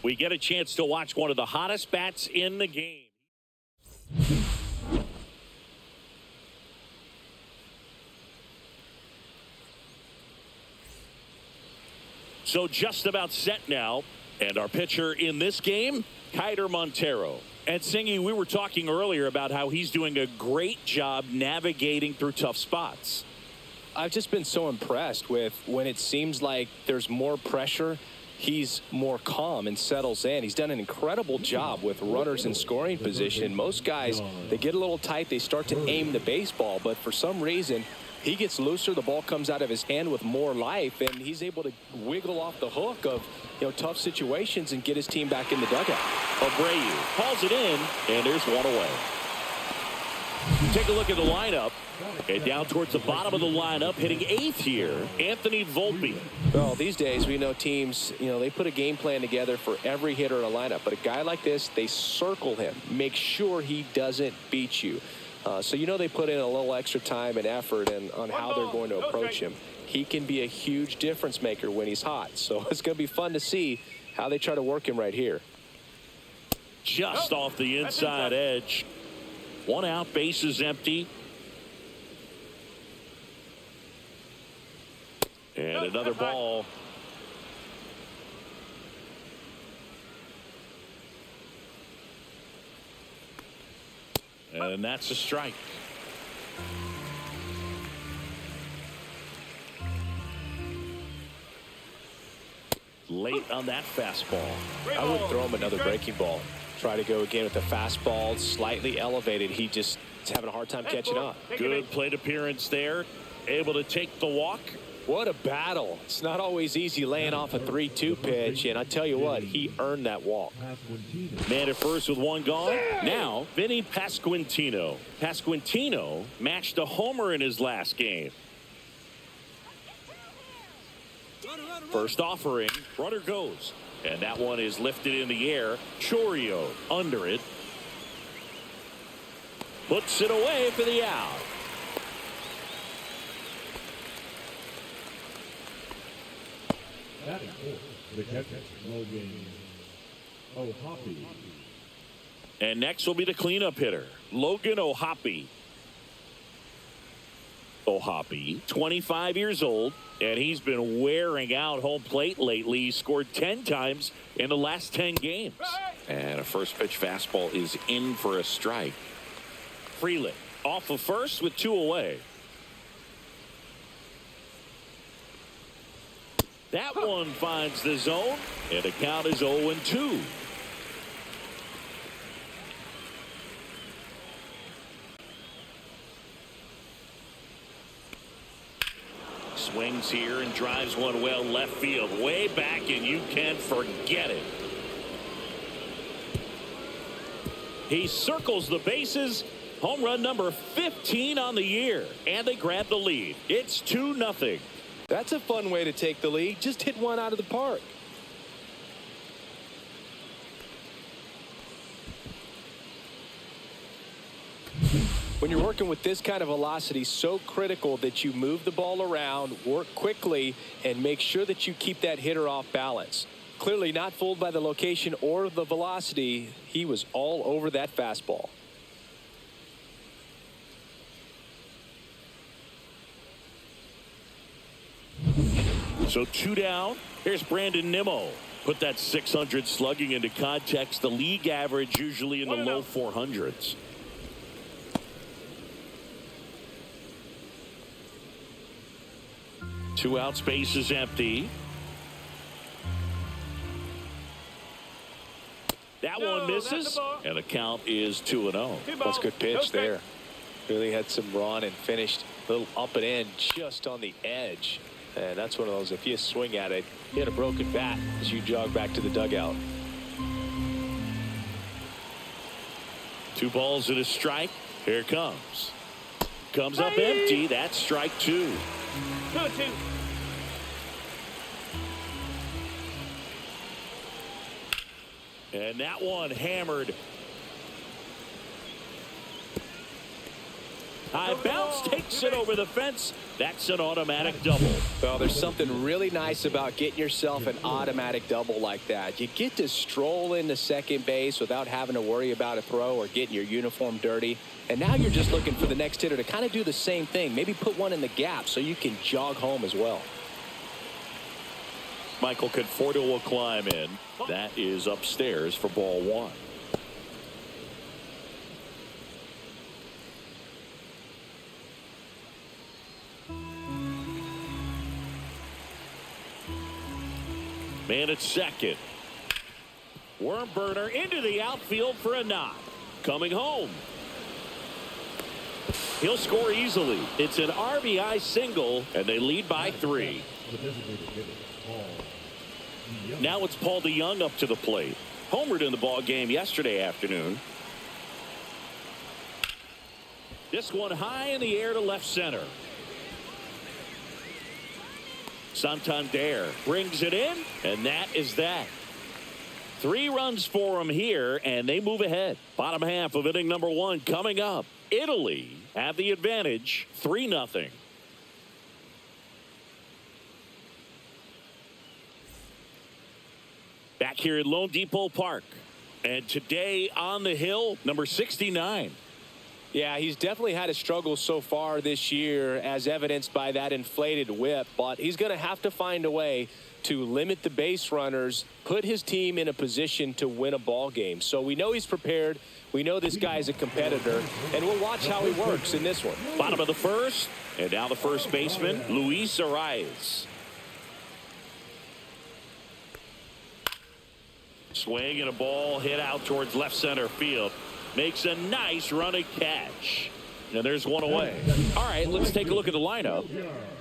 we get a chance to watch one of the hottest bats in the game. So just about set now, and our pitcher in this game, Kiter Montero. And Singy, we were talking earlier about how he's doing a great job navigating through tough spots. I've just been so impressed with when it seems like there's more pressure, he's more calm and settles in. He's done an incredible job with runners in scoring position. Most guys, they get a little tight, they start to aim the baseball, but for some reason, he gets looser, the ball comes out of his hand with more life, and he's able to wiggle off the hook of tough situations and get his team back in the dugout. Abreu calls it in, and there's one away. Take a look at the lineup. And down towards the bottom of the lineup, hitting 8th here, Anthony Volpe. Well, these days we know teams, they put a game plan together for every hitter in a lineup. But a guy like this, they circle him, make sure he doesn't beat you. So they put in a little extra time and effort on how they're going to approach him. He can be a huge difference maker when he's hot. So it's going to be fun to see how they try to work him right here. Just off the inside edge. 1 out, bases empty. And another ball. And that's a strike. Late on that fastball. I would throw him another breaking ball. Try to go again with the fastball, slightly elevated. He just is having a hard time catching up. Good plate appearance there. Able to take the walk. What a battle. It's not always easy laying off a 3-2 pitch, and I tell you what, he earned that walk. Man at first with 1 gone. Now, Vinny Pasquantino. Pasquantino matched a homer in his last game. First offering, runner goes. And that one is lifted in the air. Chorio under it. Puts it away for the out. The catcher, Logan O'Hoppe. And next will be the cleanup hitter, Logan O'Hoppe. O'Hoppe, 25 years old, and he's been wearing out home plate lately. He scored 10 times in the last 10 games. And a first pitch fastball is in for a strike. Freeland off of first with 2 away. That one finds the zone, and the count is 0-2. Swings here and drives one well left field, way back, and you can forget it. He circles the bases. Home run number 15 on the year, and they grab the lead. It's 2-0. That's a fun way to take the lead. Just hit one out of the park. When you're working with this kind of velocity, so critical that you move the ball around, work quickly, and make sure that you keep that hitter off balance. Clearly not fooled by the location or the velocity. He was all over that fastball. So 2 down. Here's Brandon Nimmo. Put that 600 slugging into context. The league average usually in the low 400s. Two out, space is empty. That one misses, and the count is 2-0. That's a good pitch there. Really had some run and finished a little up and in just on the edge. And that's one of those, if you swing at it, you hit a broken bat as you jog back to the dugout. 2 balls and a strike. Here it comes. Comes up empty. That's strike 2. 2-2. And that one hammered. High bounce takes it over the fence. That's an automatic double. Well, there's something really nice about getting yourself an automatic double like that. You get to stroll into second base without having to worry about a throw or getting your uniform dirty. And now you're just looking for the next hitter to kind of do the same thing. Maybe put one in the gap so you can jog home as well. Michael Conforto will climb in. That is upstairs for ball one. Man at second. Worm burner into the outfield for a knock. Coming home. He'll score easily. It's an RBI single, and they lead by 3. Now it's Paul DeYoung up to the plate. Homered in the ball game yesterday afternoon. This one high in the air to left center. Santander brings it in, and that is that. 3 runs for him here, and they move ahead. Bottom half of inning number 1 coming up. Italy have the advantage, 3-0. Back here at Lone Depot Park. And today on the hill, number 69. Yeah, he's definitely had a struggle so far this year, as evidenced by that inflated whip. But he's going to have to find a way to limit the base runners, put his team in a position to win a ball game. So we know he's prepared. We know this guy's a competitor, and we'll watch how he works in this one. Bottom of the first, and now the first baseman, Luis Arias. Swing and a ball hit out towards left center field. Makes a nice running catch. And there's one away. All right, let's take a look at the lineup.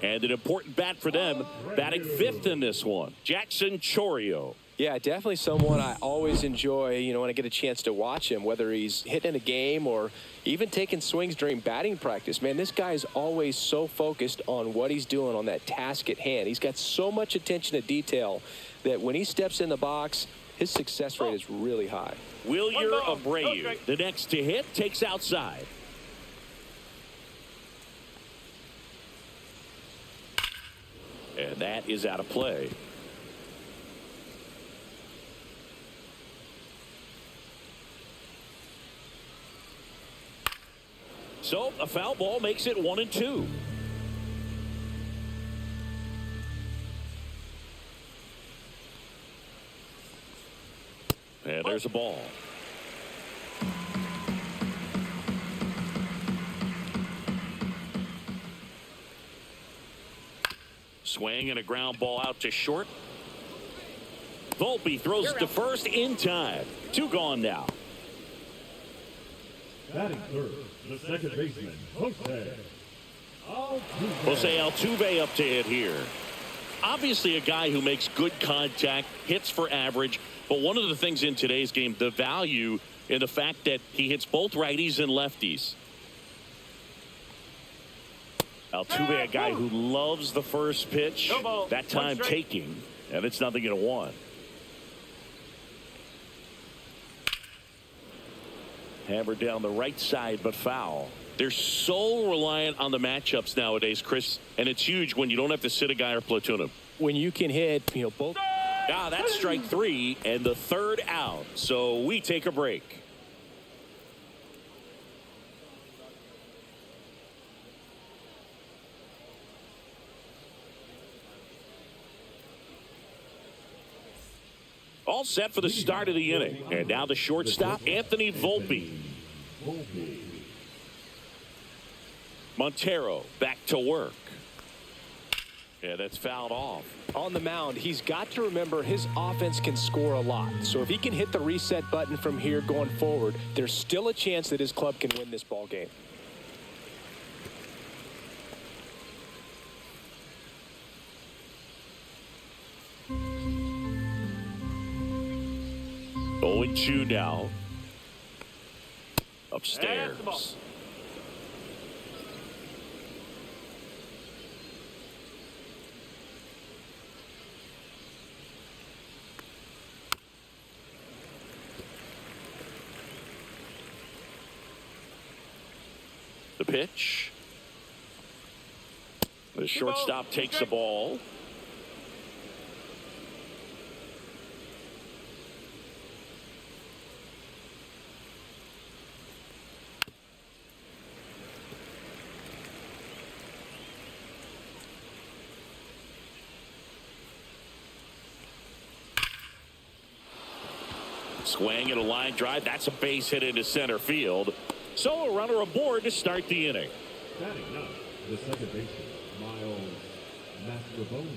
And an important bat for them, batting 5th in this one, Jackson Chourio. Yeah, definitely someone I always enjoy, when I get a chance to watch him, whether he's hitting a game or even taking swings during batting practice. Man, this guy is always so focused on what he's doing on that task at hand. He's got so much attention to detail that when he steps in the box, his success rate is really high. Wilyer Abreu, the next to hit, takes outside. And that is out of play. So a foul ball makes it 1-2. And there's a ball. Swing and a ground ball out to short. Volpe throws it to first in time. 2 gone now. Batting third, the second baseman, Jose Altuve up to hit here. Obviously a guy who makes good contact, hits for average, but one of the things in today's game, the value in the fact that he hits both righties and lefties. Altuve, a guy who loves the first pitch, that time taking, and it's 0-1. Hammered down the right side, but foul. They're so reliant on the matchups nowadays, Chris, and it's huge when you don't have to sit a guy or platoon him. When you can hit, both. That's strike 3 and the 3rd out. So we take a break. All set for the start of the inning. And now the shortstop, Anthony Volpe. Montero back to work. Yeah, that's fouled off. On the mound, he's got to remember his offense can score a lot. So if he can hit the reset button from here going forward, there's still a chance that his club can win this ball game. Oh, 0-2 now. Upstairs. The pitch. The shortstop takes the ball. Swing and a line drive. That's a base hit into center field. So a runner aboard to start the inning. Batting up, the second baseman, Miles Mastrobuoni.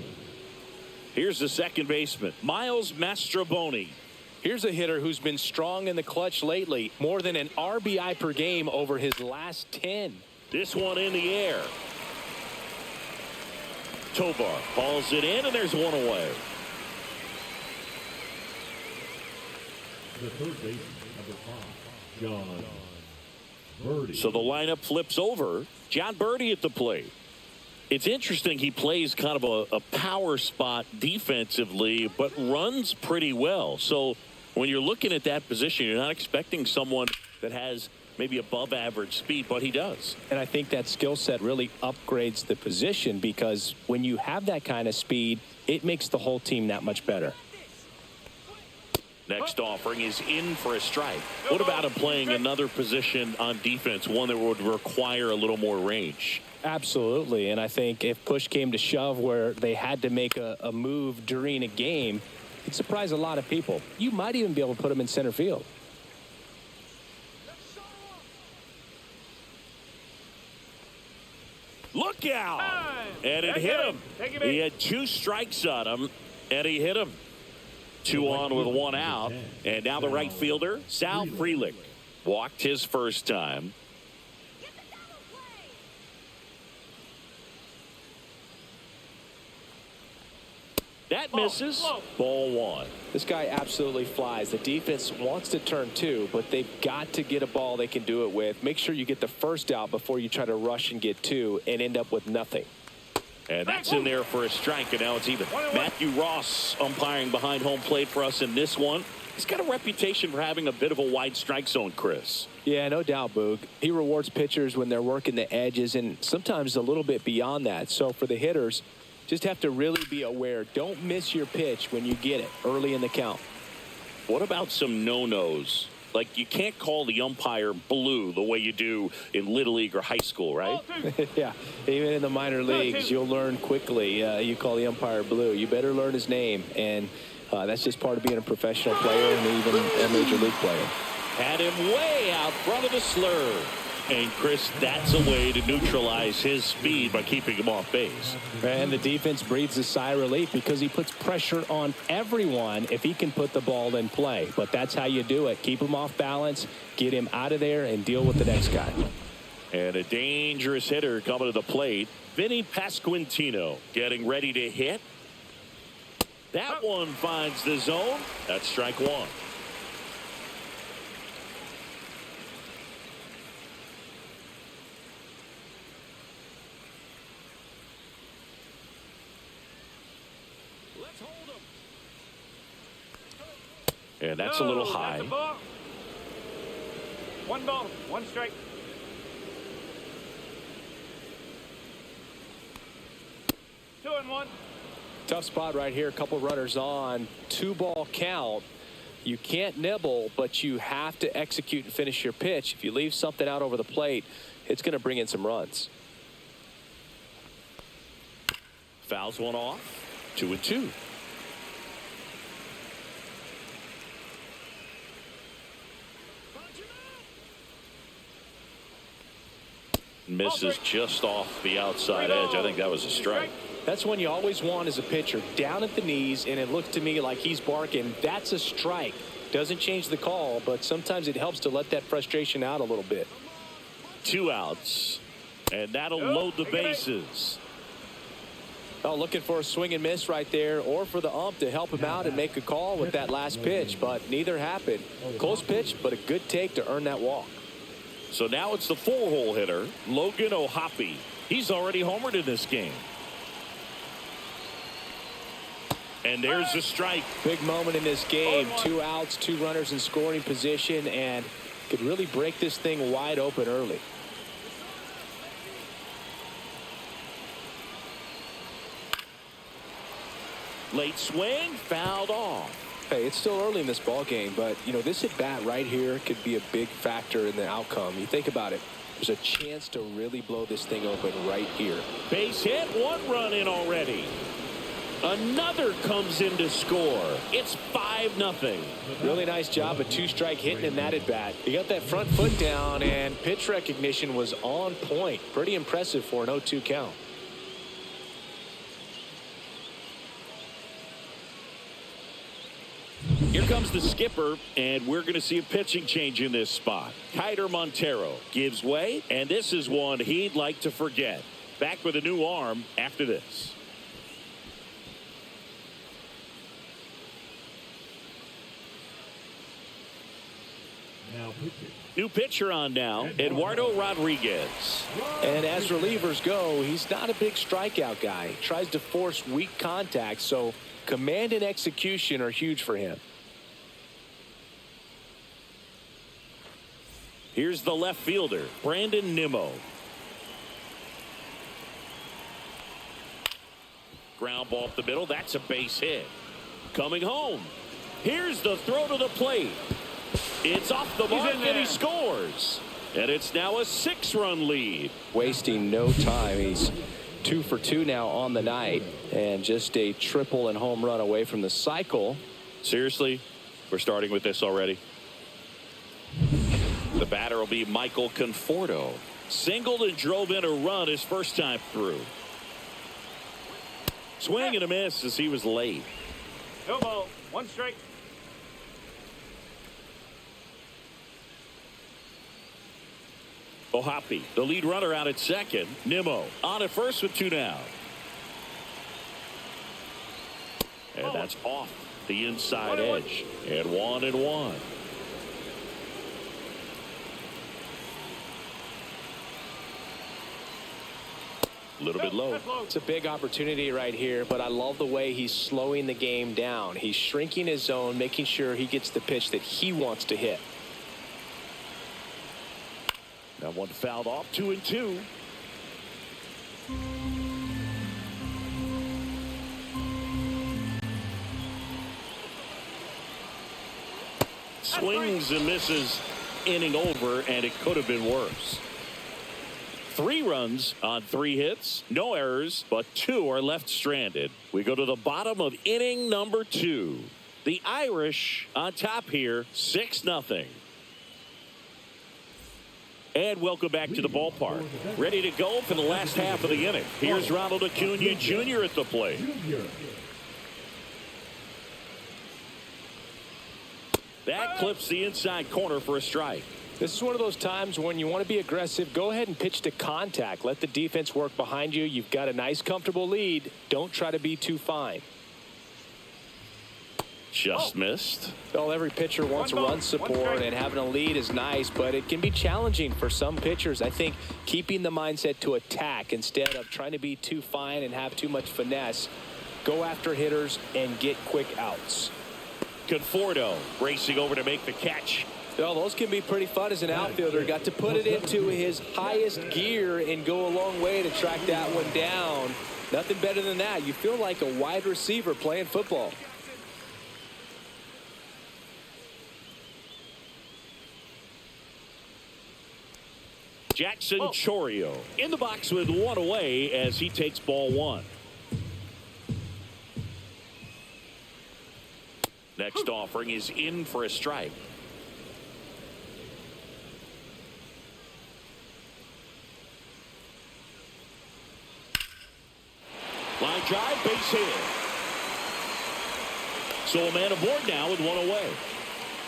Here's the second baseman, Miles Mastrobuoni. Here's a hitter who's been strong in the clutch lately. More than an RBI per game over his last 10. This one in the air. Tovar hauls it in, and there's one away. The third baseman, number 5, John Birdie. So the lineup flips over. John Birdie at the plate. It's interesting, he plays kind of a power spot defensively, but runs pretty well. So when you're looking at that position, you're not expecting someone that has maybe above average speed, but he does. And I think that skill set really upgrades the position, because when you have that kind of speed, it makes the whole team that much better. Next offering is in for a strike. What about him playing another position on defense, one that would require a little more range? Absolutely, and I think if push came to shove where they had to make a move during a game, it'd surprise a lot of people. You might even be able to put him in center field. Look out! And it hit him. He had 2 strikes on him, and he hit him. 2 on with 1 out. And now the right fielder, Sal Frelick, walked his first time. That misses. Ball 1. This guy absolutely flies. The defense wants to turn 2, but they've got to get a ball they can do it with. Make sure you get the first out before you try to rush and get 2 and end up with nothing. And that's in there for a strike, and now it's even. Matthew Ross umpiring behind home plate for us in this one. He's got a reputation for having a bit of a wide strike zone, Chris. Yeah, no doubt, Boog. He rewards pitchers when they're working the edges and sometimes a little bit beyond that. So for the hitters, just have to really be aware. Don't miss your pitch when you get it early in the count. What about some no-nos? Like, you can't call the umpire blue the way you do in Little League or high school, right? Yeah, even in the minor leagues, you'll learn quickly. You call the umpire blue. You better learn his name, and that's just part of being a professional player and even a major league player. Had him way out front of the slur. And, Chris, that's a way to neutralize his speed by keeping him off base. And the defense breathes a sigh of relief because he puts pressure on everyone if he can put the ball in play. But that's how you do it. Keep him off balance, get him out of there, and deal with the next guy. And a dangerous hitter coming to the plate. Vinny Pasquantino getting ready to hit. That one finds the zone. That's strike 1. And that's a little high. Ball. 1 ball, 1 strike. 2-1. Tough spot right here. A couple runners on. 2-ball count. You can't nibble, but you have to execute and finish your pitch. If you leave something out over the plate, it's going to bring in some runs. Fouls one off. 2-2. Misses just off the outside edge. I think that was a strike. That's one you always want as a pitcher. Down at the knees, and it looked to me like he's barking. That's a strike. Doesn't change the call, but sometimes it helps to let that frustration out a little bit. 2 outs. And that'll load the bases. Oh, looking for a swing and miss right there, or for the ump to help him out and make a call with that last pitch, but neither happened. Close pitch, but a good take to earn that walk. So now it's the 4-hole hitter, Logan O'Hoppe. He's already homered in this game. And there's a strike. Big moment in this game. 2 outs, 2 runners in scoring position, and could really break this thing wide open early. Late swing, fouled off. Hey, it's still early in this ball game, but, you know, this at-bat right here could be a big factor in the outcome. You think about it. There's a chance to really blow this thing open right here. Base hit, 1 run in already. Another comes in to score. It's 5-0. Really nice job, a 2-strike hitting in that at-bat. He got that front foot down, and pitch recognition was on point. Pretty impressive for an 0-2 count. Here comes the skipper, and we're going to see a pitching change in this spot. Kiter Montero gives way, and this is one he'd like to forget. Back with a new arm after this. Now pitching. New pitcher on now, Eduardo Rodriguez. And as relievers go, he's not a big strikeout guy. He tries to force weak contact, so command and execution are huge for him. Here's the left fielder, Brandon Nimmo. Ground ball up the middle. That's a base hit. Coming home. Here's the throw to the plate. It's off the mark, and he scores. And it's now a 6-run lead. Wasting no time. He's 2 for 2 now on the night, and just a triple and home run away from the cycle. Seriously, we're starting with this already. The batter will be Michael Conforto. Singled and drove in a run his first time through. Swing and a miss as he was late. No ball. 1 strike. Ohapi, the lead runner, out at second. Nimmo on at first with 2 down. And that's off the inside edge. And 1-1. A little bit low. It's a big opportunity right here, but I love the way he's slowing the game down. He's shrinking his zone, making sure he gets the pitch that he wants to hit. That one fouled off. 2-2. Swings and misses. Inning over, and it could have been worse. 3 runs on 3 hits, no errors, but 2 are left stranded. We go to the bottom of inning number 2. The Irish on top here, 6-0. And welcome back to the ballpark. Ready to go for the last half of the inning. Here's Ronald Acuna Jr. at the plate. That clips the inside corner for a strike. This is one of those times when you want to be aggressive. Go ahead and pitch to contact. Let the defense work behind you. You've got a nice, comfortable lead. Don't try to be too fine. Just missed. Well, every pitcher wants run support, and having a lead is nice, but it can be challenging for some pitchers. I think keeping the mindset to attack instead of trying to be too fine and have too much finesse. Go after hitters and get quick outs. Conforto racing over to make the catch. Well, those can be pretty fun as an outfielder. Got to put it into his highest gear and go a long way to track that one down. Nothing better than that. You feel like a wide receiver playing football. Jackson Chorio in the box with 1 away as he takes ball 1. Next offering is in for a strike. Line drive, base hit. So a man aboard now with 1 away.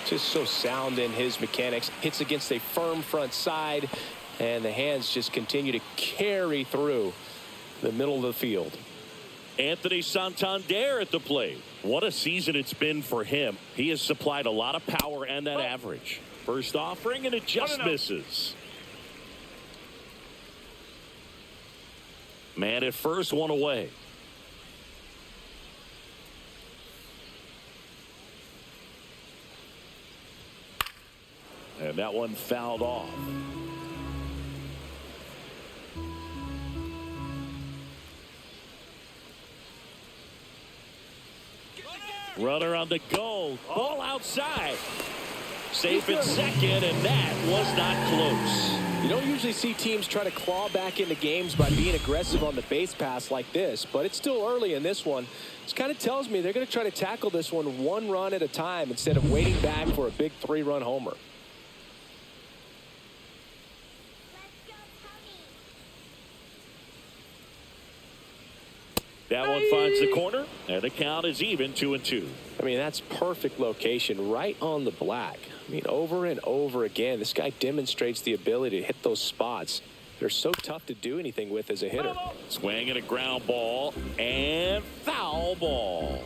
Just so sound in his mechanics. Hits against a firm front side, and the hands just continue to carry through the middle of the field. Anthony Santander at the plate. What a season it's been for him. He has supplied a lot of power and that average. First offering, and it just misses. Man at first, 1 away. And that one fouled off. Runner on the go. Ball outside. Safe at second, and that was not close. You don't usually see teams try to claw back into games by being aggressive on the base pass like this, but it's still early in this one. This kind of tells me they're going to try to tackle this one run at a time instead of waiting back for a big 3-run homer. That one finds the corner, and the count is even 2-2. I mean, that's perfect location right on the black. I mean, over and over again, this guy demonstrates the ability to hit those spots. They're so tough to do anything with as a hitter. Swing and a ground ball, and foul ball.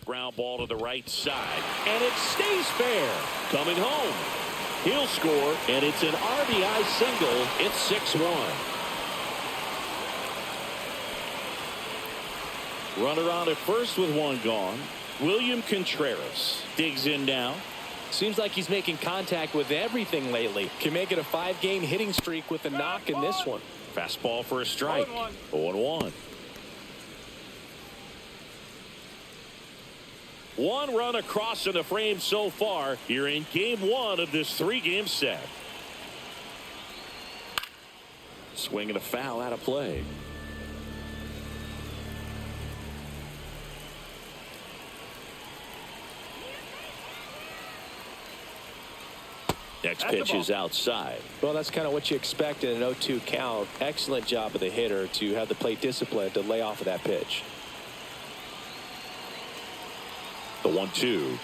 Ground ball to the right side, and it stays fair. Coming home. He'll score, and it's an RBI single. It's 6-1. Runner on at first with one gone. William Contreras digs in now. Seems like he's making contact with everything lately. Can make it a 5-game hitting streak with a knock in this one. Fastball for a strike. 0-1. One run across in the frame so far here in game 1 of this 3-game set. Swing and a foul out of play. Next pitch is outside. Well, that's kind of what you expect in an 0-2 count. Excellent job of the hitter to have the plate discipline to lay off of that pitch. The 1-2.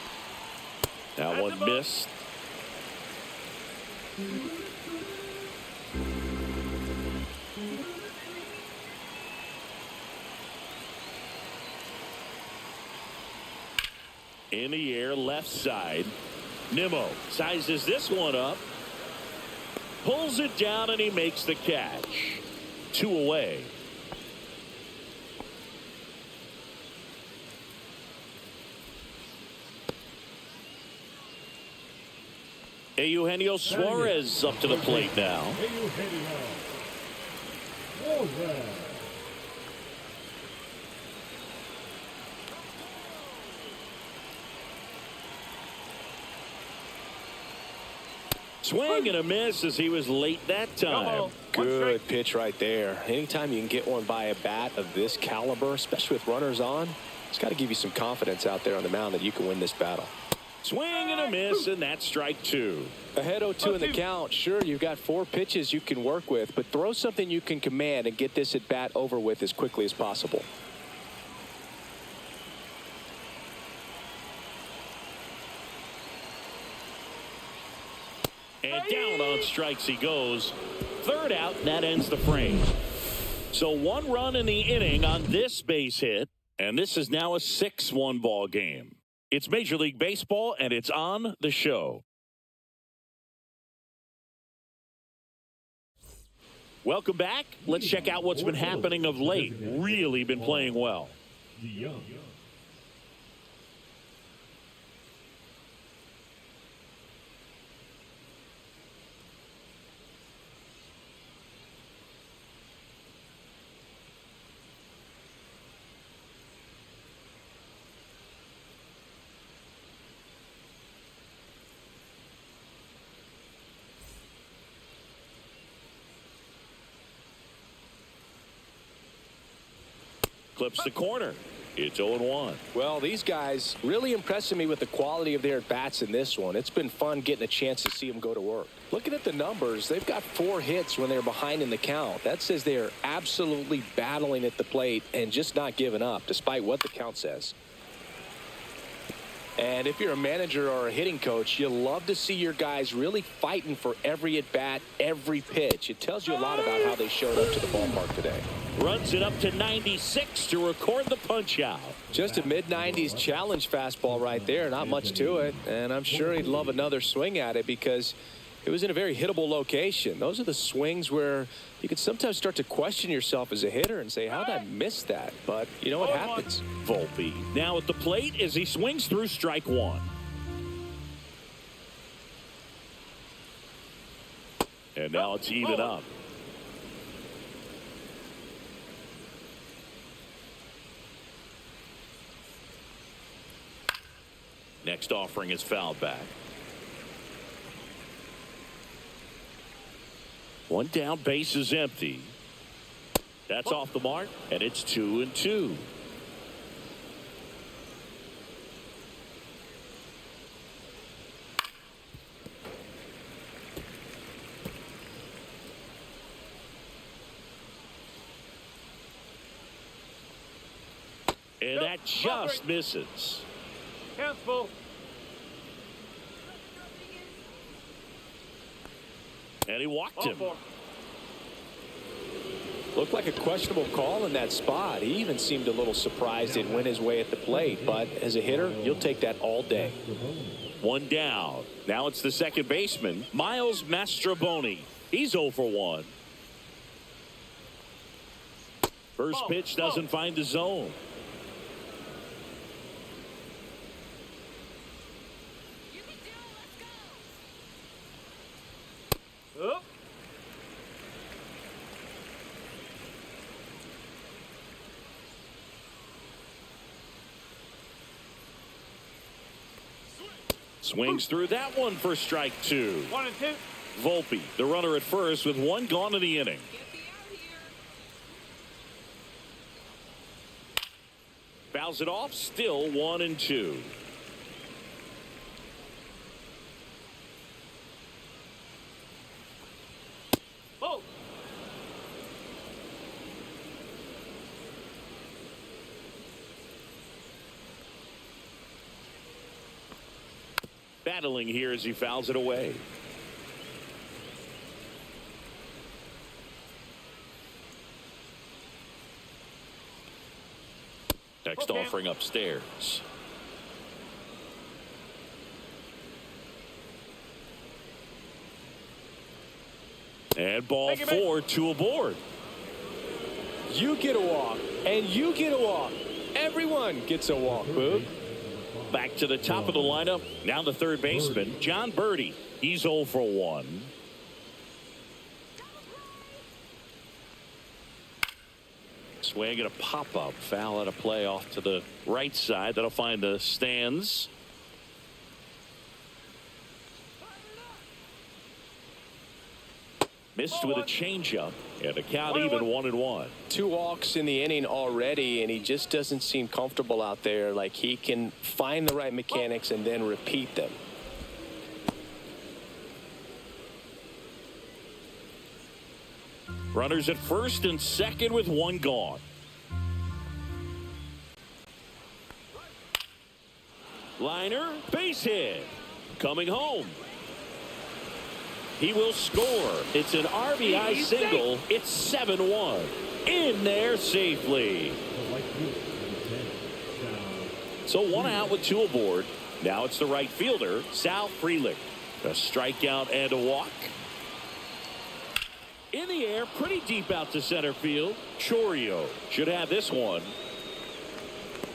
That one missed. In the air, left side. Nimmo sizes this one up. Pulls it down, and he makes the catch. 2 away. Eugenio Suarez up to the plate now. Swing and a miss as he was late that time. Good pitch right there. Anytime you can get one by a bat of this caliber, especially with runners on, it's got to give you some confidence out there on the mound that you can win this battle. Swing and a miss, and that's strike 2. Ahead 0-2 in the count. Sure, you've got 4 pitches you can work with, but throw something you can command and get this at bat over with as quickly as possible. And down on strikes he goes. 3rd out, and that ends the frame. So 1 run in the inning on this base hit, and this is now a 6-1 ball game. It's Major League Baseball, and it's on the show. Welcome back. Let's check out what's been happening of late. Really been playing well. Clips the corner. It's 0-1. Well, these guys really impressing me with the quality of their at-bats in this one. It's been fun getting a chance to see them go to work. Looking at the numbers, they've got 4 hits when they're behind in the count. That says they are absolutely battling at the plate and just not giving up, despite what the count says. And if you're a manager or a hitting coach, you love to see your guys really fighting for every at-bat, every pitch. It tells you a lot about how they showed up to the ballpark today. Runs it up to 96 to record the punch-out. Just a mid-90s challenge fastball right there. Not much to it. And I'm sure he'd love another swing at it because it was in a very hittable location. Those are the swings where you can sometimes start to question yourself as a hitter and say, how did I miss that? But you know what happens. Volpe now at the plate as he swings through strike 1. And now it's even up. Next offering is fouled back. One down, base is empty. That's off the mark, and it's 2-2. And that just misses. Count's full. And he walked him. Looked like a questionable call in that spot. He even seemed a little surprised it went his way at the plate. But as a hitter, you'll take that all day. One down. Now it's the second baseman, Miles Mastroboni. He's 0 for 1. First pitch doesn't find the zone. Up. Swings through that one for strike 2. 1-2. Volpe, the runner at first with one gone in the inning. Fouls it off, still 1-2. Oh. Battling here as he fouls it away. Next offering upstairs. And ball 4, 2 aboard. You get a walk, and you get a walk. Everyone gets a walk, Boog. Back to the top of the lineup. Now the third baseman, John Birdie. He's 0 for 1. Swing and a pop-up. Foul at a play off to the right side. That'll find the stands. Missed with a changeup. And the count even 1-1. 2 walks in the inning already, and he just doesn't seem comfortable out there. Like he can find the right mechanics and then repeat them. Runners at first and second with one gone. Liner, base hit. Coming home. He will score. It's an RBI single. It's 7-1. In there safely. So 1 out with 2 aboard. Now it's the right fielder, Sal Frelick. A strikeout and a walk. In the air, pretty deep out to center field. Chorio should have this one.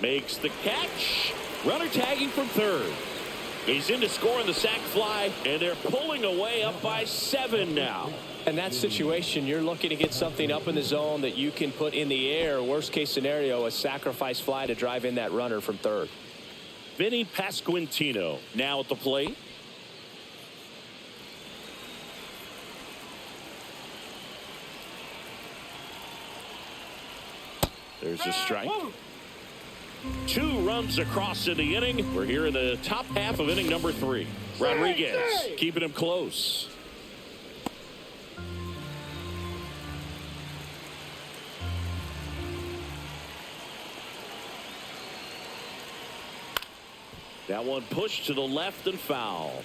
Makes the catch. Runner tagging from third. He's in to score on the sac fly, and they're pulling away up by 7 now. In that situation, you're looking to get something up in the zone that you can put in the air. Worst case scenario, a sacrifice fly to drive in that runner from third. Vinny Pasquantino now at the plate. There's a strike. 2 runs across in the inning. We're here in the top half of inning number 3. Rodriguez keeping him close. That one pushed to the left and foul.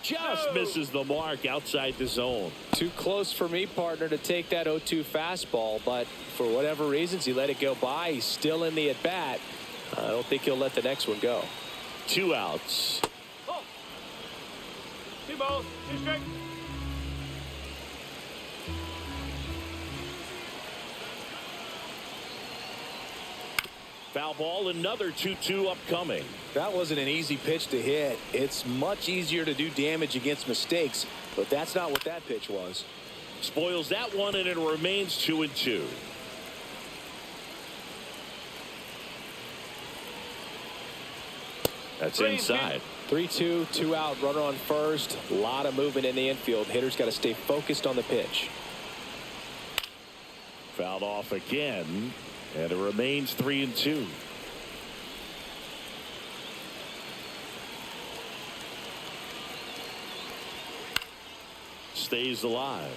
Just misses the mark outside the zone. Too close for me, partner, to take that 0-2 fastball, but for whatever reasons, he let it go by. He's still in the at-bat. I don't think he'll let the next one go. 2 outs. 2 balls, 2 strikes. Foul ball, another 2-2 upcoming. That wasn't an easy pitch to hit. It's much easier to do damage against mistakes, but that's not what that pitch was. Spoils that one, and it remains 2-2. That's inside. 3-2, 2 out, runner on first. A lot of movement in the infield. Hitter's got to stay focused on the pitch. Fouled off again, and it remains 3-2. Stays alive.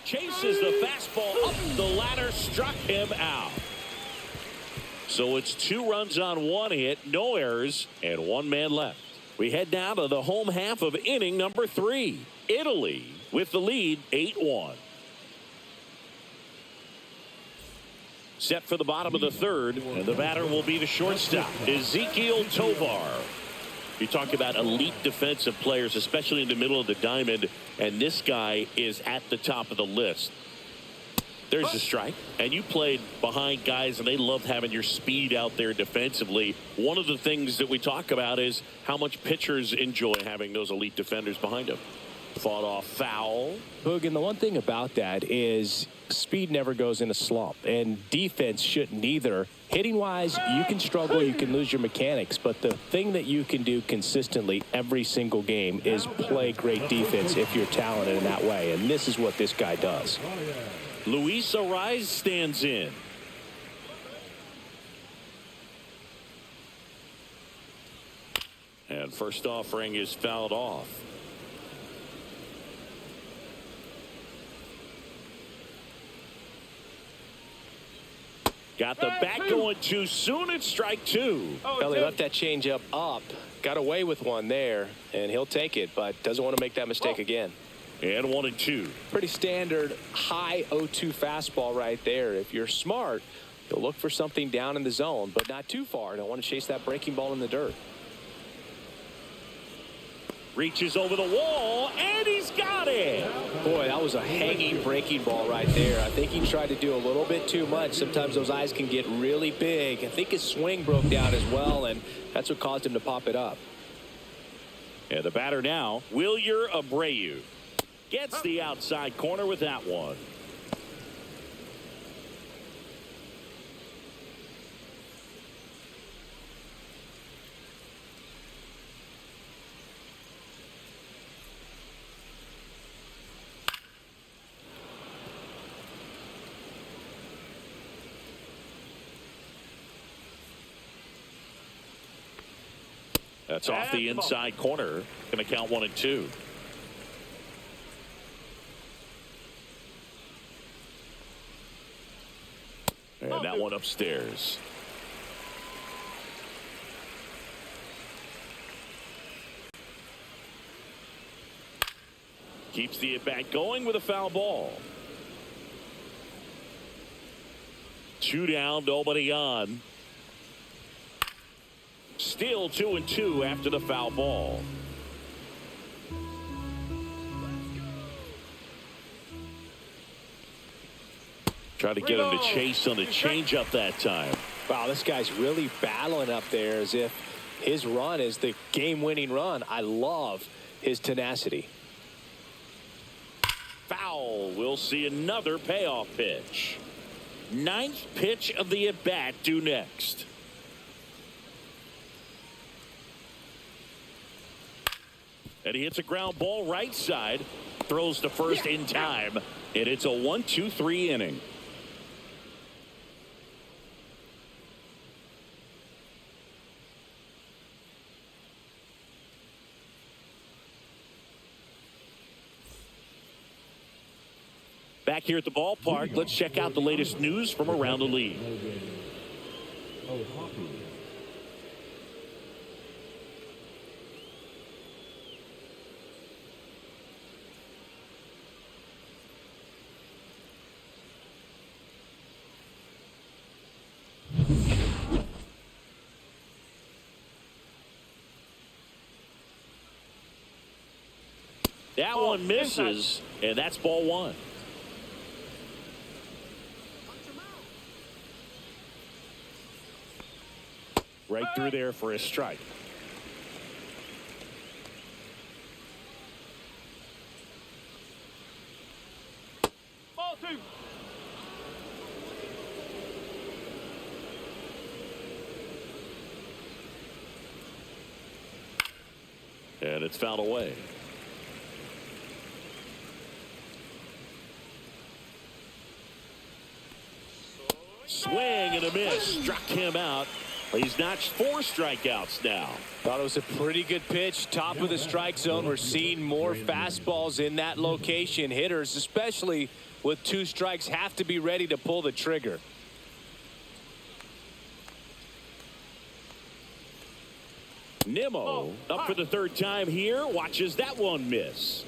Chases the fastball up the ladder, struck him out. So it's 2 runs on 1 hit, no errors, and 1 man left. We head now to the home half of inning number 3. Italy with the lead, 8-1. Set for the bottom of the 3rd, and the batter will be the shortstop, Ezequiel Tovar. You talk about elite defensive players, especially in the middle of the diamond, and this guy is at the top of the list. There's a strike, and you played behind guys, and they loved having your speed out there defensively. One of the things that we talk about is how much pitchers enjoy having those elite defenders behind them. Fought off foul. Boog, and the one thing about that is speed never goes in a slump, and defense shouldn't either. Hitting-wise, you can struggle, you can lose your mechanics, but the thing that you can do consistently every single game is play great defense if you're talented in that way, and this is what this guy does. Luis Ariz stands in. And first offering is fouled off. Got the bat going too soon. It's strike 2. Well, he left that changeup up, got away with one there, and he'll take it, but doesn't want to make that mistake again. And 1-2. Pretty standard high 0-2 fastball right there. If you're smart, you'll look for something down in the zone, but not too far. Don't want to chase that breaking ball in the dirt. Reaches over the wall, and he's got it. Boy, that was a hanging breaking ball right there. I think he tried to do a little bit too much. Sometimes those eyes can get really big. I think his swing broke down as well, and that's what caused him to pop it up. And the batter now, Wilyer Abreu. Gets the outside corner with that one. That's off the inside corner. Going to count 1-2. And that one upstairs. Keeps the at-bat going with a foul ball. 2 down, nobody on. Still 2-2 after the foul ball. Trying to get him to chase on the changeup that time. Wow, this guy's really battling up there as if his run is the game-winning run. I love his tenacity. Foul. We'll see another payoff pitch. 9th pitch of the at-bat due next. And he hits a ground ball right side. Throws to first in time. And it's a 1-2-3 inning. Back here at the ballpark, let's check out the latest news from around the league. That one misses, and that's ball 1. Right through there for a strike. Ball 2. And it's fouled away. Swing and a miss. Struck him out. He's notched 4 strikeouts now. Thought it was a pretty good pitch. Top of the strike zone. We're seeing more fastballs in that location. Hitters, especially with 2 strikes, have to be ready to pull the trigger. Nimmo up for the 3rd time here. Watches that one miss.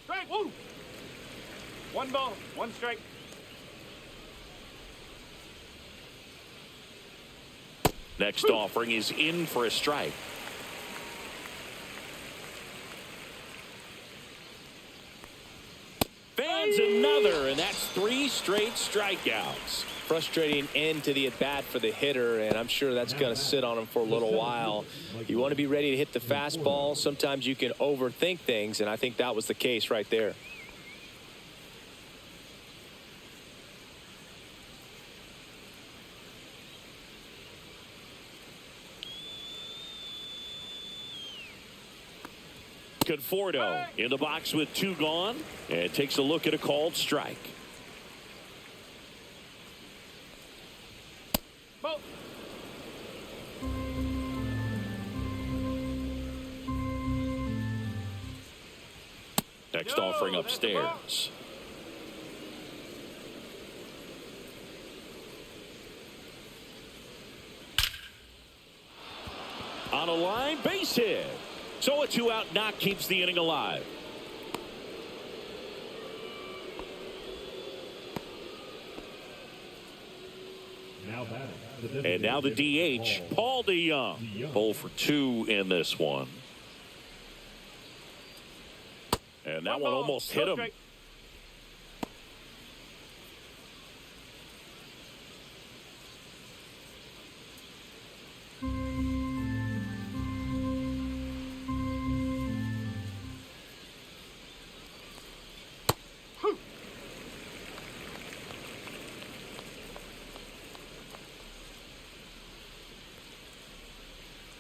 Strike. Woo. 1 ball, 1 strike. Next offering is in for a strike. Fans another, and that's 3 straight strikeouts. Frustrating end to the at-bat for the hitter, and I'm sure that's going to sit on him for a little while. You want to be ready to hit the fastball. Sometimes you can overthink things, and I think that was the case right there. Conforto in the box with 2 gone, and takes a look at a called strike. Ball. Next offering upstairs. On a line, base hit. So a 2-out knock keeps the inning alive. And now the DH, Paul DeYoung. 0 for 2 in this one. And that one almost hit him.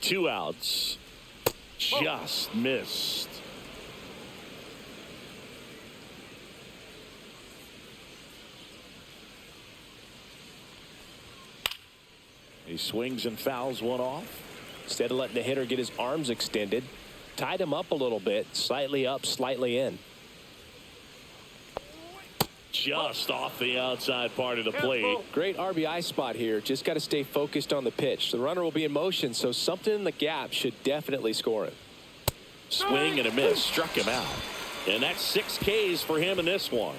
Two outs. Just missed. He swings and fouls one off. Instead of letting the hitter get his arms extended, tied him up a little bit, slightly up, slightly in. Just off the outside part of the plate. Great RBI spot here. Just got to stay focused on the pitch. The runner will be in motion, so something in the gap should definitely score him. Swing and a miss. Struck him out. And that's 6 Ks for him in this one.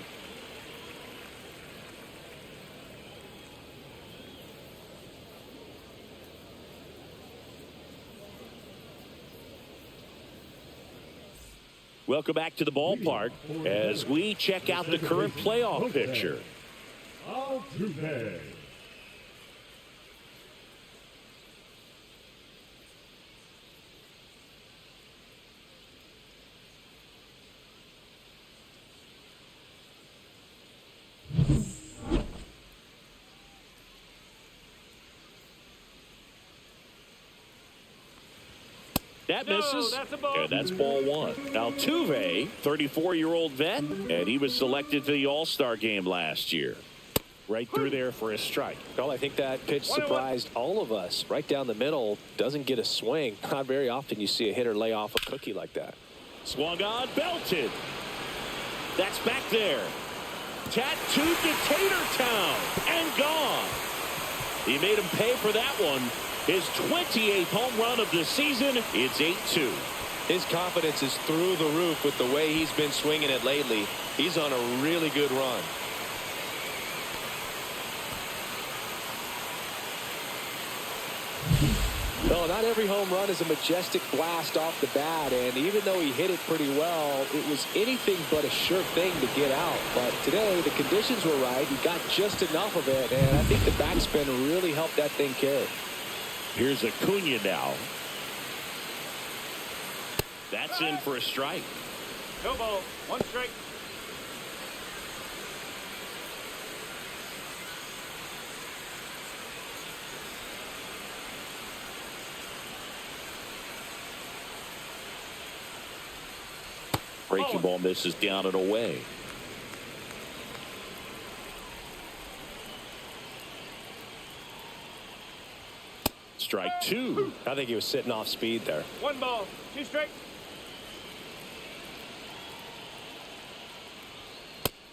Welcome back to the ballpark as we check out the current playoff picture. That misses, and that's ball 1. Altuve, 34-year-old vet, and he was selected to the All-Star game last year. Right through there for a strike. Well, I think that pitch surprised all of us. Right down the middle, doesn't get a swing. Not very often you see a hitter lay off a cookie like that. Swung on, belted. That's back there. Tattooed to Tatertown and gone. He made him pay for that one. His 28th home run of the season. It's 8-2. His confidence is through the roof with the way he's been swinging it lately. He's on a really good run. No, not every home run is a majestic blast off the bat, and even though he hit it pretty well, it was anything but a sure thing to get out. But today, the conditions were right. He got just enough of it, and I think the backspin really helped that thing carry. Here's Acuna now. That's in for a strike. No ball. One strike. Breaking ball misses down and away. Strike two. I think he was sitting off speed there. One ball. Two strikes.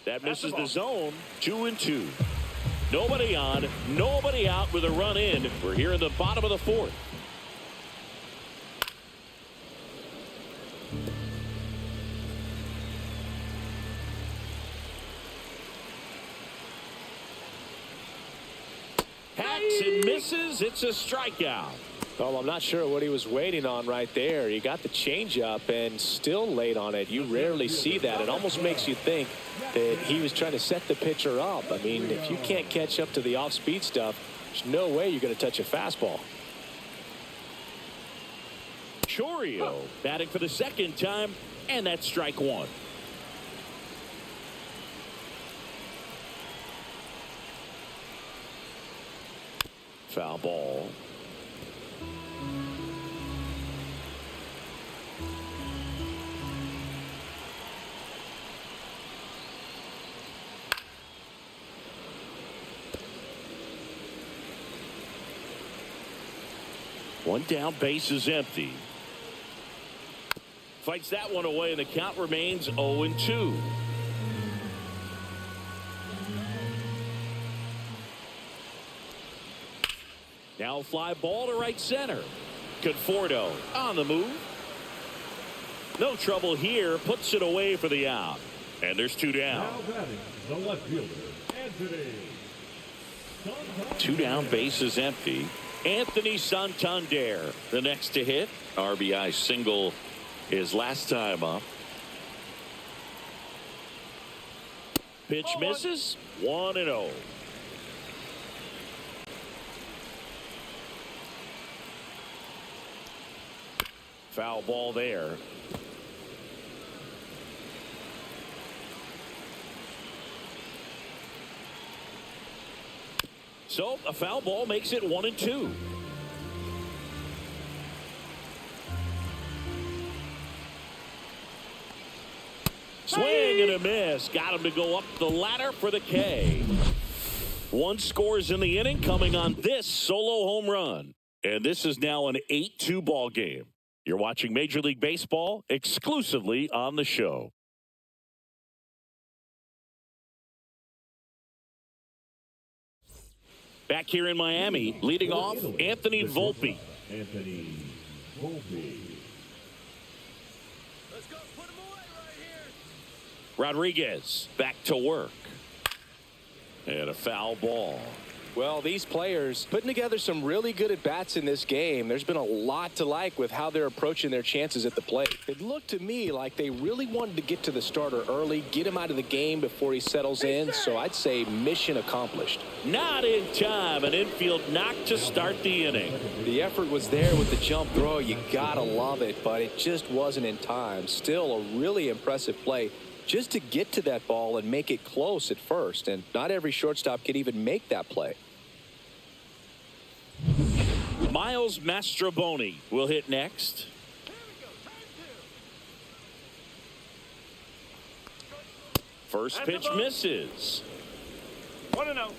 That misses the zone. 2-2. Nobody on, nobody out with a run in. We're here in the bottom of the fourth. Hacks and misses. It's a strikeout. Well, I'm not sure what he was waiting on right there. He got the changeup and still late on it. You rarely see that. It almost makes you think that he was trying to set the pitcher up. I mean, if you can't catch up to the off-speed stuff, there's no way you're going to touch a fastball. Chorio batting for the second time, and that's strike one. Foul ball. One down, base is empty. Fights that one away, and the count remains 0-2. Now fly ball to right center. Conforto on the move. No trouble here. Puts it away for the out. And there's two down. Now batting, the left fielder, Anthony. Two down, base is empty. Anthony Santander, the next to hit. RBI single his last time up. Pitch misses. 1-0. Foul ball there. So a foul ball makes it 1-2. Swing and a miss. Got him to go up the ladder for the K. One scores in the inning coming on this solo home run. And this is now an 8-2 ball game. You're watching Major League Baseball exclusively on the show. Back here in Miami, leading off, Anthony Volpe. Anthony Volpe. Let's go. Put him away right here. Rodriguez back to work. And a foul ball. Well, these players putting together some really good at-bats in this game. There's been a lot to like with how they're approaching their chances at the plate. It looked to me like they really wanted to get to the starter early, get him out of the game before he settles in. So I'd say mission accomplished. Not in time. An infield knock to start the inning. The effort was there with the jump throw. You gotta love it, but it just wasn't in time. Still a really impressive play just to get to that ball and make it close at first. And not every shortstop can even make that play. Miles Mastrobuoni will hit next. First pitch misses. 1-0.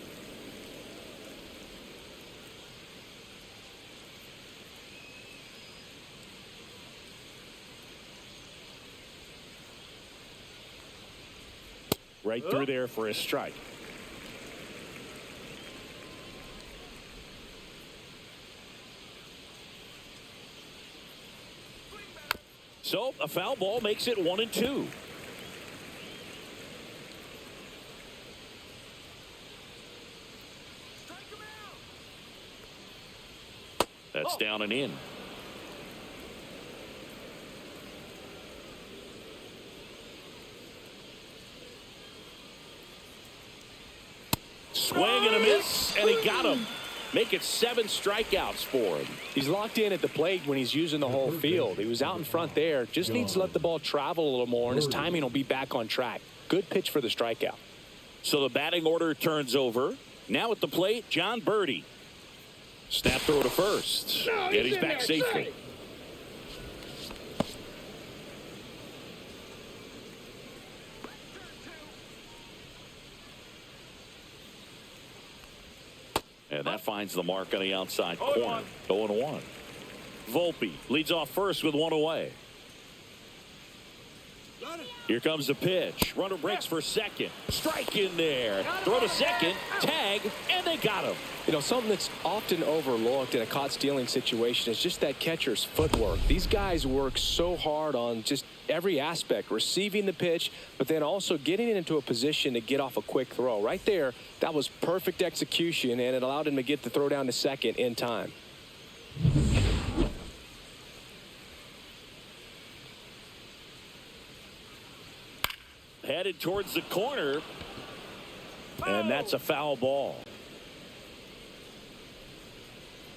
Right through there for a strike. So a foul ball makes it 1-2. That's down and in. Swing and a miss, and he got him. Make it 7 strikeouts for him. He's locked in at the plate when he's using the whole field. He was out in front there. Just needs to let the ball travel a little more, and his timing will be back on track. Good pitch for the strikeout. So the batting order turns over. Now at the plate, John Birdie. Snap throw to first. And he's back safely. And that finds the mark on the outside corner. 0-1. Volpe leads off first with 1 away. Here comes the pitch. Runner breaks for second. Strike in there. Throw to second. Tag. And they got him. You know, something that's often overlooked in a caught stealing situation is just that catcher's footwork. These guys work so hard on just every aspect, receiving the pitch, but then also getting it into a position to get off a quick throw. Right there, that was perfect execution, and it allowed him to get the throw down to second in time. Headed towards the corner, and that's a foul ball.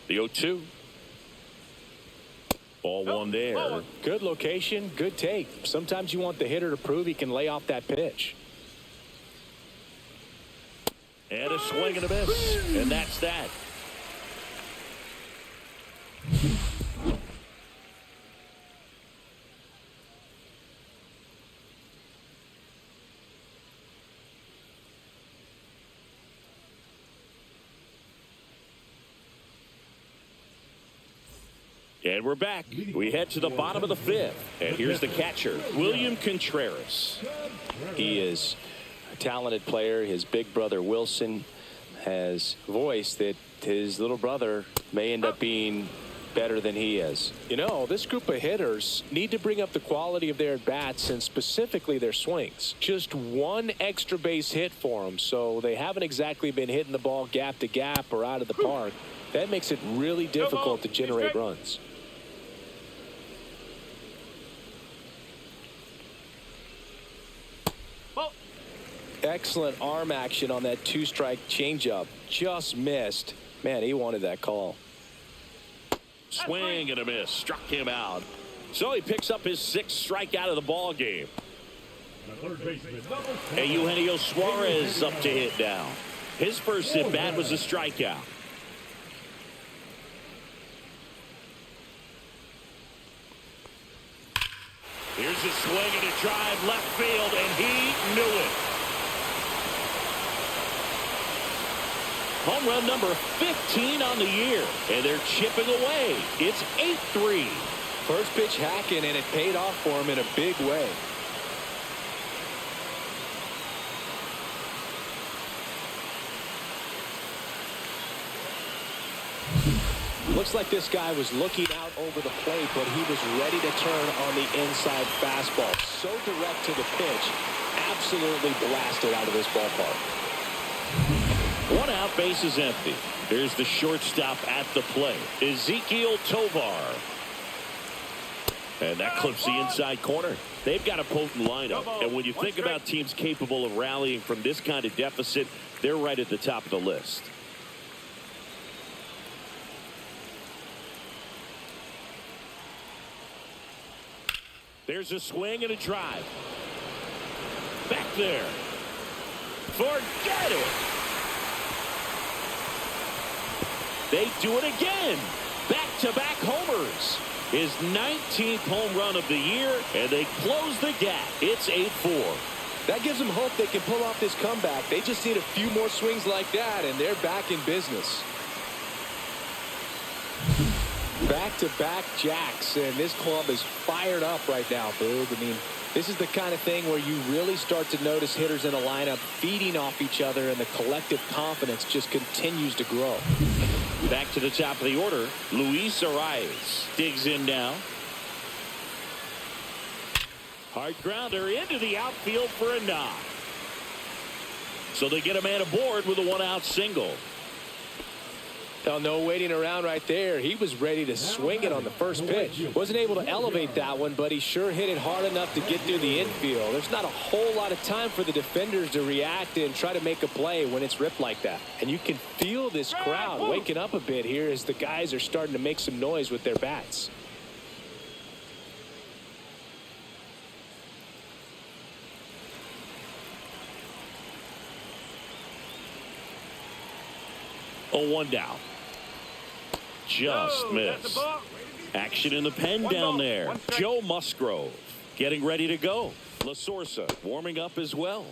The 0-2. Ball one there. Good location, good take. Sometimes you want the hitter to prove he can lay off that pitch. And a swing and a miss. And that's that. And we're back. We head to the bottom of the 5th. And here's the catcher, William Contreras. He is a talented player. His big brother Wilson has voiced that his little brother may end up being better than he is. You know, this group of hitters need to bring up the quality of their at-bats and specifically their swings. Just one extra base hit for them, so they haven't exactly been hitting the ball gap to gap or out of the park. That makes it really difficult to generate runs. Excellent arm action on that 2-strike changeup. Just missed. Man, he wanted that call. Swing and a miss. Struck him out. So he picks up his 6th strikeout of the ball game. And Eugenio Suarez up to hit now. His first at bat was a strikeout. Here's a swing and a drive left field, and he knew it. Home run number 15 on the year, and they're chipping away. It's 8-3. First pitch hacking, and it paid off for him in a big way. Looks like this guy was looking out over the plate, but he was ready to turn on the inside fastball. So direct to the pitch, absolutely blasted out of this ballpark. 1 out, base is empty. There's the shortstop at the plate, Ezekiel Tovar. And that clips the inside corner. They've got a potent lineup. And when you think about teams capable of rallying from this kind of deficit, they're right at the top of the list. There's a swing and a drive. Back there. Forget it. They do it again. Back-to-back homers. His 19th home run of the year, and they close the gap. It's 8-4. That gives them hope they can pull off this comeback. They just need a few more swings like that, and they're back in business. Back-to-back jacks, and this club is fired up right now, Boog. I mean, this is the kind of thing where you really start to notice hitters in a lineup feeding off each other, and the collective confidence just continues to grow. Back to the top of the order, Luis Arias digs in now. Hard grounder into the outfield for a knock. So they get a man aboard with a 1-out single. Well, no waiting around right there. He was ready to swing it on the first pitch. Wasn't able to elevate that one, but he sure hit it hard enough to get through the infield. There's not a whole lot of time for the defenders to react and try to make a play when it's ripped like that. And you can feel this crowd waking up a bit here as the guys are starting to make some noise with their bats. Oh, 1 down. Just missed. Action in the pen down there. Joe Musgrove getting ready to go. La Sorsa warming up as well.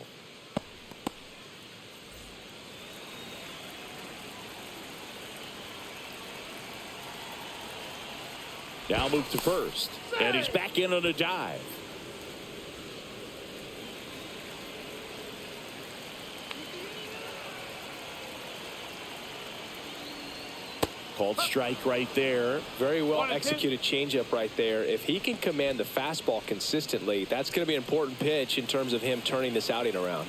Now move to first. And he's back in on a dive. Called strike right there. Very well executed changeup right there. If he can command the fastball consistently, that's going to be an important pitch in terms of him turning this outing around.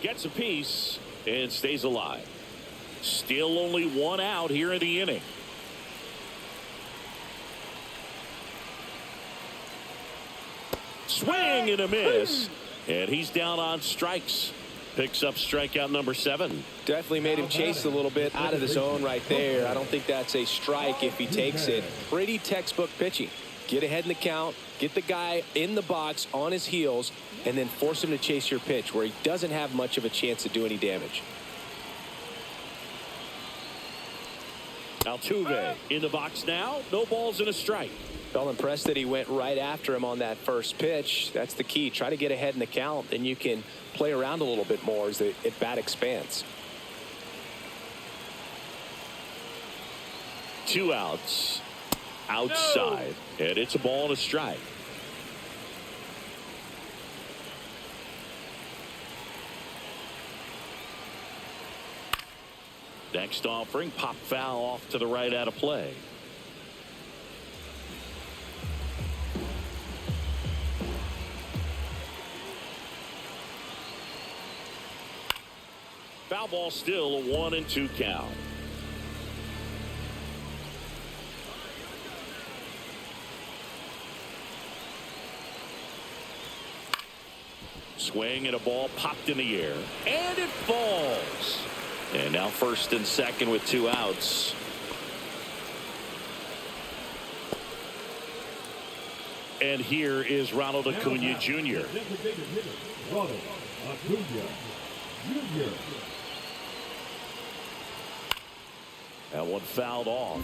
Gets a piece and stays alive. Still only 1 out here in the inning. Swing and a miss. And he's down on strikes. Picks up strikeout number 7. Definitely made him chase a little bit out of the zone right there. I don't think that's a strike if he takes it. Pretty textbook pitching. Get ahead in the count, get the guy in the box on his heels, and then force him to chase your pitch where he doesn't have much of a chance to do any damage. Altuve in the box now. No balls and a strike. Felt impressed that he went right after him on that first pitch. That's the key. Try to get ahead in the count, then you can play around a little bit more as the at-bat expands. 2 outs. Outside. No. And it's a ball and a strike. Next offering, pop foul off to the right out of play. Foul ball, still a 1-2 count. Swing and a ball popped in the air. And it falls. And now first and second with 2 outs. And here is Ronald Acuna Jr. Ronald Acuna Jr. That one fouled off.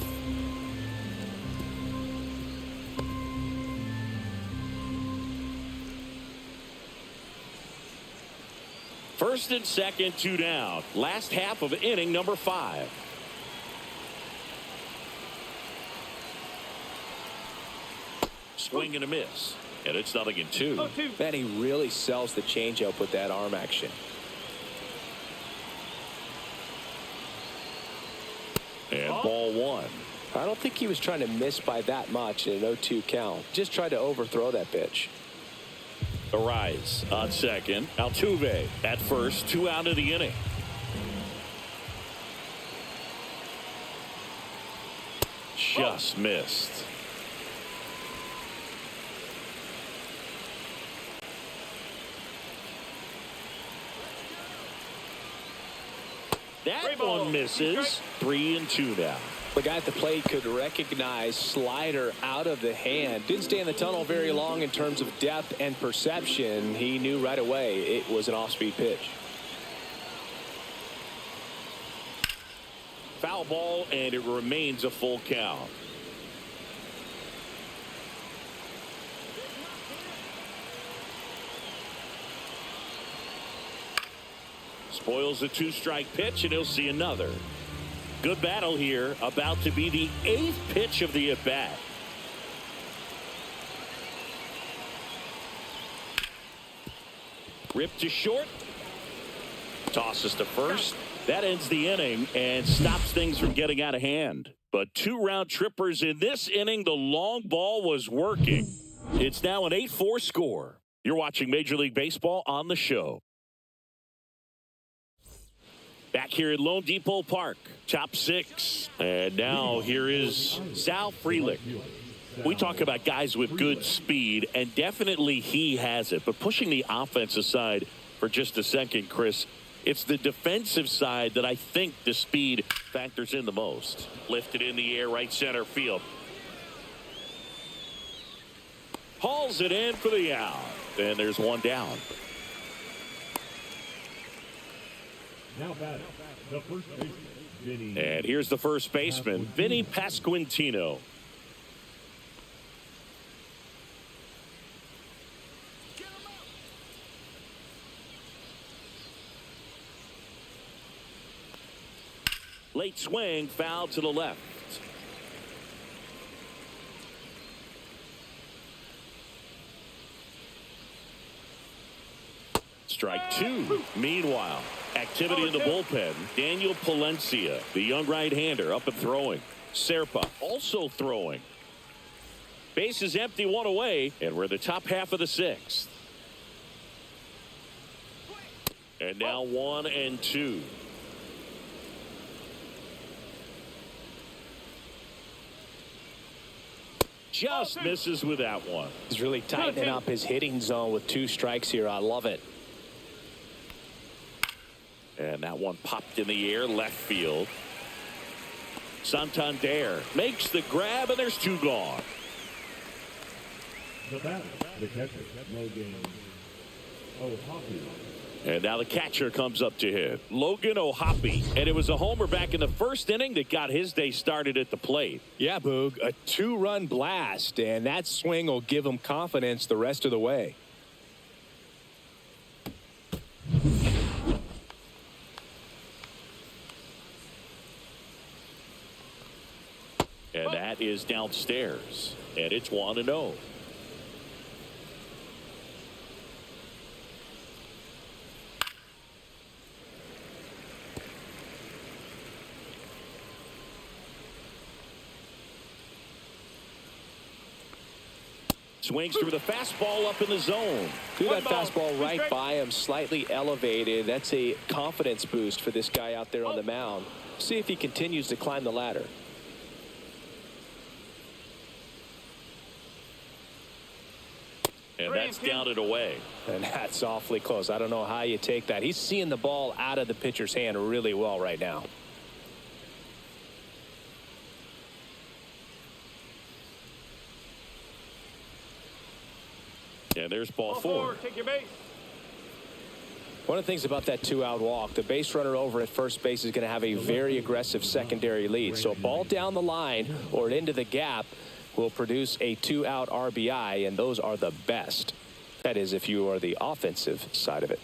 First and second, 2 down. Last half of inning number 5. Swing and a miss. And it's 0-2. Man, he really sells the changeup with that arm action. And ball 1. I don't think he was trying to miss by that much in an 0-2 count. Just tried to overthrow that pitch. Arise on second. Altuve at first. 2 out of the inning. Just missed. That one misses. 3-2 now. The guy at the plate could recognize slider out of the hand. Didn't stay in the tunnel very long in terms of depth and perception. He knew right away it was an off-speed pitch. Foul ball, and it remains a full count. Spoils a 2-strike pitch, and he'll see another. Good battle here, about to be the 8th pitch of the at-bat. Ripped to short. Tosses to first. That ends the inning and stops things from getting out of hand. But 2 round trippers in this inning. The long ball was working. It's now an 8-4 score. You're watching Major League Baseball on the show. Back here at Lone Depot Park, top 6. And now here is Sal Frelick. We talk about guys with good speed, and definitely he has it. But pushing the offense aside for just a second, Chris, it's the defensive side that I think the speed factors in the most. Lifted in the air, right center field. Hauls it in for the out. And there's one down. Now batting, the first baseman, Vinny. And here's the first baseman, Vinny Pasquantino. Late swing, foul to the left. Strike 2. Meanwhile, activity in the bullpen. Daniel Palencia, the young right-hander, up and throwing. Serpa also throwing. Base is empty, 1 away, and we're in the top half of the 6th. And now 1 and 2. Just misses with that one. He's really tightening up his hitting zone with 2 strikes here. I love it. And that one popped in the air, left field. Santander makes the grab, and there's 2 gone. The batter, the catcher, Logan O'Hoppe. And now the catcher comes up to hit, Logan O'Hoppe. And it was a homer back in the first inning that got his day started at the plate. Yeah, Boog, a 2-run blast, and that swing will give him confidence the rest of the way. And that is downstairs. And it's 1-0. Swings through the fastball up in the zone. Threw that fastball right by him, slightly elevated. That's a confidence boost for this guy out there on the mound. See if he continues to climb the ladder. And that's down and away. And that's awfully close. I don't know how you take that. He's seeing the ball out of the pitcher's hand really well right now. And there's ball 4. Take your base. One of the things about that 2-out walk, the base runner over at first base is going to have a very aggressive secondary lead. So a ball down the line or into the gap will produce a 2-out RBI, and those are the best. That is, if you are the offensive side of it.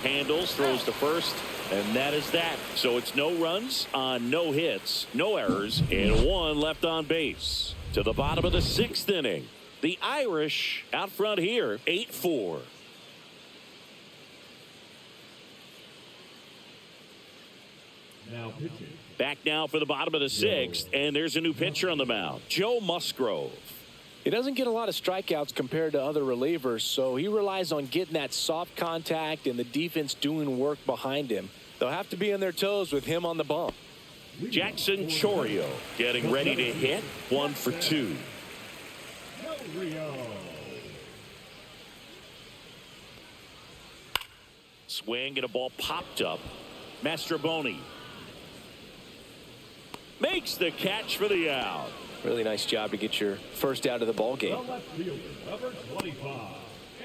Handles, throws to first, and that is that. So it's no runs on no hits, no errors, and 1 left on base. To the bottom of the 6th inning. The Irish out front here, 8-4. Now pitching. Back now for the bottom of the 6th, and there's a new pitcher on the mound, Joe Musgrove. He doesn't get a lot of strikeouts compared to other relievers, so he relies on getting that soft contact and the defense doing work behind him. They'll have to be on their toes with him on the bump. Jackson Chorio getting ready to hit, 1 for 2. Swing and a ball popped up. Mastroboni makes the catch for the out. Really nice job to get your first out of the ball game. The left fielder, number 25,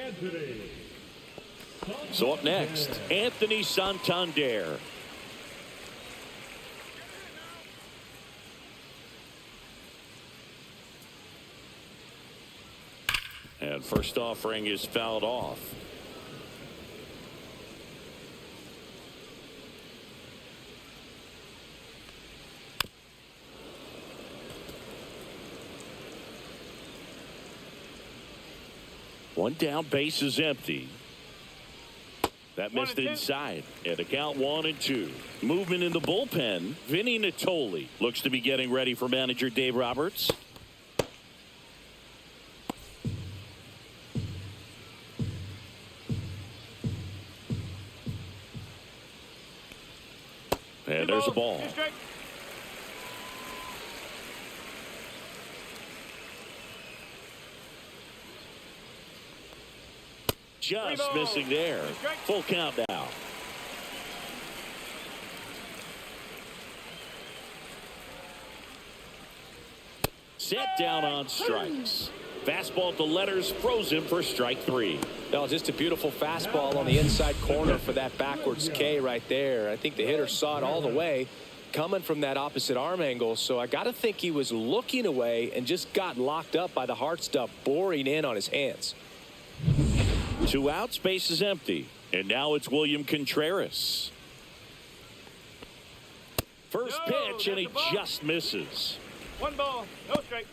Anthony. So up next, Anthony Santander. And first offering is fouled off. One down, base is empty. That One missed and two. inside. And the count 1-2. Movement in the bullpen. Vinny Natoli looks to be getting ready for manager Dave Roberts. And there's a ball. Two strike. Just missing there. Full count now. Set down on strikes. Fastball to letters, froze him for strike 3. No, just a beautiful fastball on the inside corner for that backwards K right there. I think the hitter saw it all the way coming from that opposite arm angle. So I got to think he was looking away and just got locked up by the hard stuff boring in on his hands. 2 outs, base is empty. And now it's William Contreras. First pitch, and he just misses. 1 ball, no strike.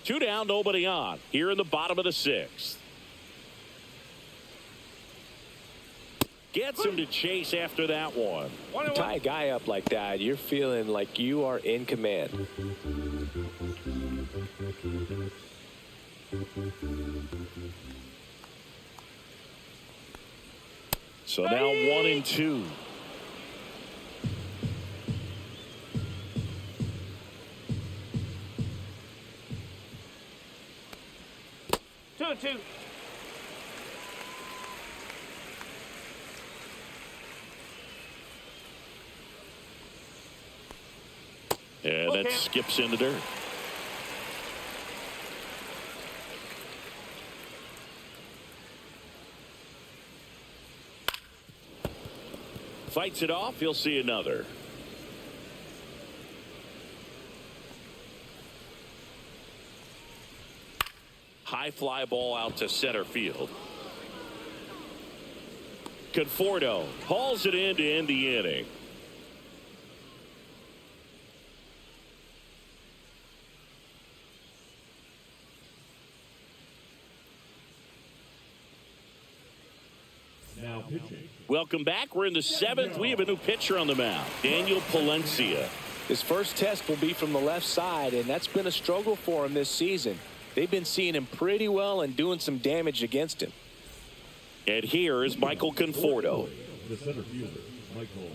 Two down, nobody on. Here in the bottom of the 6th. Gets him to chase after that one. You tie a guy up like that, you're feeling like you are in command. So now 1-2. Two and two. And that skips in the dirt. Fights it off. He'll see another. High fly ball out to center field. Conforto hauls it in to end the inning. Now pitching. Welcome back. We're in the 7th. We have a new pitcher on the mound, Daniel Palencia. His first test will be from the left side, and that's been a struggle for him this season. They've been seeing him pretty well and doing some damage against him. And here is Michael Conforto. The center fielder, Michael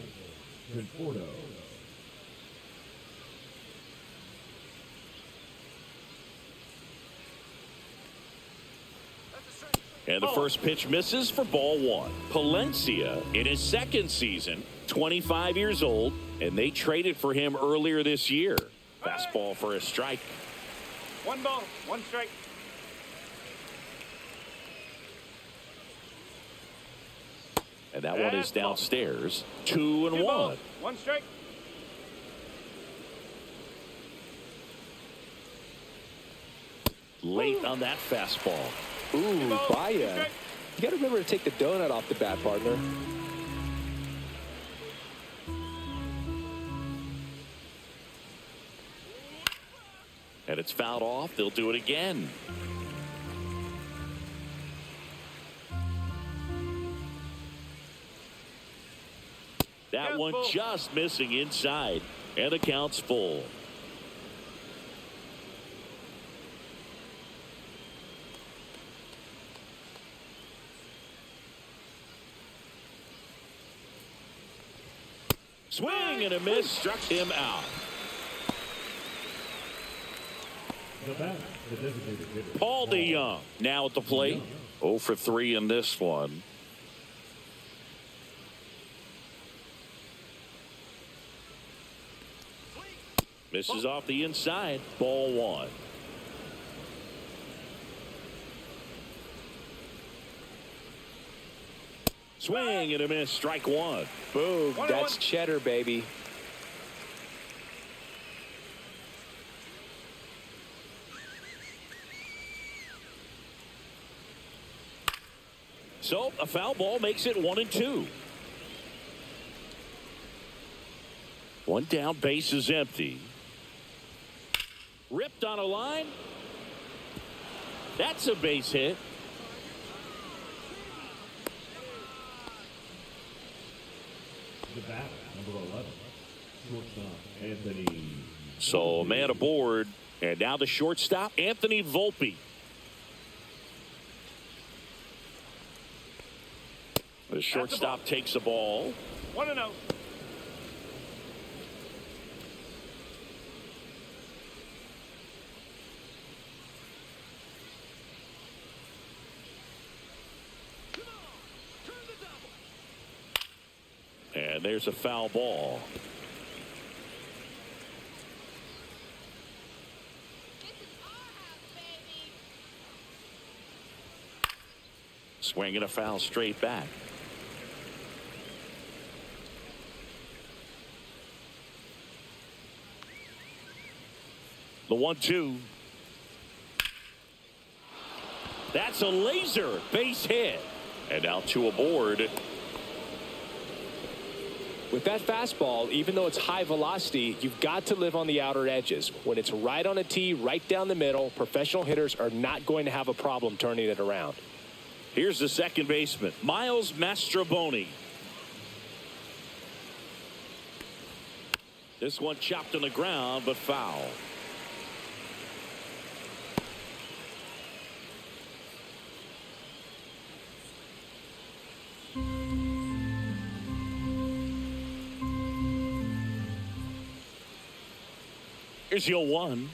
Conforto. And the first pitch misses for ball 1. Palencia in his 2nd season, 25 years old, and they traded for him earlier this year. Fastball for a strike. 1 ball, 1 strike. And that one is downstairs. 2 and 2 1. balls, 1 strike. Late on that fastball. Ooh, Bayas. You got to remember to take the donut off the bat, partner. And it's fouled off. They'll do it again. That one just missing inside. And the count's full. Swing and a miss, struck him out. The batter, the designated hitter. Paul DeYoung now at the plate. 0 for 3 in this one. Misses off the inside. Ball 1. Swing and a miss. Strike 1. Boom. That's cheddar, baby. So a foul ball makes it 1 and 2. One down, base is empty. Ripped on a line. That's a base hit. The bat, number 11, shortstop, Anthony. So man aboard, and now the shortstop, Anthony Volpe. The shortstop takes the ball. 1-0. And there's a foul ball. Swinging a foul straight back. The 1-2. That's a laser base hit. And now 2 aboard. With that fastball, even though it's high velocity, you've got to live on the outer edges. When it's right on a tee, right down the middle, professional hitters are not going to have a problem turning it around. Here's the second baseman, Miles Mastrobuoni. This one chopped on the ground, but foul. Here's your 1.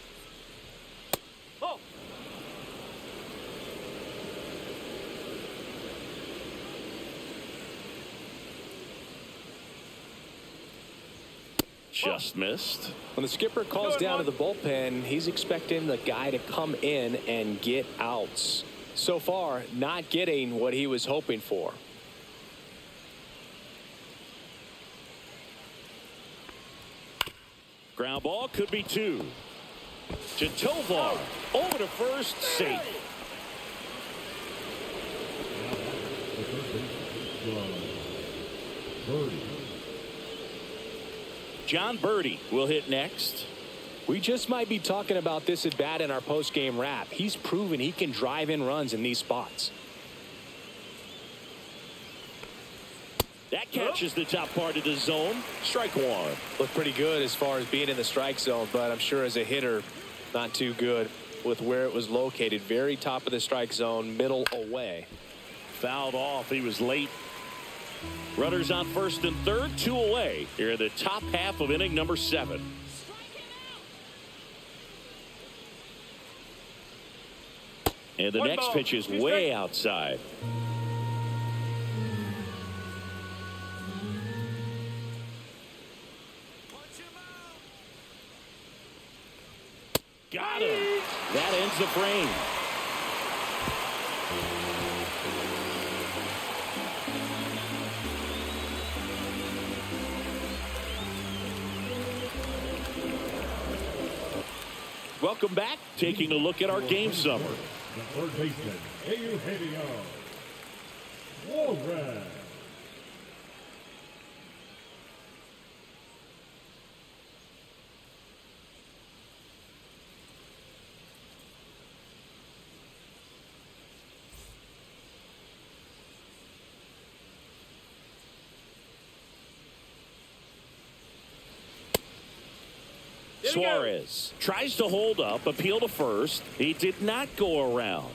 Oh. Just missed. When the skipper calls down to the bullpen, he's expecting the guy to come in and get outs. So far, not getting what he was hoping for. Ground ball could be 2. To Tovar. Over to first, safe. The third baseman, Birdie. John Birdie will hit next. We just might be talking about this at bat in our post-game wrap. He's proven he can drive in runs in these spots. That catches the top part of the zone. Strike 1. Looked pretty good as far as being in the strike zone, but I'm sure as a hitter, not too good with where it was located. Very top of the strike zone, middle away. Fouled off. He was late. Runners on first and third, 2 away. Here in the top half of inning number 7. And the One next ball, pitch is 2 way strikes. outside. Got him. That ends the frame. Welcome back. Taking a look at our game summer. The third baseman, Eugenio Suarez. Suarez tries to hold up, appeal to first. He did not go around.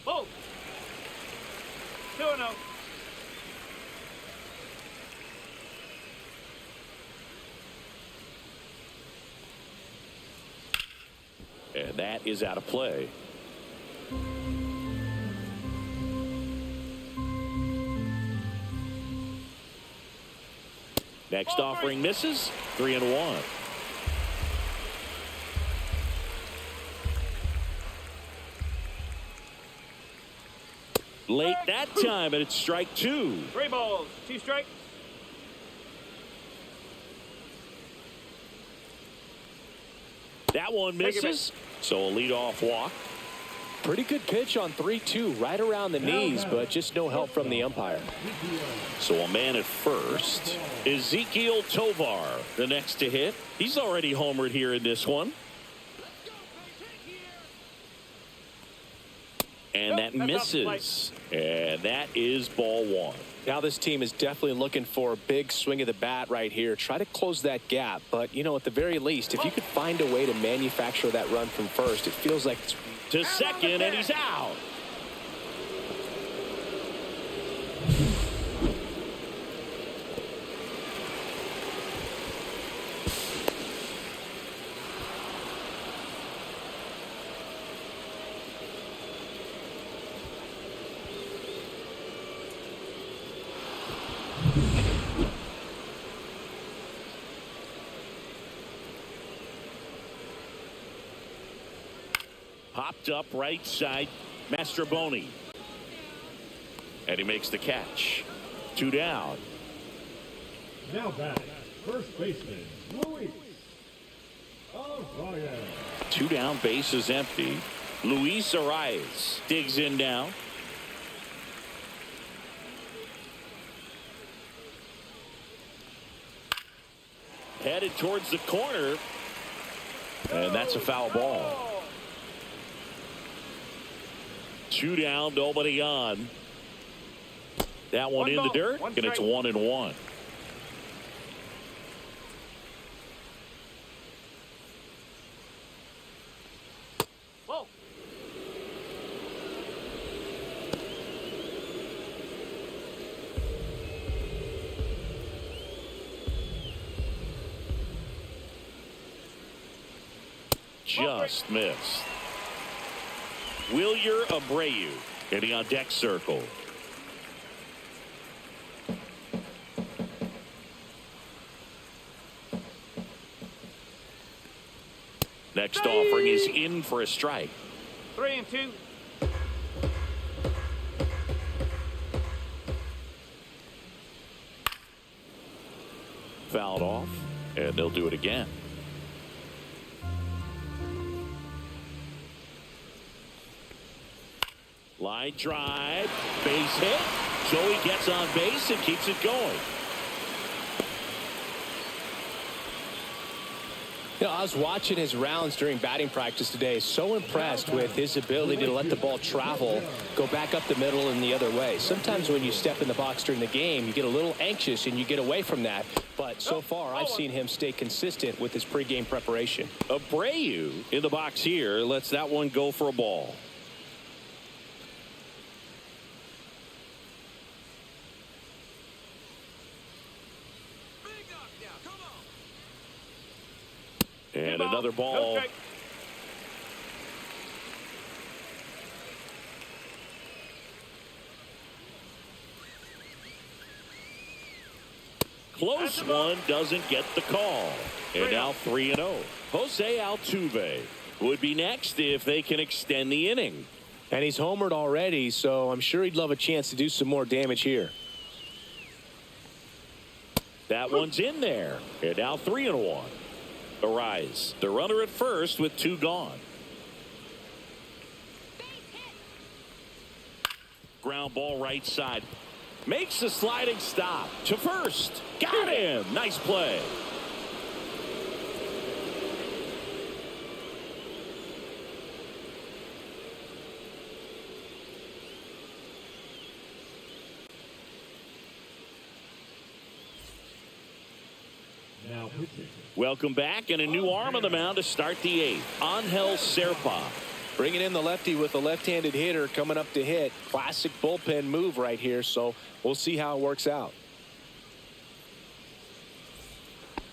Oh. 2-0. And that is out of play. Next offering misses. 3-1. Late that time, and it's strike 2. 3 balls, 2 strikes. That one Take it misses. So a leadoff walk. Pretty good pitch on 3-2, right around the knees, but just no help from the umpire. So a man at first, Ezekiel Tovar, the next to hit. He's already homered here in this one. And that misses. And that is ball one. Now this team is definitely looking for a big swing of the bat right here. Try to close that gap. But, you know, at the very least, if you could find a way to manufacture that run from first, it feels like it's... To second, and he's out. Popped up right side, Mastroboni. And he makes the catch. 2 down. Now back, first baseman, Luis. Bayas. 2 down, base is empty. Luis Arias digs in now. Headed towards the corner. And that's a foul ball. 2 down, nobody on. That one in the dirt, and it's 1-1. Whoa. Just missed. Wilyer Abreu getting on deck circle. Next offering is in for a strike. 3-2. Fouled off, and they'll do it again. Line drive, base hit. Joey gets on base and keeps it going. You know, I was watching his rounds during batting practice today. So impressed with his ability to let the ball travel, go back up the middle and the other way. Sometimes when you step in the box during the game, you get a little anxious and you get away from that. But so far, I've seen him stay consistent with his pregame preparation. Abreu in the box here lets that one go for a ball. And another ball. Okay. Close one, doesn't get the call. And now 3-0. Jose Altuve would be next if they can extend the inning. And he's homered already, so I'm sure he'd love a chance to do some more damage here. That one's in there. And now 3-1. Arise. The runner at first with 2 gone. Ground ball right side. Makes the sliding stop to first. Got him. Nice play. Now pitching. Welcome back, and a new arm on the mound to start the 8th. Angel Serpa. Bringing in the lefty with a left-handed hitter coming up to hit. Classic bullpen move right here, so we'll see how it works out.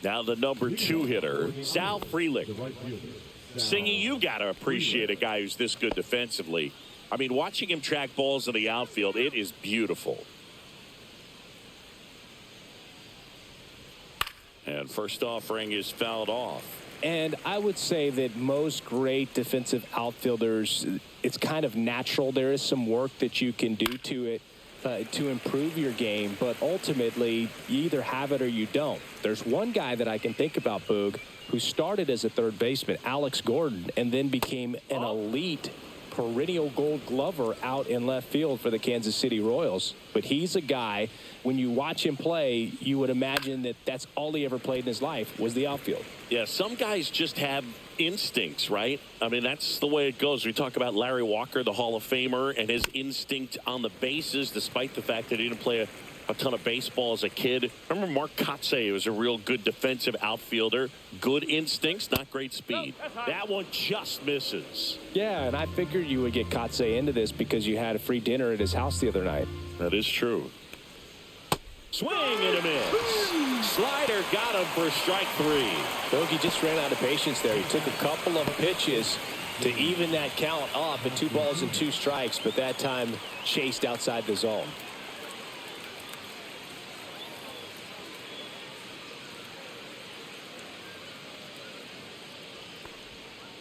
Now the number 2 hitter, Sal Frelick. The right fielder. Singy, you got to appreciate a guy who's this good defensively. I mean, watching him track balls in the outfield, it is beautiful. And first offering is fouled off. And I would say that most great defensive outfielders, it's kind of natural. There is some work that you can do to it to improve your game, but ultimately you either have it or you don't. There's one guy that I can think about, Boog, who started as a third baseman, Alex Gordon, and then became an elite perennial gold glover out in left field for the Kansas City Royals. But he's a guy, when you watch him play, you would imagine that that's all he ever played in his life was the outfield. Yeah, some guys just have instincts, right? I mean, that's the way it goes. We talk about Larry Walker, the Hall of Famer, and his instinct on the bases, despite the fact that he didn't play a ton of baseball as a kid. Remember Mark Kotsay was a real good defensive outfielder. Good instincts, not great speed. That one just misses. Yeah, and I figured you would get Kotsay into this because you had a free dinner at his house the other night. That is true. Swing and a miss. Slider got him for strike 3. Bogey just ran out of patience there. He took a couple of pitches to even that count up at 2 balls and 2 strikes, but that time chased outside the zone.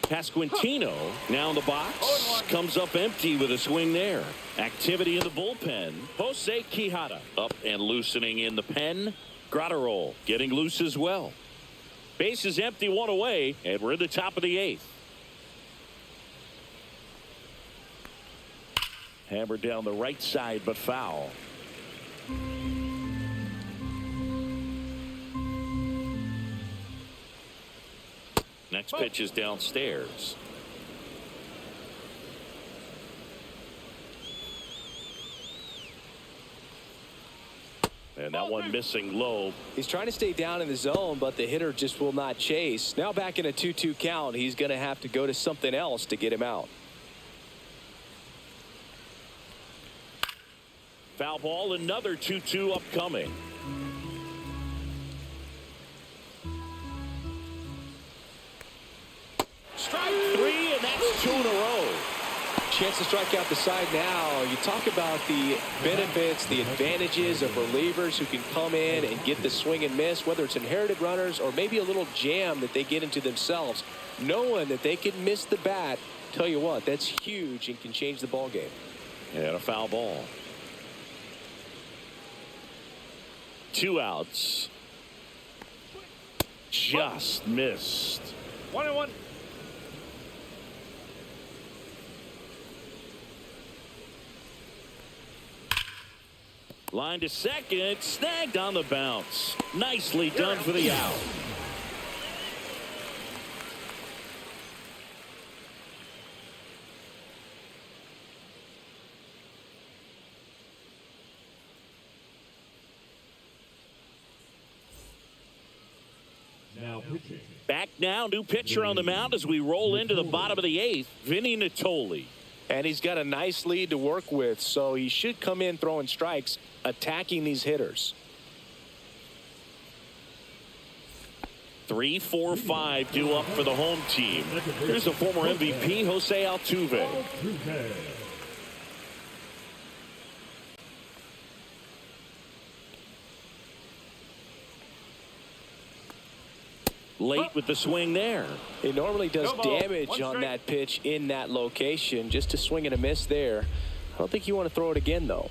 Pasquantino now in the box, comes up empty with a swing there. Activity in the bullpen. Jose Quijada up and loosening in the pen. Gratterol getting loose as well. Base is empty, 1 away, and we're in the top of the 8th. Hammered down the right side, but foul. Next pitch is downstairs. And that one missing low. He's trying to stay down in the zone, but the hitter just will not chase. Now back in a 2-2 count, he's going to have to go to something else to get him out. Foul ball, another 2-2 upcoming. Strike 3, and that's 2 in a row. Chance to strike out the side now. You talk about the benefits, the advantages of relievers who can come in and get the swing and miss, whether it's inherited runners or maybe a little jam that they get into themselves. Knowing that they can miss the bat, tell you what, that's huge and can change the ball game. And a foul ball. 2 outs. Just missed. 1-1. Line to second, snagged on the bounce. Nicely done for the out. Now pitching. Back now, new pitcher on the mound as we roll into the bottom of the 8th, Vinny Natoli. And he's got a nice lead to work with, so he should come in throwing strikes, attacking these hitters. 3, 4, 5 due up for the home team. Here's the former MVP, Jose Altuve. Late with the swing there. It normally does damage on that pitch in that location. Just a swing and a miss there. I don't think you want to throw it again, though.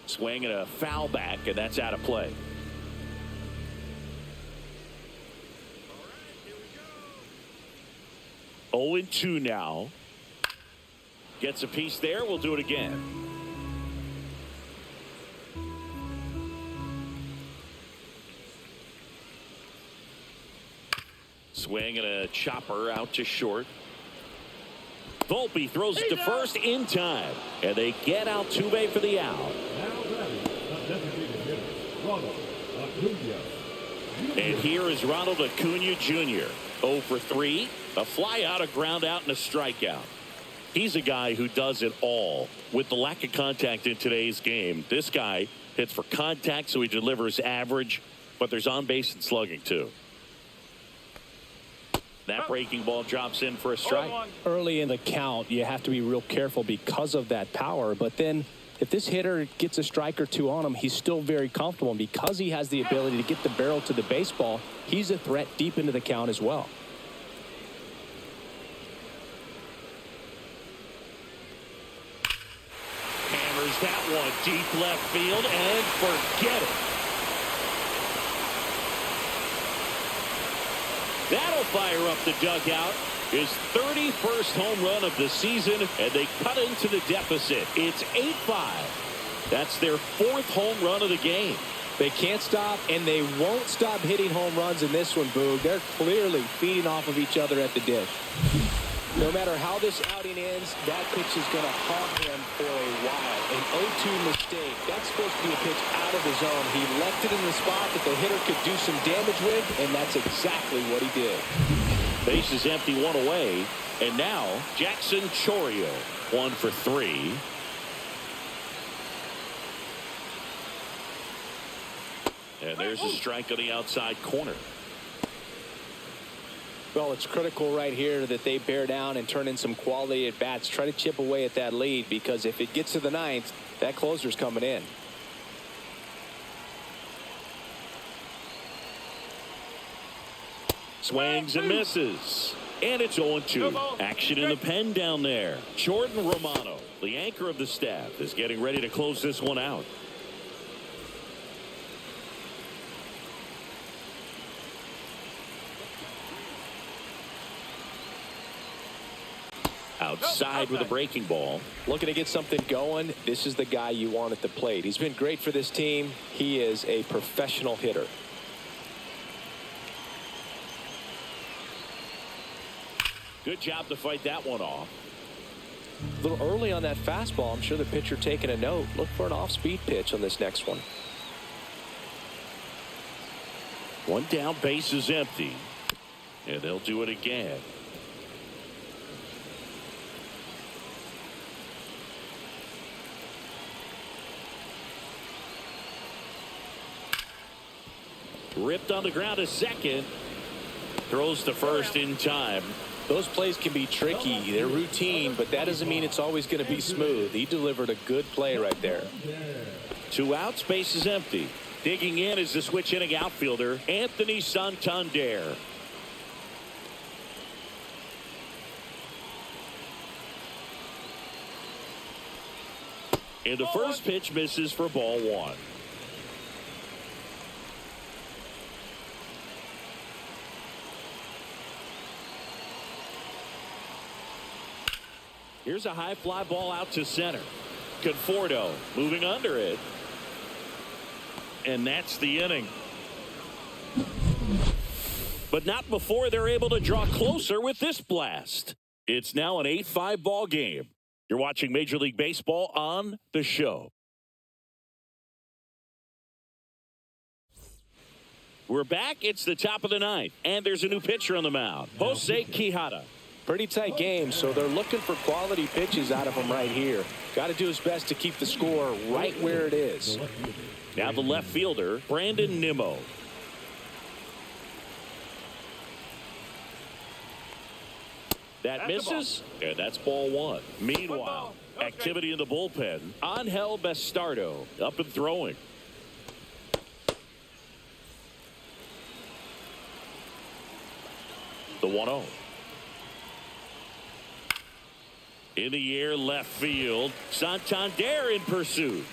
Swing and a foul back, and that's out of play. All right, 0-2 now. Gets a piece there. We'll do it again. Swing and a chopper out to short. Volpe throws it to first in time, and they get Altuve for the out. Now batting, a designated hitter, Ronald Acuna. And here is Ronald Acuna Jr. 0 for 3, a fly out, a ground out, and a strikeout. He's a guy who does it all. With the lack of contact in today's game, this guy hits for contact, so he delivers average, but there's on base and slugging too. That breaking ball drops in for a strike. Early in the count, you have to be real careful because of that power. But then if this hitter gets a strike or 2 on him, he's still very comfortable. And because he has the ability to get the barrel to the baseball, he's a threat deep into the count as well. Hammers that one deep left field and forget it. That'll fire up the dugout. His 31st home run of the season, and they cut into the deficit. It's 8-5. That's their 4th home run of the game. They can't stop, and they won't stop hitting home runs in this one, Boog. They're clearly feeding off of each other at the dish. No matter how this outing ends, that pitch is going to haunt him for a while. An 0-2 mistake. That's supposed to be a pitch out of the zone. He left it in the spot that the hitter could do some damage with, and that's exactly what he did. Base is empty, 1 away. And now, Jackson Chourio, 1 for 3. And there's a strike on the outside corner. Well, it's critical right here that they bear down and turn in some quality at bats. Try to chip away at that lead, because if it gets to the 9th, that closer's coming in. Swings and misses. And it's 0-2. Action in the pen down there. Jordan Romano, the anchor of the staff, is getting ready to close this one out. Outside with a breaking ball. Looking to get something going. This is the guy you want at the plate. He's been great for this team. He is a professional hitter. Good job to fight that one off. A little early on that fastball. I'm sure the pitcher taking a note. Look for an off-speed pitch on this next one. One down, base is empty. And they'll do it again. Ripped on the ground to second. Throws to first in time. Those plays can be tricky. They're routine, but that doesn't mean it's always going to be smooth. He delivered a good play right there. 2 outs, base is empty. Digging in is the switch inning outfielder, Anthony Santander. And the first pitch misses for ball 1. Here's a high fly ball out to center. Conforto moving under it. And that's the inning. But not before they're able to draw closer with this blast. It's now an 8-5 ball game. You're watching Major League Baseball on The Show. We're back. It's the top of the 9th. And there's a new pitcher on the mound. Jose Quijada. Pretty tight game, so they're looking for quality pitches out of him right here. Got to do his best to keep the score right where it is. Now the left fielder, Brandon Nimmo. That misses, and that's ball 1. Meanwhile, activity in the bullpen. Angel Bastardo up and throwing. The 1-0. In the air, left field. Santander in pursuit.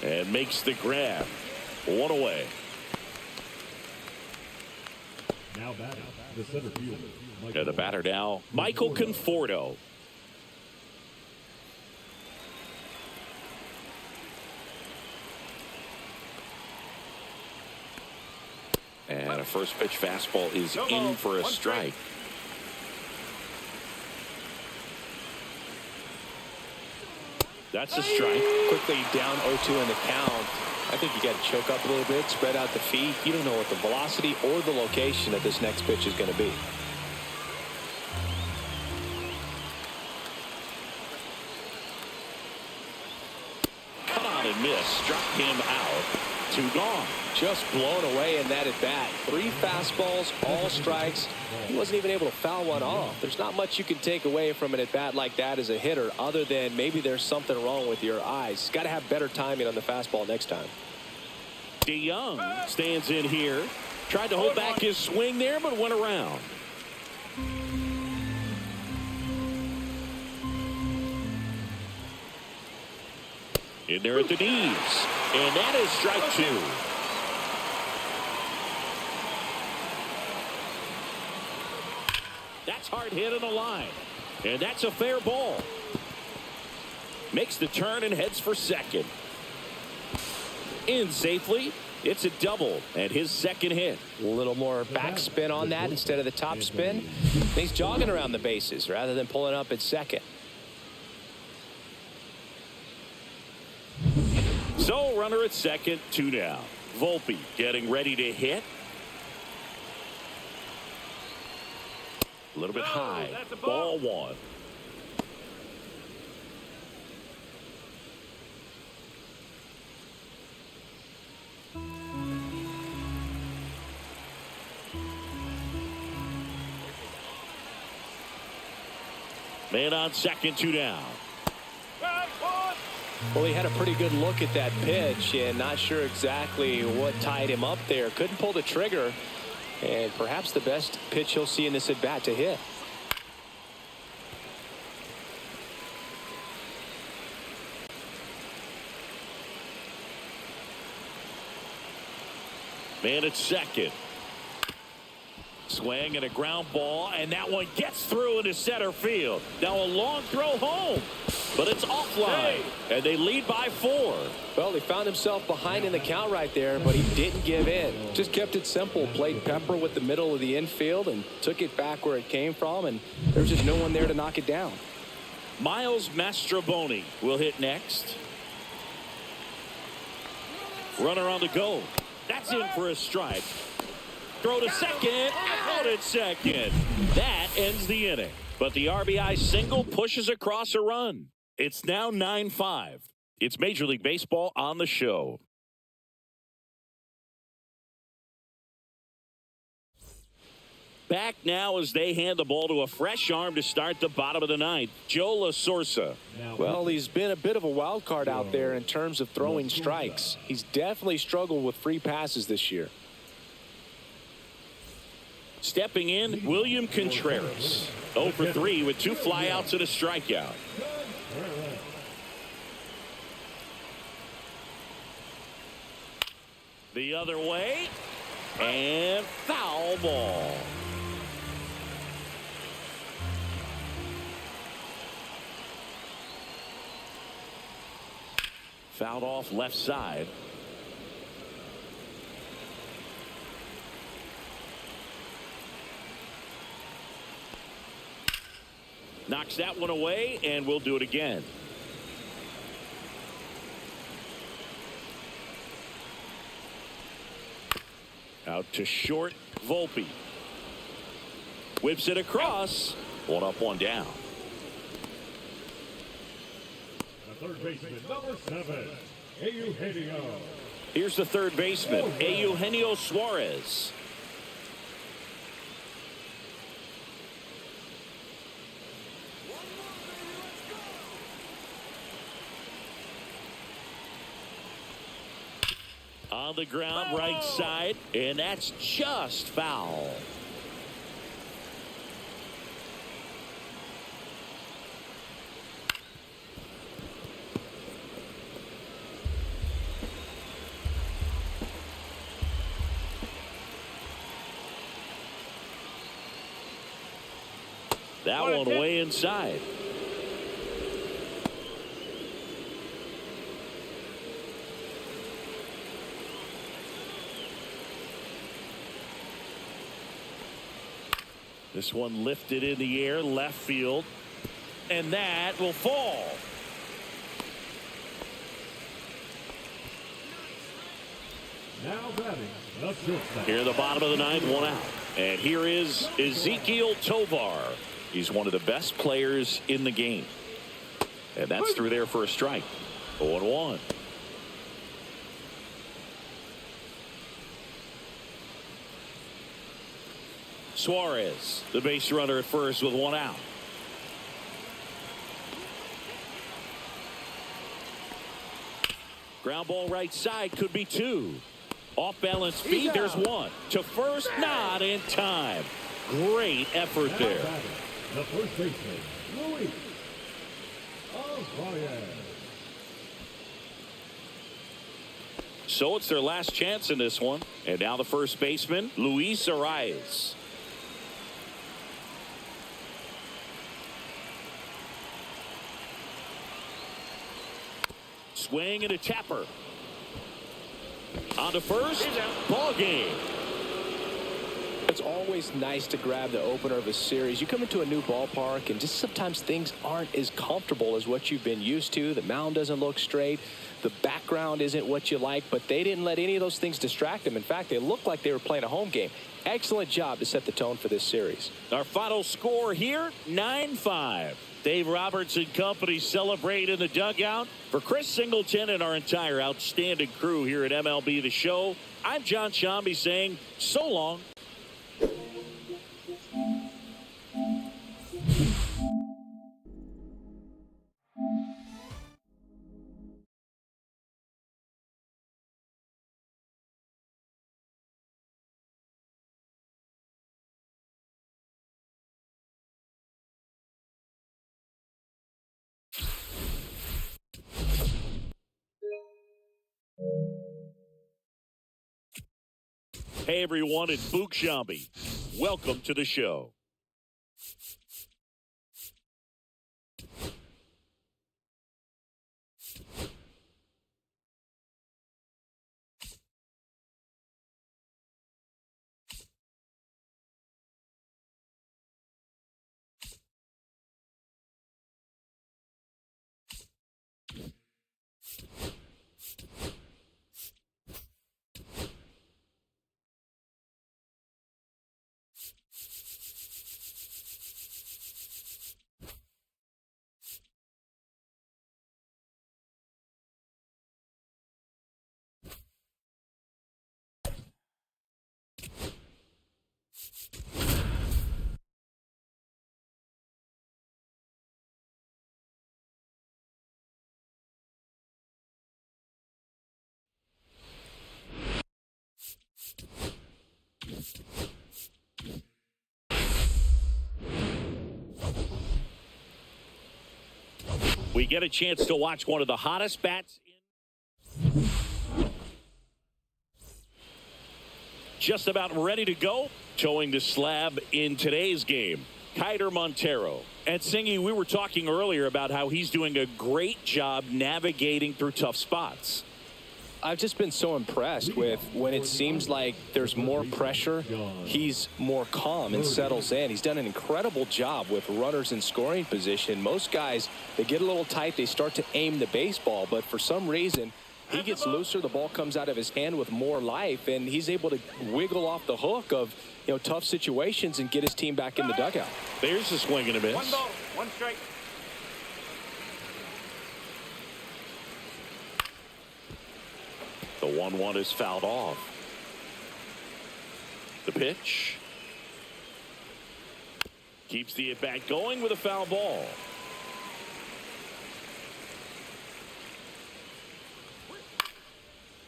And makes the grab. 1 away. Now batting, the center fielder. And the batter now, Michael Conforto. And a first pitch fastball is in for a strike. That's a strike. Quickly down 0-2 in the count. I think you got to choke up a little bit, spread out the feet. You don't know what the velocity or the location of this next pitch is going to be. Cut on and miss. Struck him out. 2 gone. Just blown away in that at bat. 3 fastballs, all strikes. He wasn't even able to foul one off. There's not much you can take away from an at bat like that as a hitter, other than maybe there's something wrong with your eyes. Got to have better timing on the fastball next time. DeYoung stands in here. Tried to hold back his swing there, but went around. In there at the knees. And that is strike 2. hard hit on the line. And that's a fair ball. Makes the turn and heads for second. In safely. It's a double and his second hit. A little more backspin on that instead of the top spin. He's jogging around the bases rather than pulling up at second. So runner at second, 2 down. Volpe getting ready to hit. A little bit high. Ball 1. Man on second, 2 down. Well, he had a pretty good look at that pitch and not sure exactly what tied him up there. Couldn't pull the trigger, and perhaps the best pitch he'll see in this at bat to hit. Man at second. Swing and a ground ball, and that one gets through into center field. Now a long throw home, but it's offline, and they lead by 4. Well, he found himself behind in the count right there, but he didn't give in. Just kept it simple, played pepper with the middle of the infield, and took it back where it came from, and there's just no one there to knock it down. Miles Mastroboni will hit next. Runner on the go. That's in for a strike. Throw to second, out at second. That ends the inning. But the RBI single pushes across a run. It's now 9-5. It's Major League Baseball on the show. Back now as they hand the ball to a fresh arm to start the bottom of the ninth, Joe La Sorsa. Well, he's been a bit of a wild card out there in terms of throwing strikes. He's definitely struggled with free passes this year. Stepping in, William Contreras. 0 for 3 with 2 flyouts and a strikeout. The other way, and foul ball. Fouled off left side. Knocks that one away, and we'll do it again. Out to short, Volpe. Whips it across. 1 up, 1 down. The third baseman, number 7, Eugenio. Here's the third baseman, Eugenio Suarez. On the ground, right side, and that's just foul. That one way inside. This one lifted in the air, left field, and that will fall. Now batting, the shortstop. Here at the bottom of the ninth, 1 out. And here is Ezequiel Tovar. He's one of the best players in the game. And that's through there for a strike. 0-1. Suarez, the base runner at first with 1 out. Ground ball right side, could be 2. Off balance feed, there's 1. To first, not in time. Great effort there. The first baseman, Luis Arias. So it's their last chance in this one. And now the first baseman, Luis Arias. Swing and a tapper. On to first. Ball game. It's always nice to grab the opener of a series. You come into a new ballpark and just sometimes things aren't as comfortable as what you've been used to. The mound doesn't look straight. The background isn't what you like, but they didn't let any of those things distract them. In fact, they looked like they were playing a home game. Excellent job to set the tone for this series. Our final score here, 9-5. Dave Roberts and company celebrate in the dugout. For Chris Singleton and our entire outstanding crew here at MLB The Show, I'm John Shambi saying so long. Hey everyone, it's Book Shambi. Welcome to the show. We get a chance to watch one of the hottest bats in. Just about ready to go. Towing the slab in today's game, Kiter Montero. And Singy, we were talking earlier about how he's doing a great job navigating through tough spots. I've just been so impressed with when it seems like there's more pressure, he's more calm and settles in. He's done an incredible job with runners in scoring position. Most guys, they get a little tight, they start to aim the baseball, but for some reason, he gets looser, the ball comes out of his hand with more life, and he's able to wiggle off the hook of, you know, tough situations and get his team back in the dugout. There's a swing and a miss. One ball, one strike. The 1-1 is fouled off. The pitch. Keeps the at-bat going with a foul ball.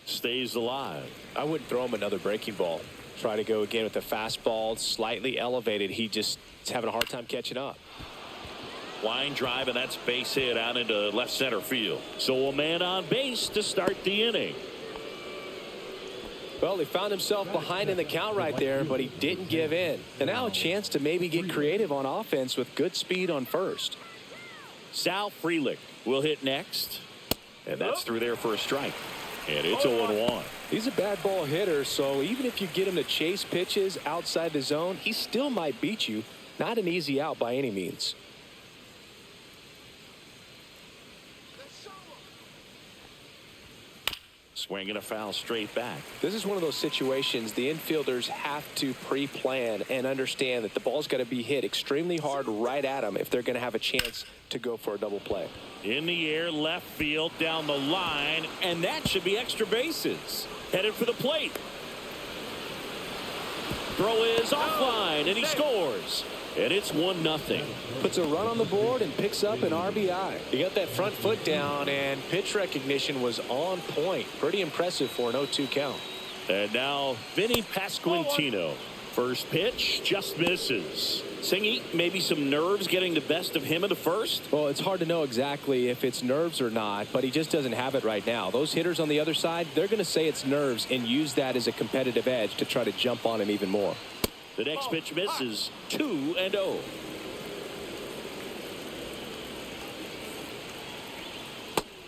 Stays alive. I wouldn't throw him another breaking ball. Try to go again with the fastball, slightly elevated. He just is having a hard time catching up. Line drive, and that's base hit out into left center field. So a man on base to start the inning. Well, he found himself behind in the count right there, but he didn't give in. And now a chance to maybe get creative on offense with good speed on first. Sal Frelick will hit next. And that's through there for a strike. And it's 0-1. He's a bad ball hitter, so even if you get him to chase pitches outside the zone, he still might beat you. Not an easy out by any means. Swinging a foul straight back. This is one of those situations the infielders have to pre-plan and understand that the ball's got to be hit extremely hard right at them if they're going to have a chance to go for a double play. In the air, left field, down the line, and that should be extra bases. Headed for the plate. Throw is offline, and he scores. And it's 1-0. Puts a run on the board and picks up an RBI. He got that front foot down, and pitch recognition was on point. Pretty impressive for an 0-2 count. And now Vinny Pasquantino. First pitch just misses. Singy, maybe some nerves getting the best of him in the first? Well, it's hard to know exactly if it's nerves or not, but he just doesn't have it right now. Those hitters on the other side, they're going to say it's nerves and use that as a competitive edge to try to jump on him even more. The next pitch misses. 2-0.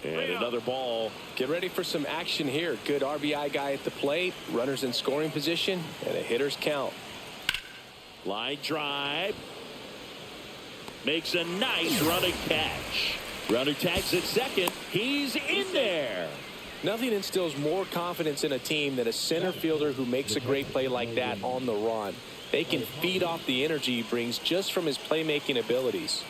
And another ball. Get ready for some action here. Good RBI guy at the plate. Runners in scoring position. And a hitter's count. Line drive. Makes a nice running catch. Runner tags at second. He's in there. Nothing instills more confidence in a team than a center fielder who makes a great play like that on the run. They can feed off the energy he brings just from his playmaking abilities.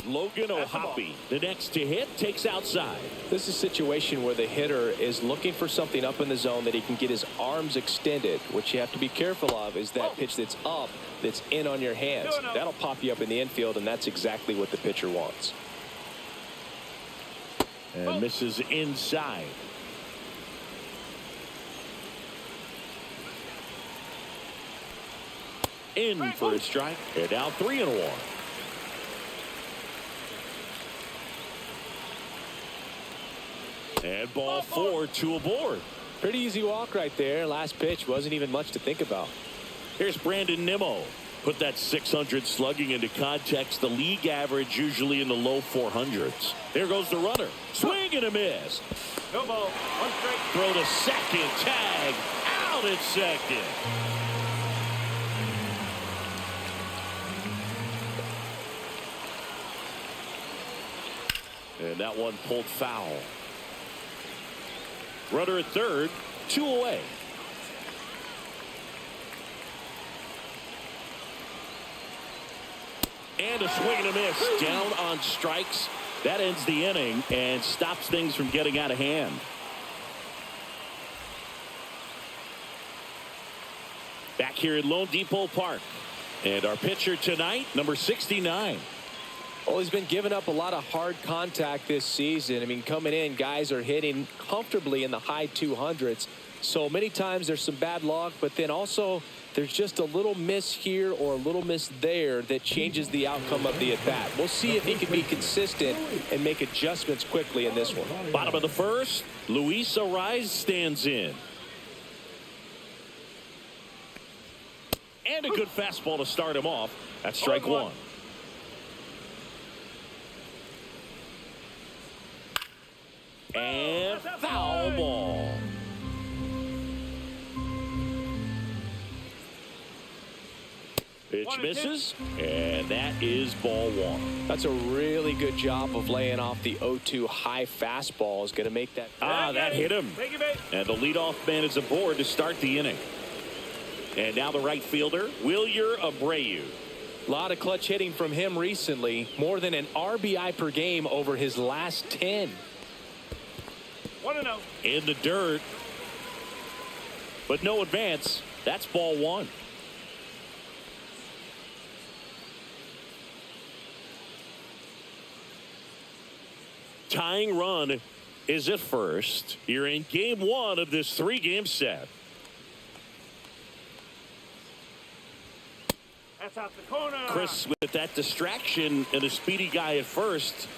Logan O'Hoppe, the next to hit, takes outside. This is a situation where the hitter is looking for something up in the zone that he can get his arms extended. What you have to be careful of is that pitch that's up, that's in on your hands. That'll pop you up in the infield, and that's exactly what the pitcher wants. And misses inside. In for a strike. They're down 3-1. And ball 4, 2 aboard. Pretty easy walk right there. Last pitch wasn't even much to think about. Here's Brandon Nimmo. Put that 600 slugging into context. The league average usually in the low 400s. There goes the runner. Swing and a miss. No ball. 1 strike. Throw to second. Tag. Out at second. And that one pulled foul. Runner at third, 2 away. And a swing and a miss. Down on strikes. That ends the inning and stops things from getting out of hand. Back here at Lone Depot Park. And our pitcher tonight, number 69. Well, he's been giving up a lot of hard contact this season. I mean, coming in, guys are hitting comfortably in the high 200s. So many times there's some bad luck, but then also there's just a little miss here or a little miss there that changes the outcome of the at-bat. We'll see if he can be consistent and make adjustments quickly in this one. Bottom of the first, Luis Ariz stands in. And a good fastball to start him off. That's strike 1. And foul ball. Pitch misses, and that is ball 1. That's a really good job of laying off the 0-2 high fastball. Is going to make that. That hit him. And the leadoff man is aboard to start the inning. And now the right fielder, Wilyer Abreu. A lot of clutch hitting from him recently. More than an RBI per game over his last 10. 1-0. In the dirt. But no advance. That's ball 1. Tying run is at first. You're in game 1 of this 3-game set. That's out the corner. Chris, with that distraction and a speedy guy at first,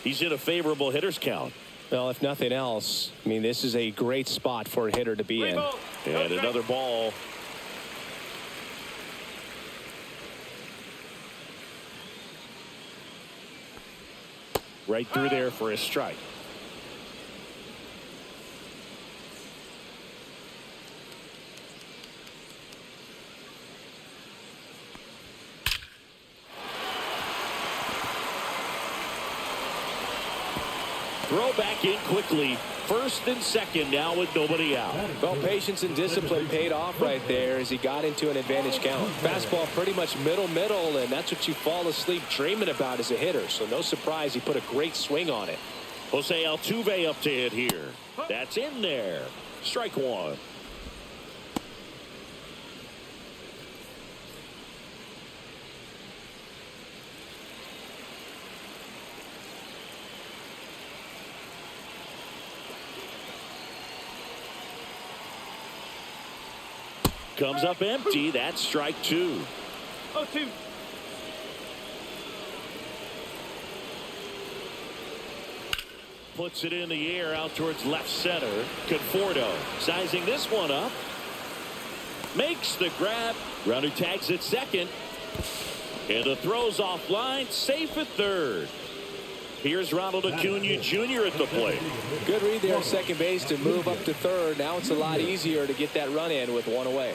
he's in a favorable hitter's count. Well, if nothing else, I mean, this is a great spot for a hitter to be in. And another ball. Right through there for a strike. Throw back in quickly. First and second now with nobody out. Well, patience and discipline paid off right there as he got into an advantage count. Fastball pretty much middle, and that's what you fall asleep dreaming about as a hitter. So no surprise he put a great swing on it. Jose Altuve up to hit here. That's in there. Strike 1. Comes up empty. That's strike 2. 0-2. Puts it in the air out towards left center. Conforto sizing this one up. Makes the grab. Runner tags at second. And the throw's offline, safe at third. Here's Ronald Acuna Jr. at the plate. Good read there at second base to move up to third. Now it's a lot easier to get that run in with one away.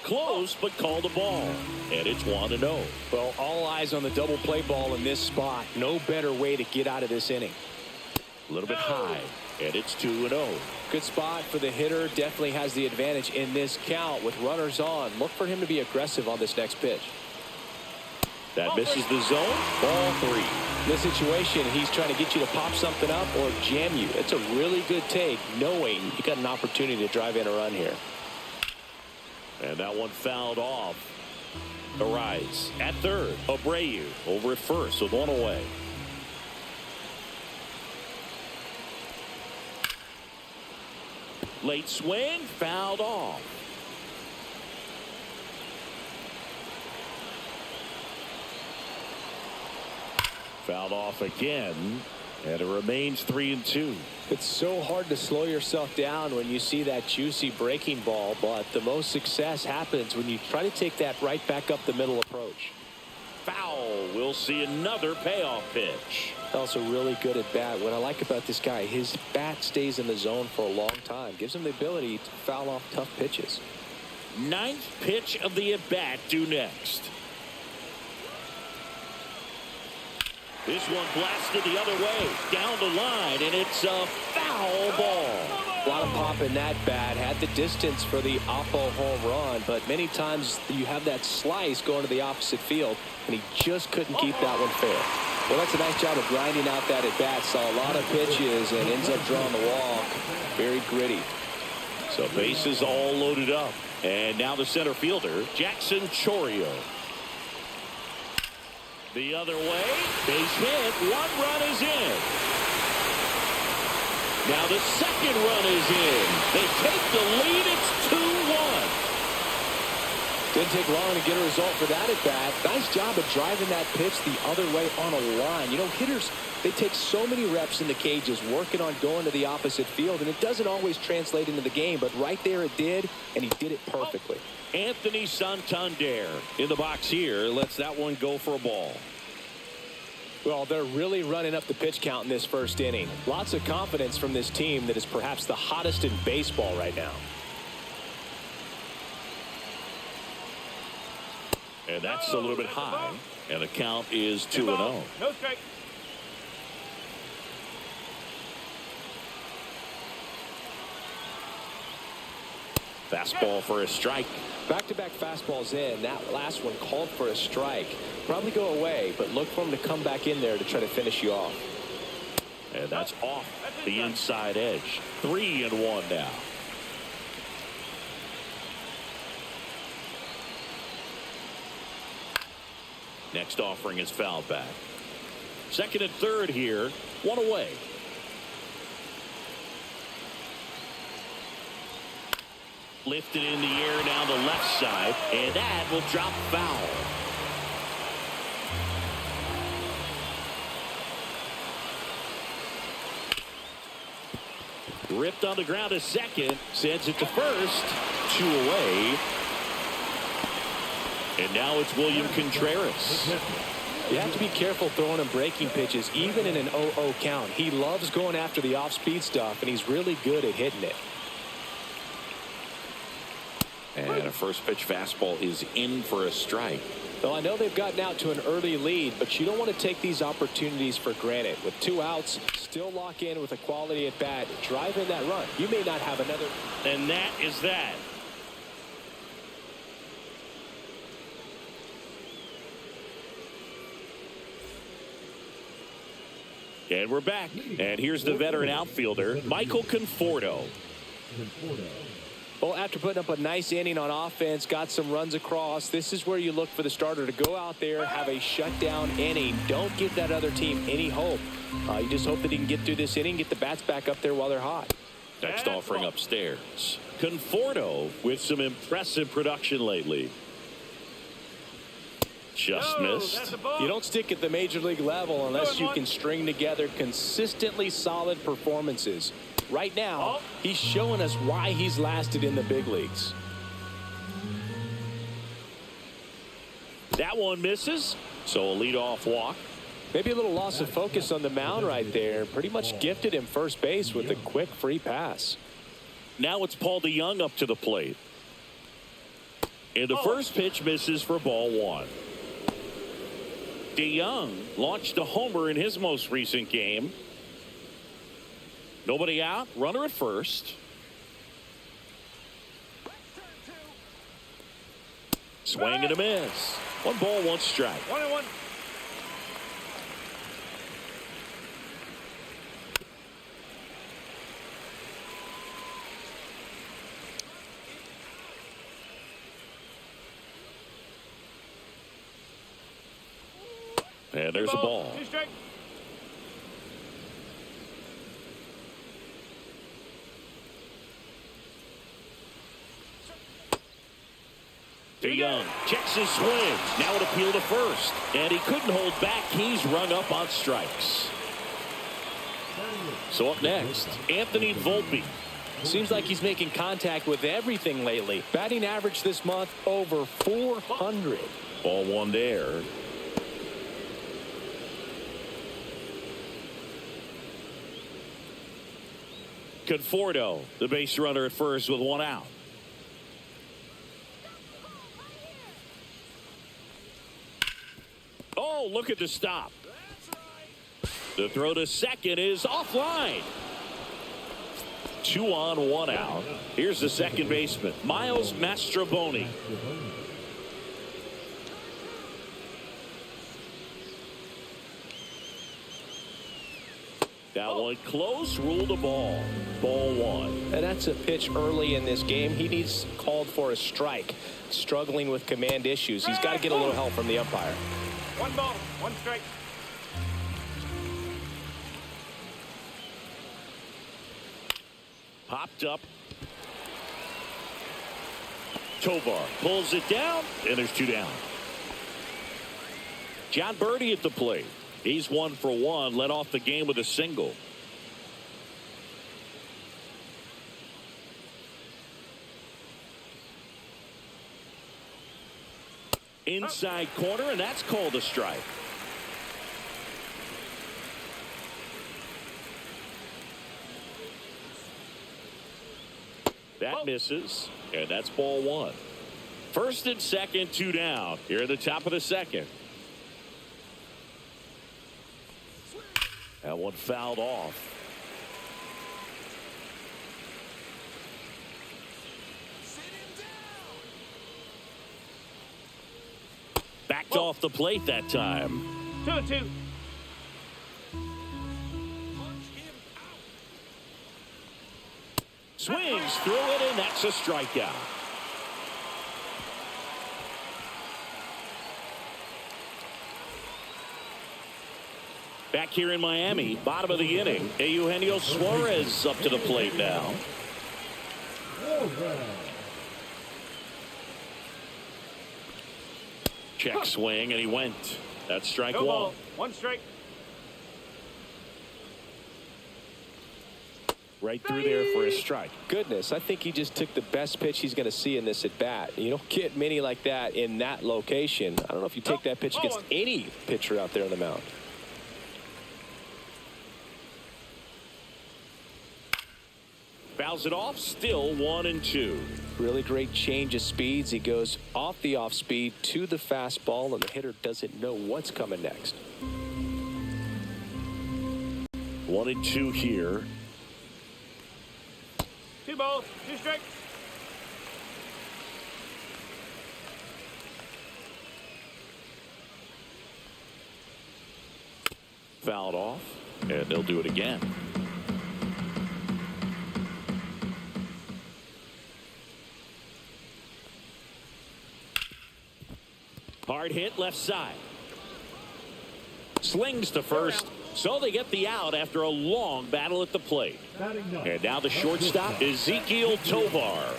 Close, but called a ball. And it's 1-0. Well, all eyes on the double play ball in this spot. No better way to get out of this inning. A little bit high, and it's 2-0. Good spot for the hitter. Definitely has the advantage in this count with runners on. Look for him to be aggressive on this next pitch. That misses the zone. Ball 3. In this situation, he's trying to get you to pop something up or jam you. It's a really good take, knowing you got an opportunity to drive in a run here. And that one fouled off. Arise at third. Abreu over at first with one away. Late swing, fouled off. Fouled off again, and it remains 3-2. It's so hard to slow yourself down when you see that juicy breaking ball, but the most success happens when you try to take that right back up the middle approach. Foul. We'll see another payoff pitch. Also really good at bat. What I like about this guy, his bat stays in the zone for a long time. Gives him the ability to foul off tough pitches. 9th pitch of the at-bat due next. This one blasted the other way, down the line, and it's a foul ball. A lot of pop in that bat. Had the distance for the oppo home run, but many times you have that slice going to the opposite field, and he just couldn't keep that one fair. Well, that's a nice job of grinding out that at bat. Saw a lot of pitches and ends up drawing the walk. Very gritty. So bases all loaded up, and now the center fielder, Jackson Chourio. The other way, base hit, 1 run is in. Now the second run is in. They take the lead, it's 2-1. Didn't take long to get a result for that at bat. Nice job of driving that pitch the other way on a line. You know, hitters, they take so many reps in the cages working on going to the opposite field, and it doesn't always translate into the game, but right there it did, and he did it perfectly. Anthony Santander in the box here lets that one go for a ball. Well, they're really running up the pitch count in this first inning. Lots of confidence from this team that is perhaps the hottest in baseball right now. And that's a little bit high, and the count is 2-0. No strike. Fastball for a strike. Back-to-back fastballs in. That last one called for a strike. Probably go away, but look for him to come back in there to try to finish you off. And that's off the inside edge. 3-1 now. Next offering is fouled back. Second and third here. 1 away. Lifted in the air down the left side, and that will drop foul. Ripped on the ground to second, sends it to first. 2 away. And now it's William Contreras. You have to be careful throwing him breaking pitches, even in an 0-0 count. He loves going after the off-speed stuff, and he's really good at hitting it. And a first pitch fastball is in for a strike. Well, I know they've gotten out to an early lead, but you don't want to take these opportunities for granted. With 2 outs, still lock in with a quality at bat, drive in that run. You may not have another. And that is that. And we're back. And here's the veteran outfielder, Michael Conforto. Well, after putting up a nice inning on offense, got some runs across, this is where you look for the starter to go out there, have a shutdown inning. Don't give that other team any hope. You just hope that he can get through this inning, get the bats back up there while they're hot. Next offering upstairs. Conforto with some impressive production lately. Just missed. You don't stick at the major league level unless you can string together consistently solid performances. Right now, he's showing us why he's lasted in the big leagues. That one misses, so a leadoff walk. Maybe a little loss of focus on the mound right there. Pretty much gifted him first base with a quick free pass. Now it's Paul DeYoung up to the plate. And the first pitch misses for ball one. DeYoung launched a homer in his most recent game. Nobody out, runner at first. Swing and a miss. 1 ball, 1 strike. 1-1. And there's a ball. 2 strike. DeYoung checks his swing. Now an appeal to first. And he couldn't hold back. He's rung up on strikes. So up next, Anthony Volpe. Seems like he's making contact with everything lately. Batting average this month over 400. Ball one there. Conforto, the base runner at first with 1 out. Oh, look at the stop. The throw to second is offline. 2 on, 1 out. Here's the second baseman, Miles Mastrobuoni. That one close, ruled a ball. Ball 1. And that's a pitch early in this game. He needs called for a strike. Struggling with command issues. He's got to get a little help from the umpire. 1 ball, 1 strike. Popped up. Tovar pulls it down, and there's 2 down. John Birdie at the plate. He's 1 for 1, led off the game with a single. Inside corner, and that's called a strike. That misses, and that's ball 1. First and second, 2 down here at the top of the second. That one fouled off. Backed off the plate that time. 2-2. Swings through it, and that's a strikeout. Back here in Miami, bottom of the inning, Eugenio Suarez up to the plate now. Check swing, and he went. That's strike 1. Ball, 1 strike. Right through there for a strike. Goodness, I think he just took the best pitch he's going to see in this at bat. You don't get many like that in that location. I don't know if you take that pitch against any pitcher out there on the mound. Fouls it off, still 1-2. Really great change of speeds. He goes off the off speed to the fastball, and the hitter doesn't know what's coming next. 1-2 here. 2 balls, 2 strikes. Fouled off, and they'll do it again. Hard hit left side. Slings to first, so they get the out after a long battle at the plate. And now the shortstop, Ezequiel Tovar.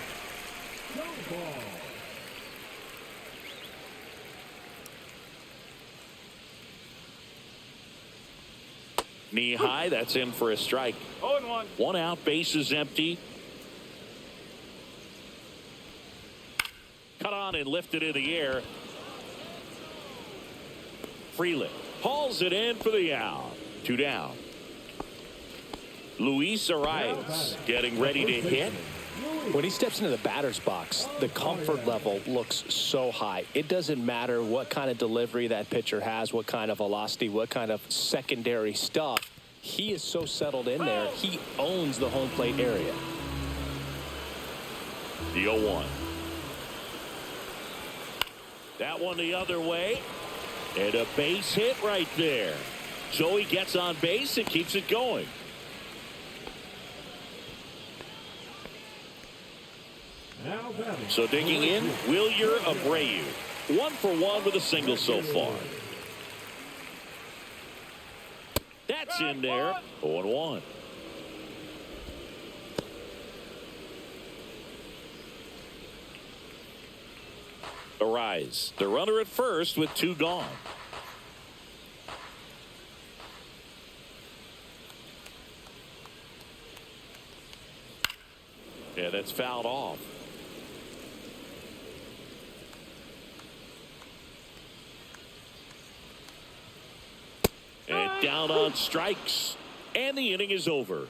Knee high, that's in for a strike. 0-1. 1 out, base is empty. Cut on and lifted in the air. Freeland hauls it in for the out. 2 down. Luis Arias getting ready to hit. When he steps into the batter's box, the comfort level looks so high. It doesn't matter what kind of delivery that pitcher has, what kind of velocity, what kind of secondary stuff. He is so settled in there. He owns the home plate area. The 0-1. That one the other way. And a base hit right there. So he gets on base and keeps it going. So digging in, Wilyer Abreu. 1 for 1 with a single so far. That's in there. 0-1. Arise. The runner at first with 2 gone. Yeah, that's fouled off. And down on strikes. And the inning is over.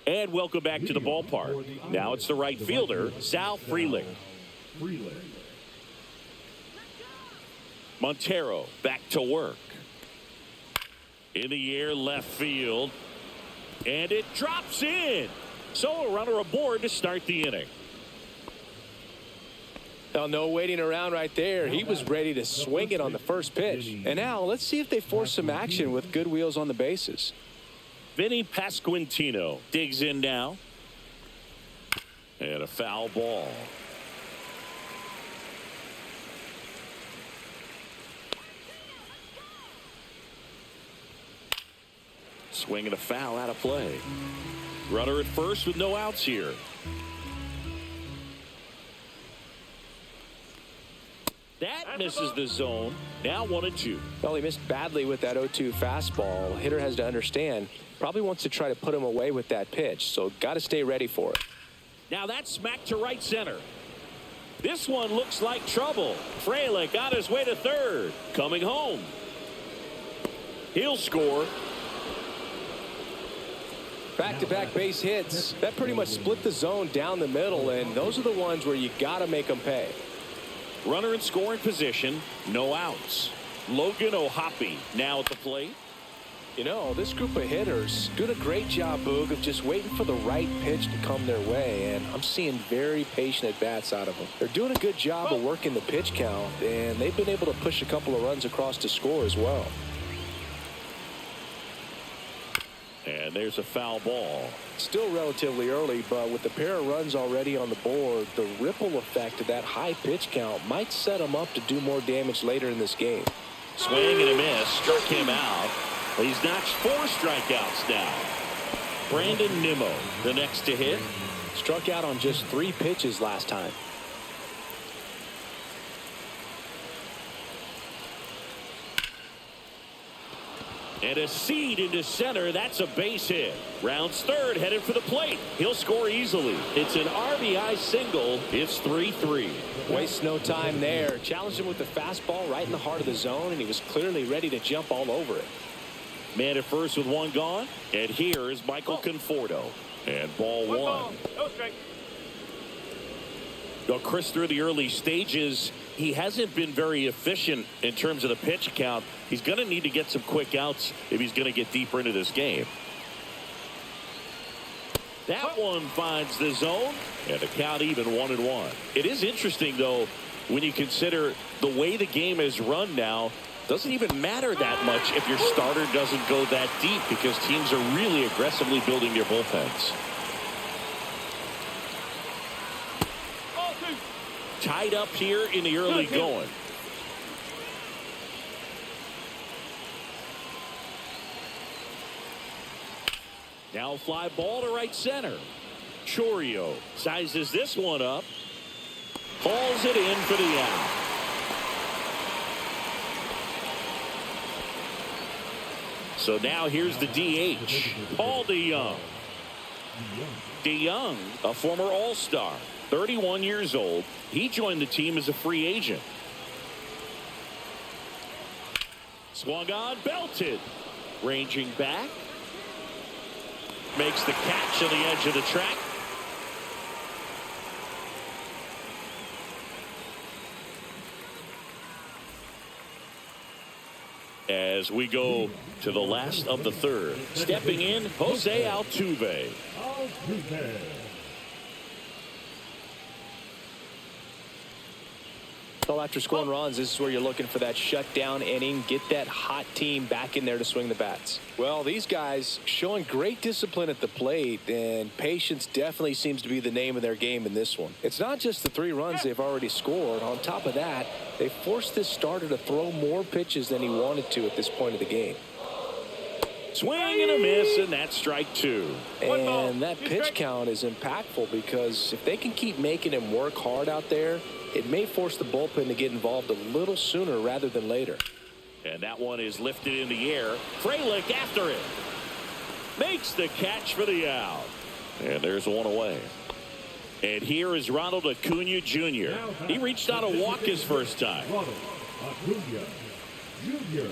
And welcome back to the ballpark. Now it's the right fielder, Sal Freeling. Montero back to work. In the air, left field. And it drops in. So a runner aboard to start the inning. Now, no waiting around right there. He was ready to swing it on the first pitch. And now let's see if they force some action with good wheels on the bases. Vinny Pasquantino digs in now. And a foul ball. Swing and a foul out of play. Runner at first with no outs here. That misses the zone. Now 1-2. Well, he missed badly with that 0-2 fastball. Hitter has to understand. Probably wants to try to put him away with that pitch. So got to stay ready for it. Now that's smacked to right center. This one looks like trouble. Frelick on his way to third. Coming home. He'll score. Back-to-back base hits. That pretty much split the zone down the middle. And those are the ones where you got to make them pay. Runner in scoring position, no outs. Logan O'Hoppe now at the plate. You know, this group of hitters doing a great job, Boog, of just waiting for the right pitch to come their way, and I'm seeing very patient at-bats out of them. They're doing a good job of working the pitch count, and they've been able to push a couple of runs across to score as well. And there's a foul ball. Still relatively early, but with the pair of runs already on the board, the ripple effect of that high pitch count might set him up to do more damage later in this game. Swing and a miss, struck him out. He's notched 4 strikeouts now. Brandon Nimmo, the next to hit. Struck out on just 3 pitches last time. And a seed into center. That's a base hit. Rounds third, headed for the plate. He'll score easily. It's an RBI single. It's 3-3. Wastes no time there. Challenged him with the fastball right in the heart of the zone, and he was clearly ready to jump all over it. Man at first with 1 gone. And here is Michael Conforto. And ball 1. No strike. Well, Chris, through the early stages, he hasn't been very efficient in terms of the pitch count. He's going to need to get some quick outs if he's going to get deeper into this game. That one finds the zone, and the count even 1-1. It is interesting, though, when you consider the way the game is run now. Doesn't even matter that much if your starter doesn't go that deep, because teams are really aggressively building their bullpens. Tied up here in the early going. Now fly ball to right center. Chorio sizes this one up. Hauls it in for the out. So now here's the DH, Paul DeYoung. DeYoung, a former All-Star, 31 years old. He joined the team as a free agent. Swung on, belted. Ranging back. Makes the catch on the edge of the track. As we go to the last of the third. Stepping in, Jose Altuve. Well, after scoring runs, this is where you're looking for that shutdown inning. Get that hot team back in there to swing the bats. Well, these guys showing great discipline at the plate, and patience definitely seems to be the name of their game in this one. It's not just the 3 runs they've already scored. On top of that, they forced this starter to throw more pitches than he wanted to at this point of the game. Swing and a miss, and that's strike 2. And that pitch count is impactful because if they can keep making him work hard out there, it may force the bullpen to get involved a little sooner rather than later. And that one is lifted in the air. Frelick after it. Makes the catch for the out. And there's one away. And here is Ronald Acuna Jr. He reached out a walk his first time. Ronald Acuna Jr.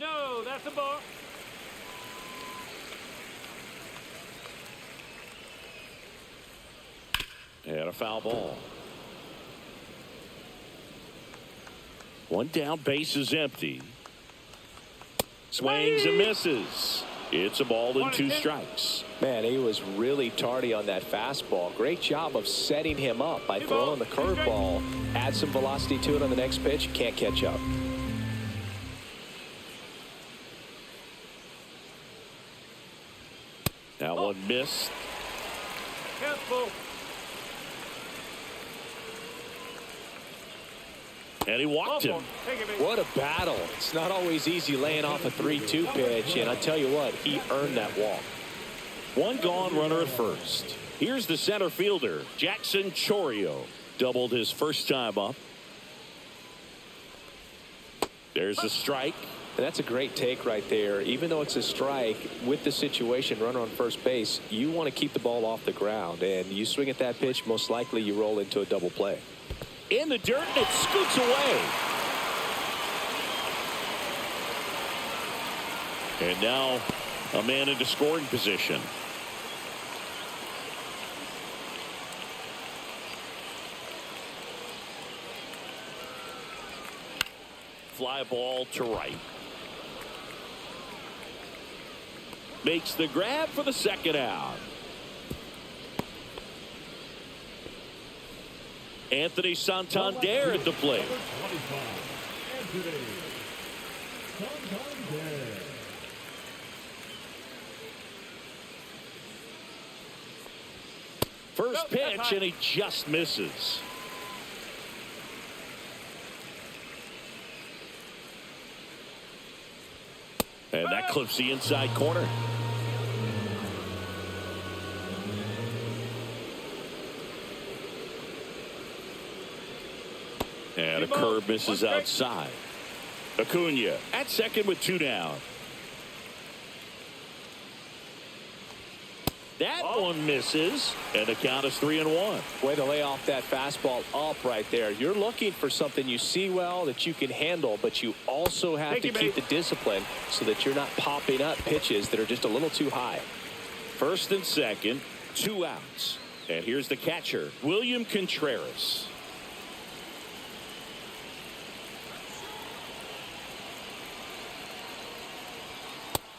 No, that's a ball. And a foul ball. One down, base is empty. Swings and misses. It's a ball and 2 strikes. Man, he was really tardy on that fastball. Great job of setting him up by throwing the curveball. Add some velocity to it on the next pitch. Can't catch up. That one missed. Careful. And he walked him. What a battle. It's not always easy laying off a 3-2 pitch, and I tell you what, he earned that walk. One gone, runner at first. Here's the center fielder, Jackson Chourio. Doubled his first time up. There's a strike. And that's a great take right there. Even though it's a strike, with the situation, runner on first base, you want to keep the ball off the ground. And you swing at that pitch, most likely you roll into a double play. In the dirt, and it scoots away. And now a man into scoring position. Fly ball to right. Makes the grab for the second out. Anthony Santander at the plate. Anthony Santander. First pitch, and he just misses. And that clips the inside corner. And a curve misses outside. Acuna at second with 2 down. That one misses, and the count is 3-1. Way to lay off that fastball up right there. You're looking for something you see well that you can handle, but you also have to keep the discipline so that you're not popping up pitches that are just a little too high. First and second, 2 outs. And here's the catcher, William Contreras.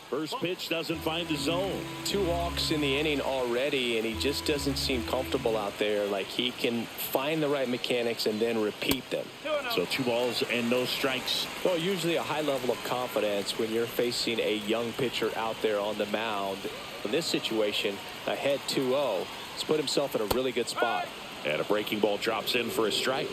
First pitch doesn't find the zone. 2 walks in the inning already, and he just doesn't seem comfortable out there. Like he can find the right mechanics and then repeat them. So 2 balls and no strikes. Well, usually a high level of confidence when you're facing a young pitcher out there on the mound. In this situation, ahead 2-0, he's put himself in a really good spot. And a breaking ball drops in for a strike.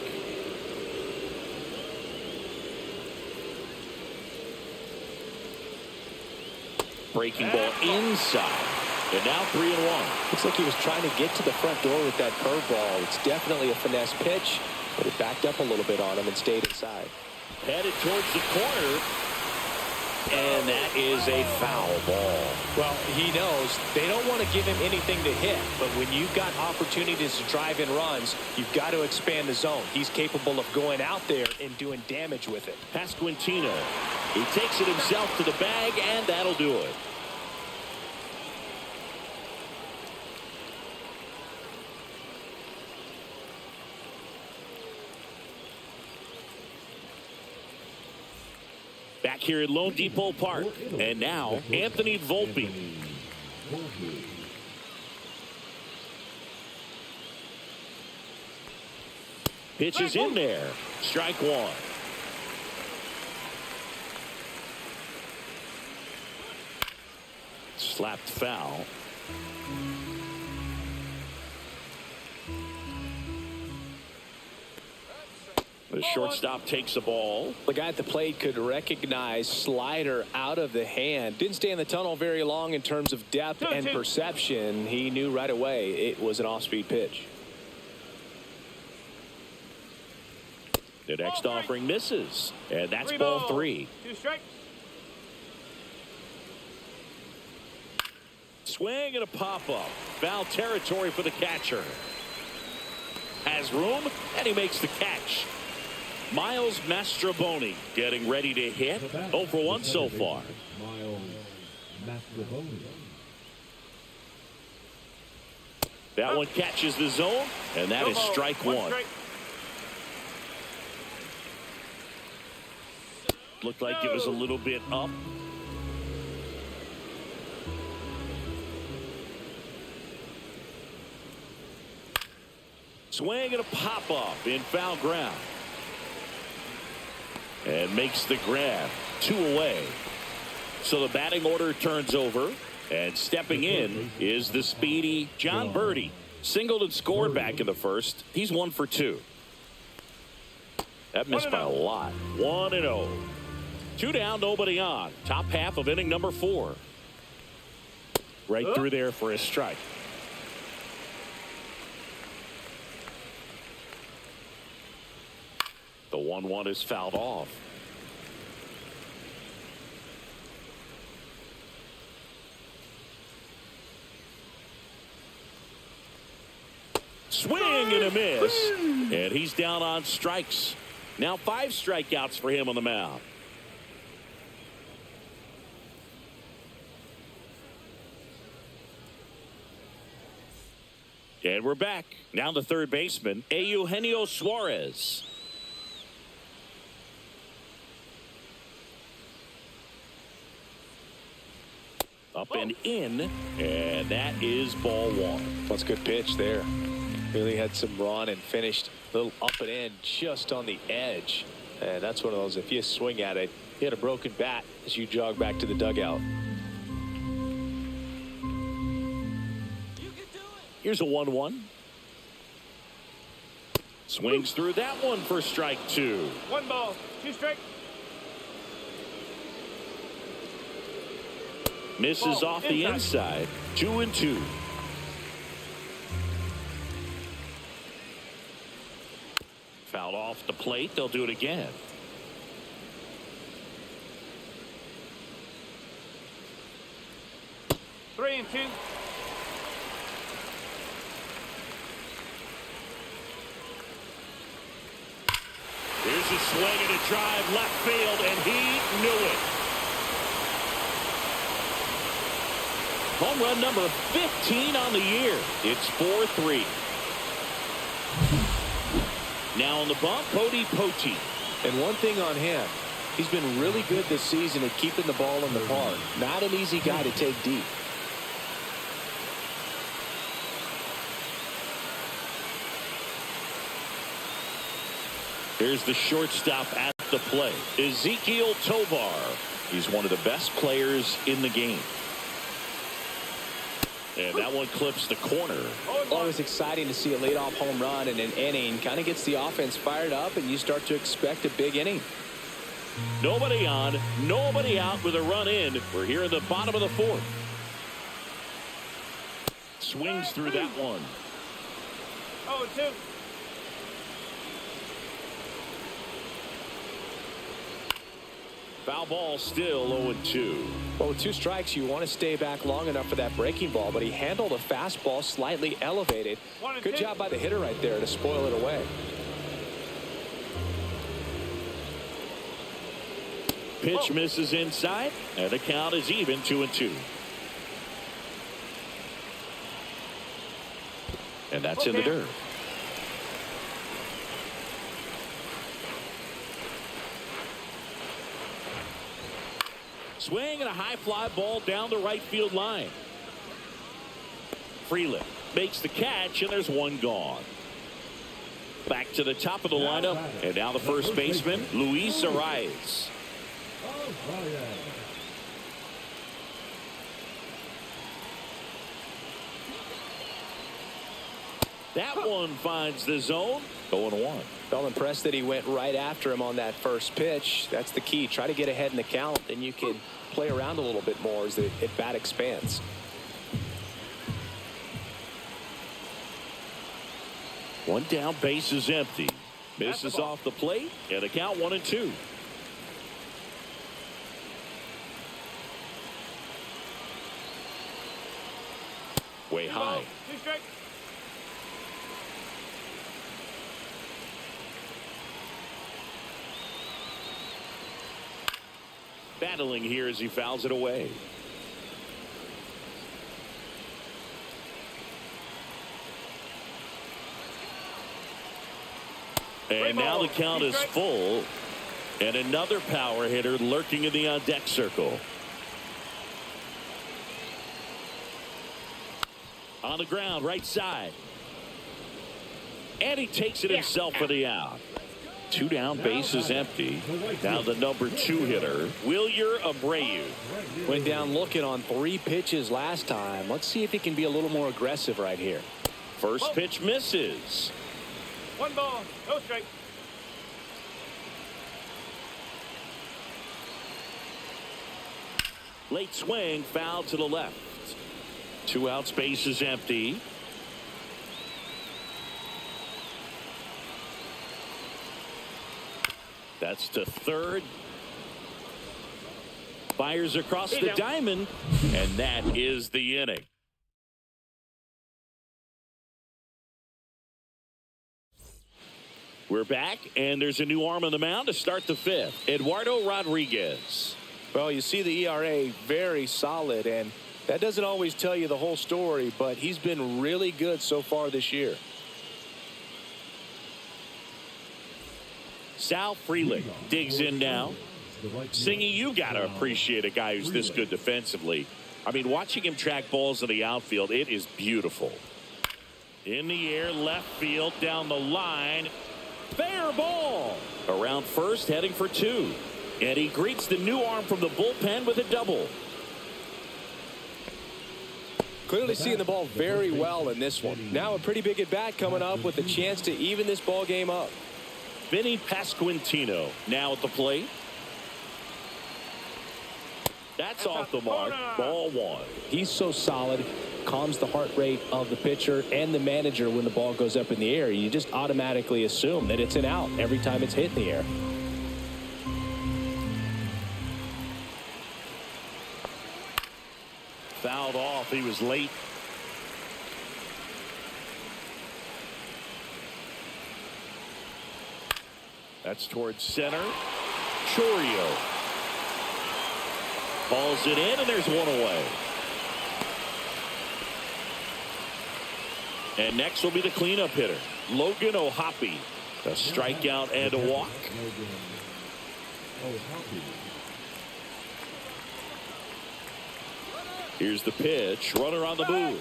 Breaking ball inside. And now 3-1. Looks like he was trying to get to the front door with that curveball. It's definitely a finesse pitch, but it backed up a little bit on him and stayed inside. Headed towards the corner. And that is a foul ball. Well, he knows they don't want to give him anything to hit, but when you've got opportunities to drive in runs, you've got to expand the zone. He's capable of going out there and doing damage with it. Pasquantino. He takes it himself to the bag, and that'll do it. Back here at Lone Depot Park. And now, Anthony Volpe. Pitch is in there. Strike one. Slapped foul. The shortstop takes the ball. The guy at the plate could recognize slider out of the hand. Didn't stay in the tunnel very long in terms of depth and perception. He knew right away it was an off-speed pitch. The next offering misses. And that's ball three. 2 strikes. Swing and a pop-up. Foul territory for the catcher. Has room, and he makes the catch. Miles Mastrobuoni getting ready to hit. 0 for 1 so far. Miles Mastrobuoni. That one catches the zone, and that is strike one. Looked like it was a little bit up. Swing and a pop-up in foul ground. And makes the grab. 2 away. So the batting order turns over. And stepping in is the speedy John Birdie. Singled and scored back in the first. He's 1 for 2. That missed by a lot. 1-0. 2 down, nobody on. Top half of inning number 4. Right through there for a strike. The 1-1 is fouled off. Swing and a miss. And he's down on strikes. Now 5 strikeouts for him on the mound. And we're back. Now the third baseman, Eugenio Suarez. Up and in, and that is ball 1. That's a good pitch there. Really had some run and finished a little up and in just on the edge. And that's one of those, if you swing at it, you hit a broken bat as you jog back to the dugout. Here's a 1-1. Swings through that one for strike 2. 1 ball, 2 strikes. Misses off the inside. 2-2. Fouled off the plate. They'll do it again. Three and 2. Here's a swing and a drive left field, and he knew it. Home run number 15 on the year. It's 4-3. Now on the bump, Cody Pote. And one thing on him, he's been really good this season at keeping the ball in the park. Not an easy guy to take deep. Here's the shortstop at the plate, Ezekiel Tovar. He's one of the best players in the game. And that one clips the corner. Always exciting to see a leadoff home run in an inning. Kind of gets the offense fired up, and you start to expect a big inning. Nobody on, nobody out with a run in. We're here in the bottom of the 4th. Swings through that one. 0-2. Foul ball, still 0-2. Well, with 2 strikes, you want to stay back long enough for that breaking ball, but he handled a fastball slightly elevated. Good job by the hitter right there to spoil it away. Pitch misses inside, and the count is even 2-2. And that's in the dirt. Swing and a high fly ball down the right field line. Freeland makes the catch, and there's one gone. Back to the top of the lineup, and now the first baseman, Luis Arias. That one finds the zone. 0-1. Felt impressed that he went right after him on that first pitch. That's the key. Try to get ahead in the count, and you can play around a little bit more as the at-bat expands. One down, base is empty. Misses off the plate, and the count 1-2. Way high. 2 strikes. Battling here as he fouls it away. And now the count is full. And another power hitter lurking in the on-deck circle. On the ground, right side. And he takes it himself for the out. 2 down, base is empty. Now the number 2 hitter, Wilyer Abreu. Went down looking on 3 pitches last time. Let's see if he can be a little more aggressive right here. First pitch misses. 1 ball, no strike. Late swing, foul to the left. 2 outs, base is empty. That's to third. Fires across the diamond, and that is the inning. We're back, and there's a new arm on the mound to start the 5th. Eduardo Rodriguez. Well, you see the ERA very solid, and that doesn't always tell you the whole story, but he's been really good so far this year. Sal Frelick digs in now. Singing, you got to appreciate a guy who's this good defensively. I mean, watching him track balls in the outfield, it is beautiful. In the air, left field, down the line. Fair ball. Around first, heading for 2. And he greets the new arm from the bullpen with a double. Clearly seeing the ball very well in this one. Now a pretty big at bat coming up with a chance to even this ball game up. Vinny Pasquantino now at the plate. That's off the mark. Ball 1. He's so solid, calms the heart rate of the pitcher and the manager when the ball goes up in the air. You just automatically assume that it's an out every time it's hit in the air. Fouled off. He was late. That's towards center. Chorio balls it in, and there's one away. And next will be the cleanup hitter, Logan O'Hoppe. A strikeout and a walk. Here's the pitch. Runner on the move.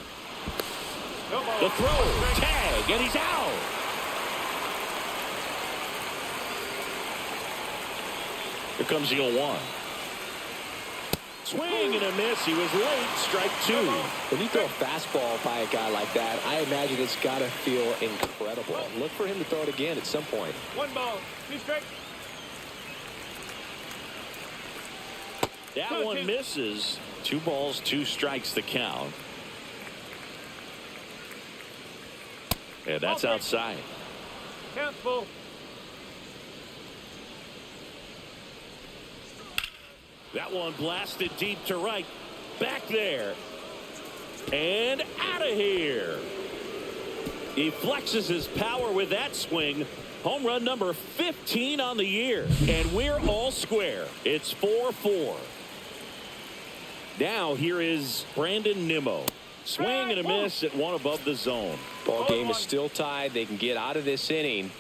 The throw. Tag, and he's out. Here comes the 0-1. Swing and a miss. He was late. Strike 2. When you throw a fastball by a guy like that, I imagine it's got to feel incredible. Look for him to throw it again at some point. 1 ball, 2 strikes. That one misses. 2 balls, 2 strikes the count. And that's outside. Count full. That one blasted deep to right. Back there. And out of here. He flexes his power with that swing. Home run number 15 on the year. And we're all square. It's 4-4. Now here is Brandon Nimmo. Swing and a miss at one above the zone. Ball game is still tied. They can get out of this inning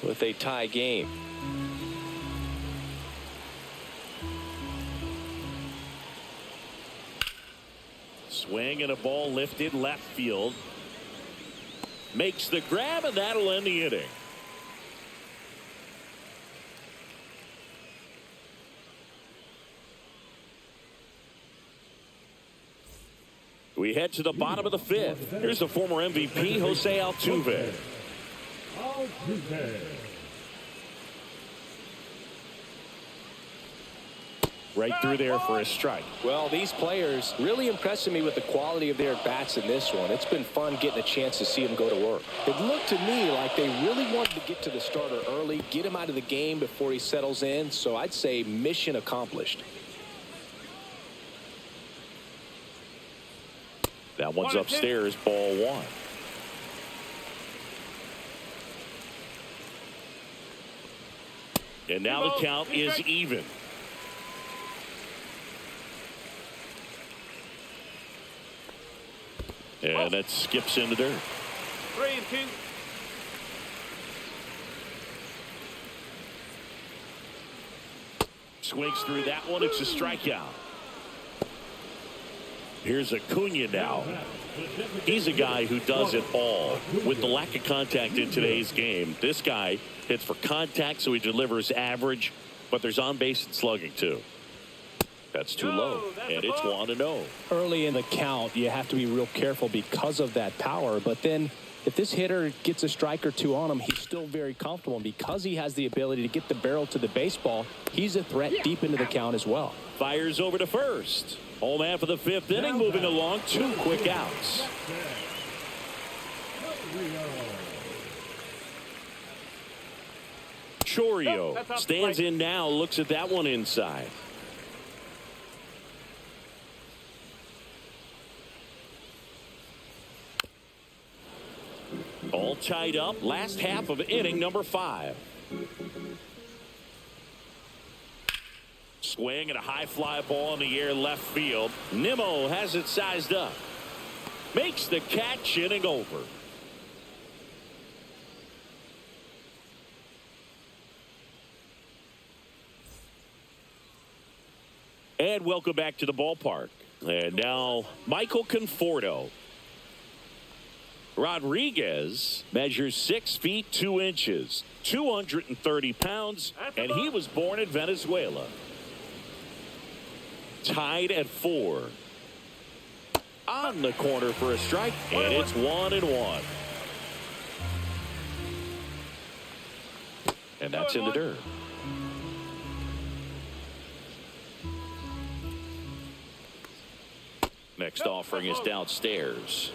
with a tie game. Swing and a ball lifted left field. Makes the grab, and that'll end the inning. We head to the bottom of the fifth. Here's the former MVP, Jose Altuve. Right through there for a strike. Well, these players really impressing me with the quality of their bats in this one. It's been fun getting a chance to see them go to work. It looked to me like they really wanted to get to the starter early, get him out of the game before he settles in. So I'd say mission accomplished. That one's upstairs, ball one. And now the count is even. And that skips into dirt. 3-2. Swings through that one. It's a strikeout. Here's Acuna now. He's a guy who does it all. With the lack of contact in today's game, this guy hits for contact, so he delivers average, but there's on base and slugging too. That's too low, and it's 1-0. Early in the count, you have to be real careful because of that power. But then if this hitter gets a strike or two on him, he's still very comfortable. And because he has the ability to get the barrel to the baseball, he's a threat deep into the count as well. Fires over to first. Home half of the fifth inning, moving along. 2 quick outs. Chorio stands in now, looks at that one inside. All tied up. Last half of inning number 5. Swing and a high fly ball in the air left field. Nimmo has it sized up. Makes the catch, inning over. And welcome back to the ballpark. And now Michael Conforto. Rodriguez measures 6 feet 2 inches, 230 pounds, and he was born in Venezuela. Tied at 4. On the corner for a strike, and it's 1-1. And that's in the dirt. Next offering is downstairs.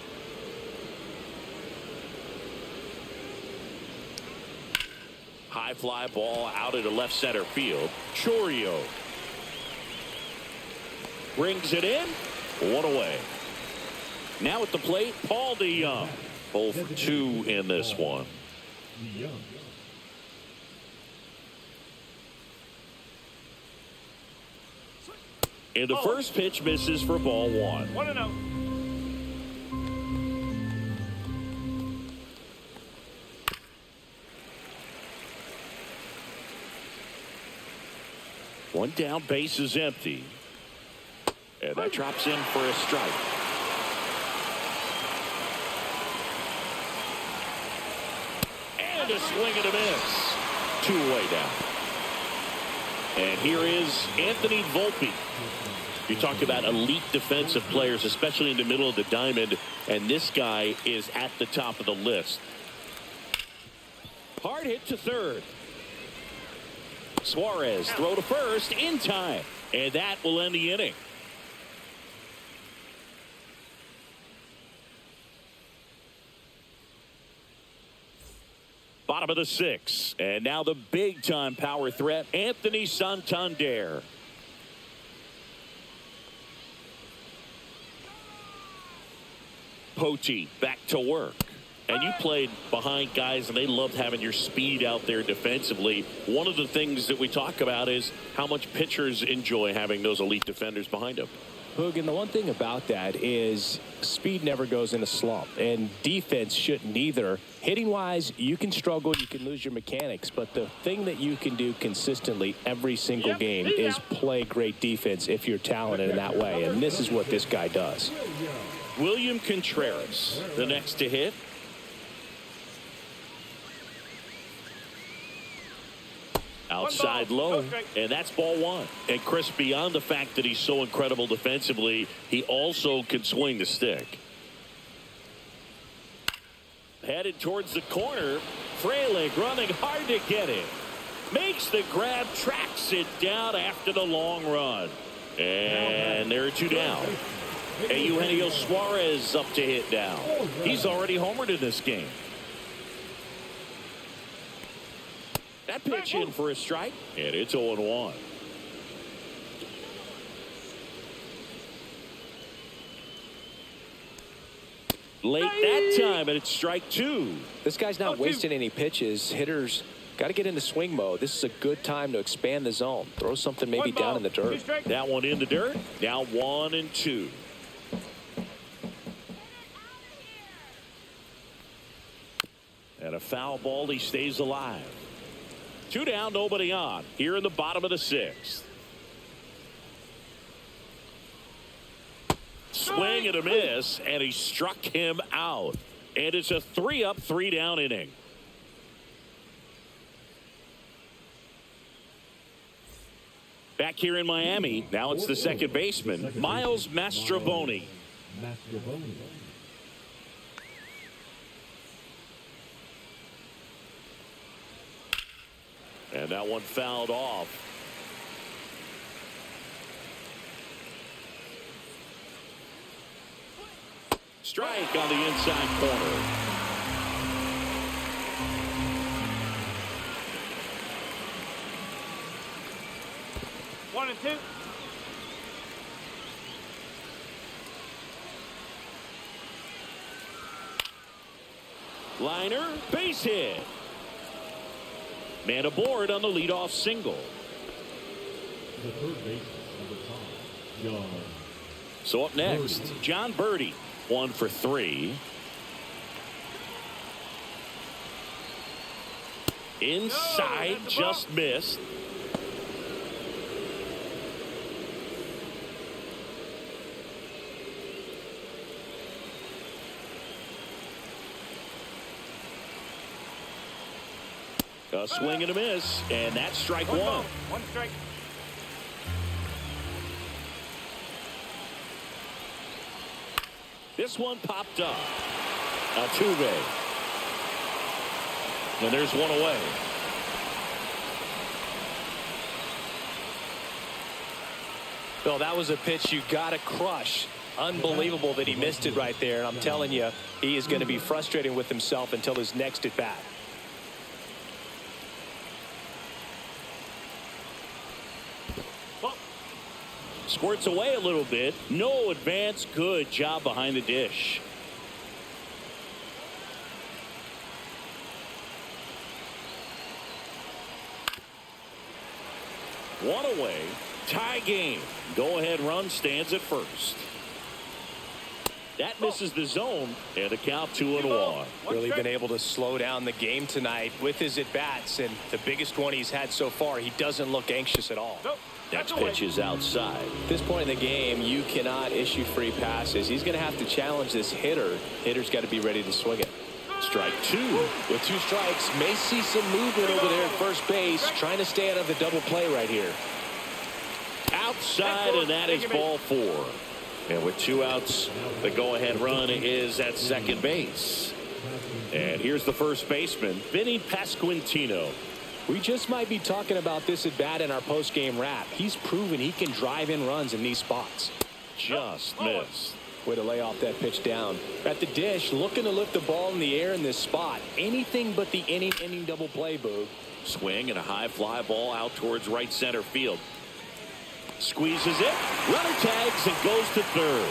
High fly ball out into left center field. Chorio brings it in. 1 away. Now at the plate, Paul DeYoung. 0 for 2 in this one. And the first pitch misses for ball 1. 1-0. One down, base is empty. And that drops in for a strike. And a swing and a miss. 2 away now. And here is Anthony Volpe. You talk about elite defensive players, especially in the middle of the diamond, and this guy is at the top of the list. Hard hit to third. Suarez throw to first in time, and that will end the inning. Bottom of the 6th, and now the big time power threat, Anthony Santander. Poti back to work. And you played behind guys, and they loved having your speed out there defensively. One of the things that we talk about is how much pitchers enjoy having those elite defenders behind them. Hoog, and the one thing about that is speed never goes in a slump, and defense shouldn't either. Hitting-wise, you can struggle, you can lose your mechanics, but the thing that you can do consistently every single game is play great defense if you're talented in that way, and this is what this guy does. William Contreras, the next to hit. Outside low, and that's ball one. And Chris, beyond the fact that he's so incredible defensively, he also can swing the stick. Headed towards the corner. Frelick running hard to get it. Makes the grab, tracks it down after the long run. And there are two down. And Eugenio Suarez up to hit now. He's already homered in this game. That pitch in for a strike, and it's 0-1. Late that time, and it's strike two. This guy's not wasting any pitches. Hitters got to get into swing mode. This is a good time to expand the zone. Throw something maybe down in the dirt. That one in the dirt. Now 1-2. And a foul ball. He stays alive. Two down, nobody on. Here in the bottom of the sixth. Swing and a miss, and he struck him out. And it's a 3-up, 3-down inning. Back here in Miami, now it's the second baseman, Miles Mastrobuoni. And that one fouled off. Strike on the inside corner. One and two. Liner, base hit. Man aboard on the leadoff single. The third baseman, number 5, John. So up next, John Birdie, 1 for 3. Inside, just missed. A swing and a miss, and that's strike one. One strike. This one popped up. Altuve. And there's one away. Well, that was a pitch you got to crush. Unbelievable that he missed it right there. I'm telling you, he is going to be frustrated with himself until his next at bat. Squirts away a little bit. No advance. Good job behind the dish. One away. Tie game. Go ahead run stands at first. That misses the zone, and a count 2-1. Really been able to slow down the game tonight with his at-bats, and the biggest one he's had so far, he doesn't look anxious at all. Next pitch is outside. At this point in the game, you cannot issue free passes. He's going to have to challenge this hitter. Hitter's got to be ready to swing it. Strike two. With 2 strikes, may see some movement over there at first base, trying to stay out of the double play right here. Outside, and that is ball 4. And with 2 outs, the go-ahead run is at second base. And here's the first baseman, Vinny Pasquantino. We just might be talking about this at bat in our post-game wrap. He's proven he can drive in runs in these spots. Just missed. Way to lay off that pitch down. At the dish, looking to lift the ball in the air in this spot. Anything but the inning double play, Boog. Swing and a high fly ball out towards right center field. Squeezes it. Runner tags and goes to third.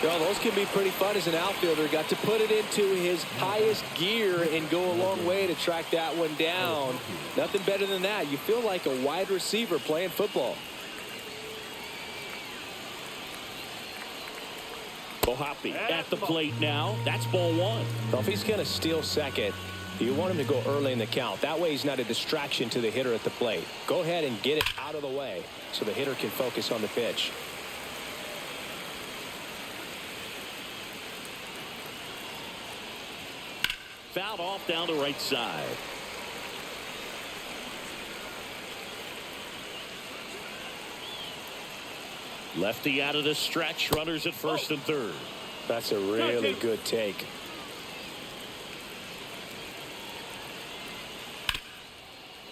Well, those can be pretty fun as an outfielder. Got to put it into his highest gear and go a long way to track that one down. Nothing better than that. You feel like a wide receiver playing football. Hoppy at the plate now. That's ball one. Well, if he's going to steal second, you want him to go early in the count. That way he's not a distraction to the hitter at the plate. Go ahead and get it out of the way so the hitter can focus on the pitch. Fouled off down the right side. Lefty out of the stretch. Runners at first and third. That's a really good take.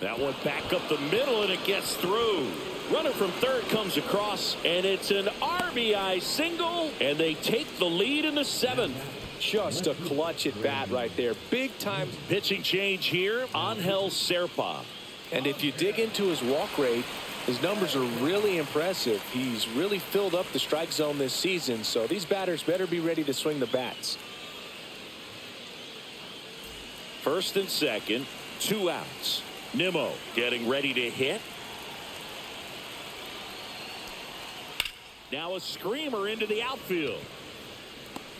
That one back up the middle, and it gets through. Runner from third comes across, and it's an RBI single, and they take the lead in the seventh. Just a clutch at bat right there. Big time. Pitching change here. Angel Serpa. And if you dig into his walk rate, his numbers are really impressive. He's really filled up the strike zone this season, so these batters better be ready to swing the bats. First and second, 2 outs. Nimmo getting ready to hit. Now a screamer into the outfield.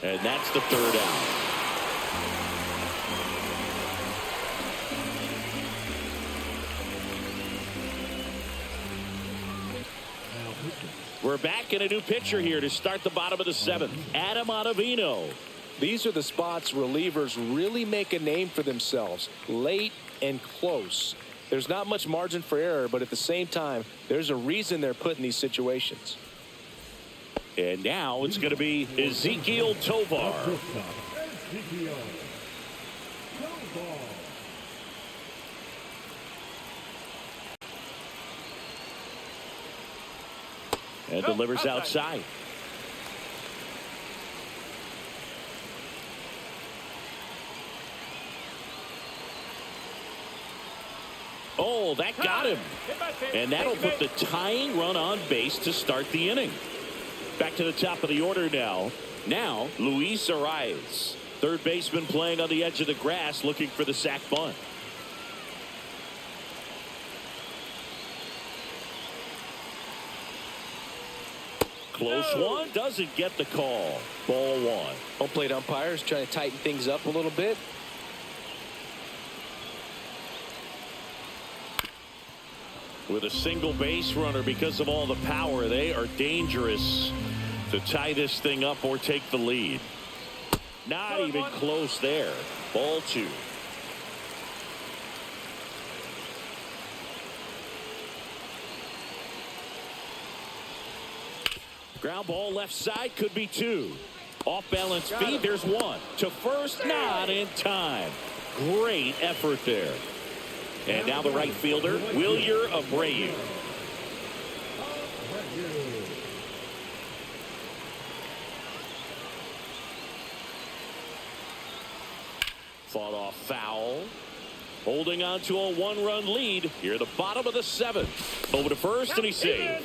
And that's the third out. We're back in a new pitcher here to start the bottom of the seventh. Adam Ottavino. These are the spots relievers really make a name for themselves. Late and close. There's not much margin for error, but at the same time, there's a reason they're put in these situations. And now it's going to be Ezekiel Tovar. And delivers outside. Oh, that got him. And that'll put the tying run on base to start the inning. Back to the top of the order now. Now, Luis Arias. Third baseman playing on the edge of the grass looking for the sac bunt. Close one. Doesn't get the call. Ball one. Home plate umpires trying to tighten things up a little bit. With a single base runner, because of all the power, they are dangerous to tie this thing up or take the lead. Not even close there. Ball two. Ground ball left side, could be two. Off balance feed, there's one. To first, not in time. Great effort there. And now the right fielder, Wilyer Abreu. Fought off foul. Holding on to a one-run lead here at the bottom of the seventh. Over to first, and he's saved.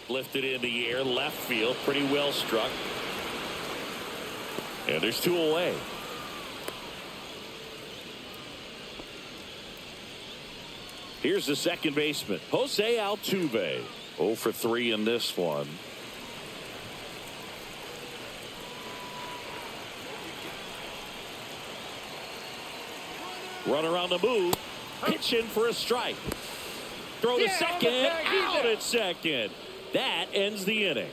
Lifted in the air, left field, pretty well struck. And there's two away. Here's the second baseman, Jose Altuve. 0 for 3 in this one. Runner on the move, pitching for a strike. Throw to second, out at second. That ends the inning.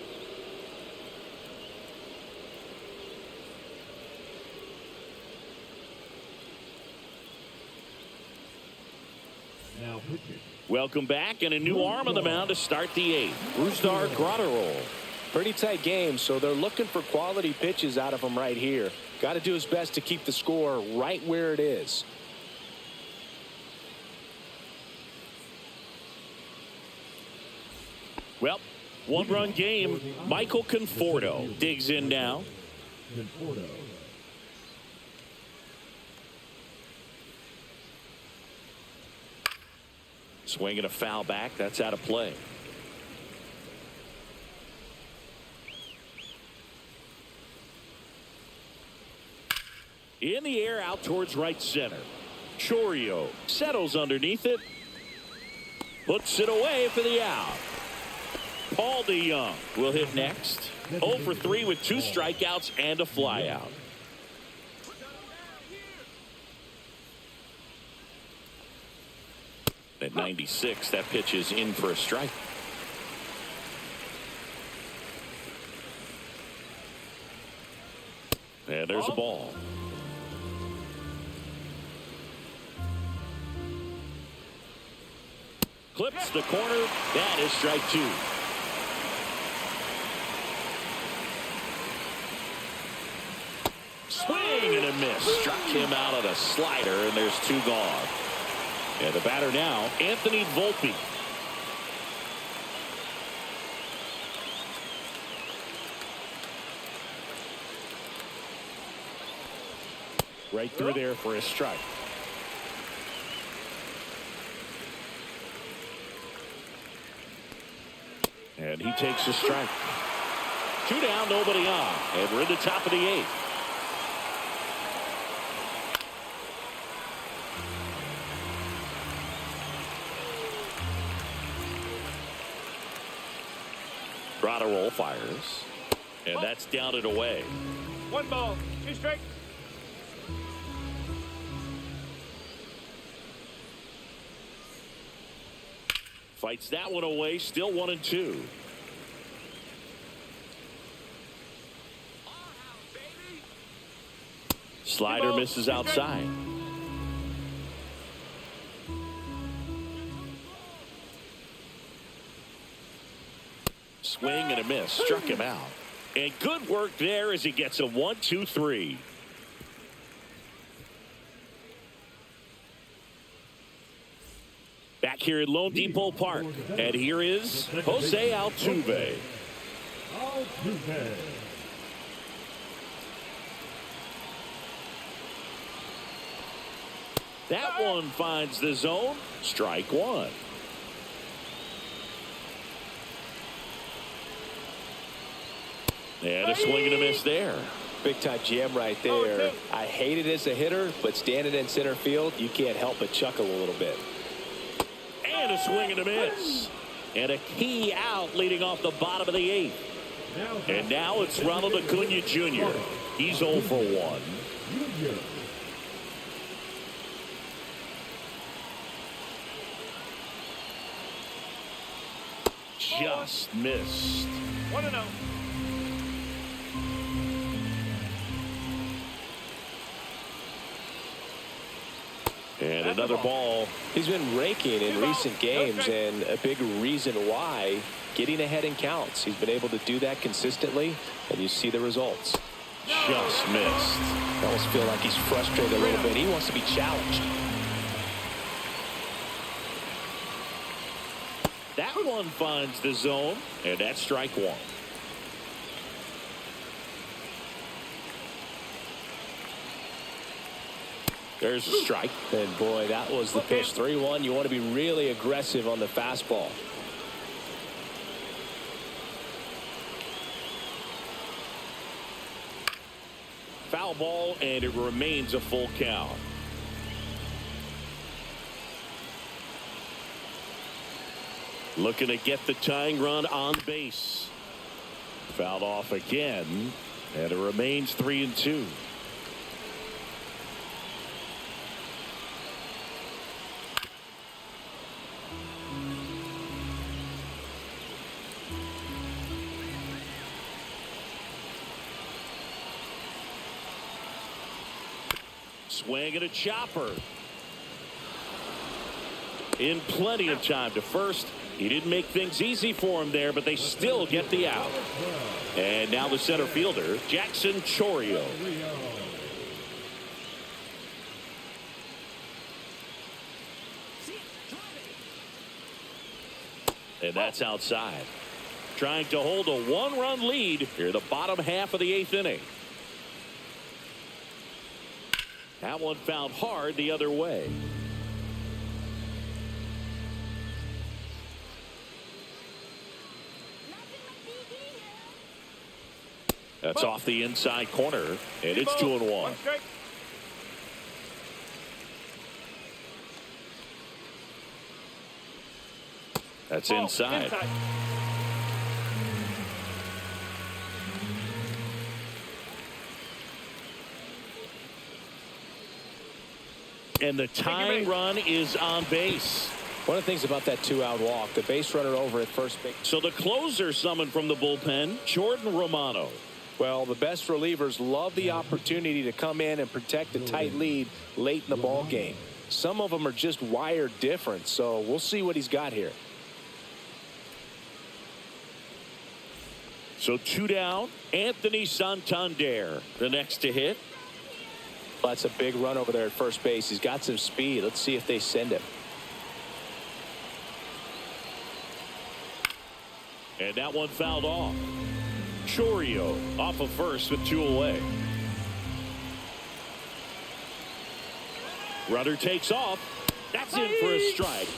Now pitching. Welcome back, and a new arm on the mound to start the eighth. Brusdar Graterol. Pretty tight game, so they're looking for quality pitches out of him right here. Got to do his best to keep the score right where it is. Well, one-run game. Michael Conforto digs in now. Conforto. Swinging a foul back. That's out of play. In the air out towards right center. Chourio settles underneath it. Puts it away for the out. Paul DeYoung will hit next. 0 for 3 with 2 strikeouts and a flyout. At 96, that pitch is in for a strike. And there's a ball. Clips the corner. That is strike 2. Swing and a miss. Struck him out of the slider, and there's 2 gone. And the batter now, Anthony Volpe. Right through there for a strike. And he takes a strike. 2 down, nobody on. And we're in the top of the 8th. Roll fires. And that's down and away. 1 ball, 2 strikes. Fights that one away. Still 1-2. Slider misses outside. Swing and a miss. Struck him out. And good work there as he gets a 1-2-3. Back here at Lone Depot Park. And here is Jose Altuve. That one finds the zone. Strike 1. And a swing and a miss there. Big time jam right there. I hate it as a hitter, but standing in center field, you can't help but chuckle a little bit. And a swing and a miss. And a key out leading off the bottom of the 8th. And now it's Ronald Acuna Jr. He's 0 for 1. Just missed. 1-0. And another ball. He's been raking in recent games, and a big reason why, getting ahead in counts. He's been able to do that consistently, and you see the results. Just missed. I almost feel like he's frustrated a little bit. He wants to be challenged. That one finds the zone, and that's strike 1. There's a strike. And boy, that was the pitch. 3-1. You want to be really aggressive on the fastball. Foul ball, and it remains a full count. Looking to get the tying run on base. Fouled off again, and it remains 3-2. Swing and a chopper. In plenty of time to first. He didn't make things easy for him there, but they still get the out. And now the center fielder, Jackson Chourio. And that's outside. Trying to hold a 1-run lead here, the bottom half of the 8th inning. That one fouled hard the other way. That's off the inside corner, and it's 2-1. One strike. That's Ball inside. And the tying run is on base. One of the things about that 2-out walk, the base runner over at first base. So the closer summoned from the bullpen, Jordan Romano. Well, the best relievers love the opportunity to come in and protect a tight lead late in the ball game. Some of them are just wired different, so we'll see what he's got here. So 2 down, Anthony Santander, the next to hit. That's a big run over there at first base. He's got some speed. Let's see if they send him. And that one fouled off. Chorio off of first with 2 away. Runner takes off. That's in for a strike.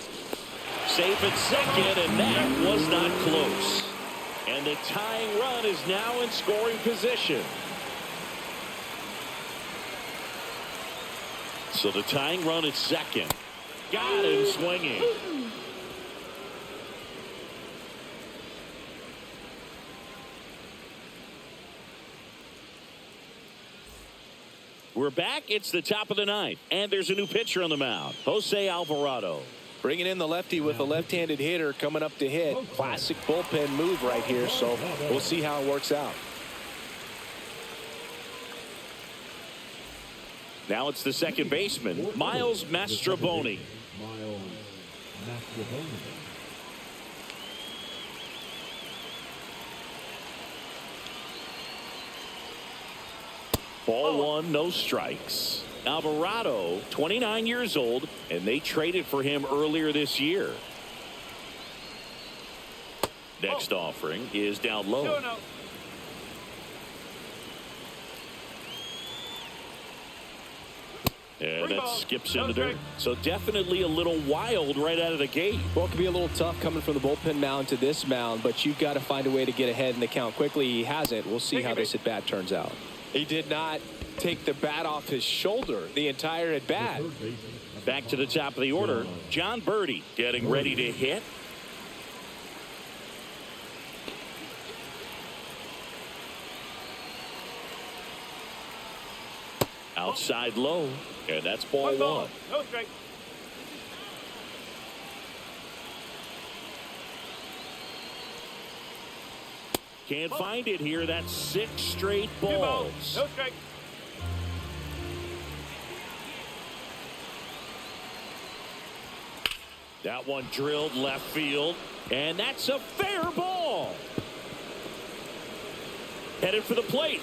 Safe at second, and that was not close. And the tying run is now in scoring position. So the tying run at second. Got him swinging. We're back. It's the top of the ninth, and there's a new pitcher on the mound, Jose Alvarado. Bringing in the lefty with a left-handed hitter coming up to hit. Classic bullpen move right here, so we'll see how it works out. Now it's the second baseman, Miles Mastrobuoni. Miles Mastrobuoni. Ball one, no strikes. Alvarado, 29 years old, and they traded for him earlier this year. Next offering is down low. 2-0. And that skips into dirt. So definitely a little wild right out of the gate. Well, it can be a little tough coming from the bullpen mound to this mound, but you've got to find a way to get ahead in the count quickly. He hasn't. We'll see how this at-bat turns out. He did not take the bat off his shoulder the entire at-bat. Back to the top of the order, John Birdie getting ready to hit. Outside low, and that's ball one. No strike. Can't find it here. That's 6 straight 2 balls. balls. No strike. That one drilled left field, and that's a fair ball. Headed for the plate.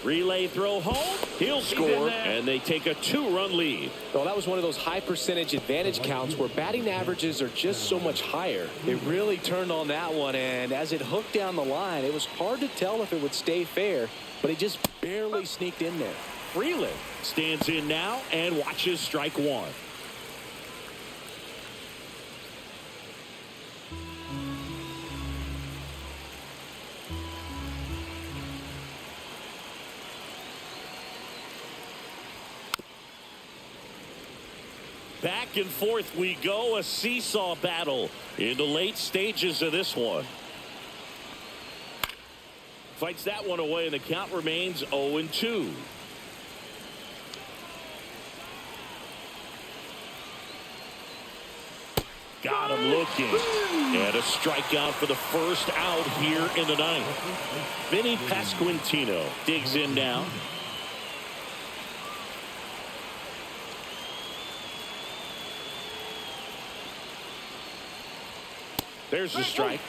Relay throw home. He'll score, and they take a 2-run lead. Well, that was one of those high percentage advantage counts where batting averages are just so much higher. It really turned on that one, and as it hooked down the line, it was hard to tell if it would stay fair, but it just barely sneaked in there. Freeland stands in now and watches strike one. Back and forth we go, a seesaw battle in the late stages of this one. Fights that one away, and the count remains 0-2. Got him looking. And a strikeout for the first out here in the ninth. Vinny Pasquantino digs in now. There's the strike.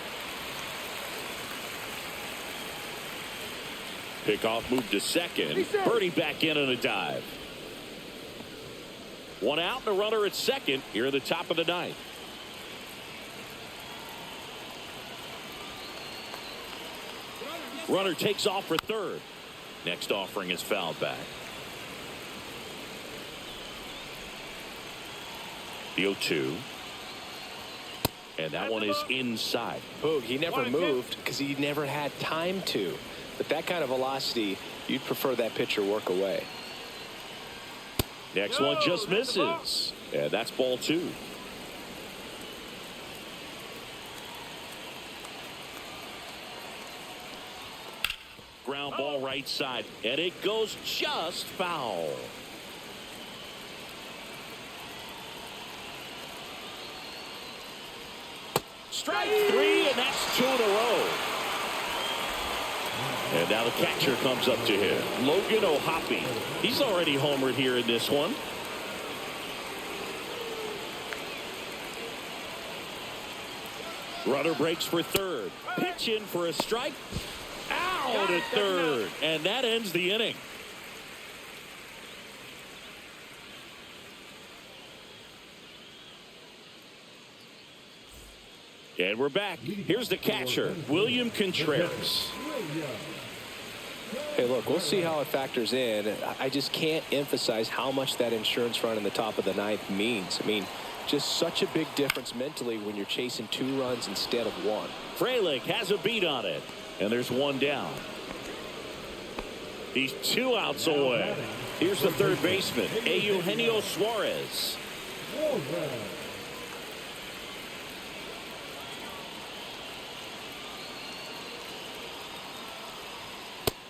Pickoff move to second. Birdie back in on a dive. One out and a runner at second here at the top of the ninth. Runner takes off for third. Next offering is fouled back. The 0-2. And that one is inside. Boog, he never moved because he never had time to. But that kind of velocity, you'd prefer that pitcher work away. Next one just misses. And that's ball 2. Ground ball right side, and it goes just foul. Strike 3, and that's 2 in a row. And now the catcher comes up to him, Logan O'Hoppe. He's already homered here in this one. Runner breaks for third. Pitch in for a strike. Out at third. And that ends the inning. And we're back. Here's the catcher, William Contreras. Hey, look, we'll see how it factors in. I just can't emphasize how much that insurance run in the top of the 9th means. I mean, just such a big difference mentally when you're chasing 2 runs instead of 1. Frelick has a beat on it, and there's 1 down. He's 2 outs away. Here's the third baseman, Eugenio Suarez.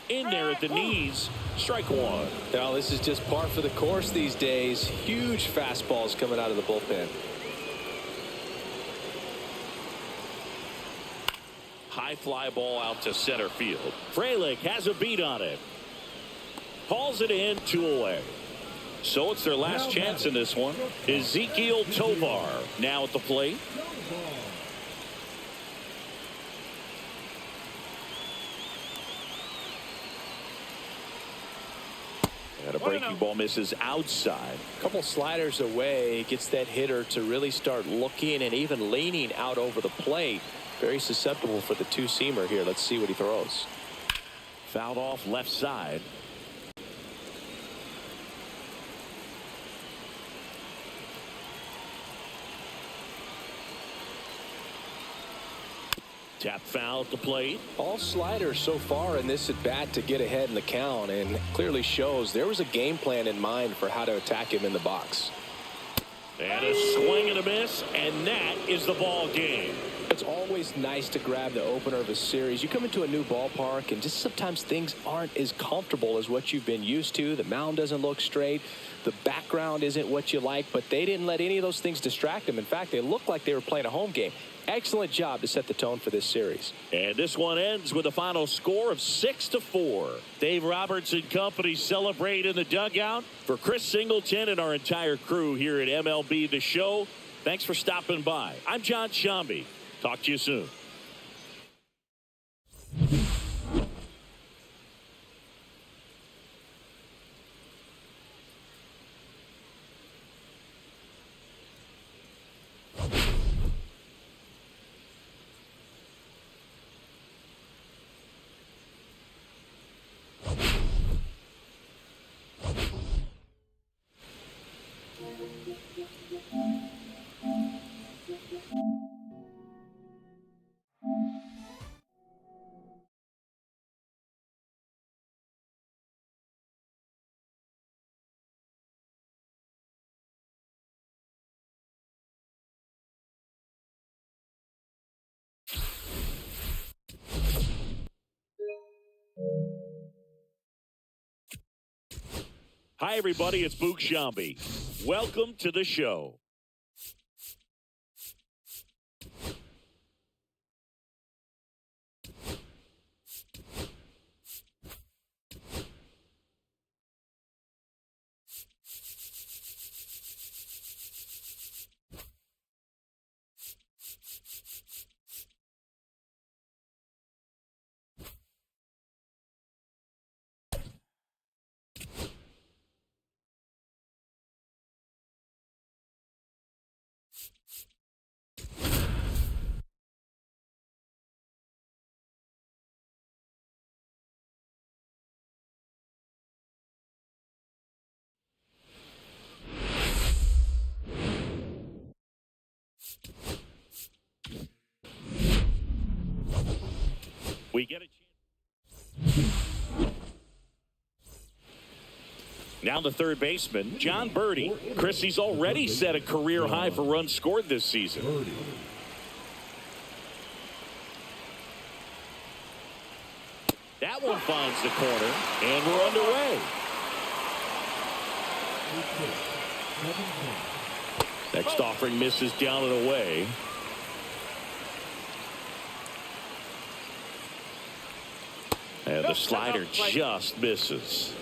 In there at the knees, strike 1. Now, this is just par for the course these days. Huge fastballs coming out of the bullpen. High fly ball out to center field. Frelick has a beat on it. Hauls it in, 2 away. So it's their last chance in this one. Ezekiel Tovar now at the plate. And a breaking ball misses outside. A couple sliders away, gets that hitter to really start looking and even leaning out over the plate. Very susceptible for the 2-seamer here. Let's see what he throws. Fouled off left side. Tap foul at the plate. All sliders so far in this at bat to get ahead in the count, and clearly shows there was a game plan in mind for how to attack him in the box. And a swing and a miss, and that is the ball game. It's always nice to grab the opener of a series. You come into a new ballpark, and just sometimes things aren't as comfortable as what you've been used to. The mound doesn't look straight. The background isn't what you like, but they didn't let any of those things distract them. In fact, they looked like they were playing a home game. Excellent job to set the tone for this series. And this one ends with a final score of 6-4. Dave Roberts and company celebrate in the dugout. For Chris Singleton and our entire crew here at MLB The Show, thanks for stopping by. I'm John Shambi. Talk to you soon. Hi, everybody. It's Boog Shambi. Welcome to the show. We get a chance. Now the third baseman, John Birdie. Chris, he's already set a career high for runs scored this season. That one finds the corner, and we're underway. Next offering misses down and away. And the slider just misses.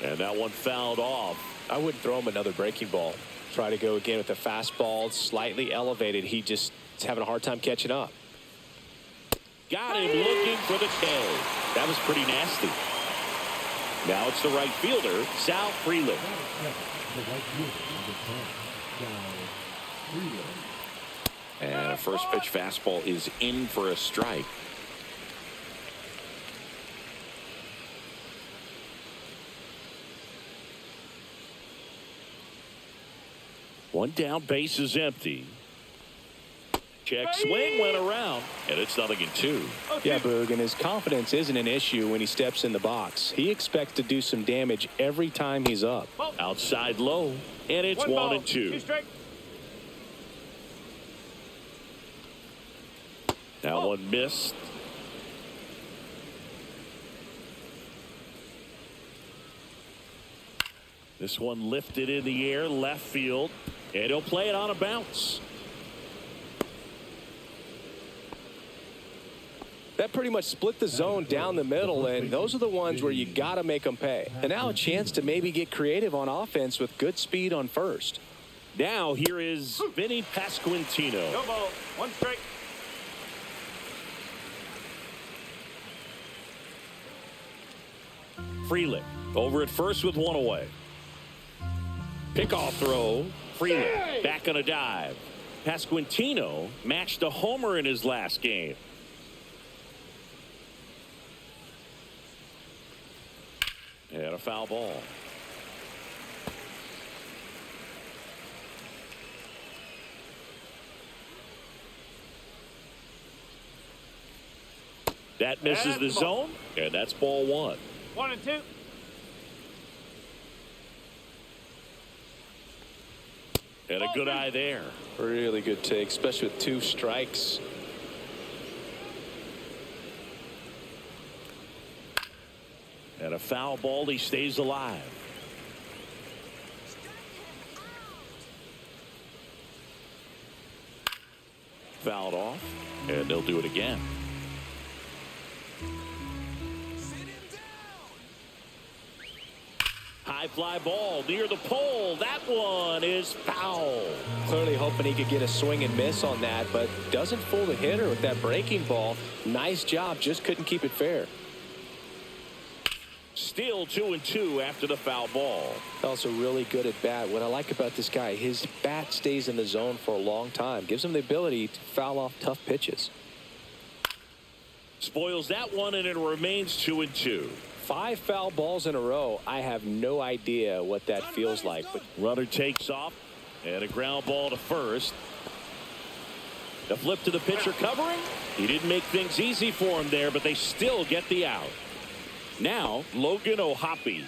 And that one fouled off. I wouldn't throw him another breaking ball. Try to go again with the fastball, slightly elevated. He just is having a hard time catching up. Got him looking for the K. That was pretty nasty. Now it's the right fielder, Sal Frelick. And a first pitch fastball is in for a strike. One down, base is empty. Check swing went around, and it's 0-2. Yeah, Boog, and his confidence isn't an issue when he steps in the box. He expects to do some damage every time he's up. Outside low, and it's 1-2. That one missed. This one lifted in the air, left field, and he'll play it on a bounce. That pretty much split the zone down the middle, and those are the ones where you got to make them pay. And now a chance to maybe get creative on offense with good speed on first. Now here is Vinny Pasquantino. No ball, one strike. Frelick over at first with one away. Pickoff throw. Frelick back on a dive. Pasquantino matched a homer in his last game. And a foul ball. That misses the zone, and that's ball one. 1-2. And a good eye there. Really good take, especially with 2 strikes. And a foul ball, he stays alive. Fouled off, and they'll do it again. High fly ball near the pole. That one is foul. Clearly hoping he could get a swing and miss on that, but doesn't fool the hitter with that breaking ball. Nice job, just couldn't keep it fair. Still 2-2 after the foul ball. Also really good at bat. What I like about this guy, his bat stays in the zone for a long time. Gives him the ability to foul off tough pitches. Spoils that one, and it remains 2-2. 5 foul balls in a row. I have no idea what that feels like. But runner takes off, and a ground ball to first. The flip to the pitcher covering. He didn't make things easy for him there, but they still get the out. Now, Logan O'Hoppe.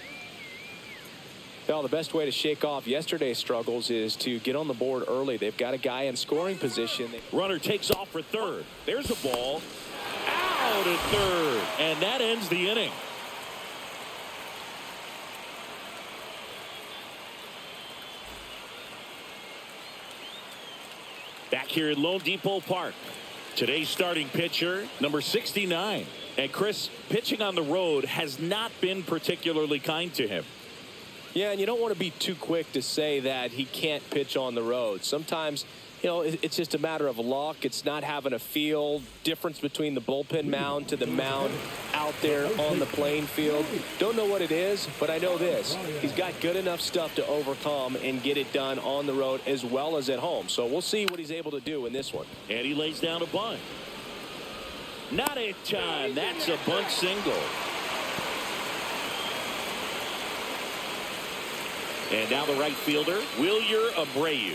Well, the best way to shake off yesterday's struggles is to get on the board early. They've got a guy in scoring position. Runner takes off for third. There's a ball. Out at third. And that ends the inning. Back here at Lone Depot Park. Today's starting pitcher, number 69. And Chris, pitching on the road has not been particularly kind to him. Yeah, and you don't want to be too quick to say that he can't pitch on the road. Sometimes, you know, it's just a matter of luck. It's not having a feel. Difference between the bullpen mound to the mound out there on the playing field. Don't know what it is, but I know this. He's got good enough stuff to overcome and get it done on the road as well as at home. So we'll see what he's able to do in this one. And he lays down a bunt. Not in time. That's a bunt single. And now the right fielder, Wilyer Abreu.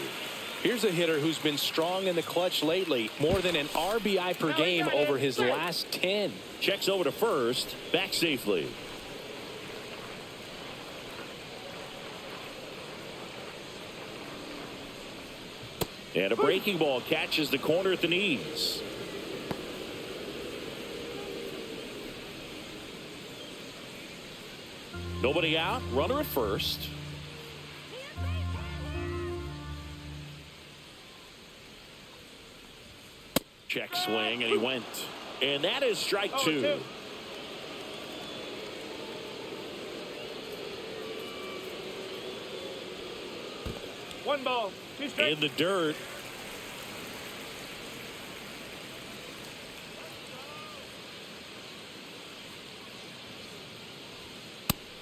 Here's a hitter who's been strong in the clutch lately, more than an RBI per game over his last 10. Checks over to first, back safely. And a breaking ball catches the corner at the knees. Nobody out, runner at first. Check swing, and he went. And that is strike 2. One ball, 2 strikes. In the dirt.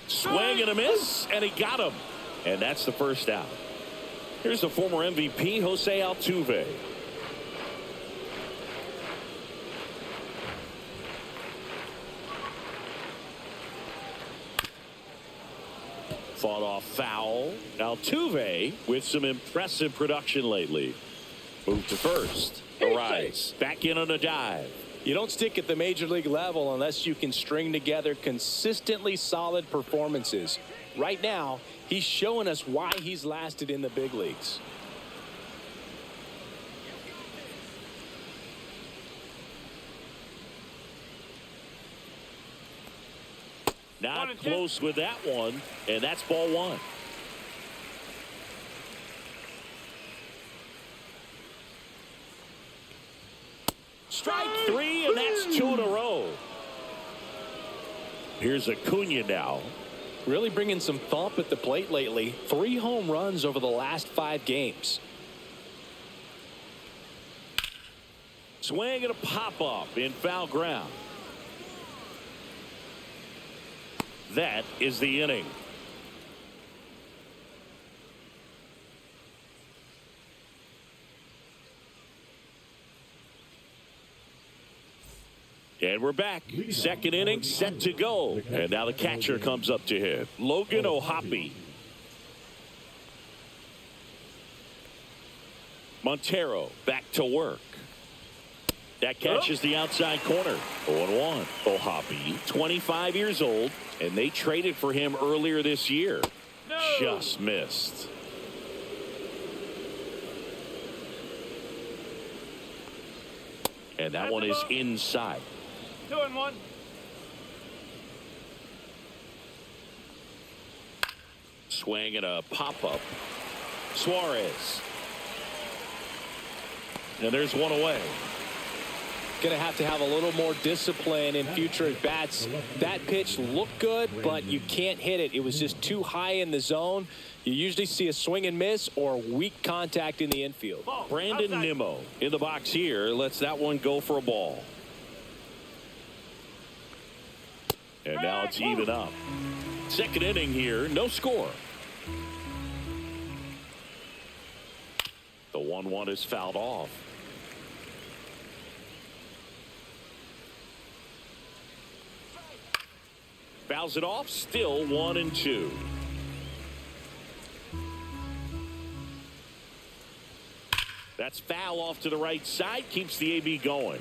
Swing and a miss, and he got him. And that's the first out. Here's the former MVP, Jose Altuve. Fought off foul. Altuve with some impressive production lately. Move to first. Arise. Back in on a dive. You don't stick at the major league level unless you can string together consistently solid performances. Right now, he's showing us why he's lasted in the big leagues. Not close with that one, and that's ball 1. Strike 3, and that's 2 in a row. Here's Acuna now. Really bringing some thump at the plate lately. 3 home runs over the last 5 games. Swing and a pop-up in foul ground. That is the inning. And we're back. Second inning set to go. And now the catcher comes up to hit. Logan O'Hoppe. Montero back to work. That catches the outside corner. 0-1. O'Hoppe, 25 years old, and they traded for him earlier this year. Just missed. And that one is inside. 2-1. Swing and a pop-up. Suarez. And there's one away. Going to have a little more discipline in future at-bats. That pitch looked good, but you can't hit it. It was just too high in the zone. You usually see a swing and miss or weak contact in the infield. Brandon Nimmo in the box here lets that one go for a ball. And now it's even up. Second inning here, no score. The 1-1 is fouled off. Fouls it off, still 1-2. That's foul off to the right side, keeps the AB going.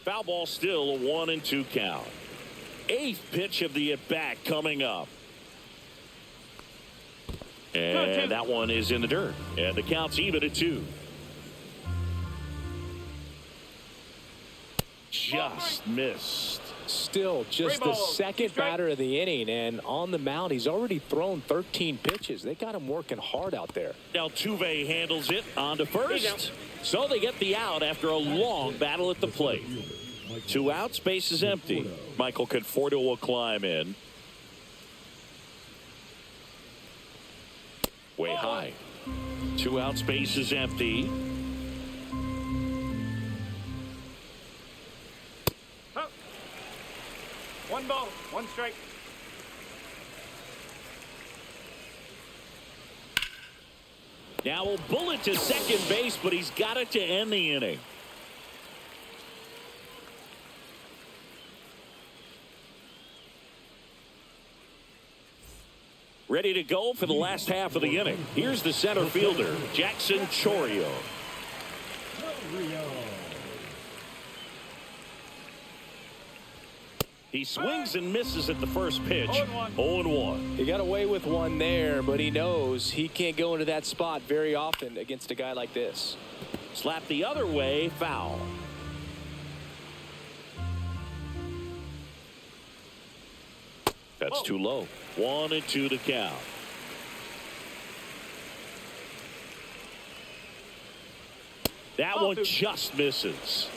Foul ball, still a 1-2 count. 8th pitch of the at-bat coming up. And that one is in the dirt. And the count's even at 2. Just missed. Still just the second batter of the inning, and on the mound he's already thrown 13 pitches. They got him working hard out there. Altuve handles it on to first. So they get the out after a long battle at the plate. 2 outs, base is empty. Michael Conforto will climb in. Way high. 2 outs, base is empty. One ball, 1 strike. Now a bullet to second base, but he's got it to end the inning. Ready to go for the last half of the inning. Here's the center fielder, Jackson Chourio. He swings and misses at the first pitch. 0-1. He got away with one there, but he knows he can't go into that spot very often against a guy like this. Slap the other way, foul. That's too low. 1-2 to count. That one just misses.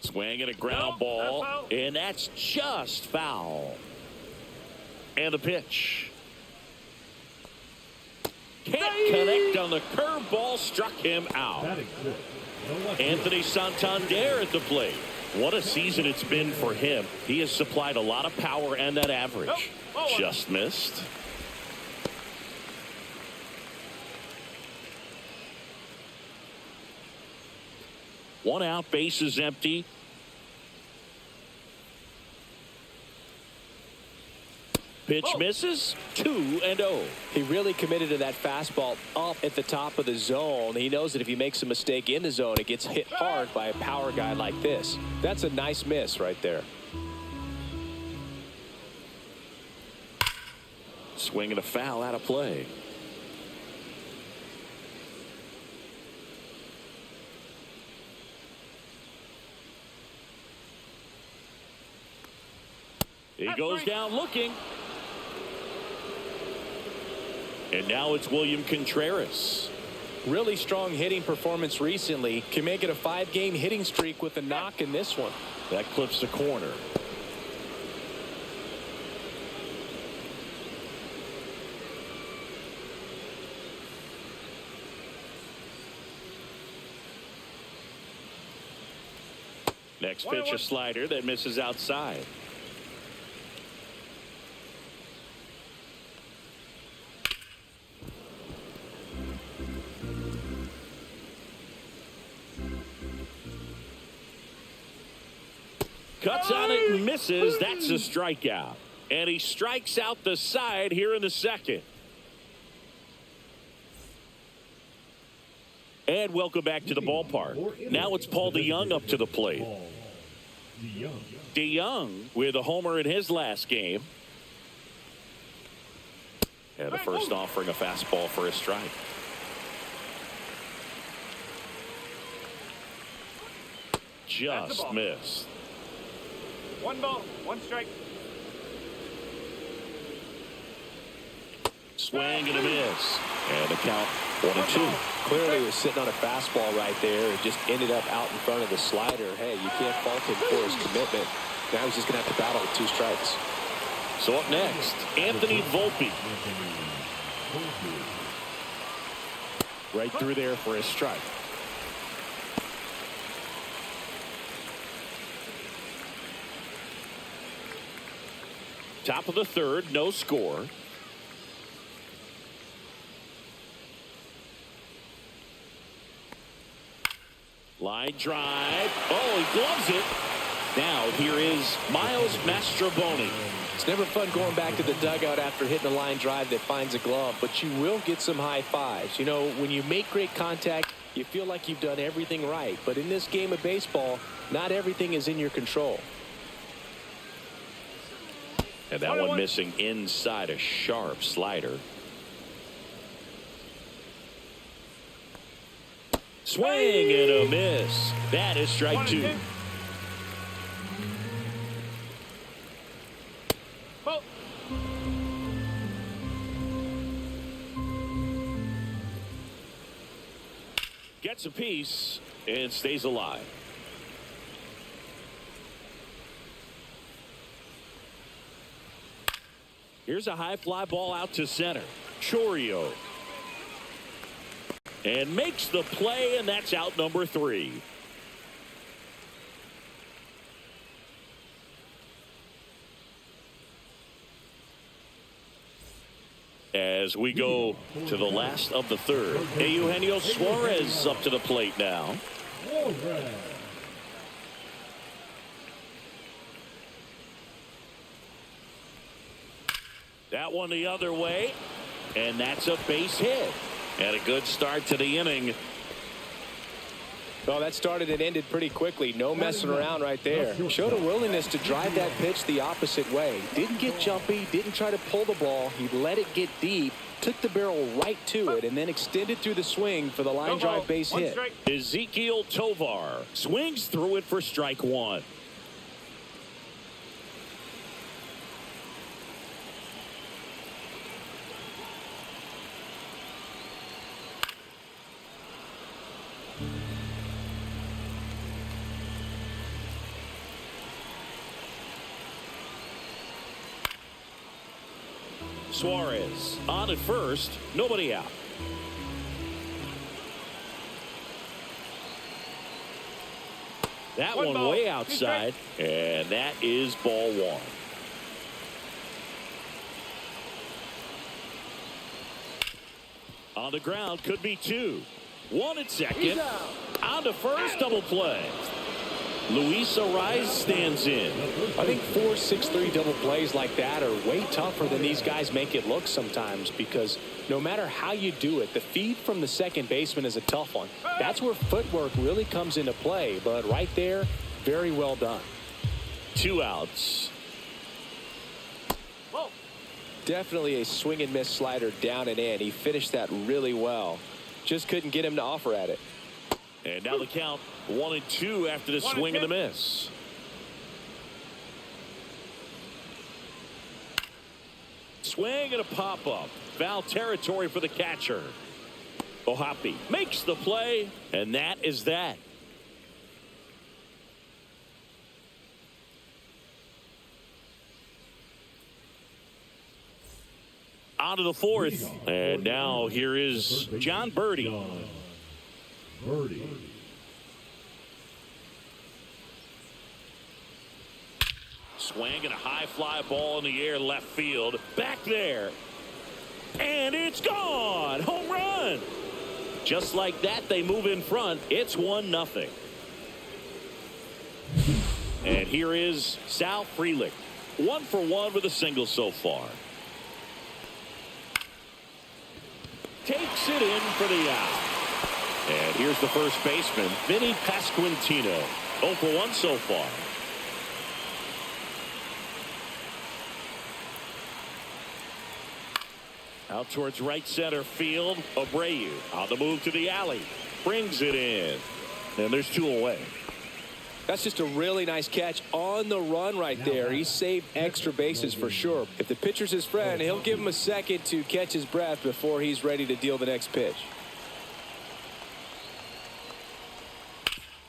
Swing and a ground ball, and that's just foul. And the pitch. Can't connect on the curveball, struck him out. Anthony Santander at the plate. What a season it's been for him. He has supplied a lot of power and that average. Just missed. One out, bases empty. Pitch misses. 2-0. He really committed to that fastball up at the top of the zone. He knows that if he makes a mistake in the zone, it gets hit hard by a power guy like this. That's a nice miss right there. Swing and a foul out of play. He goes down looking. And now it's William Contreras. Really strong hitting performance recently. Can make it a 5-game hitting streak with a knock in this one. That clips the corner. Next pitch, a slider that misses outside. Cuts on it and misses. That's a strikeout. And he strikes out the side here in the second. And welcome back to the ballpark. Now it's Paul DeYoung up to the plate. DeYoung with a homer in his last game. And the first offering a fastball for a strike. Just missed. 1 ball, 1 strike. Swing and a miss. And the count 1-2. Clearly was sitting on a fastball right there. It just ended up out in front of the slider. Hey, you can't fault him for his commitment. Now he's just going to have to battle with 2 strikes. So up next, Anthony Volpe. Right through there for a strike. Top of the third, no score. Line drive. Oh, he gloves it. Now here is Miles Mastrobuoni. It's never fun going back to the dugout after hitting a line drive that finds a glove, but you will get some high fives. You know, when you make great contact, you feel like you've done everything right. But in this game of baseball, not everything is in your control. And that one missing inside, a sharp slider. Swing and a miss. That is strike 2. Gets a piece and stays alive. Here's a high fly ball out to center. Chourio. And makes the play, and that's out number 3. as we go to the last of the third. Eugenio Suarez up to the plate now. That one the other way, and that's a base hit. And a good start to the inning. Well, that started and ended pretty quickly. No messing around right there. Showed a willingness to drive that pitch the opposite way. Didn't get jumpy, didn't try to pull the ball. He let it get deep, took the barrel right to it, and then extended through the swing for the line drive base hit. Ezequiel Tovar swings through it for strike one. Suarez on at first, nobody out. That one way outside, and that is ball one. On the ground, could be two. One at second. On to first, double play. Luis Ariz stands in. I think 4-6-3 double plays like that are way tougher than these guys make it look sometimes, because no matter how you do it, the feed from the second baseman is a tough one. That's where footwork really comes into play, but right there, very well done. 2 outs. Definitely a swing and miss slider down and in. He finished that really well. Just couldn't get him to offer at it. And now the count 1-2 after the swing and the miss. Swing and a pop-up. Foul territory for the catcher. Ohapi makes the play, and that is that. On to the fourth, and now here is John Birdie. Swing and a high fly ball in the air left field. Back there. And it's gone. Home run. Just like that, they move in front. It's 1-0. And here is Sal Frelick. 1 for 1 with a single so far. Takes it in for the out. And here's the first baseman, Vinny Pasquantino. 0 for 1 so far. Out towards right center field. Abreu on the move to the alley. Brings it in. And there's 2 away. That's just a really nice catch on the run right there. He saved extra bases for sure. If the pitcher's his friend, he'll give him a second to catch his breath before he's ready to deal the next pitch.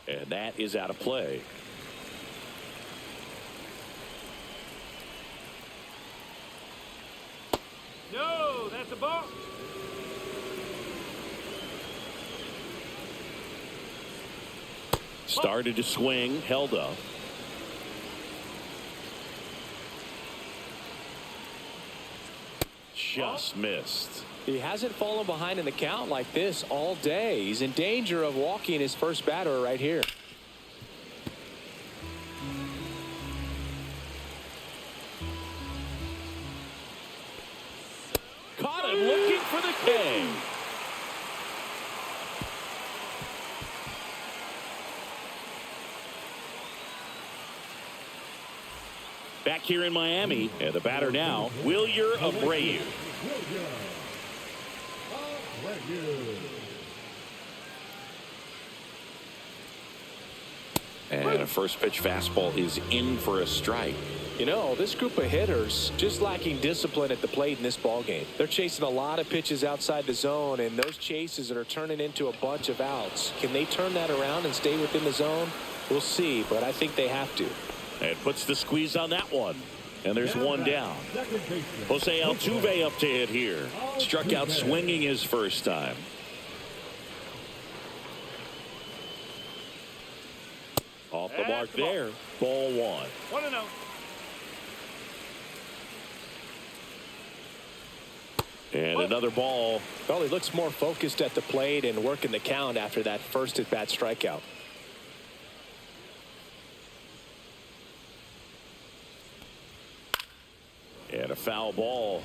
And that is out of play. No, that's a ball. Started to swing, held up. Just missed. He hasn't fallen behind in the count like this all day. He's in danger of walking his first batter right here. Caught him looking for the K. Back here in Miami, and the batter now, Wilyer Abreu. And a first pitch fastball is in for a strike. You know, this group of hitters just lacking discipline at the plate in this ball game. They're chasing a lot of pitches outside the zone, and those chases are turning into a bunch of outs. Can they turn that around and stay within the zone? We'll see, but I think they have to. And puts the squeeze on that one. And there's one down. Jose Altuve up to hit here. Struck out swinging his first time. Off the mark there. Ball 1. 1-0. And another ball. Well, he looks more focused at the plate and working the count after that first at-bat strikeout. And a foul ball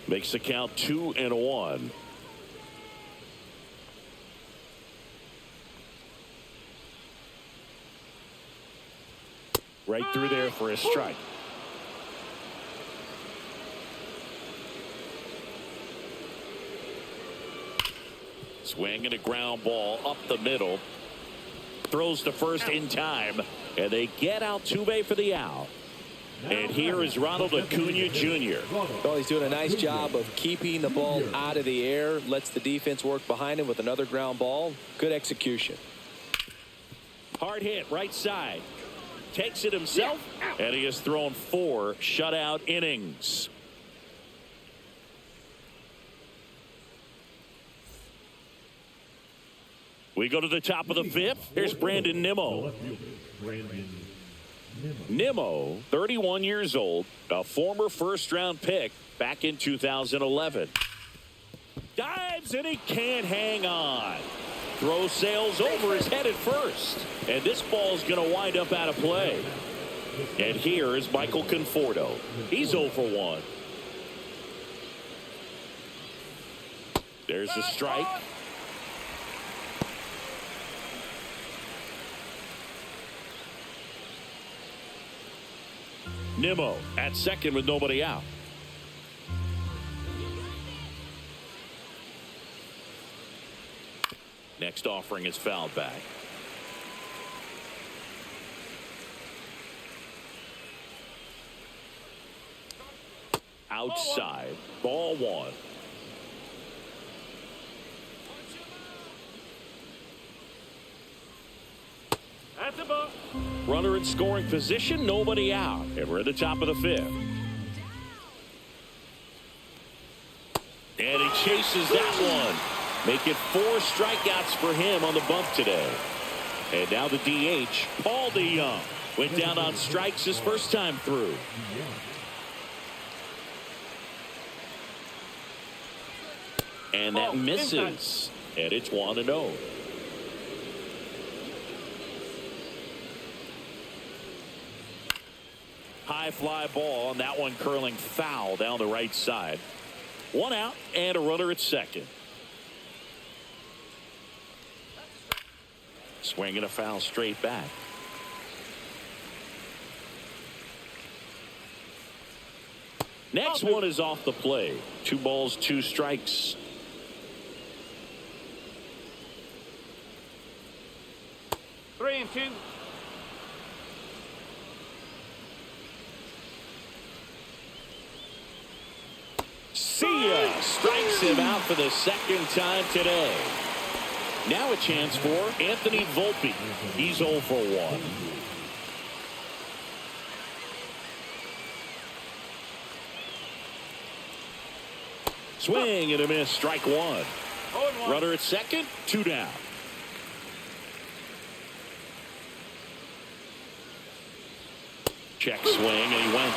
makes the count 2-1. Right through there for a strike. Swing and a ground ball up the middle. Throws to first in time. And they get Altuve for the out. And here is Ronald Acuna Jr. Well, he's doing a nice job of keeping the ball out of the air. Lets the defense work behind him with another ground ball. Good execution. Hard hit right side. Takes it himself. And he has thrown 4 shutout innings. We go to the top of the 5th. Here's Brandon Nimmo. Nimmo, 31 years old, a former first-round pick back in 2011. Dives and he can't hang on. Throw sails over his head at first. And this ball's going to wind up out of play. And here is Michael Conforto. He's 0 for 1. There's a strike. Nimmo at second with nobody out. Next offering is fouled back. Outside. Ball 1. That's a ball. Runner in scoring position, nobody out. And we're at the top of the 5th. And he chases that one. Making 4 strikeouts for him on the bump today. And now the DH, Paul DeYoung, went down on strikes his first time through. And that misses. And it's 1-0. High fly ball, and that one curling foul down the right side. 1 out and a runner at second. Swinging a foul straight back. Next one is off the play. 2 balls, 2 strikes. Three and 2. See ya. Strikes him out for the second time today. Now a chance for Anthony Volpe. He's 0 for 1. Swing and a miss. Strike 1. Runner at second. 2 down. Check swing and he went.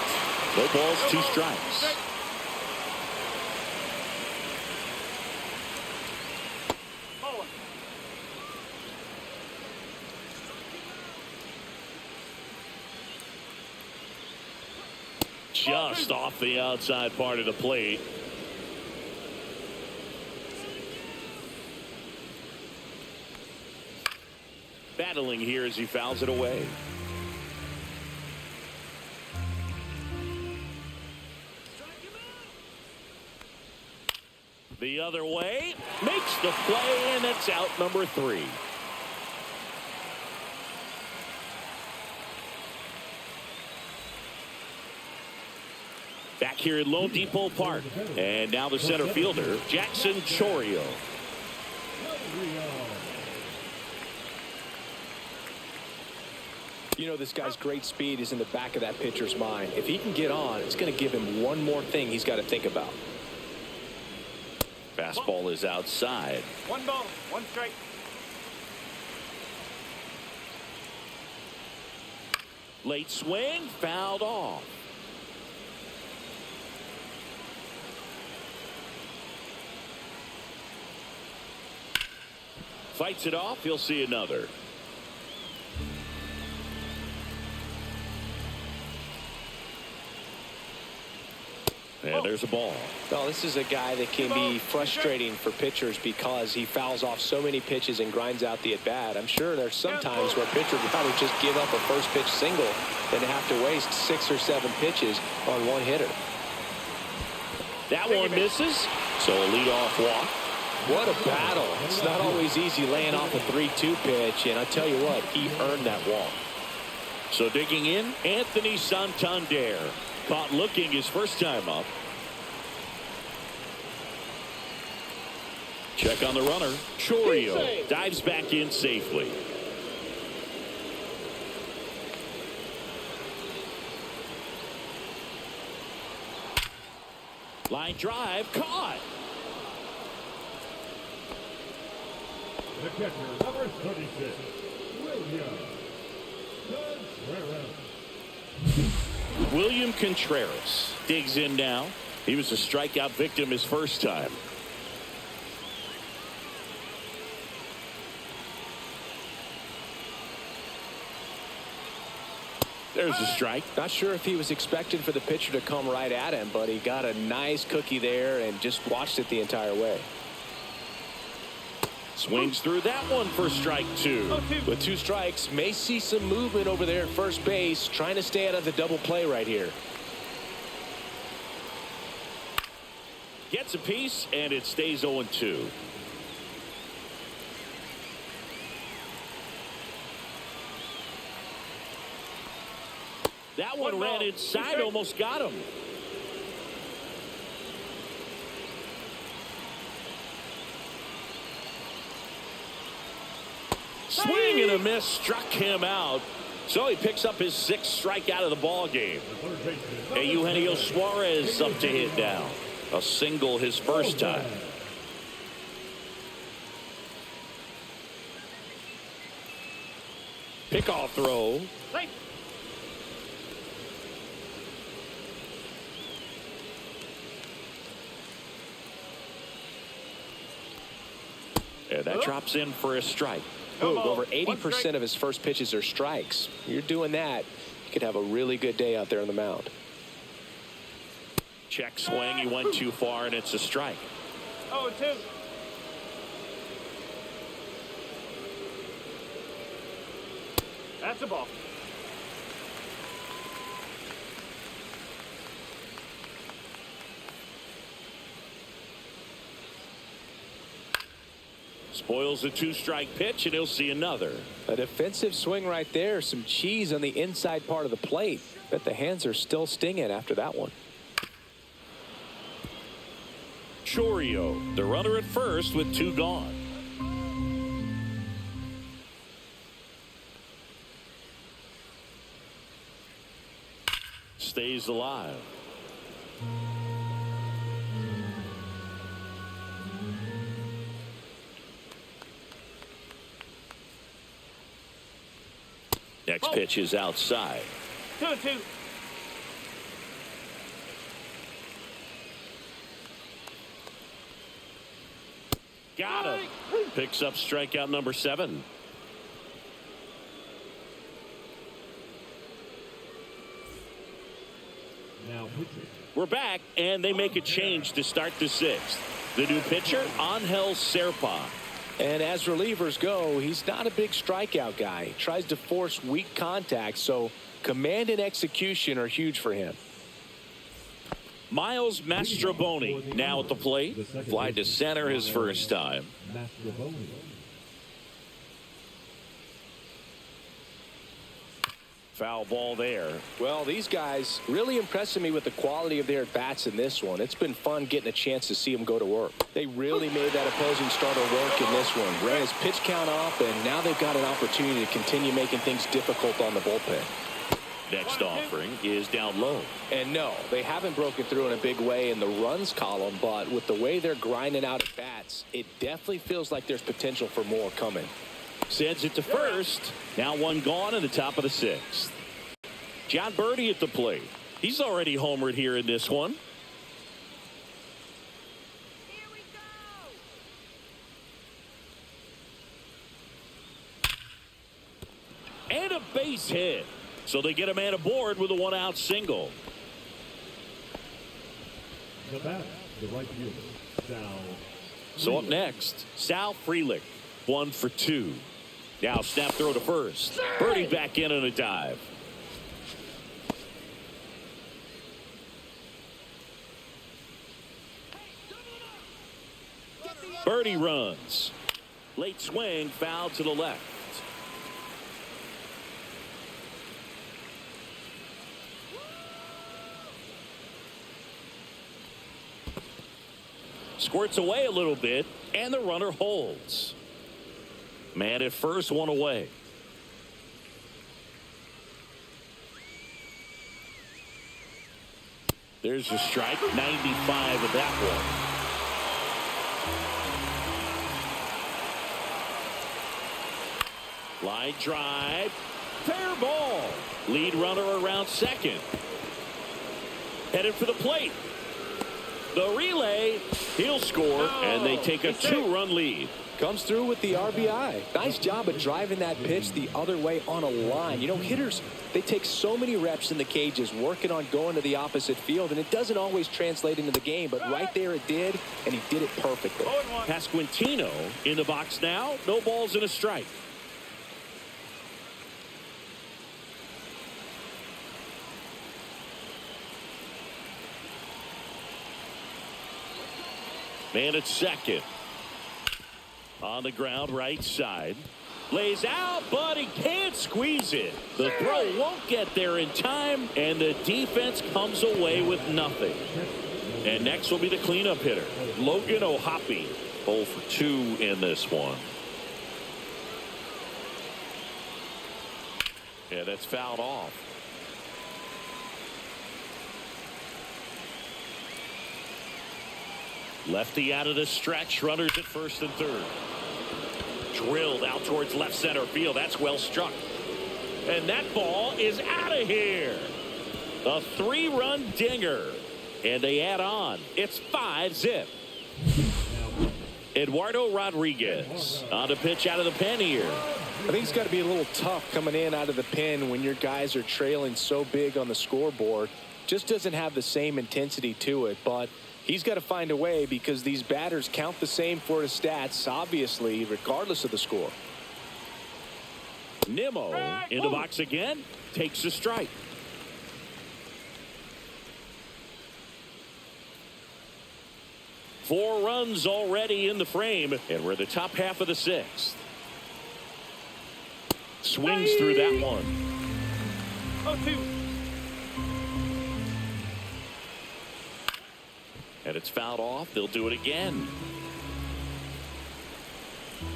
No balls, 2 strikes. Just off the outside part of the plate. Battling here as he fouls it away. The other way, makes the play, and that's out number 3. Back here at Lone Depot Park. And now the center fielder, Jackson Chourio. You know, this guy's great speed is in the back of that pitcher's mind. If he can get on, it's going to give him one more thing he's got to think about. Fastball is outside. 1 ball, 1 strike. Late swing, fouled off. Fights it off. He'll see another. And there's a ball. Well, this is a guy that can be frustrating for pitchers because he fouls off so many pitches and grinds out the at-bat. I'm sure there's some times where pitchers would probably just give up a first pitch single than to have to waste 6 or 7 pitches on one hitter. That one misses. So a leadoff walk. What a battle. It's not always easy laying off a 3-2 pitch, and I tell you what, he earned that walk. So digging in, Anthony Santander. Caught looking his first time up. Check on the runner. Chourio dives back in safely. Line drive caught. The catcher, number 36, William Contreras digs in now. He was a strikeout victim his first time. There's a strike. Not sure if he was expecting for the pitcher to come right at him, but he got a nice cookie there and just watched it the entire way. Swings through that one for strike 2. With 2 strikes, may see some movement over there at first base, trying to stay out of the double play right here. Gets a piece, and it stays 0-2. That one ran inside, almost got him. Swing and a miss struck him out. So he picks up his 6th strikeout of the ball game. Eugenio Suarez up to hit now. A single his first time. Pickoff throw. And that drops in for a strike. Over 80% of his first pitches are strikes. You're doing that, you could have a really good day out there on the mound. Check swing. He went too far, and it's a strike. 0-2. That's a ball. Spoils a 2-strike pitch, and he'll see another. A defensive swing right there. Some cheese on the inside part of the plate. Bet the hands are still stinging after that one. Chourio, the runner at first with 2 gone. Stays alive. Next pitch is outside. 2-2. Got him. Picks up strikeout number 7. Now pitching. We're back, and they make a change to start the 6th. The new pitcher, Angel Serpa. And as relievers go, he's not a big strikeout guy. He tries to force weak contact, so command and execution are huge for him. Miles Mastroboni now at the plate. Fly to center his first time. Foul ball there. Well, these guys really impressing me with the quality of their at-bats in this one. It's been fun getting a chance to see them go to work. They really made that opposing starter work in this one. Ran his pitch count up, and now they've got an opportunity to continue making things difficult on the bullpen. Next offering is down low. And no, they haven't broken through in a big way in the runs column, but with the way they're grinding out at bats, it definitely feels like there's potential for more coming. Sends it to first. Now 1 gone in the top of the 6th. John Birdie at the plate. He's already homered here in this one. Here we base hit. So they get a man aboard with a one-out single. The bat, the right fielder, Sal. So up next, Sal Frelick, 1 for 2. Now snap throw to first. Birdie back in on a dive. Birdie runs. Late swing, foul to the left. Squirts away a little bit, and the runner holds. Man at first, one away. There's a strike, 95 of that one. Line drive, fair ball. Lead runner around second. Headed for the plate. The relay, he'll score, and they take a 2-run lead. Comes through with the RBI. Nice job of driving that pitch the other way on a line. You know, hitters, they take so many reps in the cages working on going to the opposite field, and it doesn't always translate into the game, but right there it did, and he did it perfectly. Pasquantino in the box now. No balls and a strike. Man at second. On the ground, right side. Lays out, but he can't squeeze it. The throw won't get there in time, and the defense comes away with nothing. And next will be the cleanup hitter, Logan O'Hoppe. 0 for 2 in this one. Yeah, that's fouled off. Lefty out of the stretch. Runners at first and third. Drilled out towards left center field. That's well struck. And that ball is out of here. A 3-run dinger. And they add on. It's 5-zip. Eduardo Rodriguez on the pitch out of the pen here. I think it's got to be a little tough coming in out of the pen when your guys are trailing so big on the scoreboard. Just doesn't have the same intensity to it, but he's got to find a way because these batters count the same for his stats, obviously, regardless of the score. Nimmo in the box again, takes a strike. Four runs already in the frame, and we're the top half of the 6th. Swings through that one. 0-2. And it's fouled off. They'll do it again.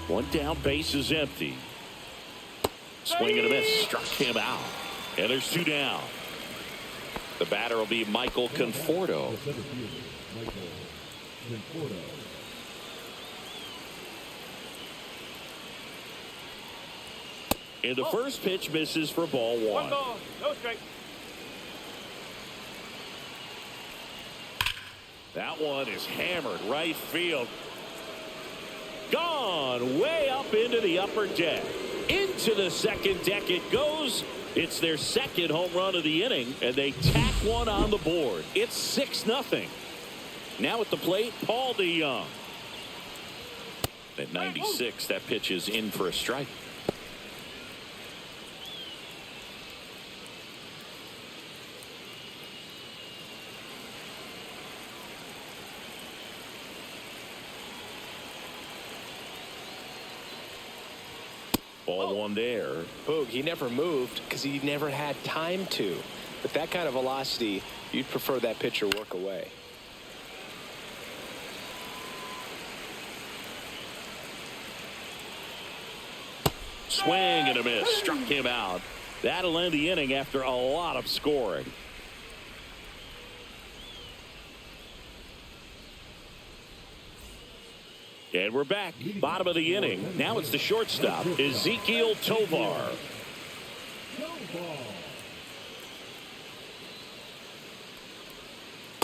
One down, base is empty. Swing and a miss. Struck him out. And there's 2 down. The batter will be Michael Conforto. And the first pitch misses for ball 1. 1 ball, no strike. That one is hammered right field. Gone way up into the upper deck. Into the second deck it goes. It's their second home run of the inning, and they tack one on the board. It's 6-0. Now at the plate, Paul DeYoung. At 96, that pitch is in for a strike. Ball 1 there. Boog, he never moved because he never had time to. With that kind of velocity, you'd prefer that pitcher work away. Swing and a miss. Struck him out. That'll end the inning after a lot of scoring. And we're back. Bottom of the inning. Now it's the shortstop, Ezequiel Tovar.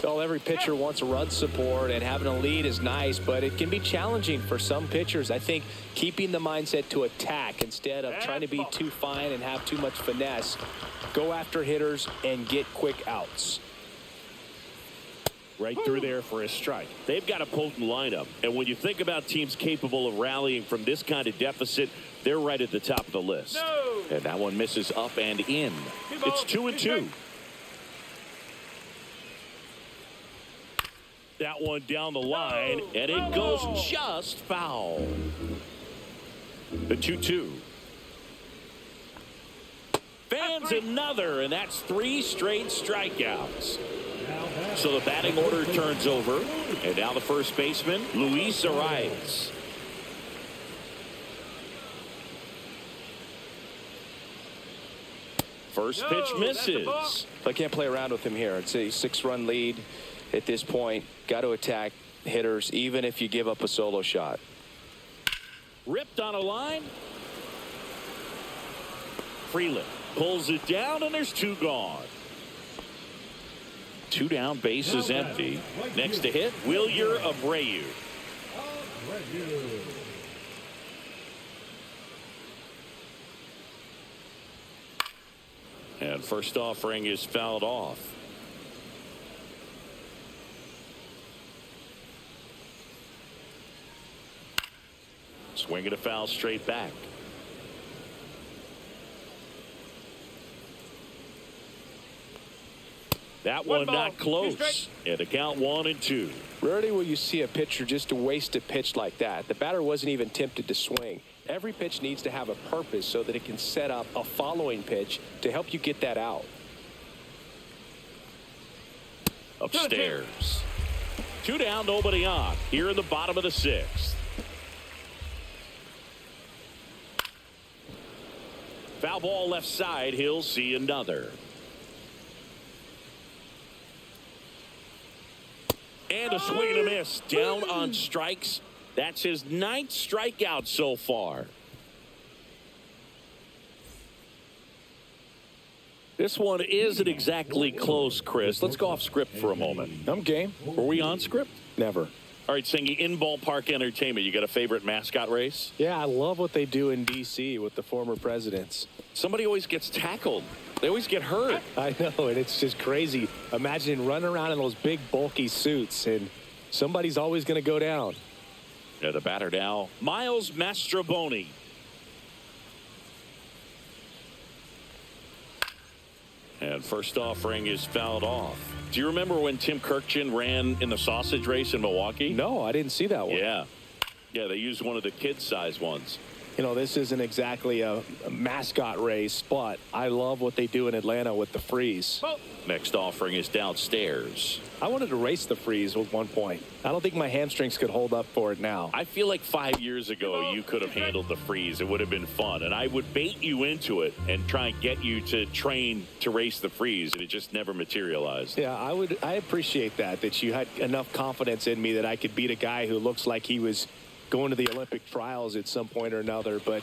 Well, every pitcher wants run support, and having a lead is nice, but it can be challenging for some pitchers. I think keeping the mindset to attack instead of trying to be too fine and have too much finesse. Go after hitters and get quick outs. Right through there for a strike. They've got a potent lineup, and when you think about teams capable of rallying from this kind of deficit, they're right at the top of the list. No. And that one misses up and in. It's 2-2. That one down the line, and it goes just foul. The 2-2. Fans another, and that's 3 straight strikeouts. So the batting order turns over, and now the first baseman, Luis arrives. First pitch misses. I can't play around with him here. It's a 6-run lead at this point. Got to attack hitters, even if you give up a solo shot. Ripped on a line. Freeland pulls it down, and there's 2 gone. 2 down, base is empty. Next to hit, Wilyer Abreu. And first offering is fouled off. Swing and a foul straight back. That one not close. And a count 1-2. Rarely will you see a pitcher just waste a pitch like that. The batter wasn't even tempted to swing. Every pitch needs to have a purpose so that it can set up a following pitch to help you get that out. Upstairs. 2 down, nobody on. Here in the bottom of the 6th. Foul ball left side. He'll see another. And a swing and a miss. Down on strikes. That's his 9th strikeout so far. This one isn't exactly close, Chris. Let's go off script for a moment. I'm game. Were we on script? Never. All right, Singy, in ballpark entertainment, you got a favorite mascot race? Yeah, I love what they do in D.C. with the former presidents. Somebody always gets tackled. They always get hurt. I know, and it's just crazy. Imagine running around in those big, bulky suits, and somebody's always going to go down. Yeah, the batter now, Miles Mastrobuoni. And first offering is fouled off. Do you remember when Tim Kirkchin ran in the sausage race in Milwaukee? No, I didn't see that one. Yeah. Yeah, they used one of the kid-size ones. You know, this isn't exactly a mascot race, but I love what they do in Atlanta with the freeze. Next offering is downstairs. I wanted to race the freeze at one point. I don't think my hamstrings could hold up for it now. I feel like 5 years ago you could have handled the freeze. It would have been fun. And I would bait you into it and try and get you to train to race the freeze. And it just never materialized. Yeah, I appreciate that you had enough confidence in me that I could beat a guy who looks like he was going to the Olympic trials at some point or another. But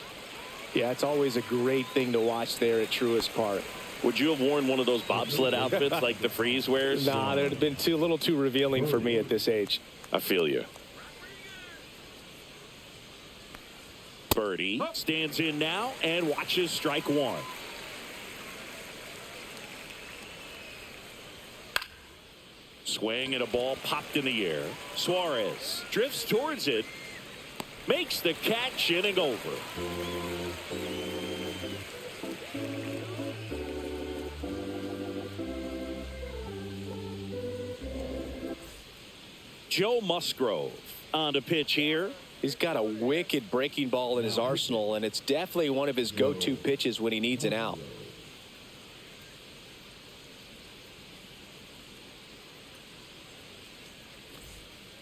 yeah, it's always a great thing to watch there at Truist Park. Would you have worn one of those bobsled outfits like the freeze wears? Nah, they'd have been a little too revealing for me at this age. I feel you. Birdie stands in now and watches strike 1. Swing and a ball popped in the air. Suarez drifts towards it. Makes the catch, inning over. Joe Musgrove on to pitch here. He's got a wicked breaking ball in his arsenal, and it's definitely one of his go-to pitches when he needs an out.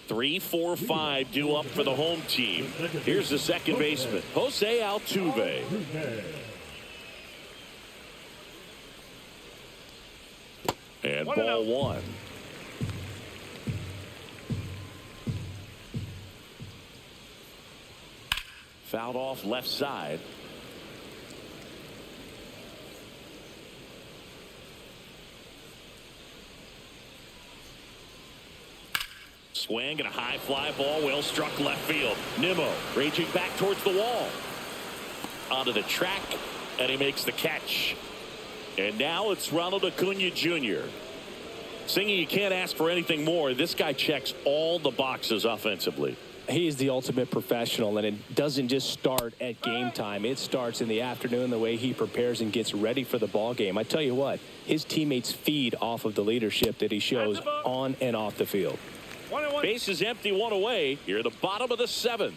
Three, 4, 5 due up for the home team. Here's the second baseman, Jose Altuve. And ball 1. Fouled off left side. Swing and a high fly ball, well struck left field. Nimmo raging back towards the wall. Onto the track, and he makes the catch. And now it's Ronald Acuna Jr. Singing, you can't ask for anything more. This guy checks all the boxes offensively. He's the ultimate professional, and it doesn't just start at game time. It starts in the afternoon, the way he prepares and gets ready for the ball game. I tell you what, his teammates feed off of the leadership that he shows on and off the field. Base is empty, one away. Here at the bottom of the seventh.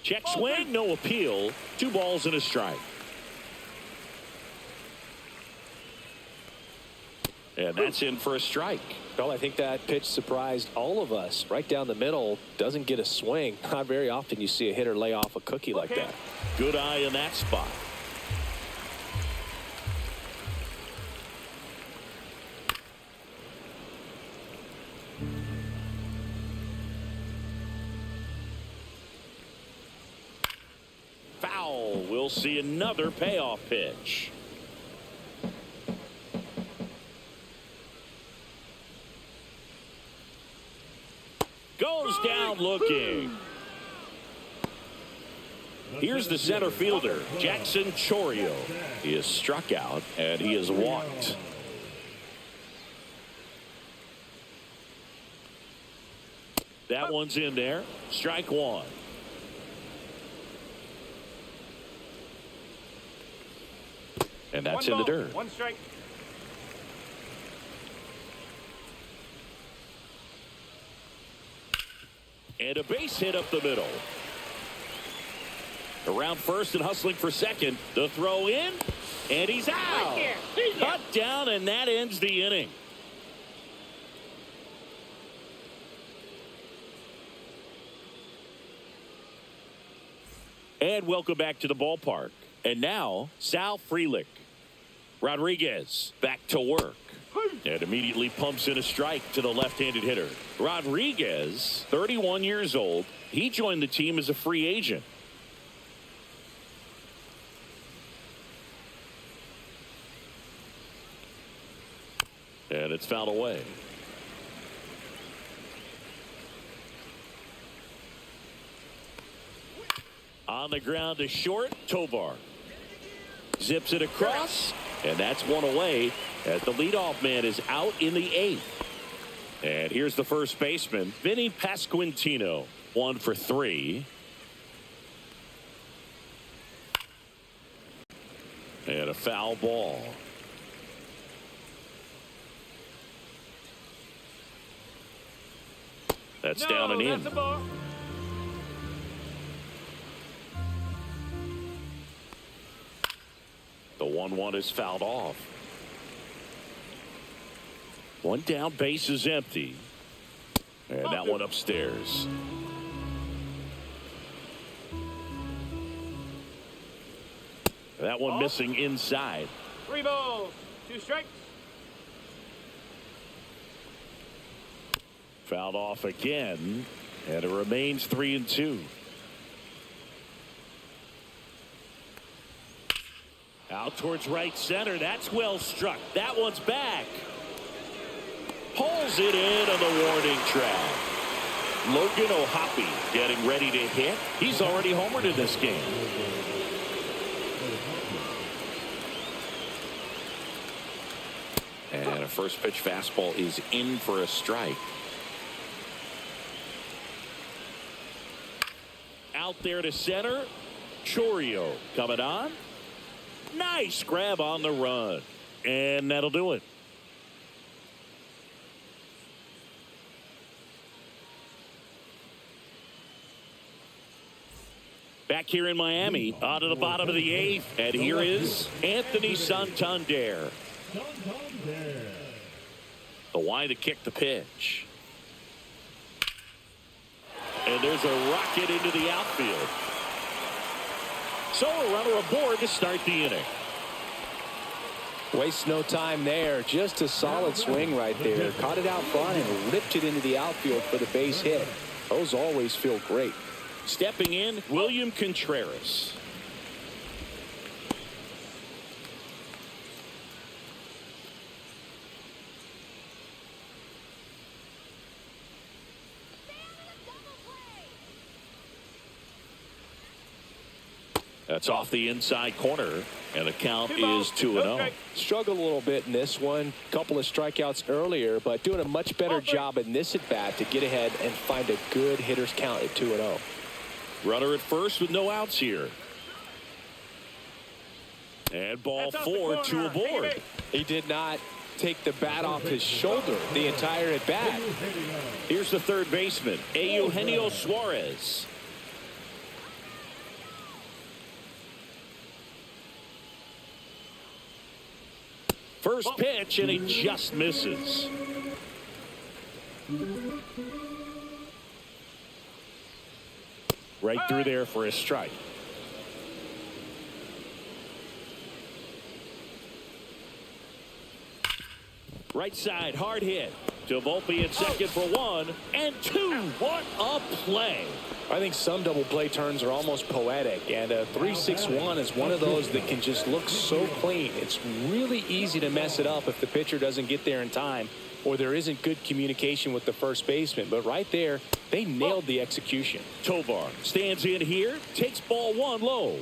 Check swing, no appeal. 2 balls and a strike. And that's in for a strike. Well, I think that pitch surprised all of us. Right down the middle, doesn't get a swing. Not very often you see a hitter lay off a cookie like that. Good eye in that spot. Foul. We'll see another payoff pitch. Goes down looking. Here's the center fielder, Jackson Chourio. He is struck out, and he is walked. That one's in there. Strike one. And that's in the dirt. 1 strike. And a base hit up the middle. Around first and hustling for second. The throw in, and he's out. Cut down, and that ends the inning. And welcome back to the ballpark. And now, Sal Frelick. Rodriguez back to work. And immediately pumps in a strike to the left-handed hitter. Rodriguez, 31 years old. He joined the team as a free agent. And it's fouled away. On the ground to short, Tovar. Zips it across, and that's one away as the leadoff man is out in the 8th. And here's the first baseman, Vinny Pasquantino, 1 for 3. And a foul ball. That's down and in. That's a ball. The 1-1 is fouled off. One down, base is empty. And that one upstairs. That one missing inside. 3 balls, 2 strikes. Fouled off again, and it remains 3-2. Out towards right center. That's well struck. That one's back. Pulls it in on the warning track. Logan O'Hoppe getting ready to hit. He's already homered in this game. And a first pitch fastball is in for a strike. Out there to center. Chourio coming on. Nice grab on the run. And that'll do it. Back here in Miami, on to the bottom of the 8th. And here is Anthony Santander. The Y to kick the pitch. And there's a rocket into the outfield. So a runner aboard to start the inning. Wastes no time there. Just a solid swing right there. Caught it out front and ripped it into the outfield for the base hit. Those always feel great. Stepping in, William Contreras. That's off the inside corner, and the count is 2-0. Struggled a little bit in this one. Couple of strikeouts earlier, but doing a much better job in this at bat to get ahead and find a good hitter's count at 2-0. Runner at first with no outs here. And ball 4, 2 aboard. He did not take the bat off his shoulder the entire at bat. Here's the third baseman, Eugenio Suarez. First pitch, and he just misses. Right through there for a strike. Right side, hard hit. To Volpe at second for 1 and 2. What a play. I think some double play turns are almost poetic, and a 3-6-1 is one of those that can just look so clean. It's really easy to mess it up if the pitcher doesn't get there in time or there isn't good communication with the first baseman. But right there, they nailed the execution. Tovar stands in here, takes ball 1 low.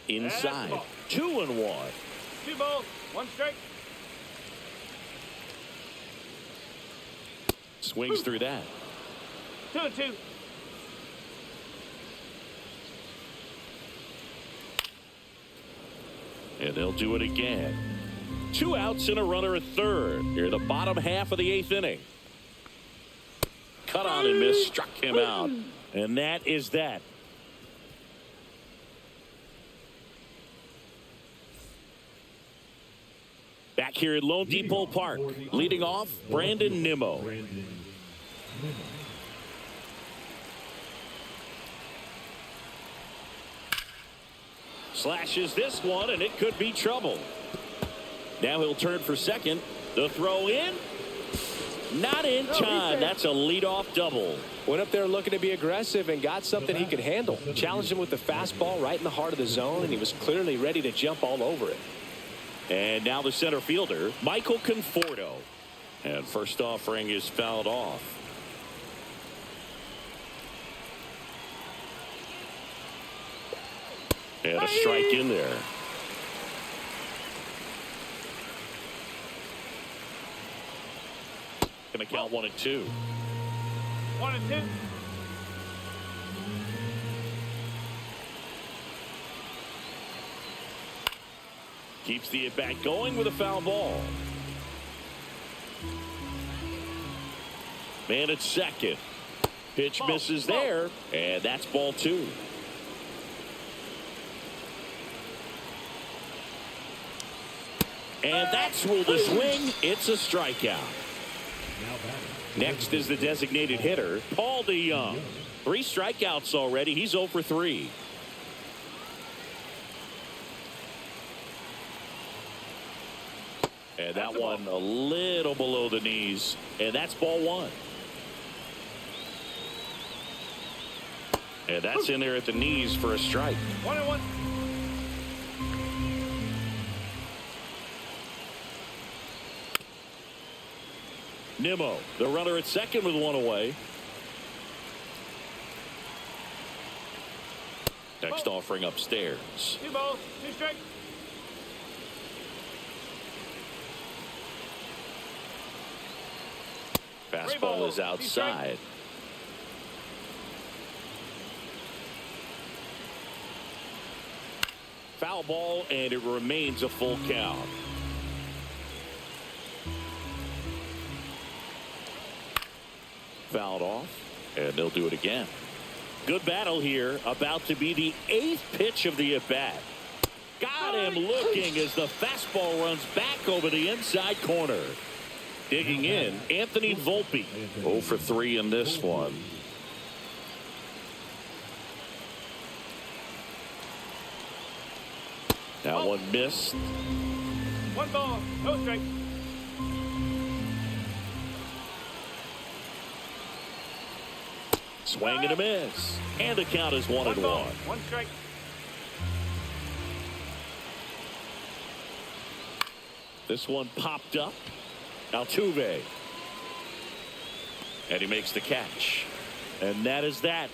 Inside, 2-1. 2 balls, 1 strike. Swings through that. 2-2. And they'll do it again. 2 outs and a runner at third. Here, the bottom half of the 8th inning. Cut on and miss, struck him out. And that is that. Back here at Lone Depot Park, leading off, Brandon Nimmo. Slashes this one, and it could be trouble. Now he'll turn for second. The throw in. Not in time. That's a leadoff double. Went up there looking to be aggressive and got something he could handle. Challenged him with the fastball right in the heart of the zone, and he was clearly ready to jump all over it. And now the center fielder, Michael Conforto. And first offering is fouled off. And a strike in there. Gonna count 1 and 2. 1 and 2. Keeps the at bat going with a foul ball. Man at second. Pitch misses there, and that's ball 2. And that's ruled a swing. It's a strikeout. Next is the designated hitter, Paul DeYoung. 3 strikeouts already. He's 0 for 3. And that one a little below the knees. And that's ball 1. And that's in there at the knees for a strike. 1-1. Nimmo, the runner at second with 1 away. Next offering upstairs. 2 balls, 2 strikes. Fastball is outside. Foul ball, and it remains a full count. Fouled off, and they'll do it again. Good battle here, about to be the 8th pitch of the at-bat. Got him looking as the fastball runs back over the inside corner. Digging in, Anthony Volpe. 0 for 3 in this one. That one missed. 1 ball, no strike. Swing and a miss. And the count is 1 and 1. 1 strike. This one popped up. Altuve. And he makes the catch. And that is that.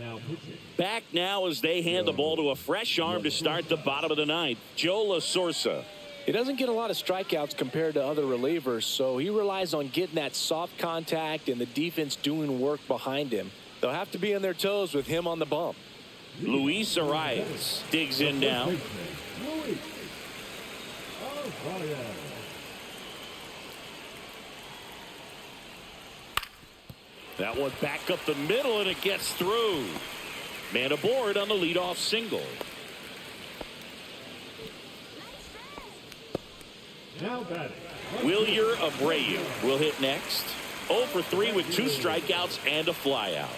Now pitching. Back now as they hand the ball to a fresh arm to start the bottom of the ninth. Joe La Sorsa. He doesn't get a lot of strikeouts compared to other relievers, so he relies on getting that soft contact and the defense doing work behind him. They'll have to be on their toes with him on the bump. Luis Arias digs in now. Luis Arias. That one back up the middle, and it gets through. Man aboard on the leadoff single. Now batting. Wilyer Abreu will hit next. 0 for 3 with 2 strikeouts and a flyout.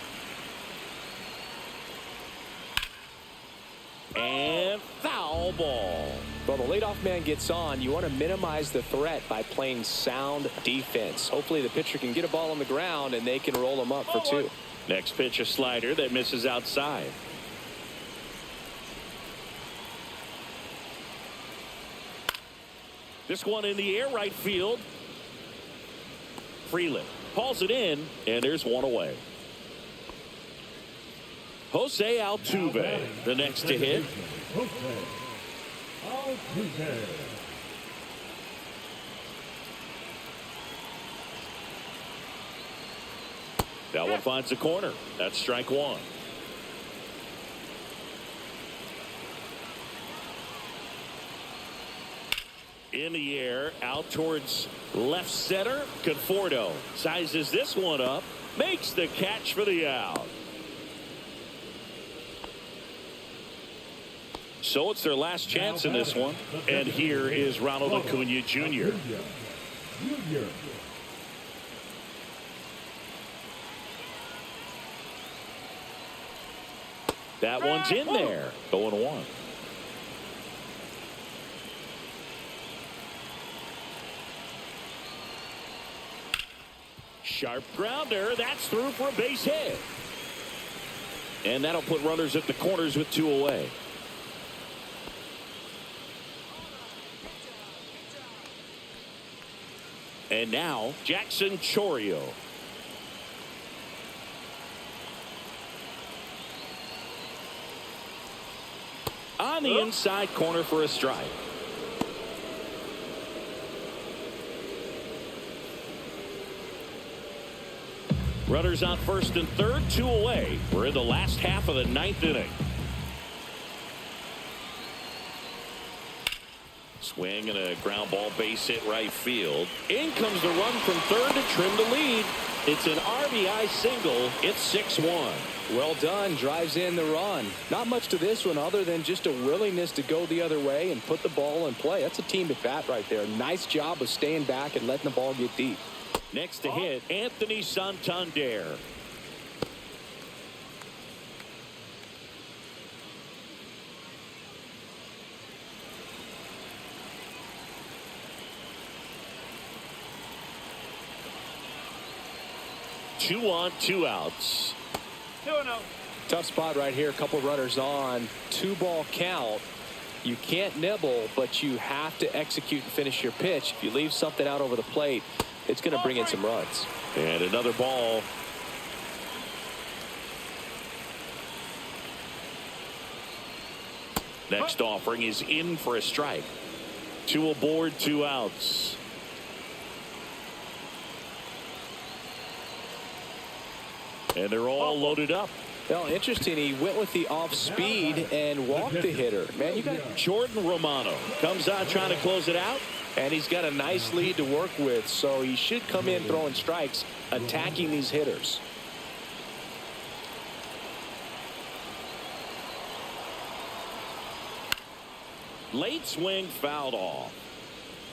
And foul ball. Well, the leadoff man gets on. You want to minimize the threat by playing sound defense. Hopefully the pitcher can get a ball on the ground and they can roll him up for 2. Next pitch, a slider that misses outside. This one in the air, right field. Freeland hauls it in, and there's one away. Jose Altuve, the next to hit. Jose Altuve. That one finds the corner. That's strike 1. In the air, out towards left center. Conforto sizes this one up, makes the catch for the out. So it's their last chance in this one. And here is Ronald Acuna Jr. That one's in there. 0-1. Sharp grounder. That's through for a base hit. And that'll put runners at the corners with 2 away. And now Jackson Chourio. On the inside corner for a strike. Runners on first and third, 2 away. We're in the last half of the 9th inning. Swing and a ground ball base hit right field. In comes the run from third to trim the lead. It's an RBI single. It's 6-1. Well done. Drives in the run. Not much to this one other than just a willingness to go the other way and put the ball in play. That's a team at bat right there. Nice job of staying back and letting the ball get deep. Next to hit, Anthony Santander. Two on, 2 outs. 2-0. Tough spot right here. A couple runners on. 2-ball count. You can't nibble, but you have to execute and finish your pitch. If you leave something out over the plate, it's going to bring in some runs. And another ball. Next offering is in for a strike. 2 aboard, 2 outs. And they're all loaded up. Well, interesting. He went with the off speed and walked the hitter. Man, you got Jordan Romano comes out trying to close it out. and he's got a nice lead to work with, so he should come in throwing strikes, attacking these hitters. Late swing fouled off.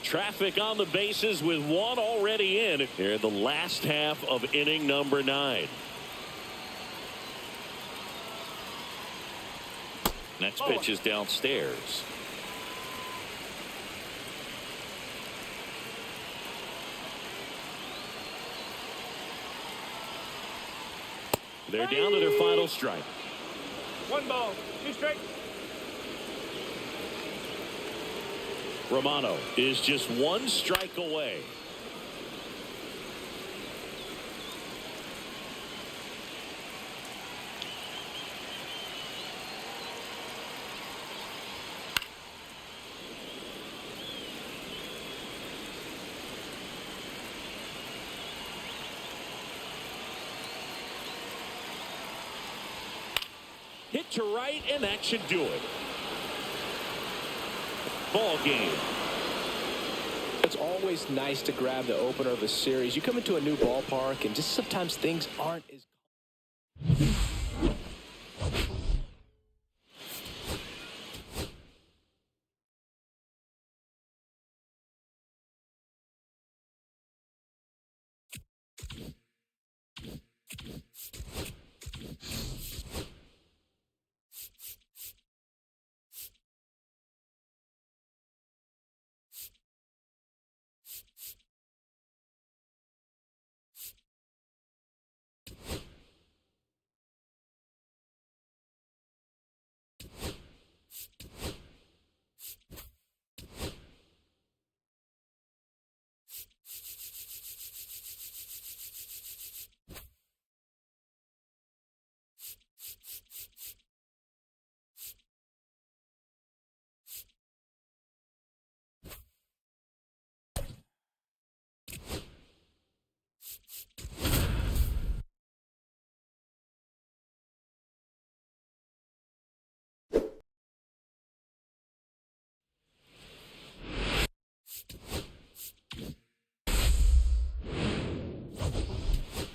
Traffic on the bases with one already in here in the last half of inning number 9. Next pitch is downstairs. They're down to their final strike. 1 ball, 2 strikes. Romano is just 1 strike away. Hit to right, and that should do it. Ball game. It's always nice to grab the opener of a series. You come into a new ballpark, and just sometimes things aren't as...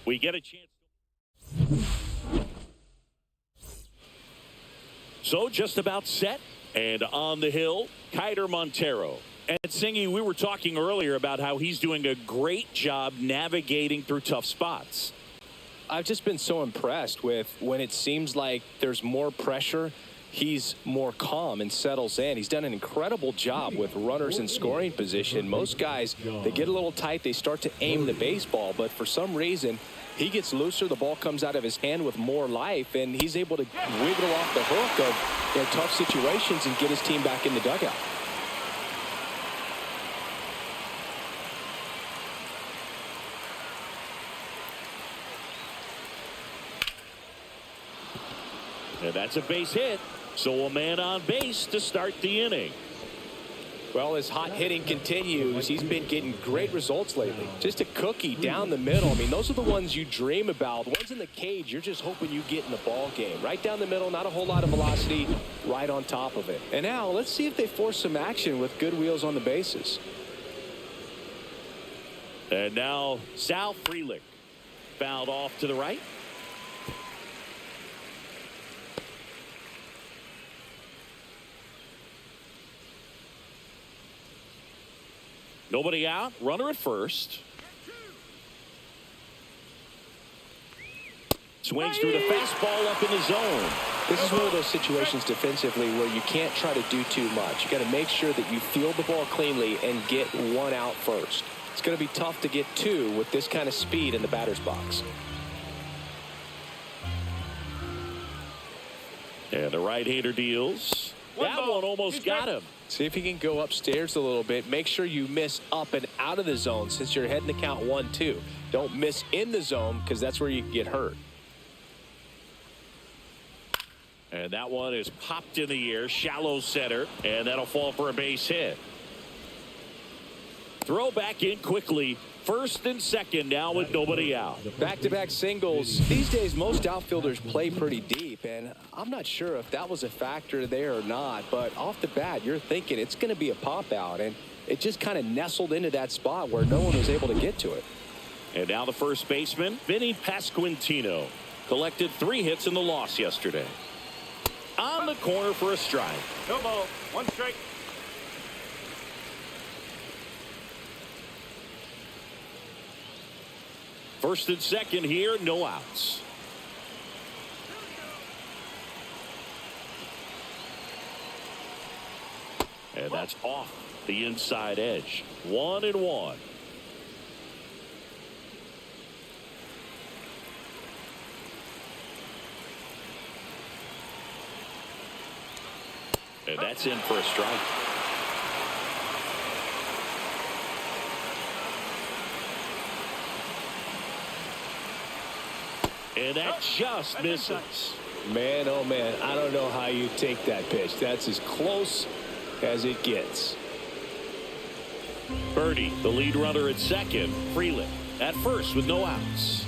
We get a chance. So just about set and on the hill, Kiter Montero. And Singy, we were talking earlier about how he's doing a great job navigating through tough spots. I've just been so impressed with when it seems like there's more pressure, he's more calm and settles in. He's done an incredible job with runners in scoring position. Most guys, they get a little tight, they start to aim the baseball, but for some reason, he gets looser, the ball comes out of his hand with more life, and he's able to wiggle off the hook of tough situations and get his team back in the dugout. And that's a base hit. So a man on base to start the inning. Well, as hot hitting continues, he's been getting great results lately. Just a cookie down the middle. I mean, those are the ones you dream about. The ones in the cage, you're just hoping you get in the ball game. Right down the middle, not a whole lot of velocity, right on top of it. And now, let's see if they force some action with good wheels on the bases. And now Sal Frelick fouled off to the right. Nobody out. Runner at first. Swings through the fastball up in the zone. This is one of those situations defensively where you can't try to do too much. You got to make sure that you field the ball cleanly and get one out first. It's going to be tough to get two with this kind of speed in the batter's box. And the right-hander deals. That one almost got him. See if he can go upstairs a little bit. Make sure you miss up and out of the zone since you're heading to count 1-2. Don't miss in the zone because that's where you can get hurt. And that one is popped in the air, shallow center, and that'll fall for a base hit. Throw back in quickly. First and second now with nobody out. Back-to-back singles. These days, most outfielders play pretty deep, and I'm not sure if that was a factor there or not, but off the bat, you're thinking it's going to be a pop-out, and it just kind of nestled into that spot where no one was able to get to it. And now the first baseman, Vinny Pasquantino, collected 3 hits in the loss yesterday. On the corner for a strike. No ball, 1 strike. First and second here, no outs. And that's off the inside edge. 1-1. And that's in for a strike. And that just misses. Man, oh man, I don't know how you take that pitch. That's as close as it gets. Birdie, the lead runner at second. Freeland at first with no outs.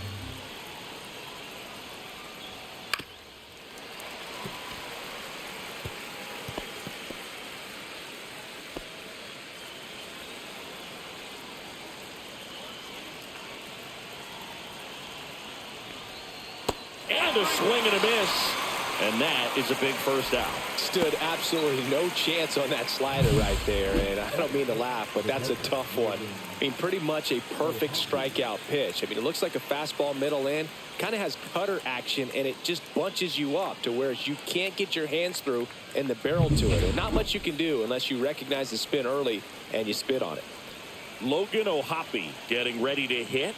And a swing and a miss. And that is a big first out. Stood absolutely no chance on that slider right there. And I don't mean to laugh, but that's a tough one. I mean, pretty much a perfect strikeout pitch. I mean, it looks like a fastball middle in. Kind of has cutter action, and it just bunches you up to where you can't get your hands through and the barrel to it. And not much you can do unless you recognize the spin early and you spit on it. Logan O'Hoppe getting ready to hit.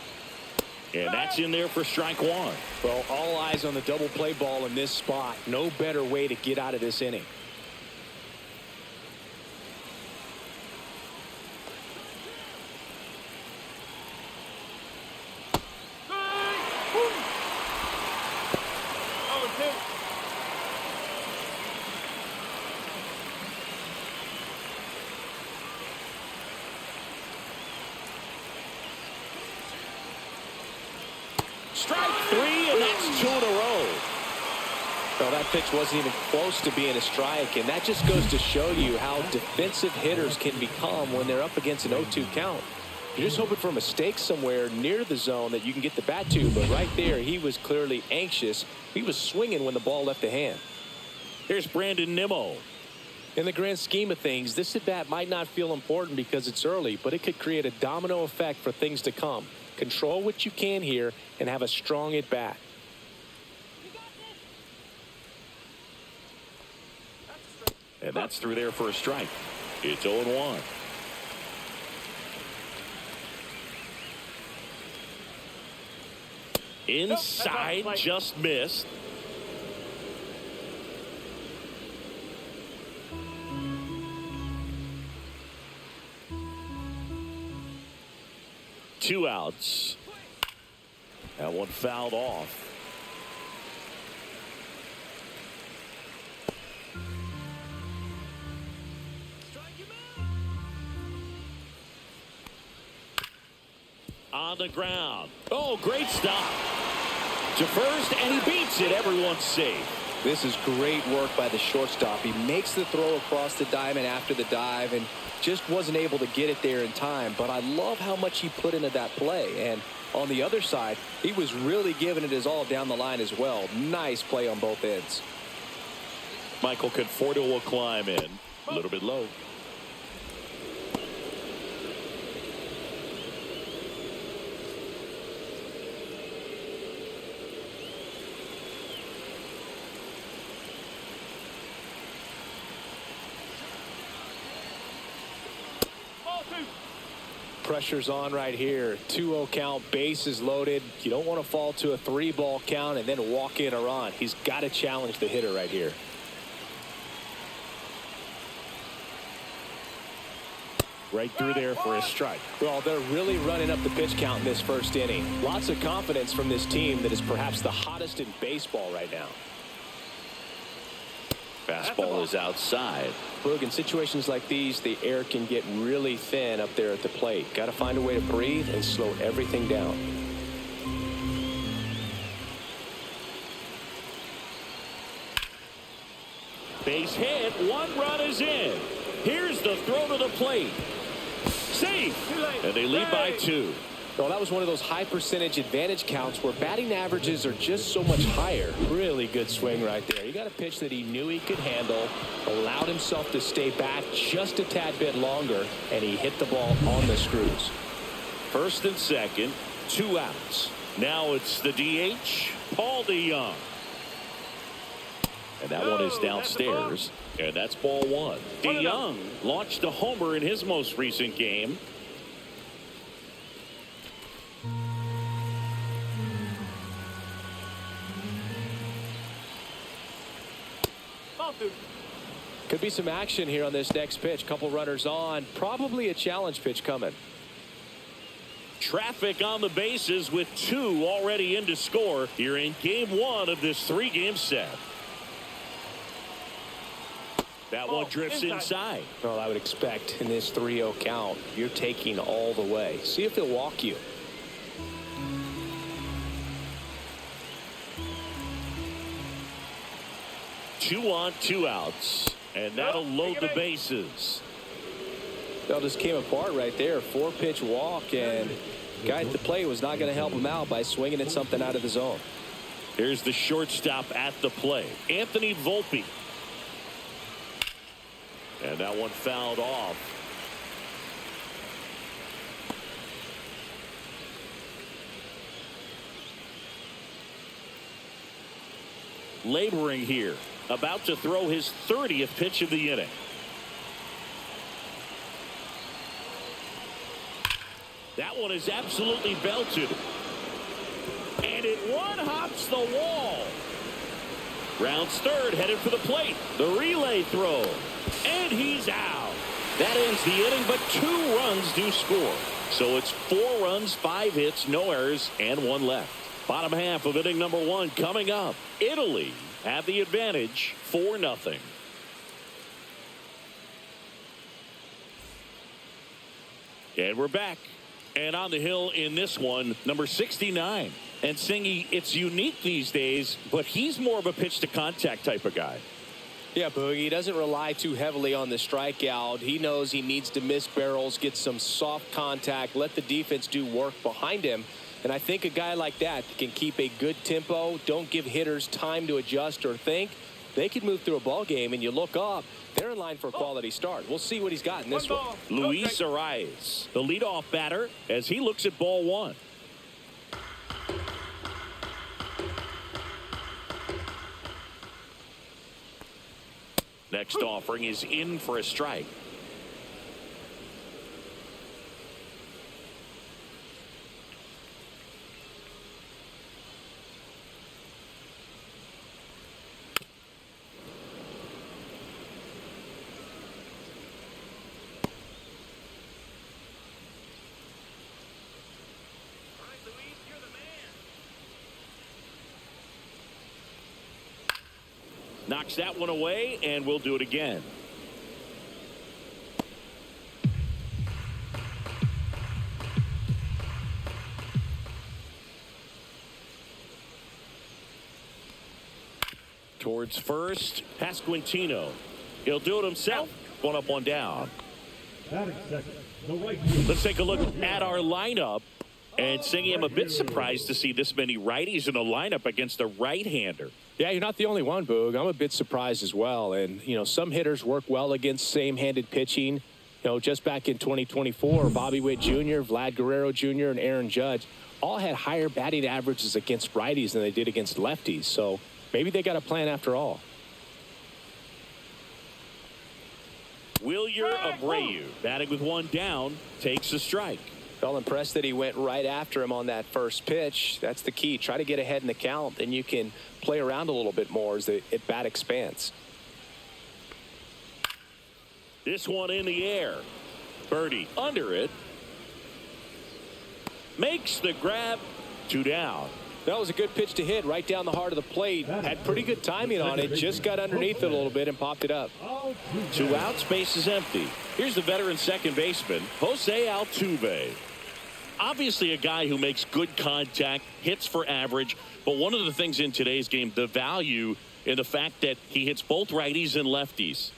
And that's in there for strike one. Well, all eyes on the double play ball in this spot. No better way to get out of this inning. Strike three, and that's two in a row. Well, that pitch wasn't even close to being a strike, and that just goes to show you how defensive hitters can become when they're up against an 0-2 count. You're just hoping for a mistake somewhere near the zone that you can get the bat to, but right there, he was clearly anxious. He was swinging when the ball left the hand. Here's Brandon Nimmo. In the grand scheme of things, this at-bat might not feel important because it's early, but it could create a domino effect for things to come. Control what you can here and have a strong at-bat. And that's through there for a strike. It's 0-1. Inside, just missed. Two outs. That one fouled off. On the ground. Oh, great stop. To first, and he beats it. Everyone's safe. This is great work by the shortstop. He makes the throw across the diamond after the dive and just wasn't able to get it there in time. But I love how much he put into that play. And on the other side, he was really giving it his all down the line as well. Nice play on both ends. Michael Conforto will climb in. A little bit low. Pressure's on right here. 2-0 count, bases loaded. You don't want to fall to a 3-ball count and then walk in a run. He's got to challenge the hitter right here. Right through there for a strike. Well, they're really running up the pitch count in this first inning. Lots of confidence from this team that is perhaps the hottest in baseball right now. Fastball is outside. Look, in situations like these, the air can get really thin up there at the plate. Got to find a way to breathe and slow everything down. Base hit. One run is in. Here's the throw to the plate. Safe. And they lead by 2. Well, that was one of those high percentage advantage counts where batting averages are just so much higher. Really good swing right there. He got a pitch that he knew he could handle, allowed himself to stay back just a tad bit longer, and he hit the ball on the screws. First and second, 2 outs. Now it's the DH, Paul DeYoung. And that one is downstairs, and that's ball 1. DeYoung launched a homer in his most recent game. Could be some action here on this next pitch. Couple runners on. Probably a challenge pitch coming. Traffic on the bases with 2 already in to score here in game 1 of this 3-game set. That one drifts inside. Well, I would expect in this 3-0 count, you're taking all the way. See if he'll walk you. Two on, 2 outs. And that'll load the bases. That just came apart right there. 4-pitch walk, and guy at the plate was not going to help him out by swinging at something out of the zone. Here's the shortstop at the plate, Anthony Volpe. And that one fouled off. Laboring here, about to throw his 30th pitch of the inning. That one is absolutely belted. And it one-hops the wall. Rounds third, headed for the plate. The relay throw. And he's out. That ends the inning, but 2 runs do score. So it's 4 runs, 5 hits, no errors, and 1 left. Bottom half of inning number 1 coming up. Italy have the advantage, 4-0. And we're back. And on the hill in this one, number 69. And Singy, it's unique these days, but he's more of a pitch to contact type of guy. Yeah, Boogie, he doesn't rely too heavily on the strikeout. He knows he needs to miss barrels, get some soft contact, let the defense do work behind him. And I think a guy like that can keep a good tempo, don't give hitters time to adjust or think. They could move through a ball game, and you look up, they're in line for a quality start. We'll see what he's got in this one. Luis Arias, the leadoff batter, as he looks at ball 1. Next offering is in for a strike. Knocks that one away, and we'll do it again. Towards first, Pasquantino. He'll do it himself. 1 up, 1 down. Let's take a look at our lineup. And Singy, I'm a bit surprised to see this many righties in the lineup against a right-hander. Yeah, you're not the only one, Boog. I'm a bit surprised as well. And, you know, some hitters work well against same-handed pitching. You know, just back in 2024, Bobby Witt Jr., Vlad Guerrero Jr., and Aaron Judge all had higher batting averages against righties than they did against lefties. So maybe they got a plan after all. Wilyer Abreu, batting with 1 down, takes a strike. Felt impressed that he went right after him on that first pitch. That's the key. Try to get ahead in the count, then you can play around a little bit more as the at-bat expands. This one in the air. Birdie under it. Makes the grab. 2 down. That was a good pitch to hit right down the heart of the plate. Had pretty good timing on it. Just got underneath it a little bit and popped it up. 2 outs, base is empty. Here's the veteran second baseman, Jose Altuve. Obviously a guy who makes good contact, hits for average, but one of the things in today's game, the value in the fact that he hits both righties and lefties.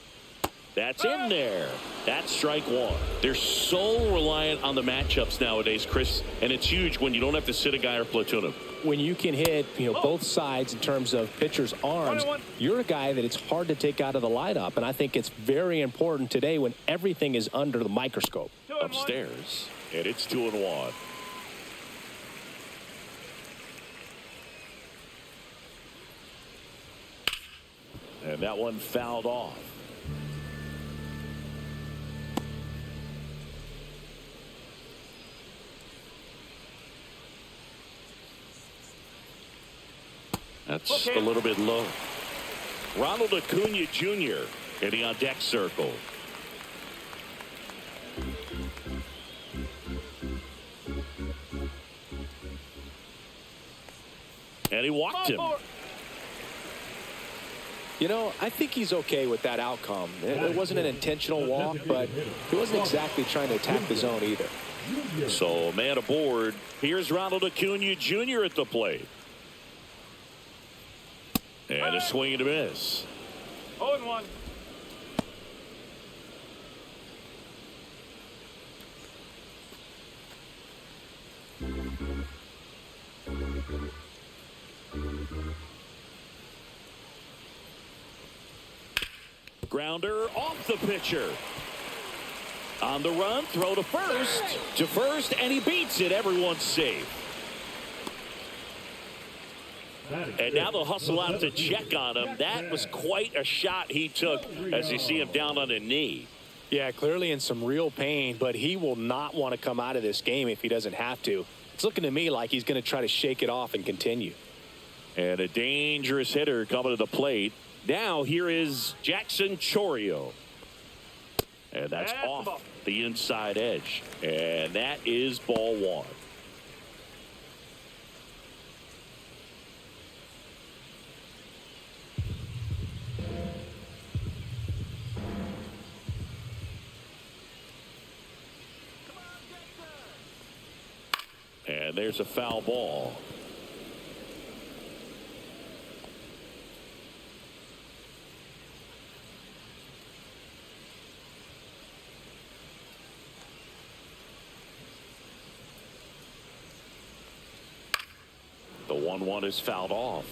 That's in there. That's strike 1. They're so reliant on the matchups nowadays, Chris, and it's huge when you don't have to sit a guy or platoon him. When you can hit, you know, both sides in terms of pitchers' arms, you're a guy that it's hard to take out of the lineup, and I think it's very important today when everything is under the microscope. Upstairs, and it's 2-1. And that one fouled off. That's a little bit low. Ronald Acuna Jr. in the on-deck circle. And he walked him. You know, I think he's okay with that outcome. It wasn't an intentional walk, but he wasn't exactly trying to attack the zone either. So, man aboard. Here's Ronald Acuna Jr. at the plate. And a swing and a miss. 0-1. Grounder off the pitcher. On the run, throw to first. To first, and he beats it. Everyone's safe. And now they'll hustle out to check on him. That was quite a shot he took as you see him down on a knee. Yeah, clearly in some real pain, but he will not want to come out of this game if he doesn't have to. It's looking to me like he's going to try to shake it off and continue. And a dangerous hitter coming to the plate. Now here is Jackson Chourio. And that's off the inside edge. And that is ball one. And there's a foul ball. The 1-1 is fouled off.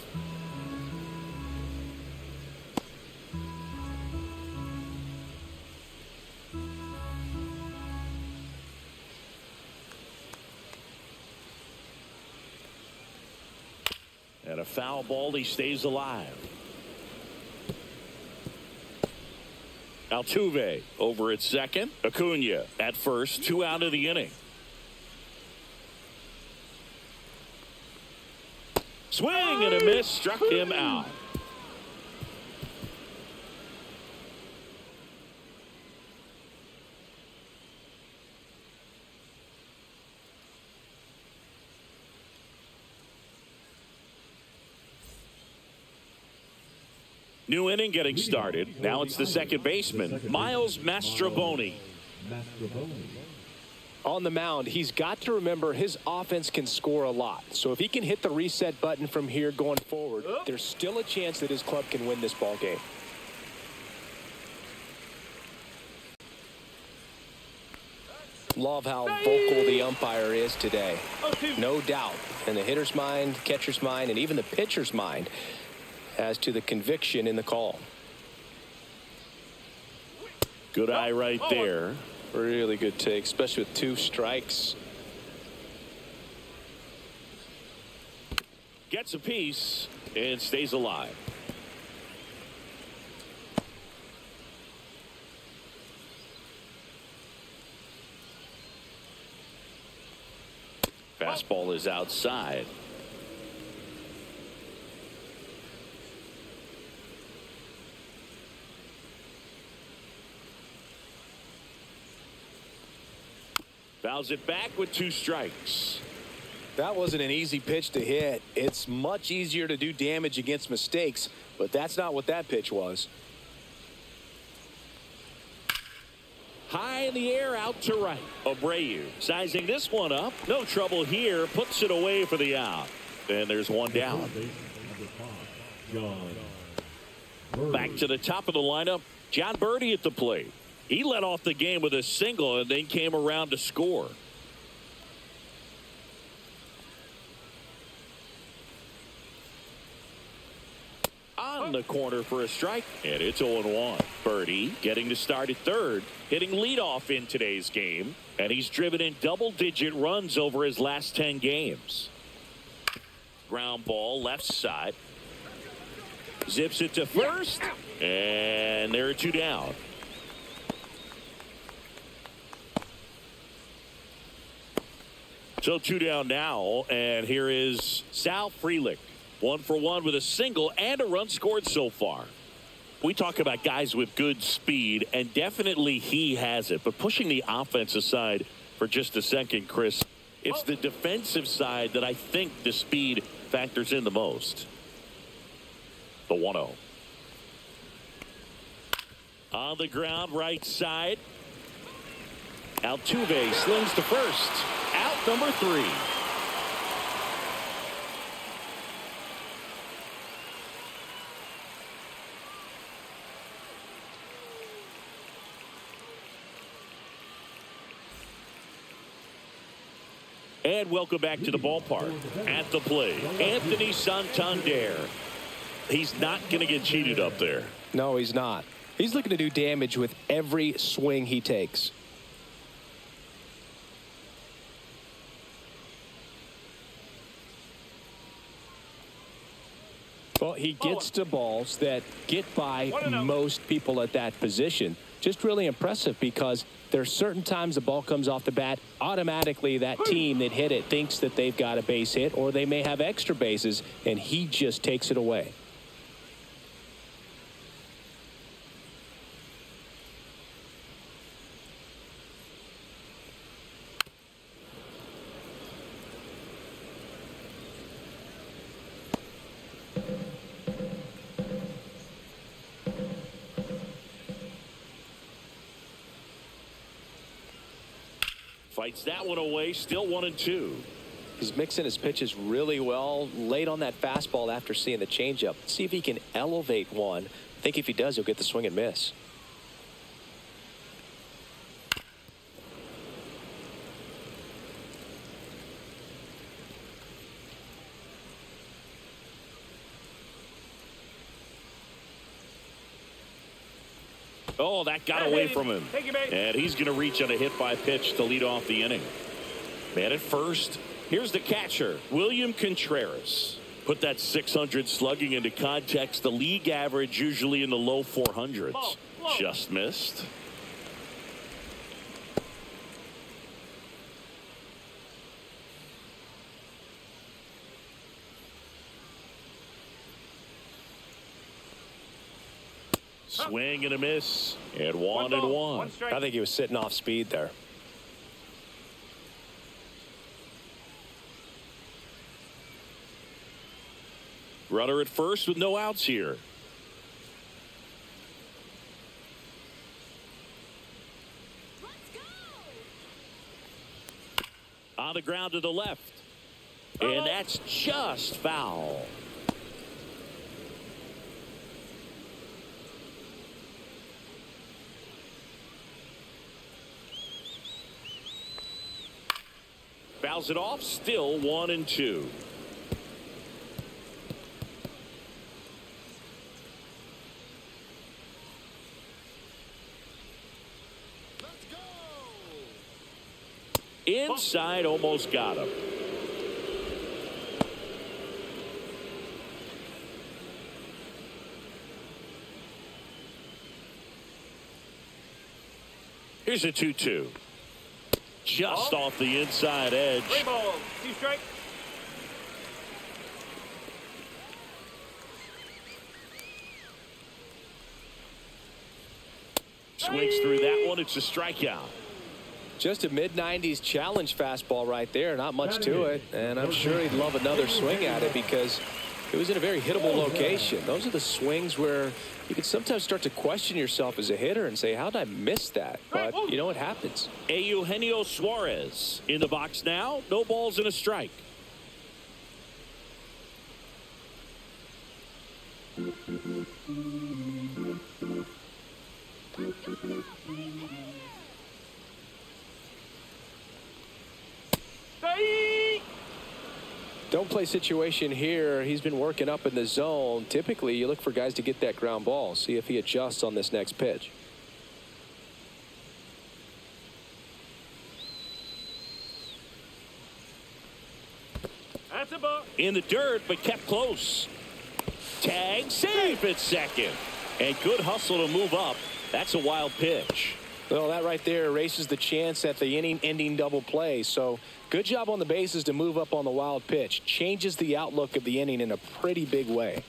And a foul ball, he stays alive. Altuve over at second. Acuna at first, 2 out of the inning. Swing and a miss, struck him out. New inning getting started. Now it's the second baseman, Miles Mastrobuoni. On the mound, he's got to remember his offense can score a lot. So if he can hit the reset button from here going forward, there's still a chance that his club can win this ball game. Love how vocal the umpire is today. No doubt in the hitter's mind, catcher's mind, and even the pitcher's mind as to the conviction in the call. Good eye right there. Really good take, especially with 2 strikes. Gets a piece and stays alive. Fastball is outside. Fouls it back with 2 strikes. That wasn't an easy pitch to hit. It's much easier to do damage against mistakes, but that's not what that pitch was. High in the air, out to right. Abreu sizing this one up. No trouble here. Puts it away for the out. And there's one down. Back to the top of the lineup. John Birdie at the plate. He led off the game with a single and then came around to score. On the corner for a strike, and it's 0-1. Birdie getting to start at third, hitting leadoff in today's game, and he's driven in double-digit runs over his last 10 games. Ground ball left side. Zips it to first, and there are 2 down. So 2 down now, and here is Sal Frelick. 1 for 1 with a single and a run scored so far. We talk about guys with good speed, and definitely he has it. But pushing the offense aside for just a second, Chris, it's the defensive side that I think the speed factors in the most. The 1-0. On the ground, right side. Altuve slings to first. Out number 3. And welcome back to the ballpark. At the plate, Anthony Santander. He's not going to get cheated up there. No, he's not. He's looking to do damage with every swing he takes. Well, he gets to balls that get by most people at that position. Just really impressive because there's certain times the ball comes off the bat, automatically that team that hit it thinks that they've got a base hit, or they may have extra bases, and he just takes it away. Fights that one away, still 1-2. He's mixing his pitches really well, late on that fastball after seeing the changeup. See if he can elevate one. I think if he does, he'll get the swing and miss. Oh, that got away from him. And he's going to reach on a hit by pitch to lead off the inning. Man at first, here's the catcher, William Contreras. Put that 600 slugging into context. The league average usually in the low 400s. Just missed. Swing and a miss, and 1-1. I think he was sitting off speed there. Runner at first with no outs here. On the ground to the left. And that's just foul. Fouls it off, still 1-2. Inside, almost got him. Here's a 2-2. Just off the inside edge. 3 balls, 2 strikes. Swings through that one. It's a strikeout. Just a mid-90s challenge fastball right there. Not much to it. And I'm sure he'd love another swing at it because it was in a very hittable location. Those are the swings where you can sometimes start to question yourself as a hitter and say, how did I miss that? But, you know, it happens. Eugenio Suarez in the box now. No balls and a strike. Don't play situation here. He's been working up in the zone. Typically, you look for guys to get that ground ball. See if he adjusts on this next pitch. That's a ball. In the dirt, but kept close. Tag, safe at second. And good hustle to move up. That's a wild pitch. Well, that right there erases the chance at the inning-ending double play. So good job on the bases to move up on the wild pitch. Changes the outlook of the inning in a pretty big way.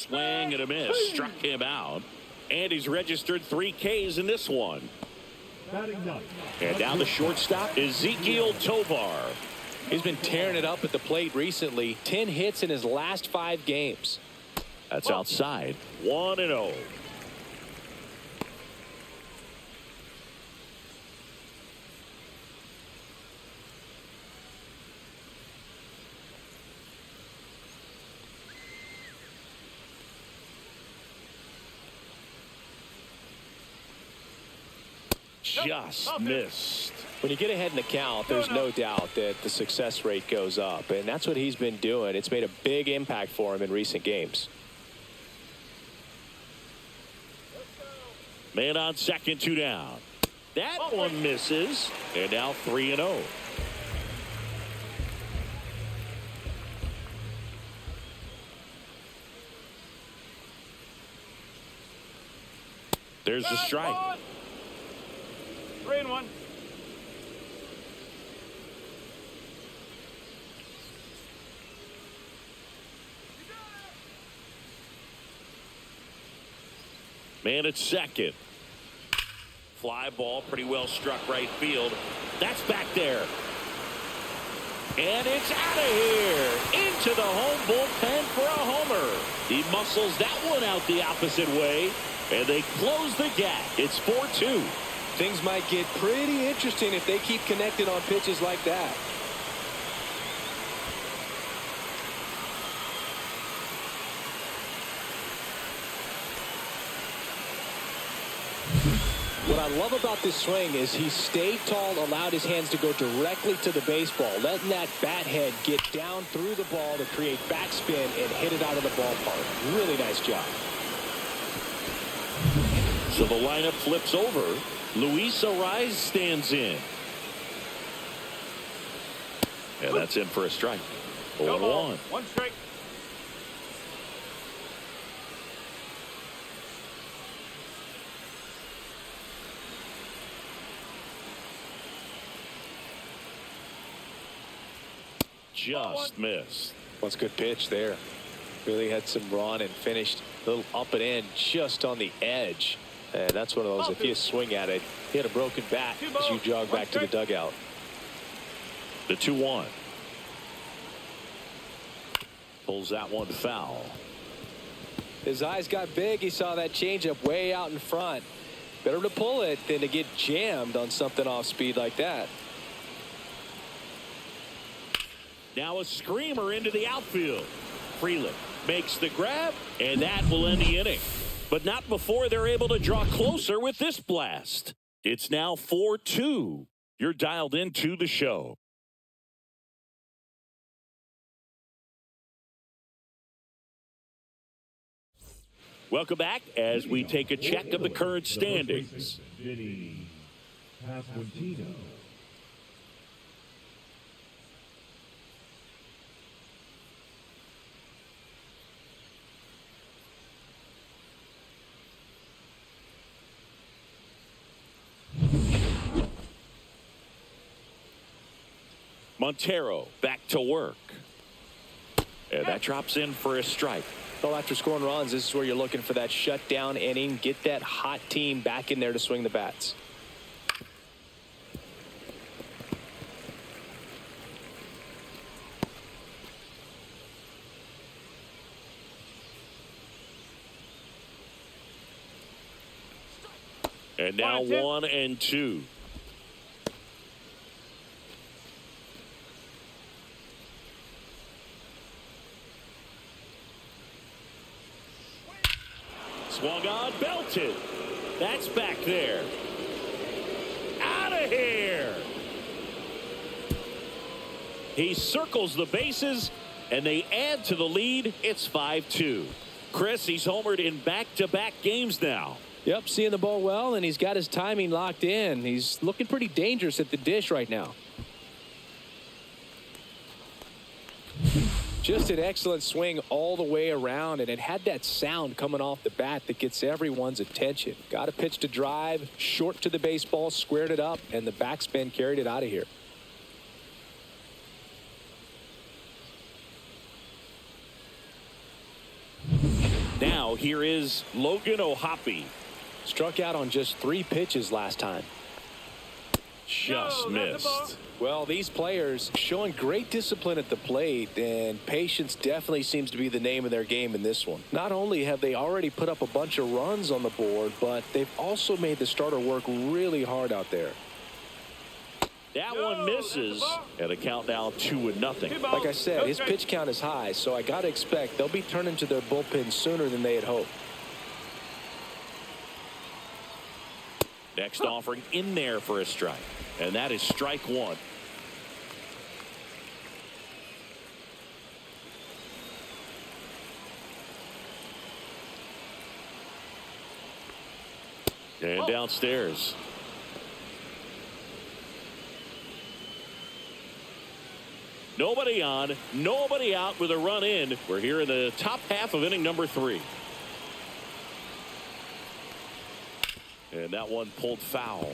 swing and a miss. Struck him out. And he's registered 3 Ks in this one. Batting ninth. And now the shortstop, Ezekiel Tovar. He's been tearing it up at the plate recently. 10 hits in his last 5 games. That's outside. 1-0. Just missed. When you get ahead in the count, there's no doubt that the success rate goes up, and that's what he's been doing. It's made a big impact for him in recent games. Man on second, 2 down. That one misses, and now 3-0. There's the strike. 3-1. Man at second. Fly ball, pretty well struck right field. That's back there. And it's out of here. Into the home bullpen for a homer. He muscles that one out the opposite way. And they close the gap. It's 4-2. Things might get pretty interesting if they keep connected on pitches like that. What I love about this swing is he stayed tall, allowed his hands to go directly to the baseball, letting that bat head get down through the ball to create backspin and hit it out of the ballpark. Really nice job. So the lineup flips over. Luis Ariz stands in. Yeah, that's in for a strike. 0-1. 1 strike. Just missed. That's a good pitch there. Really had some run and finished a little up and in just on the edge. And that's one of those, if you swing at it, hit a broken bat as you jog back to the dugout. The 2-1. Pulls that one foul. His eyes got big. He saw that changeup way out in front. Better to pull it than to get jammed on something off speed like that. Now a screamer into the outfield. Freeland makes the grab, and that will end the inning. But not before they're able to draw closer with this blast. It's now 4-2. You're dialed into the show. Welcome back as we take a check of the current standings. Vinny Pasquantino. Montero back to work. And that drops in for a strike. Well, after scoring runs, this is where you're looking for that shutdown inning. Get that hot team back in there to swing the bats. And now 1-2. Swung on, belted. That's back there. Out of here. He circles the bases, and they add to the lead. It's 5-2. Chris, he's homered in back-to-back games now. Yep, seeing the ball well, and he's got his timing locked in. He's looking pretty dangerous at the dish right now. Just an excellent swing all the way around, and it had that sound coming off the bat that gets everyone's attention. Got a pitch to drive, short to the baseball, squared it up, and the backspin carried it out of here. Now here is Logan O'Hoppe. Struck out on just 3 pitches last time. Just missed. Well, these players showing great discipline at the plate, and patience definitely seems to be the name of their game in this one. Not only have they already put up a bunch of runs on the board, but they've also made the starter work really hard out there. That one misses, and a count now 2-0. Like I said, his pitch count is high, so I got to expect they'll be turning to their bullpen sooner than they had hoped. Next offering in there for a strike, and that is strike 1. And downstairs. Nobody on, nobody out with a run in. We're here in the top half of inning number 3. And that one pulled foul.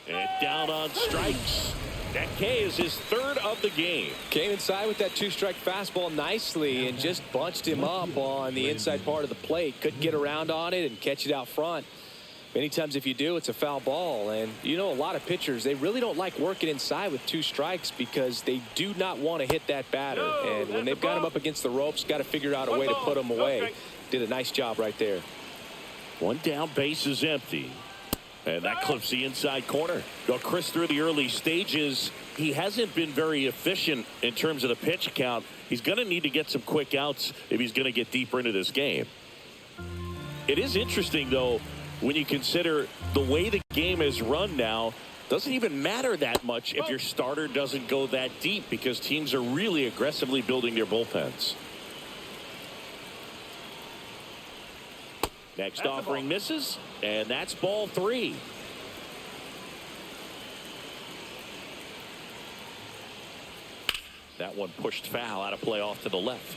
And down on strikes. That K is his 3rd of the game. Came inside with that 2-strike fastball nicely and just bunched him up on the inside part of the plate. Couldn't get around on it and catch it out front. Many times if you do, it's a foul ball. And you know, a lot of pitchers, they really don't like working inside with 2 strikes because they do not want to hit that batter. And when they've got him up against the ropes, got to figure out a way to put him away. Did a nice job right there. 1 down, base is empty. And that clips the inside corner. Well, Chris, through the early stages, he hasn't been very efficient in terms of the pitch count. He's going to need to get some quick outs if he's going to get deeper into this game. It is interesting, though, when you consider the way the game is run now, doesn't even matter that much if your starter doesn't go that deep because teams are really aggressively building their bullpens. Next offering misses, and that's ball 3. That one pushed foul out of play off to the left.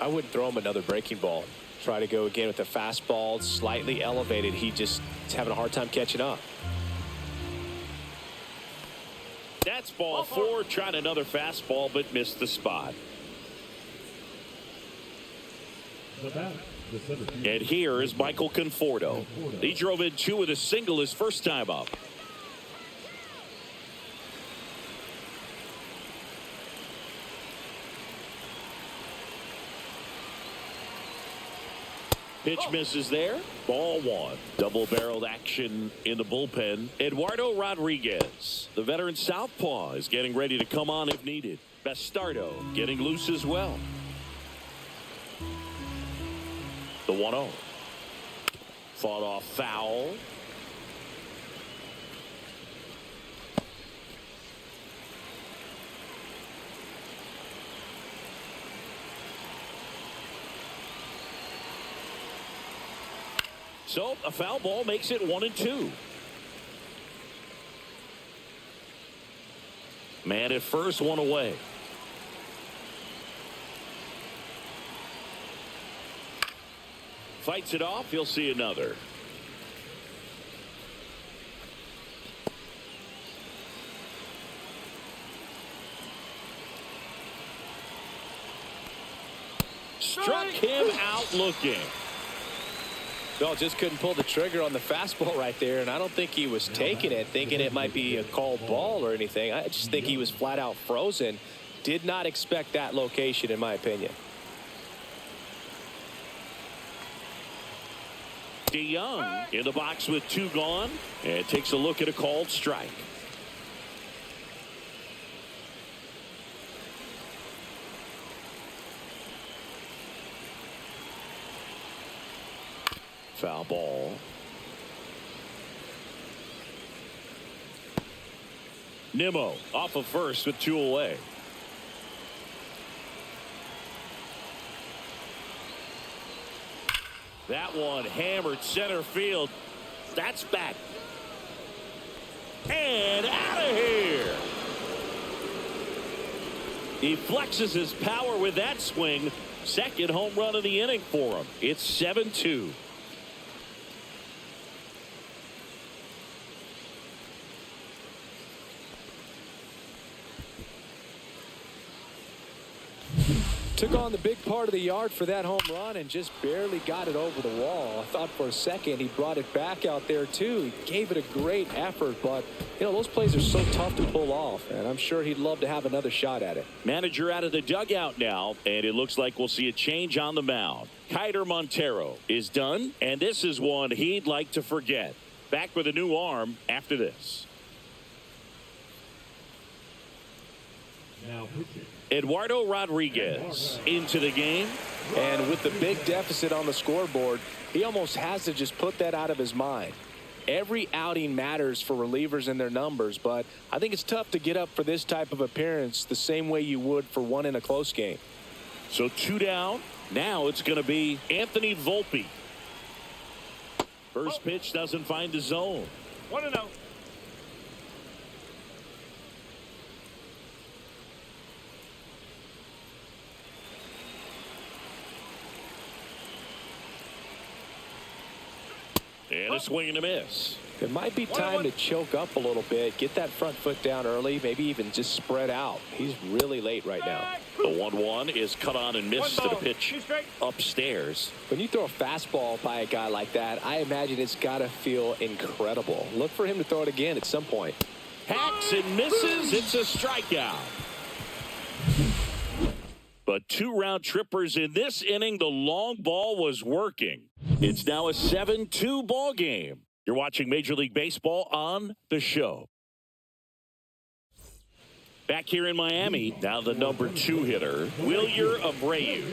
I wouldn't throw him another breaking ball. Try to go again with the fastball, slightly elevated. He just is having a hard time catching up. That's ball 4, trying another fastball, but missed the spot. And here is Michael Conforto. He drove in 2 with a single his first time up. Pitch misses there. Ball 1. Double-barreled action in the bullpen. Eduardo Rodriguez, the veteran southpaw, is getting ready to come on if needed. Bastardo getting loose as well. The 1-0. Fought off foul. So a foul ball makes it 1-2. Man at first, 1 away. Fights it off. He'll see another. Struck him out looking. Well, just couldn't pull the trigger on the fastball right there, and I don't think he was taking it, thinking it might be a called ball or anything. I just think he was flat out frozen. Did not expect that location, in my opinion. DeYoung in the box with 2 gone, and takes a look at a called strike. Foul ball. Nimmo off of first with 2 away. That one hammered center field. That's back. And out of here. He flexes his power with that swing. Second home run of the inning for him. It's 7-2. Took on the big part of the yard for that home run and just barely got it over the wall. I thought for a second he brought it back out there too. He gave it a great effort, but you know, those plays are so tough to pull off, and I'm sure he'd love to have another shot at it. Manager out of the dugout now, and it looks like we'll see a change on the mound. Kiter Montero is done, and this is one he'd like to forget. Back with a new arm after this. Now pitching. Eduardo Rodriguez into the game. And with the big deficit on the scoreboard, he almost has to just put that out of his mind. Every outing matters for relievers and their numbers, but I think it's tough to get up for this type of appearance the same way you would for one in a close game. So 2 down. Now it's going to be Anthony Volpe. First pitch doesn't find the zone. 1-0. And a swing and a miss. It might be time to choke up a little bit, get that front foot down early, maybe even just spread out. He's really late right now. The 1-1 is cut on and missed to the pitch upstairs. When you throw a fastball by a guy like that, I imagine it's got to feel incredible. Look for him to throw it again at some point. Hacks and misses. It's a strikeout. But 2 round trippers in this inning. The long ball was working. It's now a 7-2 ball game. You're watching Major League Baseball on The Show. Back here in Miami, now the number 2 hitter, Wilyer Abreu.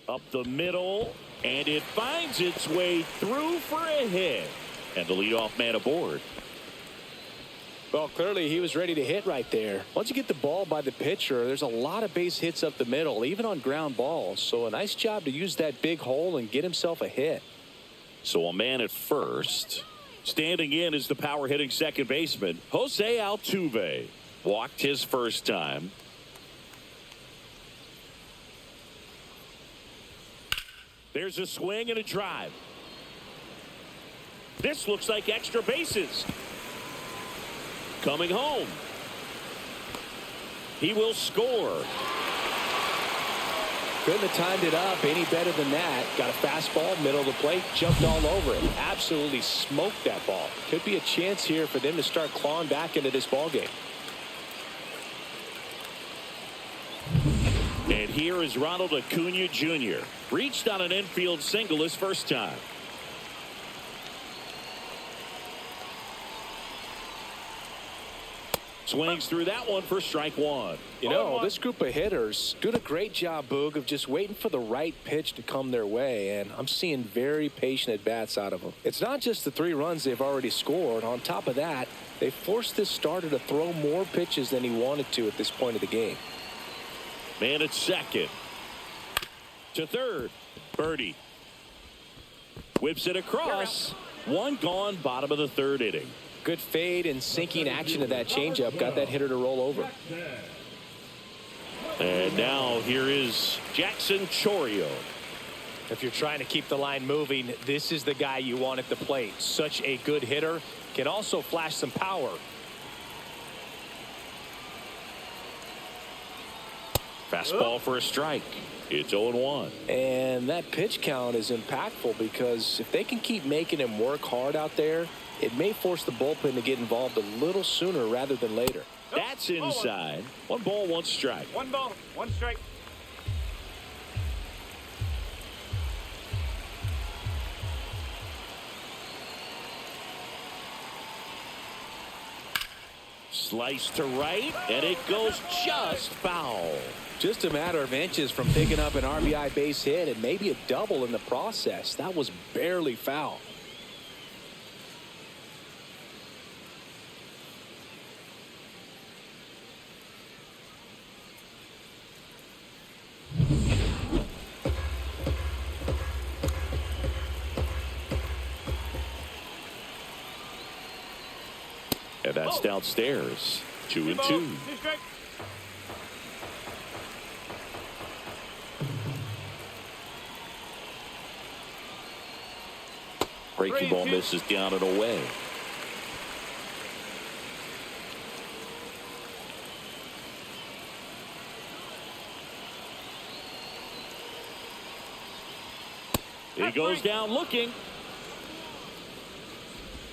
Up the middle, and it finds its way through for a hit. And the leadoff man aboard. Well, clearly he was ready to hit right there. Once you get the ball by the pitcher, there's a lot of base hits up the middle, even on ground balls. So a nice job to use that big hole and get himself a hit. So a man at first. Standing in is the power hitting second baseman, Jose Altuve. Walked his first time. There's a swing and a drive. This looks like extra bases. Coming home. He will score. Couldn't have timed it up any better than that. Got a fastball, middle of the plate, jumped all over it. Absolutely smoked that ball. Could be a chance here for them to start clawing back into this ball game. And here is Ronald Acuna Jr. Reached on an infield single his first time. Swings through that one for strike one. You know, this group of hitters doing a great job, Boog, of just waiting for the right pitch to come their way, and I'm seeing very patient at-bats out of them. It's not just the 3 runs they've already scored. On top of that, they forced this starter to throw more pitches than he wanted to at this point of the game. Man at second. To third. Birdie. Whips it across. One gone, bottom of the 3rd inning. Good fade and sinking action of that changeup got that hitter to roll over. And now here is Jackson Chourio. If you're trying to keep the line moving, this is the guy you want at the plate. Such a good hitter. Can also flash some power. Fastball for a strike. It's 0-1. And that pitch count is impactful because if they can keep making him work hard out there, it may force the bullpen to get involved a little sooner rather than later. That's inside. 1 ball, 1 strike. 1 ball, 1 strike. Slice to right, and it goes just foul. Just a matter of inches from picking up an RBI base hit and maybe a double in the process. That was barely foul. And that's downstairs. 2-2. Breaking ball misses down and away. He goes down looking.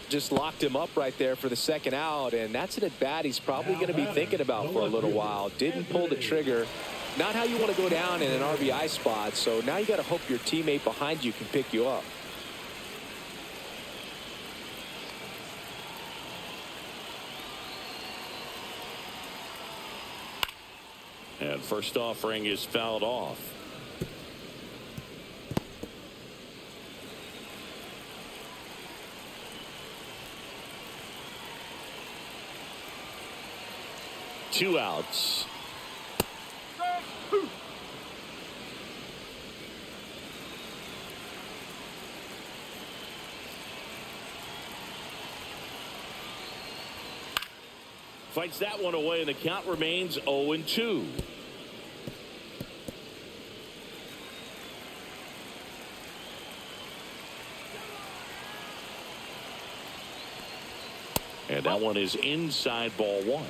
Just locked him up right there for the second out, and that's an at-bat he's probably going to be thinking about for a little while. Didn't pull the trigger. Not how you want to go down in an RBI spot, so now you got to hope your teammate behind you can pick you up. And first offering is fouled off. Two outs. Fights that one away, and the count remains 0-2. And that one is inside ball one.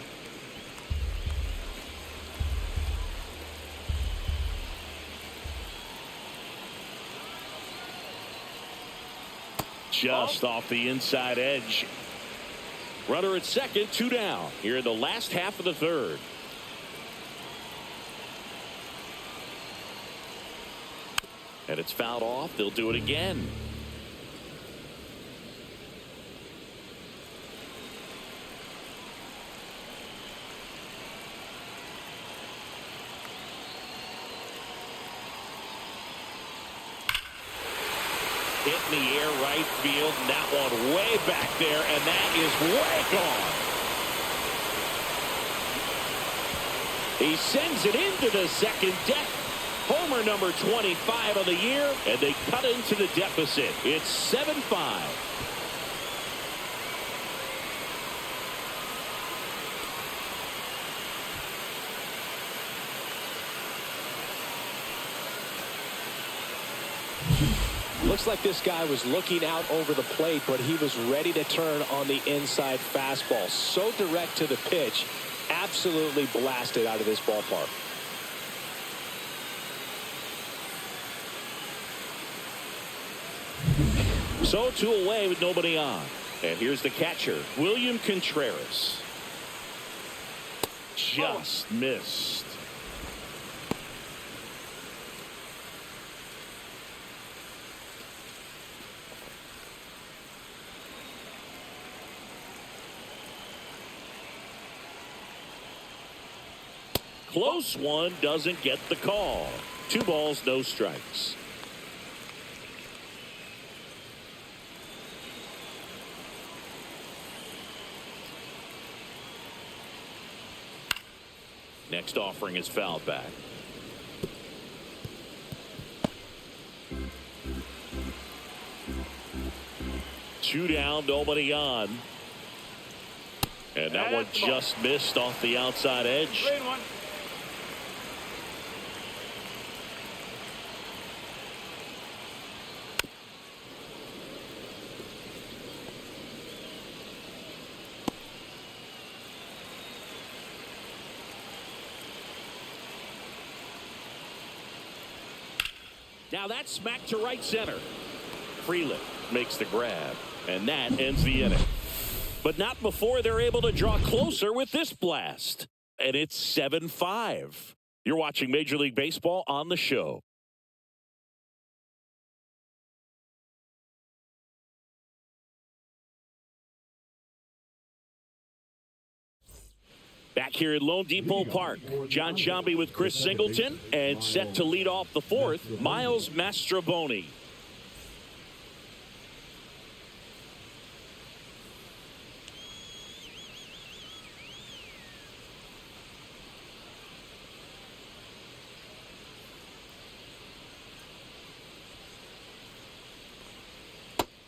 Just off the inside edge. Runner at second, two down here in the last half of the third. And it's fouled off. They'll do it again. Hit in the air right field, and that one way back there, and that is way gone. He sends it into the second deck. Homer number 25 of the year, and they cut into the deficit. It's 7-5. Looks like this guy was looking out over the plate, but he was ready to turn on the inside fastball. So direct to the pitch, absolutely blasted out of this ballpark. So two away with nobody on. And here's the catcher, William Contreras. Just missed. Close one, doesn't get the call. 2 balls, no strikes. Next offering is fouled back. Two down, nobody on. And that one just missed off the outside edge. Now that's smacked to right center. Freeland makes the grab, and that ends the inning. But not before they're able to draw closer with this blast. And it's 7-5. You're watching Major League Baseball on the show. Back here at Lone Depot Park, John Sciambi with Chris Singleton, and set to lead off the fourth, Miles Mastrobuoni.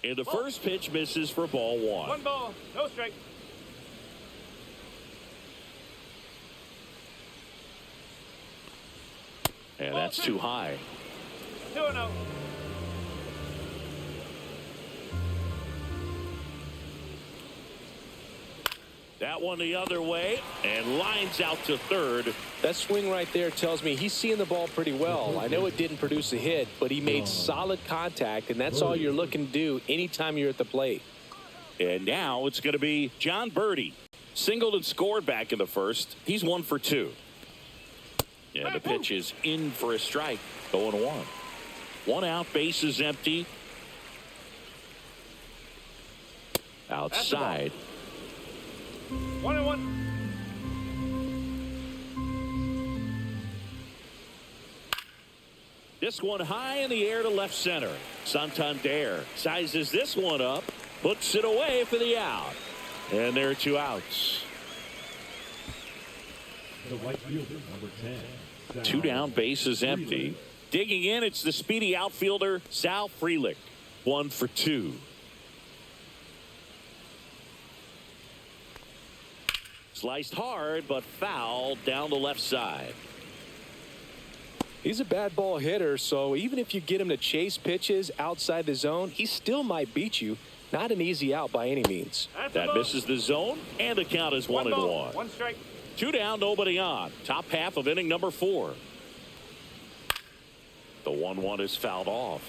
And the first pitch misses for ball one. 1 ball, no strike. And that's too high. 2-0. That one the other way and lines out to third. That swing right there tells me he's seeing the ball pretty well. I know it didn't produce a hit, but he made solid contact, and that's all you're looking to do anytime you're at the plate. And now it's going to be John Birdie. Singled and scored back in the first. He's 1 for 2. And the pitch is in for a strike. 0-1. 1 out, bases empty. Outside. 1-1. This one high in the air to left center. Santander sizes this one up, puts it away for the out. And there are 2 outs. The right fielder, number 10. 2 down, bases empty. Digging in, it's the speedy outfielder, Sal Frelick. 1 for 2. Sliced hard, but foul down the left side. He's a bad ball hitter, so even if you get him to chase pitches outside the zone, he still might beat you. Not an easy out by any means. That misses the zone, and the count is 1-1. 1 strike. 2 down, nobody on. Top half of inning number 4. The 1-1 is fouled off.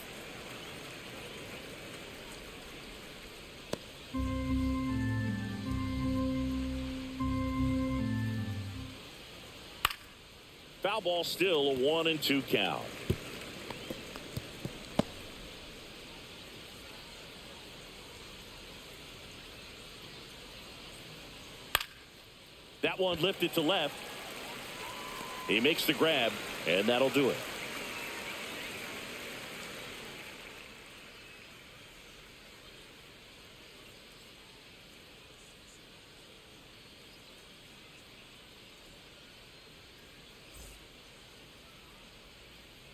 Foul ball still, a 1-2 count. That one lifted to left. He makes the grab, and that'll do it.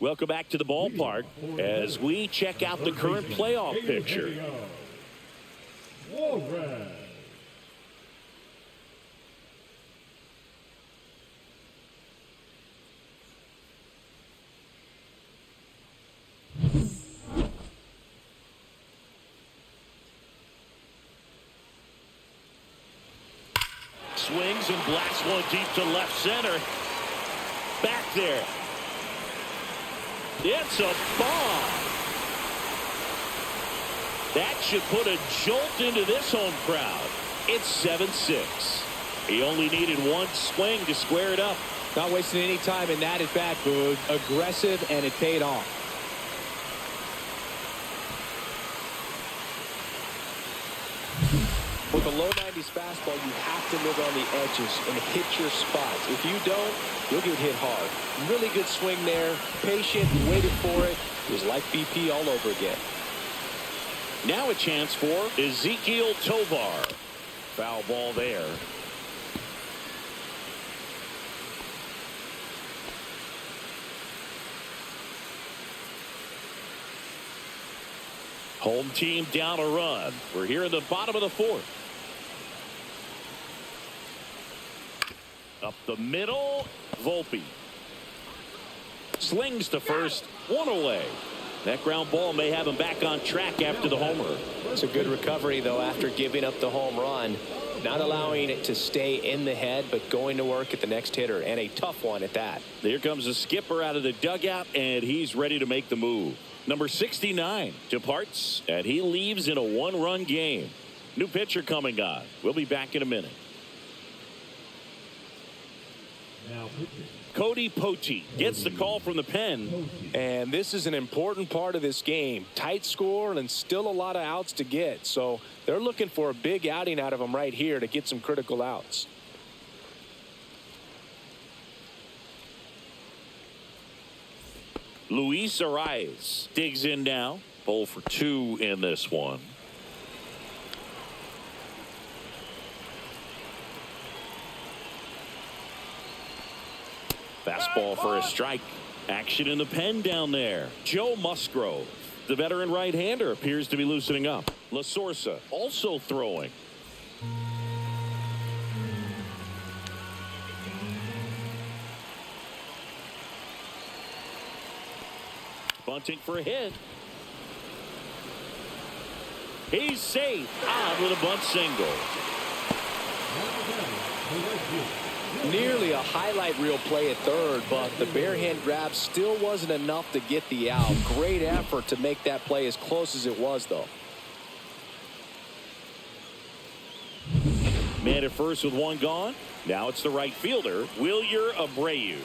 Welcome back to the ballpark as we check out the current playoff picture. Swings and blasts one deep to left center. Back there. It's a bomb. That should put a jolt into this home crowd. It's 7-6. He only needed one swing to square it up. Not wasting any time in that at bat, Boog. Aggressive, and it paid off. With a low 90s fastball, you have to live on the edges and hit your spots. If you don't, you'll get hit hard. Really good swing there. Patient, waited for it. It was like BP all over again. Now a chance for Ezekiel Tovar. Foul ball there. Home team down a run. We're here in the bottom of the 4th. Up the middle, Volpe. Slings to first, 1 away. That ground ball may have him back on track after the homer. It's a good recovery, though, after giving up the home run. Not allowing it to stay in the head, but going to work at the next hitter, and a tough one at that. Here comes the skipper out of the dugout, and he's ready to make the move. Number 69 departs, and he leaves in a 1-run game. New pitcher coming on. We'll be back in a minute. Now pitching. Cody Pote gets the call from the pen. And this is an important part of this game. Tight score and still a lot of outs to get. So they're looking for a big outing out of him right here to get some critical outs. Luis Arias digs in now. 0 for 2 in this one. Fastball for a strike. Action in the pen down there. Joe Musgrove, the veteran right-hander, appears to be loosening up. La Sorsa also throwing. Bunting for a hit. He's safe. On with a bunt single. Nearly a highlight reel play at third, but the bare hand grab still wasn't enough to get the out. Great effort to make that play as close as it was, though. Man at first with one gone. Now it's the right fielder, Wilyer Abreu.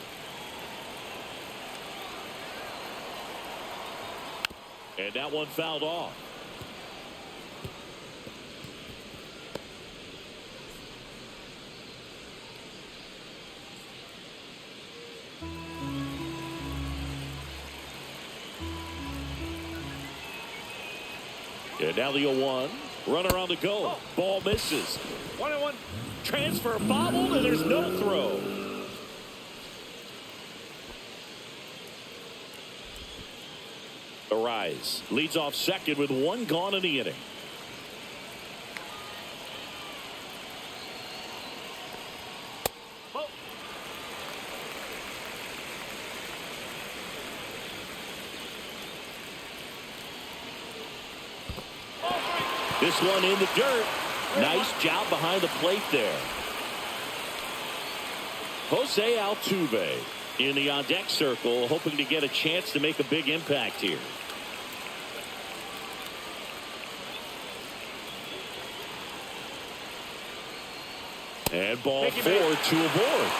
And that one fouled off. And now the 0-1. Runner on the go. Ball misses. 1-1. Transfer bobbled, and there's no throw. Arise leads off second with one gone in the inning. This one in the dirt. Nice job behind the plate there. Jose Altuve in the on-deck circle, hoping to get a chance to make a big impact here. And ball 4 to a board.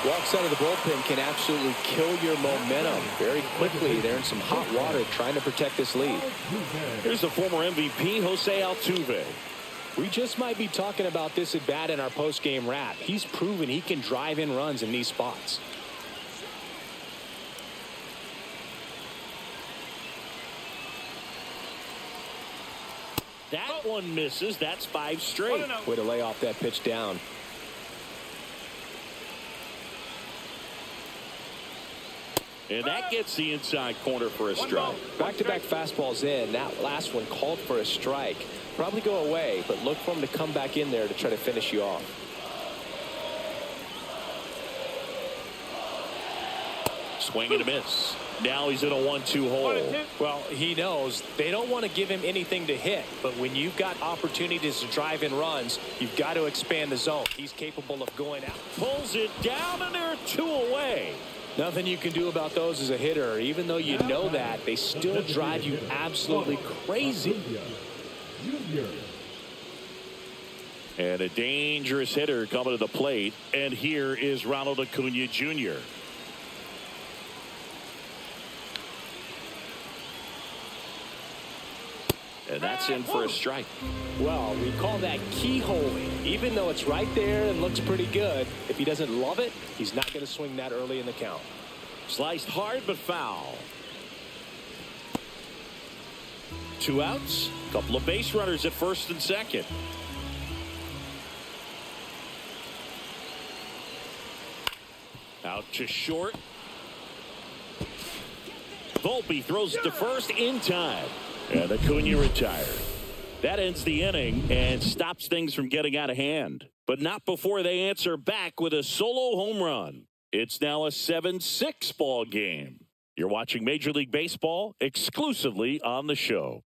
Walks out of the bullpen can absolutely kill your momentum very quickly. They're in some hot water trying to protect this lead. Here's the former MVP, Jose Altuve. We just might be talking about this at bat in our post-game wrap. He's proven he can drive in runs in these spots. That one misses. That's 5 straight. Way to lay off that pitch down. And that gets the inside corner for a strike. Back-to-back fastballs in. That last one called for a strike. Probably go away, but look for him to come back in there to try to finish you off. Swing and a miss. Now he's in a 1-2 hole. Well, he knows they don't want to give him anything to hit, but when you've got opportunities to drive in runs, you've got to expand the zone. He's capable of going out. Pulls it down, and they're 2 away. Nothing you can do about those as a hitter. Even though you know that, they still drive you absolutely crazy. And a dangerous hitter coming to the plate. And here is Ronald Acuna Jr. And that's in for a strike. Well, we call that keyholing. Even though it's right there and looks pretty good, if he doesn't love it, he's not going to swing that early in the count. Sliced hard but foul. 2 outs. Couple of base runners at first and second. Out to short. Volpe throws it to first in time. And Acuna retired. That ends the inning and stops things from getting out of hand. But not before they answer back with a solo home run. It's now a 7-6 ball game. You're watching Major League Baseball exclusively on the show.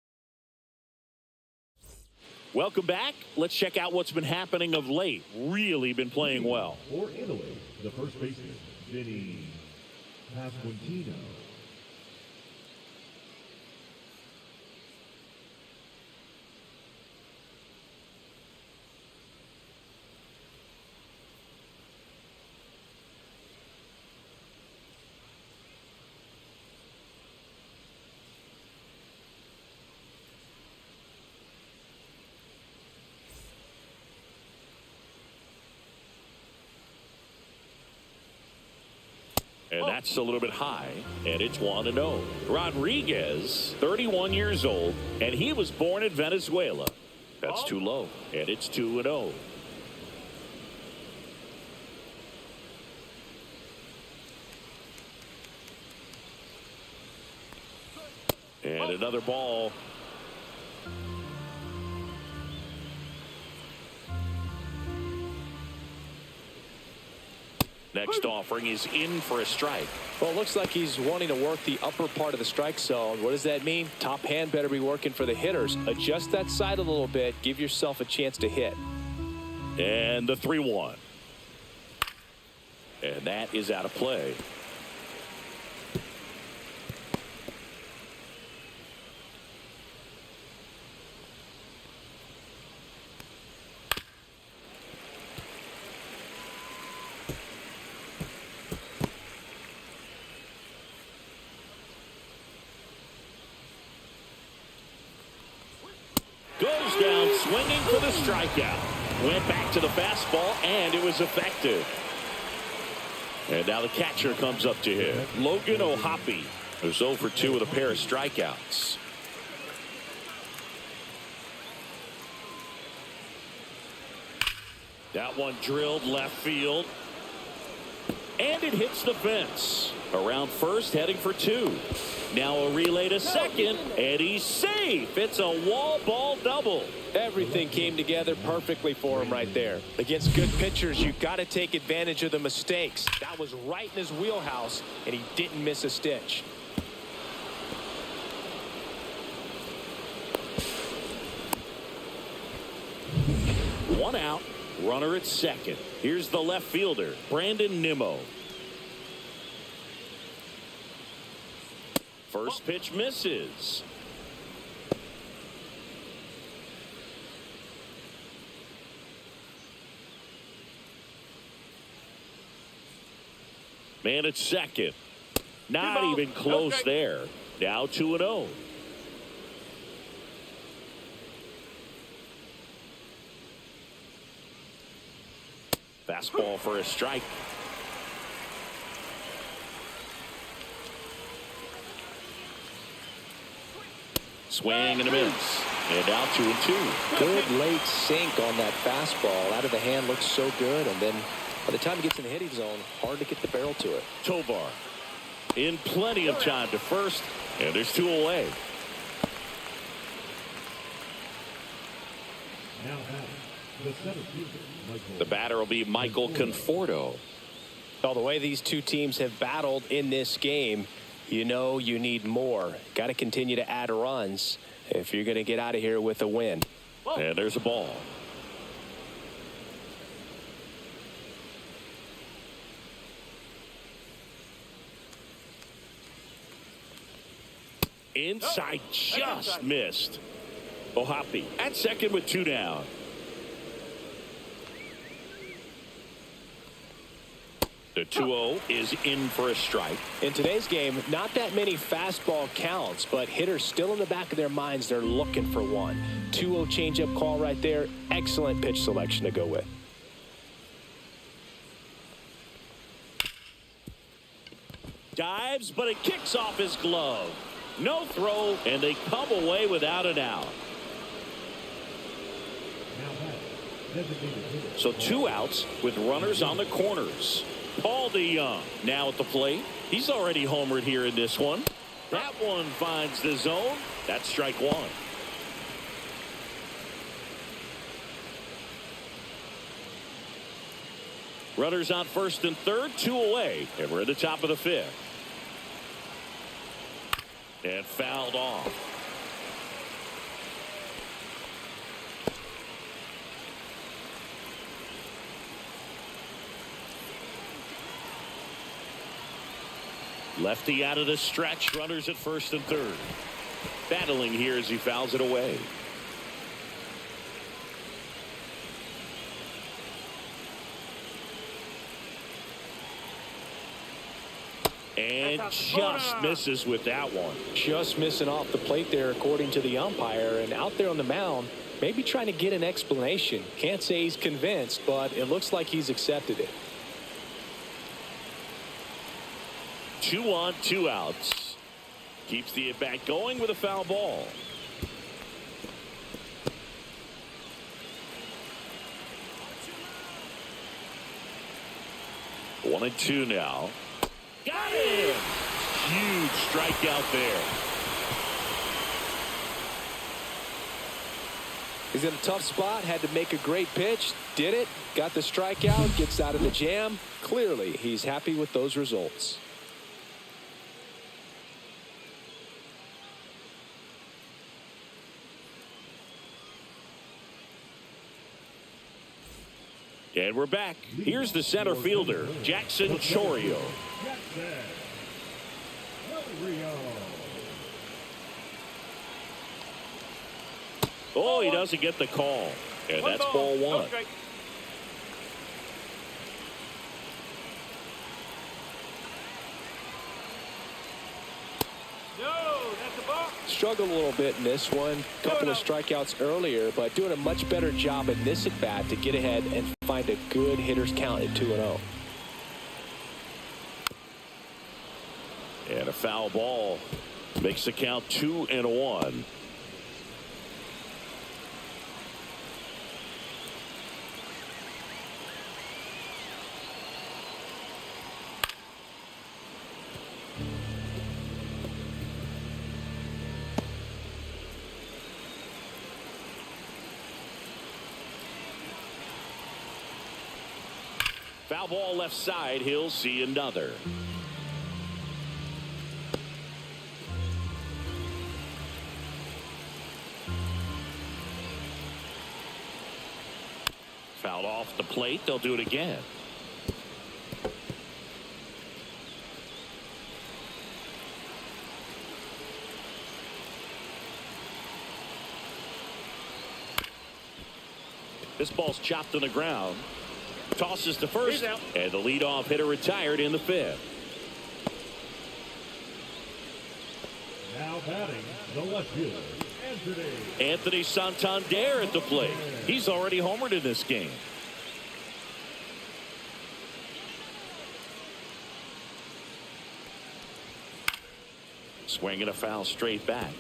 Welcome back. Let's check out what's been happening of late. Really been playing well. For Italy, the first baseman, Vinny Pasquantino. And that's a little bit high, and it's 1-0. Rodriguez, 31 years old, and he was born in Venezuela. That's too low, and it's 2-0. And another ball. Next offering is in for a strike. Well, it looks like he's wanting to work the upper part of the strike zone. What does that mean? Top hand better be working for the hitters. Adjust that side a little bit. Give yourself a chance to hit. And the 3-1. And that is out of play. Goes down swinging for the strikeout. Went back to the fastball, and it was effective. And now the catcher comes up to him. Logan O'Hoppe, who's 0 for 2 with a pair of strikeouts. That one drilled left field. And it hits the fence. Around first, heading for 2. Now a relay to second, and he's safe. It's a wall ball double. Everything came together perfectly for him right there. Against good pitchers, you got to take advantage of the mistakes. That was right in his wheelhouse, and he didn't miss a stitch. One out, runner at second. Here's the left fielder, Brandon Nimmo. First pitch misses. Man at second. Not even close there. Now 2-0. Fastball for a strike. Swing and a miss. And now 2-2. Good late sink on that fastball. Out of the hand, looks so good. And then by the time it gets in the hitting zone, hard to get the barrel to it. Tovar in plenty of time to first. And there's 2 away. Now batting, the center fielder, Michael. The batter will be Michael Conforto. Well, the way these two teams have battled in this game, you know you need more. Got to continue to add runs if you're going to get out of here with a win. And there's a ball. Inside, just missed. O'Hoppe at second with 2 down. The 2-0 is in for a strike. In today's game, not that many fastball counts, but hitters still in the back of their minds, they're looking for one. 2-0 changeup call right there. Excellent pitch selection to go with. Dives, but it kicks off his glove. No throw, and they come away without an out. Now batting, designated hitter. So 2 outs with runners on the corners. Paul DeYoung now at the plate. He's already homered here in this one. That one finds the zone. That's strike 1. Runners on first and third, 2 away. And we're at the top of the 5th. And fouled off. Lefty out of the stretch. Runners at first and third. Battling here as he fouls it away. And just misses with that one. Just missing off the plate there, according to the umpire. And out there on the mound, maybe trying to get an explanation. Can't say he's convinced, but it looks like he's accepted it. 2 on, 2 outs. Keeps the at-bat going with a foul ball. One and 2 now. Got him! Huge strikeout there. He's in a tough spot, had to make a great pitch, did it, got the strikeout, gets out of the jam. Clearly, he's happy with those results. And we're back. Here's the center fielder, Jackson Chorio. Oh, he doesn't get the call. And that's ball one. Struggled a little bit in this one. Couple of strikeouts earlier, but doing a much better job in this at bat to get ahead and find a good hitter's count at 2-0. And a foul ball makes the count 2-1. Foul ball left side. He'll see another. Fouled off the plate. They'll do it again. This ball's chopped on the ground. Tosses to first, and the leadoff hitter retired in the fifth. Now batting, the left fielder, Anthony Santander at the plate. He's already homered in this game. Swinging a foul straight back.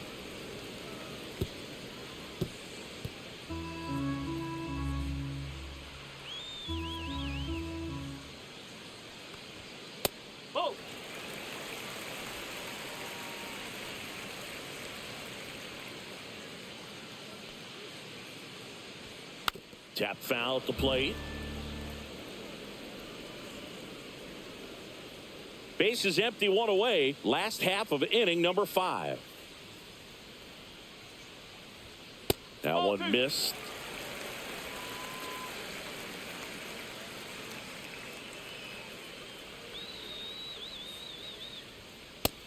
Tap foul at the plate. Base is empty, one away. Last half of inning number 5. That one missed.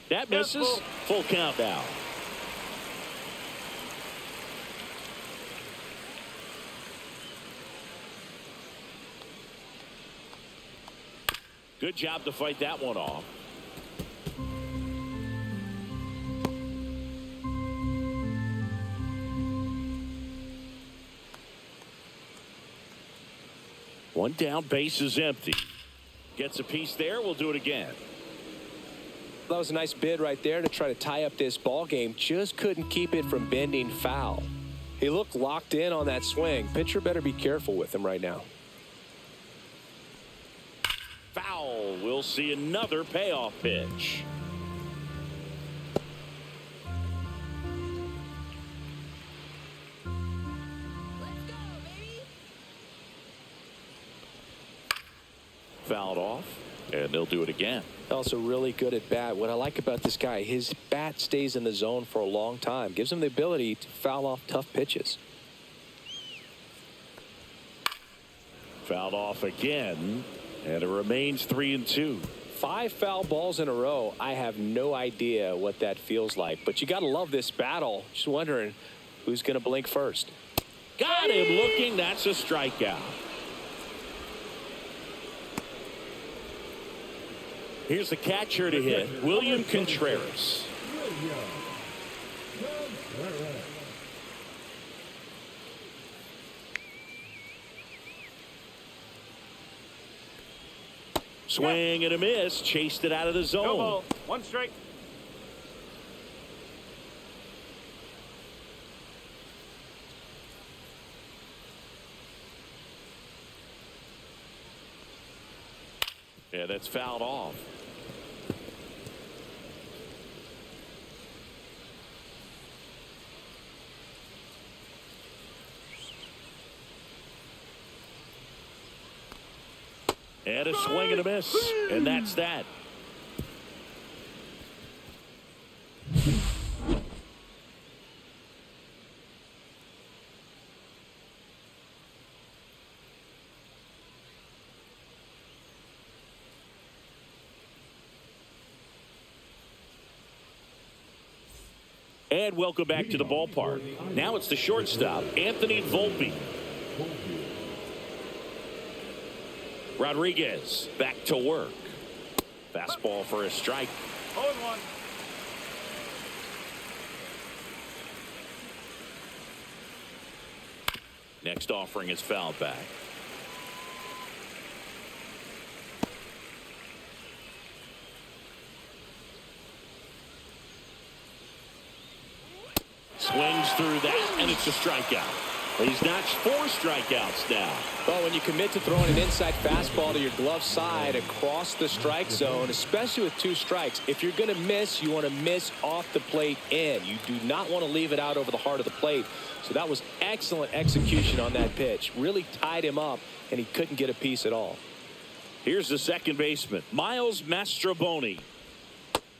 That misses. Full count now. Good job to fight that one off. One down, base is empty. Gets a piece there. We'll do it again. That was a nice bid right there to try to tie up this ball game. Just couldn't keep it from bending foul. He looked locked in on that swing. Pitcher better be careful with him right now. Foul. We'll see another payoff pitch. Fouled off, and they'll do it again. Also really good at bat. What I like about this guy, his bat stays in the zone for a long time. Gives him the ability to foul off tough pitches. Fouled off again, and it remains 3-2. 5 foul balls in a row. I have no idea what that feels like, but you got to love this battle. Just wondering who's going to blink first. Got him looking. That's a strikeout. Here's the catcher to hit, William Contreras. Swing and a miss, chased it out of the zone. No ball. 1 strike. Yeah, that's fouled off. And a swing and a miss, and that's that. And welcome back to the ballpark. Now it's the shortstop, Anthony Volpe. Rodriguez back to work. Fastball for a strike. 0-1. Next offering is fouled back. Swings through that, and it's a strikeout. He's notched 4 strikeouts now. Well, when you commit to throwing an inside fastball to your glove side across the strike zone, especially with 2 strikes, if you're going to miss, you want to miss off the plate in. You do not want to leave it out over the heart of the plate. So that was excellent execution on that pitch. Really tied him up, and he couldn't get a piece at all. Here's the second baseman, Miles Mastroboni.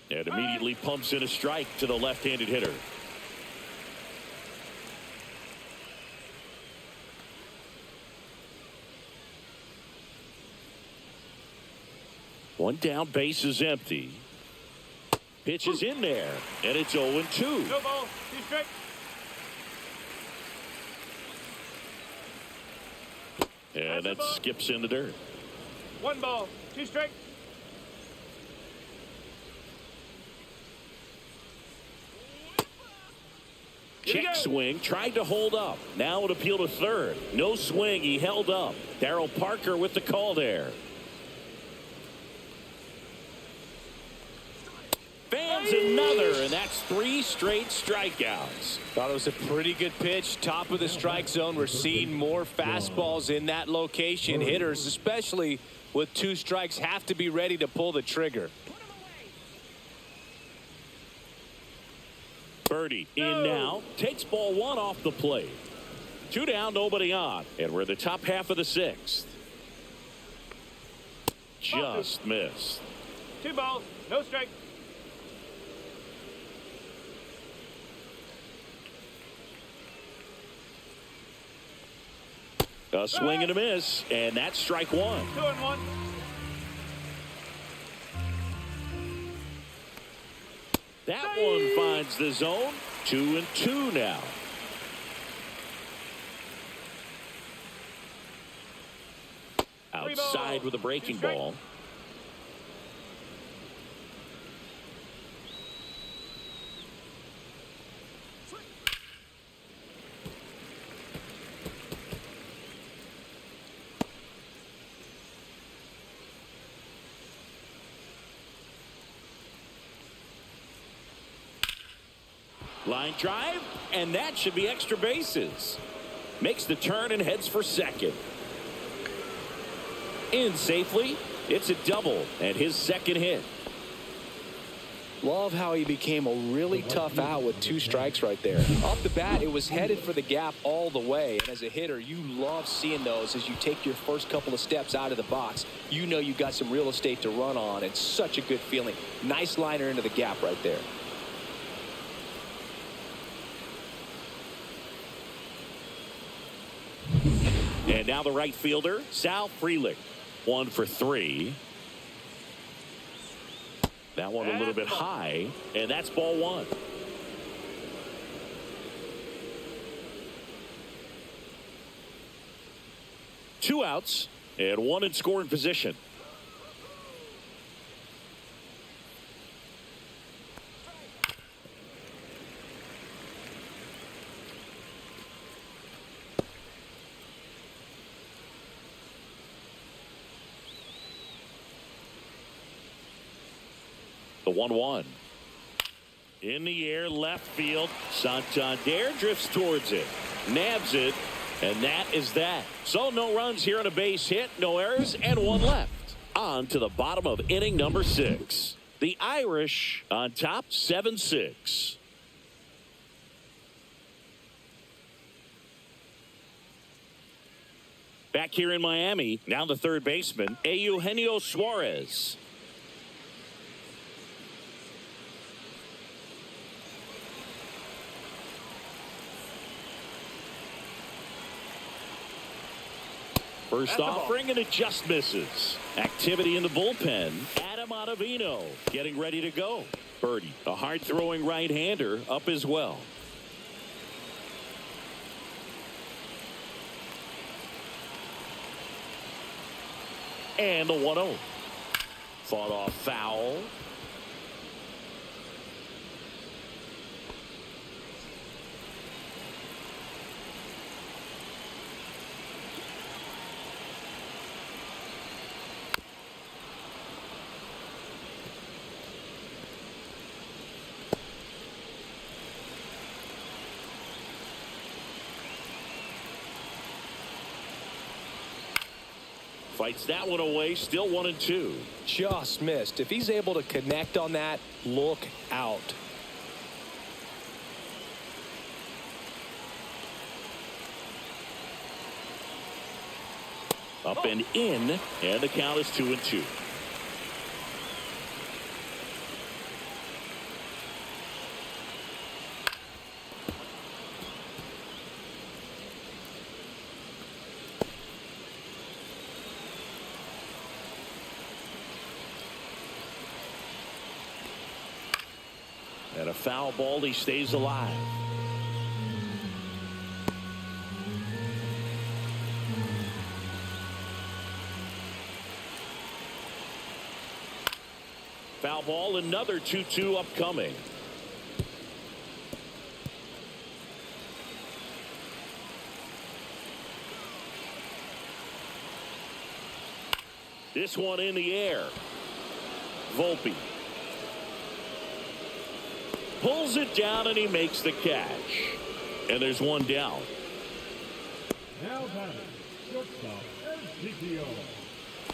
And immediately pumps in a strike to the left-handed hitter. One down, base is empty. Pitch is in there, and it's 0-2. No ball. 2 strikes. And that skips in the dirt. 1 ball. 2 strikes. Check swing, tried to hold up. Now an appeal to third. No swing, he held up. Darryl Parker with the call there. Fans another, and that's 3 straight strikeouts. Thought it was a pretty good pitch. Top of the strike zone. We're seeing more fastballs in that location. Hitters, especially with 2 strikes, have to be ready to pull the trigger. Birdie in now. Takes ball 1 off the plate. 2 down, nobody on. And we're in the top half of the 6th. Just missed. 2 balls. No strike. A swing and a miss, and that's strike 1. 2-1. That one finds the zone. 2-2 now. Outside with a breaking ball. Line drive, and that should be extra bases. Makes the turn and heads for second. In safely. It's a double and his second hit. Love how he became a really tough out with 2 strikes right there. Off the bat, it was headed for the gap all the way. And as a hitter, you love seeing those as you take your first couple of steps out of the box. You know you got some real estate to run on. It's such a good feeling. Nice liner into the gap right there. And now the right fielder, Sal Frelick. 1 for 3. That one a little bit high, and that's ball 1. Two outs and 1 in scoring position. The 1-1. In the air, left field. Santander drifts towards it. Nabs it. And that is that. So no runs here on a base hit. No errors and 1 left. On to the bottom of inning number 6. The Irish on top 7-6. Back here in Miami. Now the third baseman, Eugenio Suarez. First offering, and it just misses. Activity in the bullpen. Adam Adam Ottavino getting ready to go. Birdie, a hard-throwing right-hander, up as well. And the 1-0. Fought off foul. Fights that one away, still 1-2. Just missed. If he's able to connect on that, look out. Up and in, and the count is 2-2. And a foul ball, he stays alive. Foul ball, another 2-2 upcoming. This one in the air. Volpe pulls it down and he makes the catch. And there's one down. Now batting, shortstop,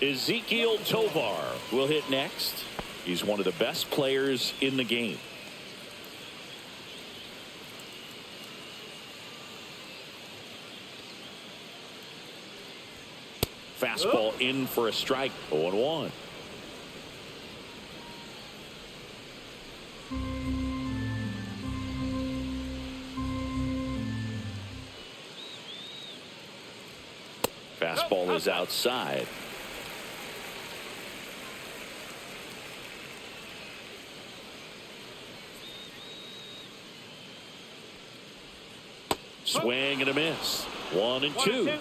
Ezekiel Tovar will hit next. He's one of the best players in the game. Fastball in for a strike. 0-1. Fastball is outside. Swing and a miss. 1-2.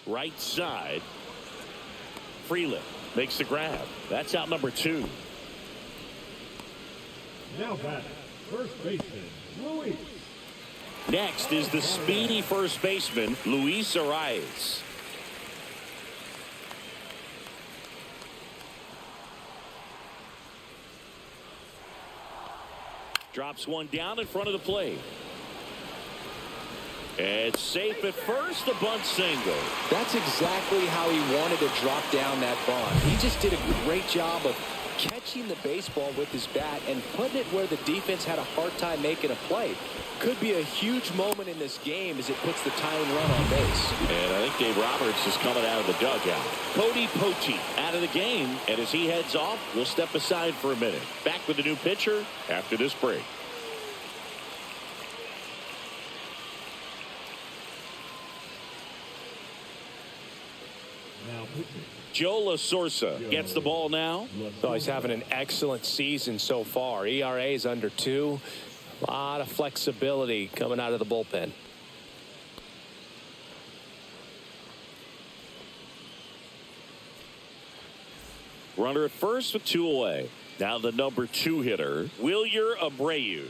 Right side. Freeland makes the grab. That's out number 2. Now batting, first baseman, Luis. Next is the speedy first baseman, Luis Arias. Drops one down in front of the plate. It's safe at first, a bunt single. That's exactly how he wanted to drop down that bunt. He just did a great job of catching the baseball with his bat and putting it where the defense had a hard time making a play. Could be a huge moment in this game as it puts the tying run on base. And I think Dave Roberts is coming out of the dugout. Cody Poche out of the game, and as he heads off, we'll step aside for a minute. Back with a new pitcher after this break. Now pitching. Joe La Sorsa gets the ball now. Oh, he's having an excellent season so far. ERA is under 2. A lot of flexibility coming out of the bullpen. Runner at first with 2 away. Now the number 2 hitter, Wilyer Abreu.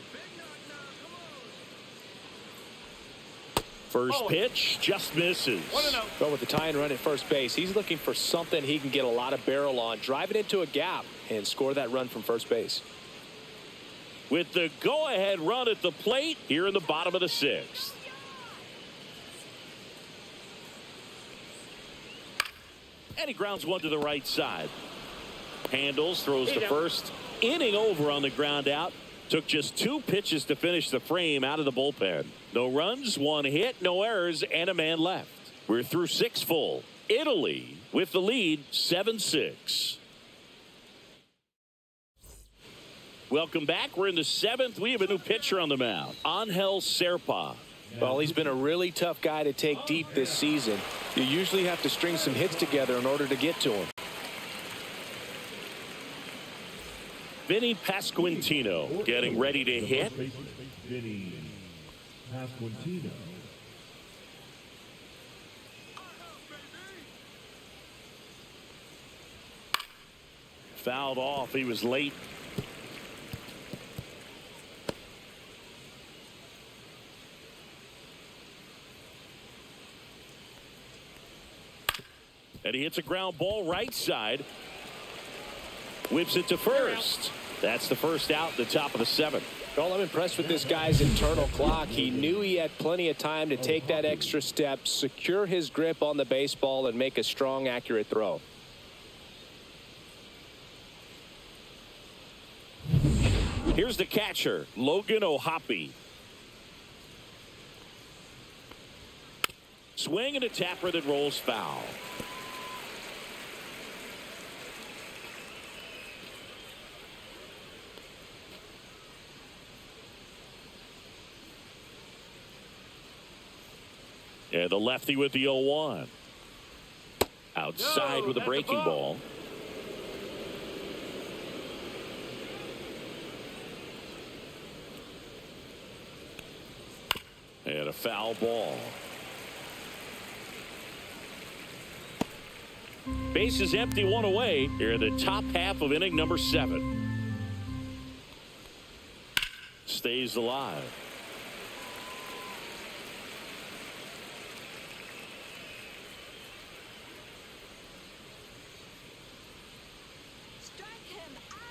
First pitch just misses. But with the tying run at first base, he's looking for something he can get a lot of barrel on, drive it into a gap, and score that run from first base. With the go-ahead run at the plate here in the bottom of the 6th. And he grounds one to the right side. Handles, throws to first. Inning over on the ground out. Took just 2 pitches to finish the frame out of the bullpen. No runs, 1 hit, no errors, and a man left. We're through 6 full. Italy with the lead, 7-6. Welcome back. We're in the 7th. We have a new pitcher on the mound, Angel Serpa. Well, he's been a really tough guy to take deep this season. You usually have to string some hits together in order to get to him. Vinny Pasquantino getting ready to hit. Vinny Pasquantino. Fouled off. He was late. And he hits a ground ball right side. Whips it to first. That's the first out, the top of the 7th. Well, I'm impressed with this guy's internal clock. He knew he had plenty of time to take that extra step, secure his grip on the baseball, and make a strong, accurate throw. Here's the catcher, Logan O'Hoppe. Swing and a tapper that rolls foul. And the lefty with the 0-1. Outside with a breaking ball. And a foul ball. Base is empty, 1 away. Here in the top half of inning number 7. Stays alive.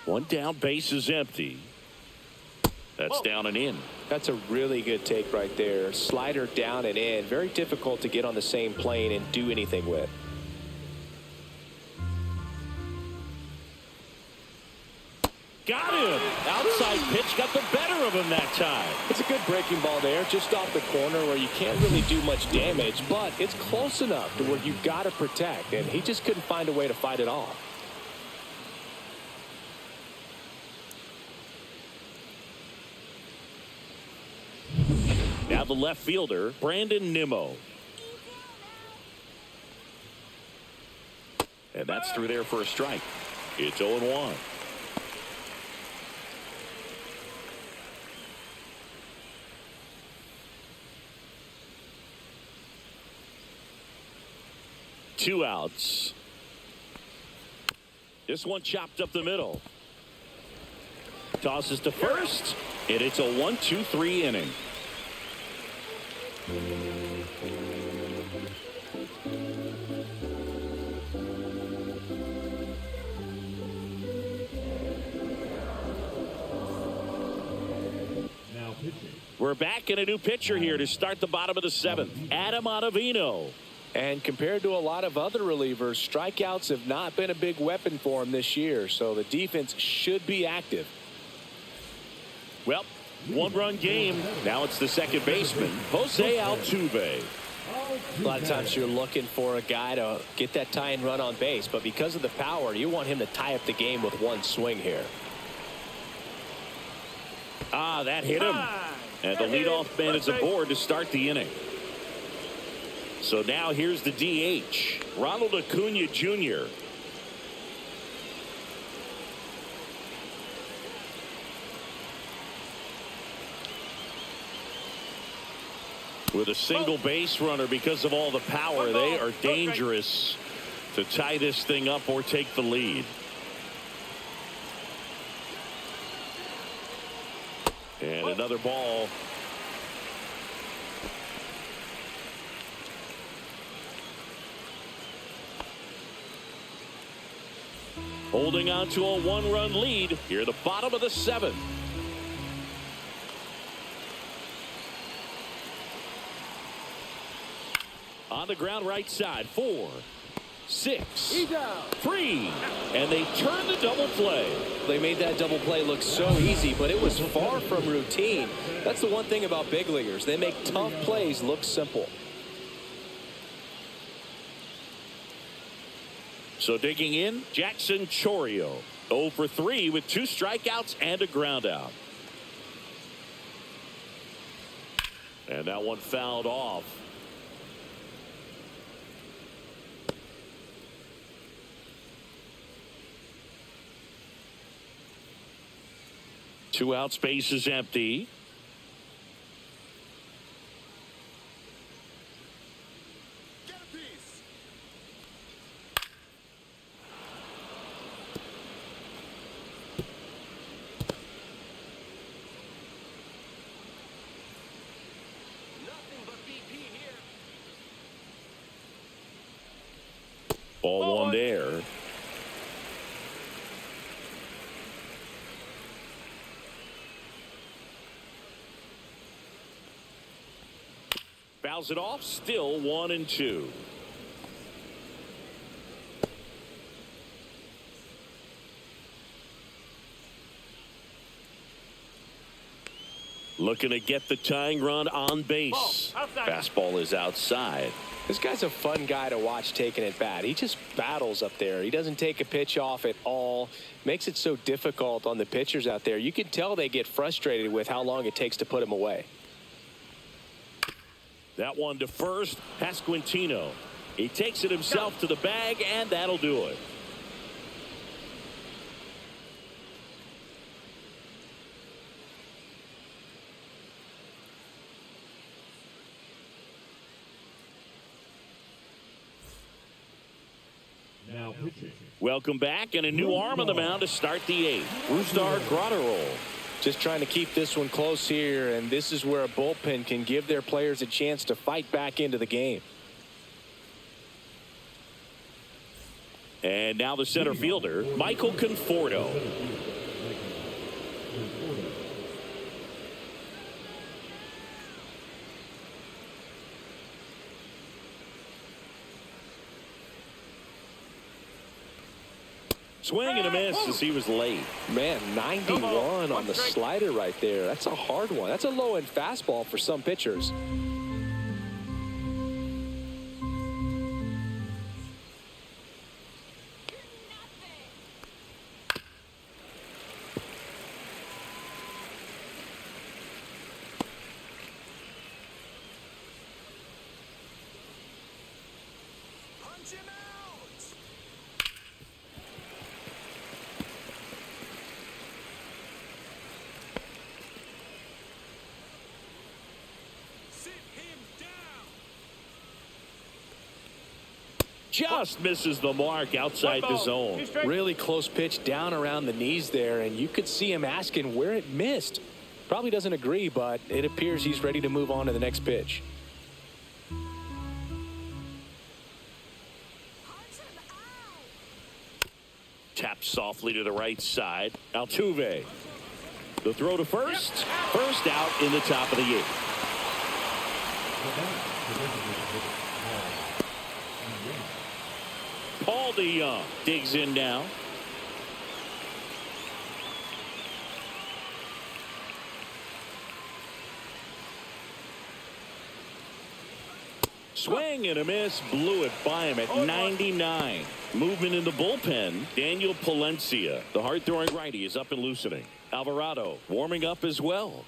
One down, base is empty. That's down and in. That's a really good take right there. Slider down and in. Very difficult to get on the same plane and do anything with. Got him. Outside pitch got the better of him that time. It's a good breaking ball there, just off the corner where you can't really do much damage, but it's close enough to where you've got to protect, and he just couldn't find a way to fight it off. Now the left fielder, Brandon Nimmo. And that's through there for a strike. It's 0-1. Two outs. This one chopped up the middle. Tosses to first, and it's a 1-2-3 inning. Now pitching. We're back in a new pitcher here to start the bottom of the 7th. Adam Ottavino. And compared to a lot of other relievers, strikeouts have not been a big weapon for him this year, so the defense should be active. Well, one-run game. Now it's the second baseman, Jose Altuve. A lot of times you're looking for a guy to get that tying run on base, but because of the power, you want him to tie up the game with one swing here. Ah, that hit him. And the leadoff man is aboard to start the inning. So now here's the DH, Ronald Acuna Jr. With a single base runner because of all the power, they are dangerous to tie this thing up or take the lead. And another ball. Holding on to a one-run lead here at the bottom of the 7th. On the ground right side, 4, 6, 3, and they turn the double play. They made that double play look so easy, but it was far from routine. That's the one thing about big leaguers. They make tough plays look simple. So digging in, Jackson Chorio. 0 for 3 with 2 strikeouts and a ground out. And that one fouled off. Two out, space is empty. Ball one there. Fouls it off, still 1-2. Looking to get the tying run on base. Fastball is outside. This guy's a fun guy to watch taking at bat. He just battles up there. He doesn't take a pitch off at all. Makes it so difficult on the pitchers out there. You can tell they get frustrated with how long it takes to put him away. That one to first, Pasquantino. He takes it himself to the bag, and that'll do it. Now pitching. Welcome back, and a new arm on the mound to start the 8th. Rustar Graterol. Just trying to keep this one close here, and this is where a bullpen can give their players a chance to fight back into the game. And now the center fielder, Michael Conforto. Swing and a miss as he was late. Man, 91 on the slider right there. That's a hard one. That's a low-end fastball for some pitchers. Just misses the mark outside the zone. Really close pitch down around the knees there, and you could see him asking where it missed. Probably doesn't agree, but it appears he's ready to move on to the next pitch. Taps softly to the right side. Altuve. The throw to first. First out in the top of the 8th. Paul DeYoung digs in now. Swing and a miss, blew it by him at 99. Movement in the bullpen, Daniel Palencia. The hard-throwing righty is up and loosening. Alvarado warming up as well.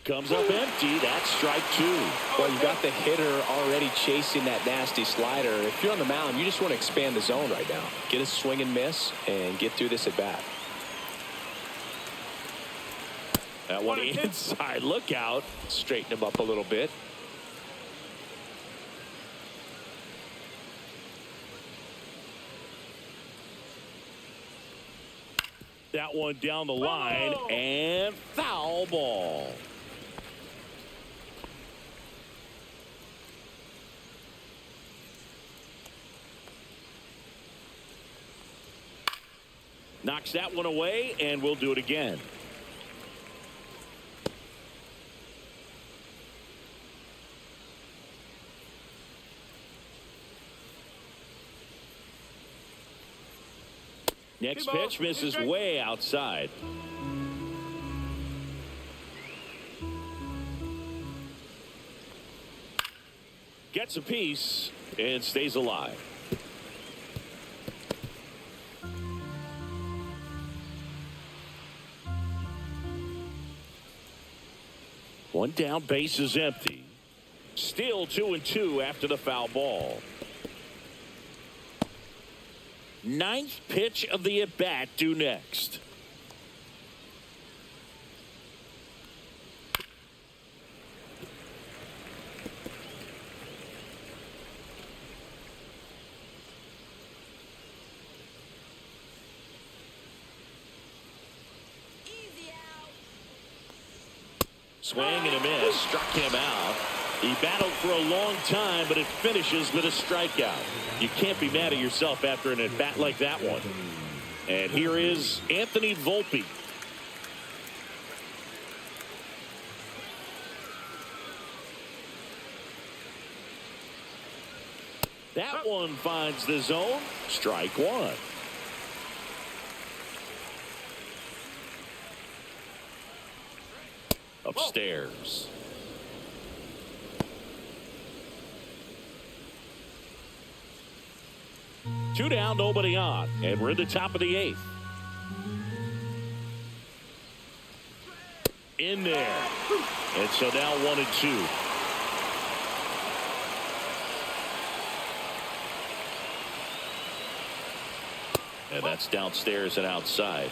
Comes up empty. That's strike 2. Well, you got the hitter already chasing that nasty slider. If you're on the mound, you just want to expand the zone right now. Get a swing and miss and get through this at bat. That one inside. Look out. Straighten him up a little bit. That one down the line and foul ball. Knocks that one away, and we'll do it again. Next pitch misses way outside. Gets a piece and stays alive. One down, base is empty. Still 2-2 after the foul ball. Ninth pitch of the at-bat due next. Swing and a miss, struck him out. He battled for a long time, but it finishes with a strikeout. You can't be mad at yourself after an at-bat like that one. And here is Anthony Volpe. That one finds the zone. Strike one. Upstairs. Two down, nobody on, and we're in the top of the eighth. In there. And so now 1-2. And that's downstairs and outside.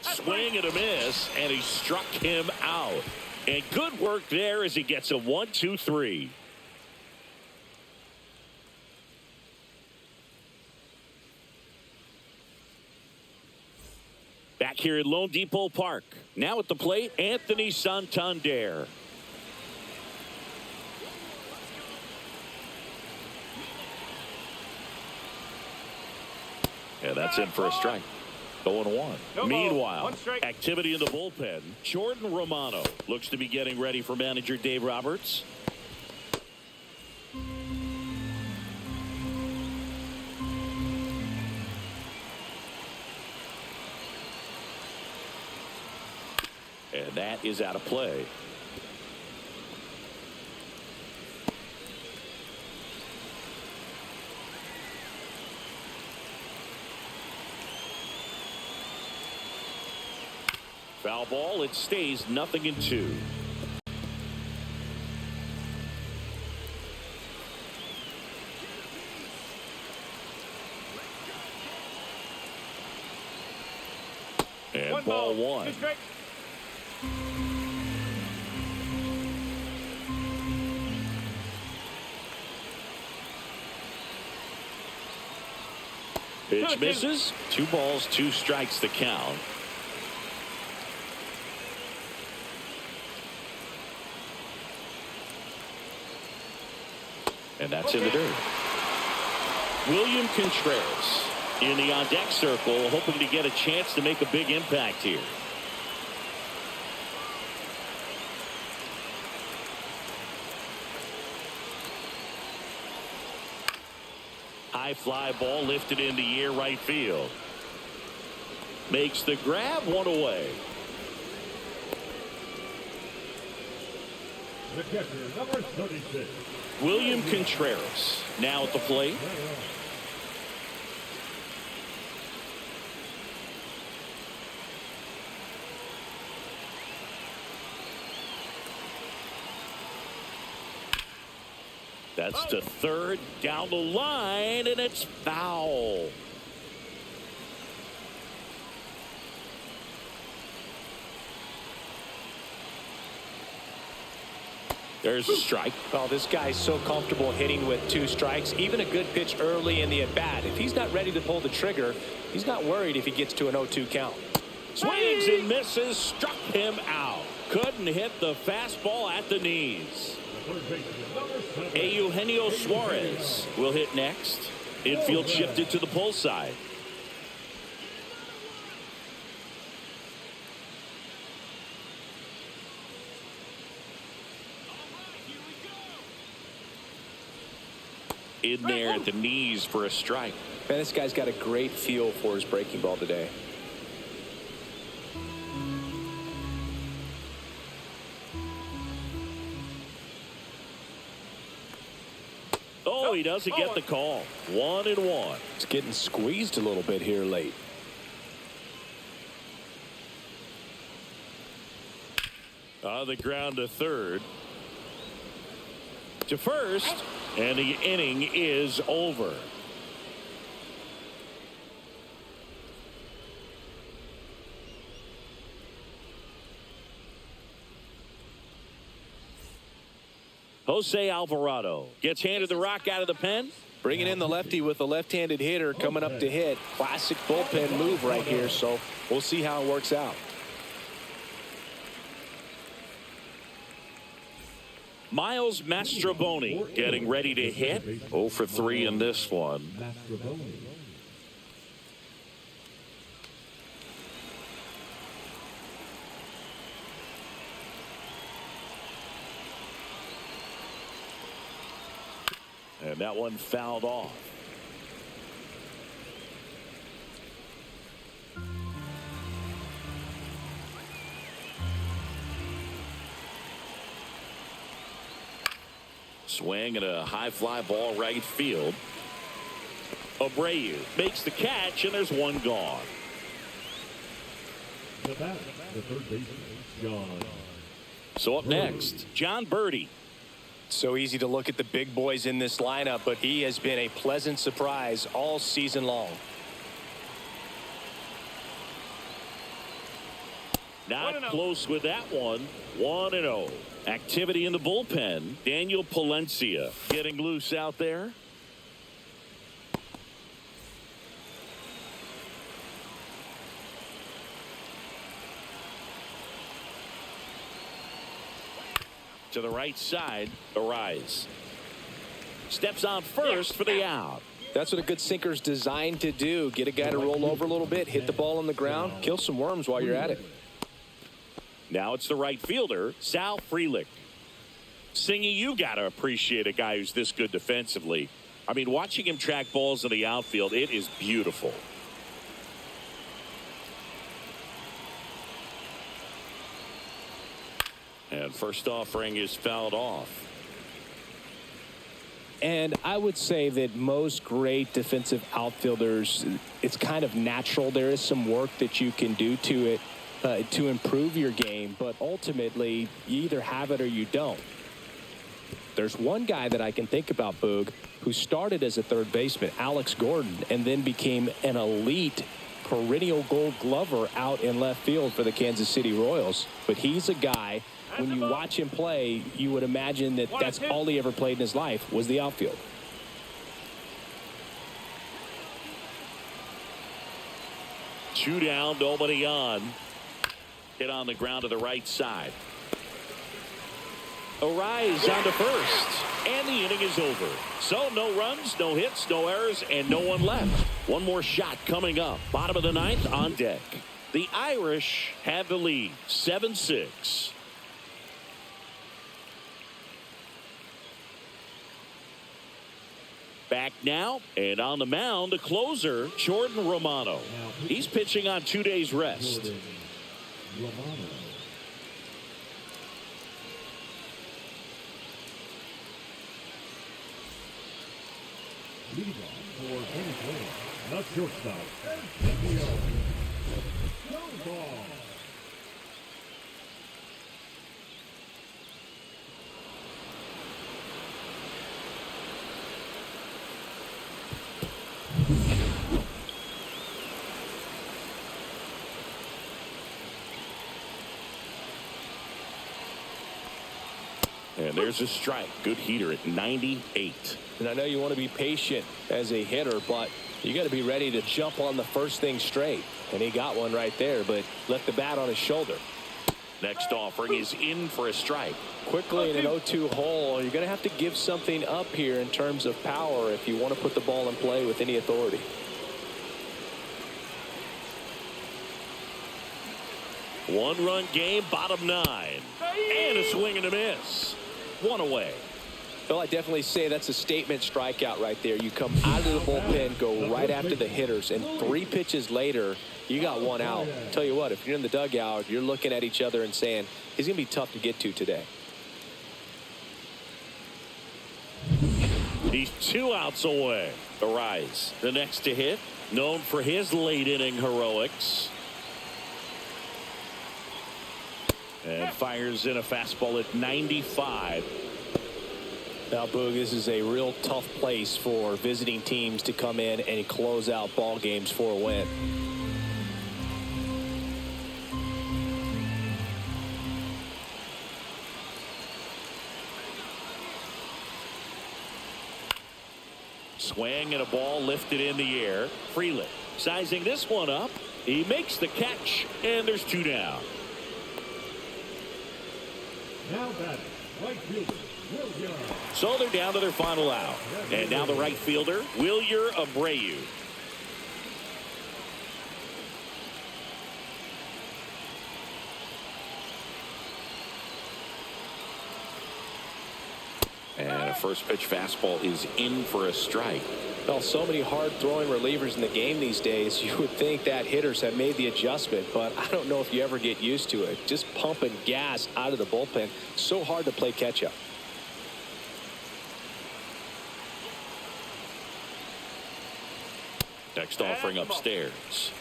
Swing and a miss, and he struck him out. And good work there as he gets a 1-2-3. Back here at Lone Depot Park. Now at the plate, Anthony Santander. And that's in for a strike. 0-1. No Meanwhile, activity in the bullpen. Jordan Romano looks to be getting ready for manager Dave Roberts. And that is out of play. Foul ball, it stays 0-2. And ball one. Pitch misses. 2 balls, 2 strikes to count. And that's in the dirt. William Contreras in the on-deck circle, hoping to get a chance to make a big impact here. High fly ball lifted in the air right field. Makes the grab, 1 away. The catcher, number 36. William Contreras now at the plate. That's to third, down the line, and it's foul. There's a strike. Well, this guy's so comfortable hitting with 2 strikes. Even a good pitch early in the at-bat. If he's not ready to pull the trigger, he's not worried if he gets to an 0-2 count. Swings and misses, struck him out. Couldn't hit the fastball at the knees. Eugenio Suarez will hit next. Infield shifted to the pull side. In there at the knees for a strike. Man, this guy's got a great feel for his breaking ball today. Oh, he doesn't get the call. 1-1. It's getting squeezed a little bit here late. On the ground to third. To first. And the inning is over. Jose Alvarado gets handed the rock out of the pen. Bringing in the lefty with a left-handed hitter coming up to hit. Classic bullpen move right here, so we'll see how it works out. Miles Mastrobuoni getting ready to hit. 0 for 3 in this one. And that one fouled off. Swing and a high fly ball right field. Abreu makes the catch, and there's one gone. The bat, the third baseman, John. So up next, John Birdie. So easy to look at the big boys in this lineup, but he has been a pleasant surprise all season long. Not close with that one. 1-0. Activity in the bullpen. Daniel Palencia getting loose out there. To the right side, Arise. Steps on first for the out. That's what a good sinker's designed to do. Get a guy to roll over a little bit, hit the ball on the ground, kill some worms while you're at it. Now it's the right fielder, Sal Frelick. Singy, you got to appreciate a guy who's this good defensively. I mean, watching him track balls in the outfield, it is beautiful. And first offering is fouled off. And I would say that most great defensive outfielders, it's kind of natural. There is some work that you can do to it to improve your game, but ultimately you either have it or you don't. There's one guy that I can think about, Boog, who started as a third baseman, Alex Gordon, and then became an elite perennial Gold Glover out in left field for the Kansas City Royals. But he's a guy, when you watch him play, you would imagine that that's all he ever played in his life was the outfield. Two down, nobody on. Hit on the ground to the right side. Arise on to first. And the inning is over. So no runs, no hits, no errors, and no one left. One more shot coming up. Bottom of the ninth on deck. The Irish have the lead, 7-6. Back now, and on the mound, the closer, Jordan Romano. He's pitching on 2 days rest. Jordan Romano. Leading off for Venezuela, the shortstop, Bienvenido. No ball. And there's a strike. Good heater at 98. And I know you want to be patient as a hitter, but you got to be ready to jump on the first thing straight. And he got one right there, but left the bat on his shoulder. Next offering is in for a strike. Quickly in an 0-2 hole, you're going to have to give something up here in terms of power if you want to put the ball in play with any authority. One-run game, bottom nine. And a swing and a miss. One away. Well, I definitely say that's a statement strikeout right there. You come out of the bullpen, go right after the hitters, and 3 pitches later, you got 1 out. Tell you what, if you're in the dugout, you're looking at each other and saying, he's going to be tough to get to today. He's 2 outs away. Arise, the next to hit, known for his late inning heroics. And fires in a fastball at 95. Now, Boog, this is a real tough place for visiting teams to come in and close out ball games for a win. Swing and a ball lifted in the air. Freeland sizing this one up. He makes the catch, and there's 2 down. Now batting, right fielder, Willier. So they're down to their final out. And now the right fielder, Willier Abreu. And a first pitch fastball is in for a strike. Well, so many hard-throwing relievers in the game these days, you would think that hitters have made the adjustment, but I don't know if you ever get used to it. Just pumping gas out of the bullpen, so hard to play catch-up. Next offering upstairs.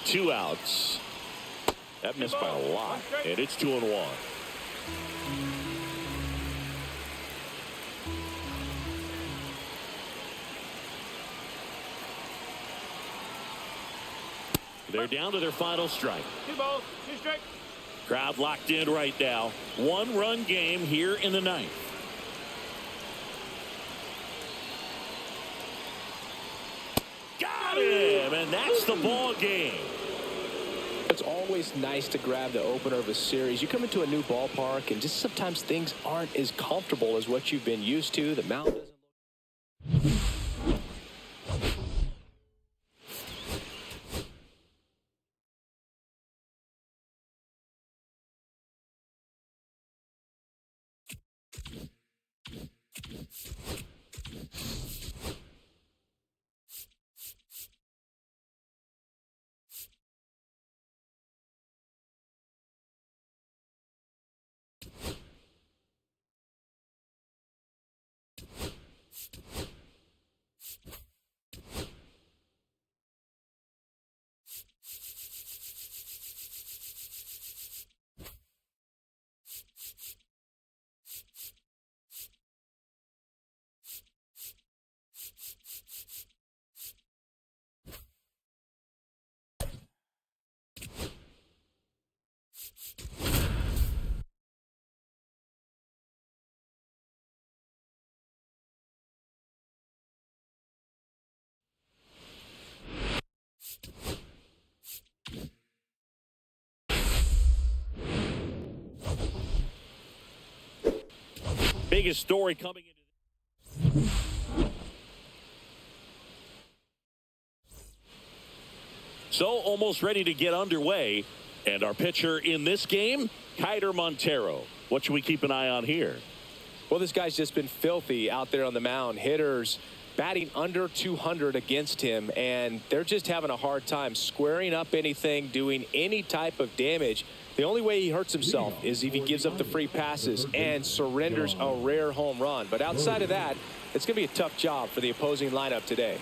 Two outs. That missed by a lot, and it's 2-1. They're down to their final strike. 2 balls, 2 strikes. Crowd locked in right now. 1-run game here in the 9th. Got him, and that's the ball game. It's always nice to grab the opener of a series. You come into a new ballpark, and just sometimes things aren't as comfortable as what you've been used to. The mound doesn't look... Biggest story coming into so almost ready to get underway, and our pitcher in this game, Kiter Montero. What should we keep an eye on here? Well, this guy's just been filthy out there on the mound. Hitters batting under 200 against him, and they're just having a hard time squaring up anything, doing any type of damage. The only way he hurts himself is if he gives up the free passes and surrenders a rare home run. But outside of that, it's going to be a tough job for the opposing lineup today.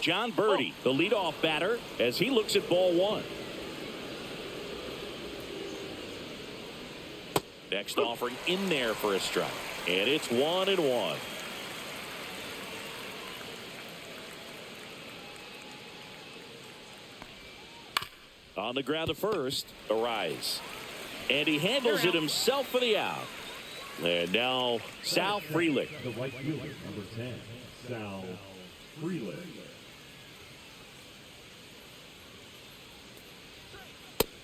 John Birdie, the leadoff batter, as he looks at ball 1. Next offering in there for a strike, and it's 1-1. On the ground to first, Arise. And he handles it himself for the out. And now Sal Freeland. The right fielder, number 10, Sal Freeland.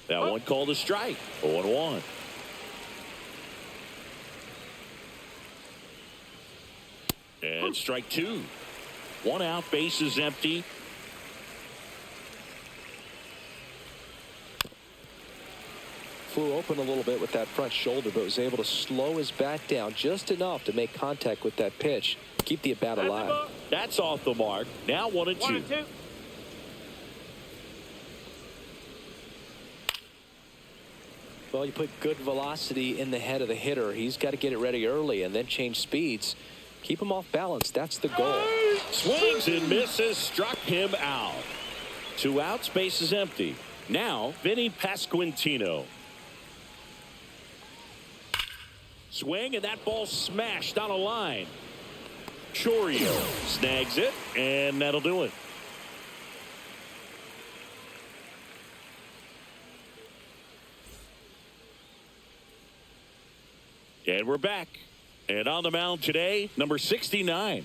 That one called a strike. 0-1. And strike 2. One out, bases empty. Flew open a little bit with that front shoulder, but was able to slow his bat down just enough to make contact with that pitch. Keep the at-bat alive. That's off the mark. Now 1-2. 1-2. Well, you put good velocity in the head of the hitter. He's got to get it ready early and then change speeds. Keep him off balance. That's the goal. Swings and misses. Struck him out. 2 outs. Base is empty. Now, Vinny Pasquantino. Swing, and that ball smashed on a line. Chorio snags it, and that'll do it. And we're back. And on the mound today, number 69.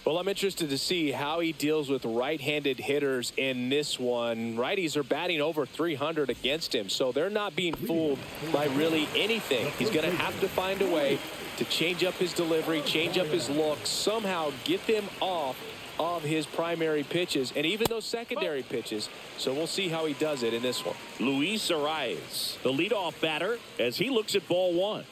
Well, I'm interested to see how he deals with right-handed hitters in this one. Righties are batting over 300 against him, so they're not being fooled by really anything. He's going to have to find a way to change up his delivery, change up his look, somehow get them off of his primary pitches and even those secondary pitches. So we'll see how he does it in this one. Luis Arias, the leadoff batter, as he looks at ball 1.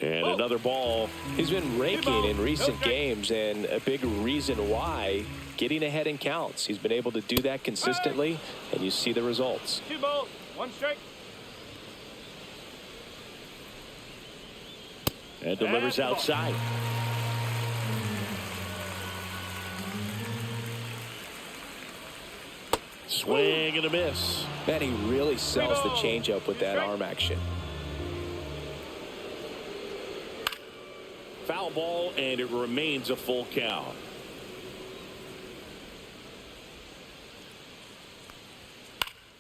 And another ball. He's been raking in recent games, and a big reason why, getting ahead in counts. He's been able to do that consistently, and you see the results. 2 balls, 1 strike. And delivers outside. Swing and a miss. Man, he really sells the changeup with that arm action. Foul ball, and it remains a full count.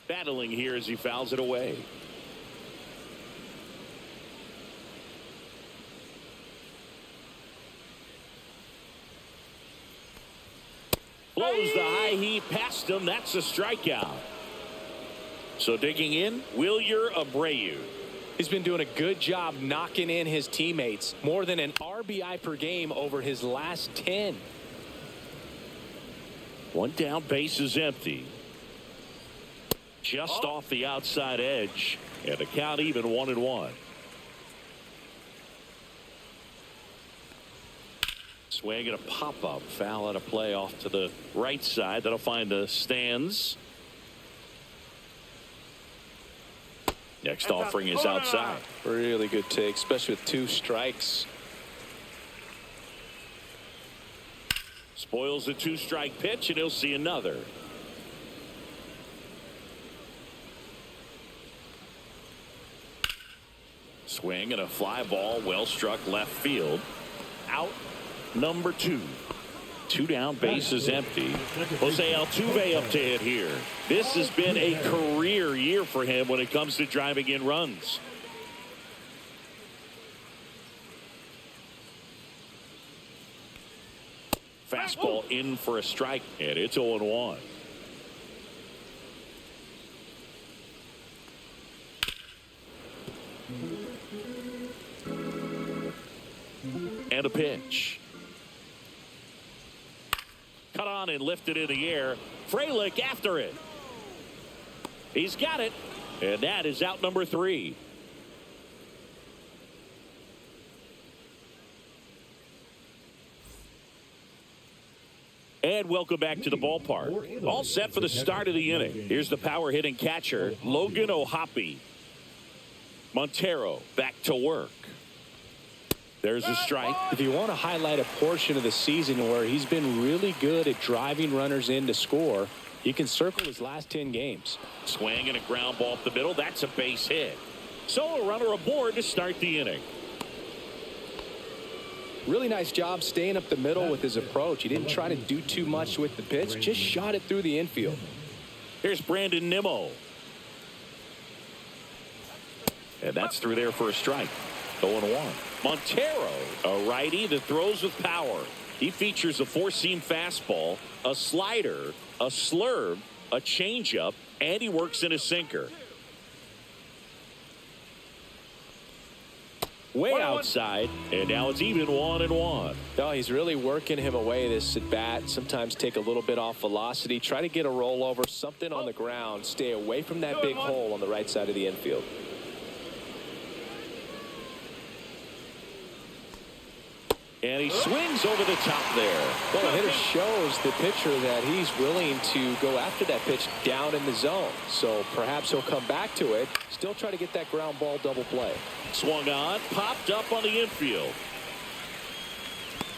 Battling here as he fouls it away. Blows the high heat past him. That's a strikeout. So digging in, Wilyer Abreu. He's been doing a good job knocking in his teammates. More than an RBI per game over his last 10. 1 down, base is empty. Just off the outside edge. And the count even 1-1. Swing and a pop-up. Foul out of play off to the right side. That'll find the stands. Next offering is outside. Really good take, especially with 2 strikes. Spoils the 2-strike pitch, and he'll see another. Swing and a fly ball, well struck left field. Out number 2. 2 down, base is empty. Jose Altuve up to hit here. This has been a career year for him when it comes to driving in runs. Fastball in for a strike, and it's 0-1. And a pitch. Cut on and lifted in the air. Frelick after it. He's got it. And that is out number 3. And welcome back to the ballpark. All set for the start of the inning. Here's the power hitting catcher, Logan O'Hoppe. Montero back to work. There's a strike. If you want to highlight a portion of the season where he's been really good at driving runners in to score, you can circle his last 10 games. Swing and a ground ball up the middle. That's a base hit. So a runner aboard to start the inning. Really nice job staying up the middle with his approach. He didn't try to do too much with the pitch, just shot it through the infield. Here's Brandon Nimmo. And that's through there for a strike. 0-1. Montero, a righty that throws with power. He features a 4-seam fastball, a slider, a slurve, a changeup, and he works in a sinker. way 1-1. outside, and now it's even 1-1. No, he's really working him away this at bat. Sometimes take a little bit off velocity. Try to get a rollover, something on the ground. Stay away from that big hole on the right side of the infield. And he swings over the top there. Well, the hitter shows the pitcher that he's willing to go after that pitch down in the zone. So perhaps he'll come back to it. Still try to get that ground ball double play. Swung on, popped up on the infield.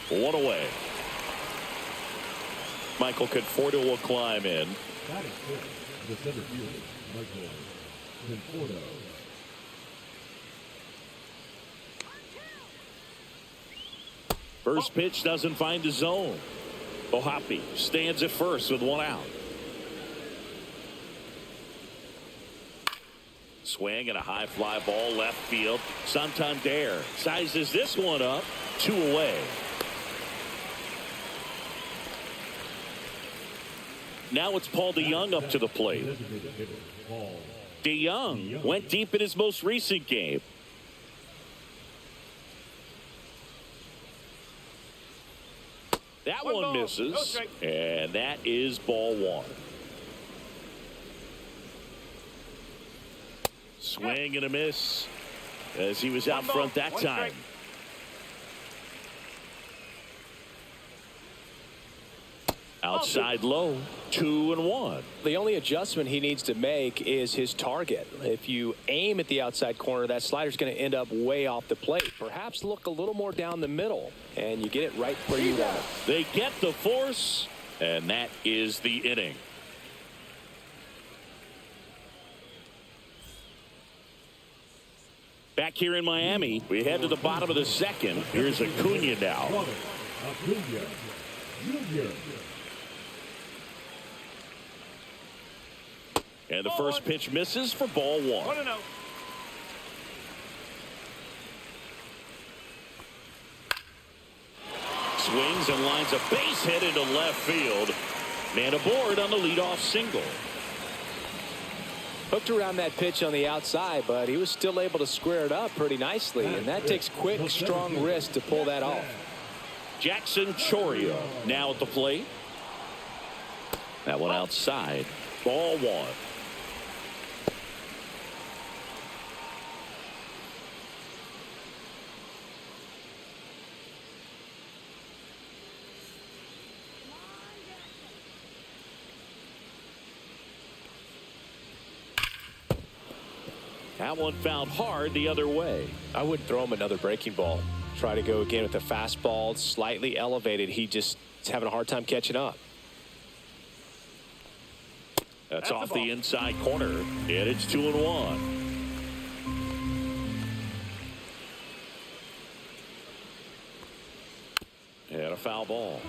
One away. Michael Conforto will climb in. That is good. The center fielder, Michael Conforto. First pitch doesn't find the zone. Ohapi stands at first with one out. Swing and a high fly ball left field. Santander sizes this one up. 2 away. Now it's Paul DeYoung up to the plate. DeYoung went deep in his most recent game. That one ball, misses, no strike. and that is ball 1. Swing and a miss as he was out One ball, front that one time. strike. Outside low, 2-1. The only adjustment he needs to make is his target. If you aim at the outside corner, that slider's going to end up way off the plate. Perhaps look a little more down the middle, and you get it right where you want it. They get the force, and that is the inning. Back here in Miami, we head to the bottom of the second. Here's Acuna now. Robert Acuna Jr. And the first pitch misses for ball 1. 1-0. Swings and lines a base hit into left field. Man aboard on the leadoff single. Hooked around that pitch on the outside, but he was still able to square it up pretty nicely, and that takes quick, strong wrist to pull that off. Jackson Chourio now at the plate. That one outside. Ball 1. That one fouled hard the other way. I wouldn't throw him another breaking ball. Try to go again with the fastball, slightly elevated. He just is having a hard time catching up. That's That's off the the ball. inside corner, and it's 2-1. And a foul ball.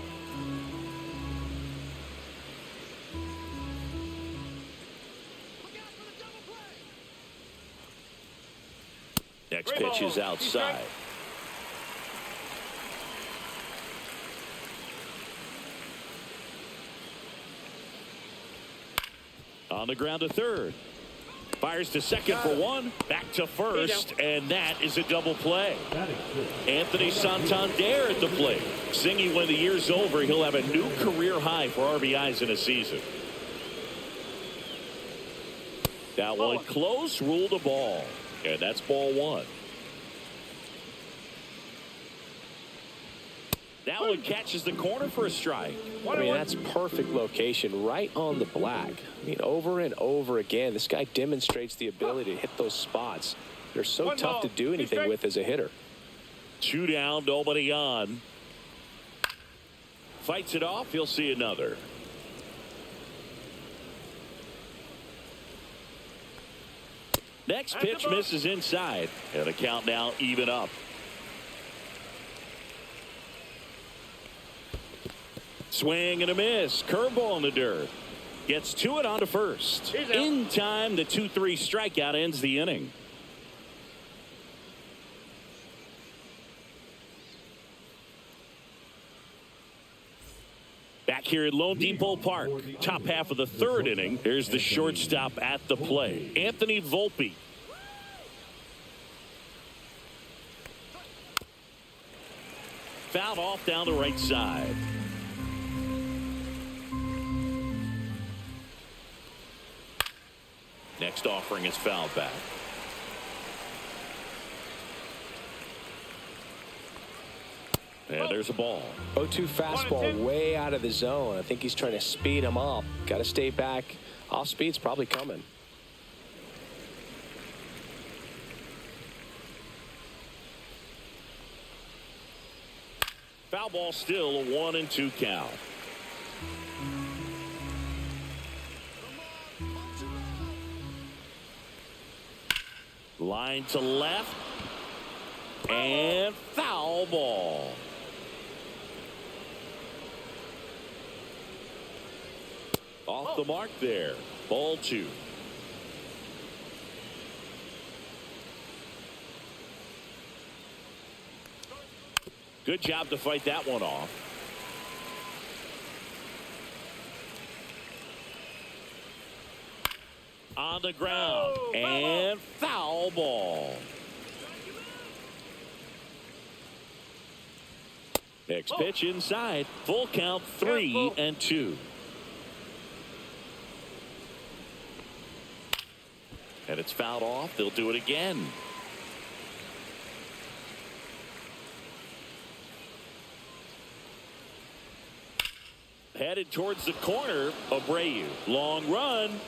Next Great pitch ball. is outside. On the ground to third. Fires to second for 1. Back to first, and that is a double play. That is good. Anthony Santander at the plate. Singing when the year's over, he'll have a new career high for RBIs in a season. That one close, ruled a ball. And that's ball 1. That one catches the corner for a strike. I mean, that's perfect location, right on the black. I mean, over and over again, this guy demonstrates the ability to hit those spots. They're so One tough ball, to do two anything strikes. with as a hitter. 2 down, nobody on. Fights it off, he'll see another. Next That's the pitch ball. misses inside, and the count now even up. Swing and a miss. Curveball in the dirt. Gets to it onto first. He's out. In time, the 2-3 strikeout ends the inning. Back here at Lone Depot Park, top half of the third inning. Here's the shortstop at the play, Anthony Volpe. Fouled off down the right side. Next offering is fouled back. And there's a ball. 0-2 fastball way out of the zone. I think he's trying to speed him up. Got to stay back. Off speed's probably coming. Foul ball, still a 1-2 count. Line to left. And foul ball. Off the mark there. Ball 2. Good job to fight that one off. On the ground. And foul ball. Next pitch inside. Full count, 3-2. And it's fouled off. They'll do it again. Headed towards the corner. Abreu. Long run.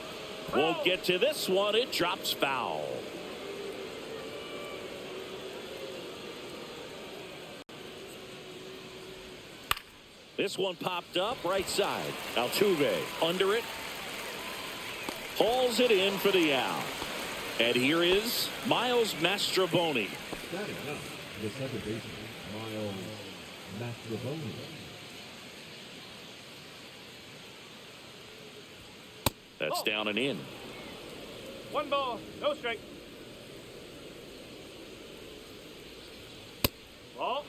Won't get to this one. It drops foul. This one popped up right side. Altuve under it. Hauls it in for the out. And here is Miles Mastrobuoni. Batting up, the second baseman, Miles Mastrobuoni. That's down and in. 1 ball, no strike. Ball.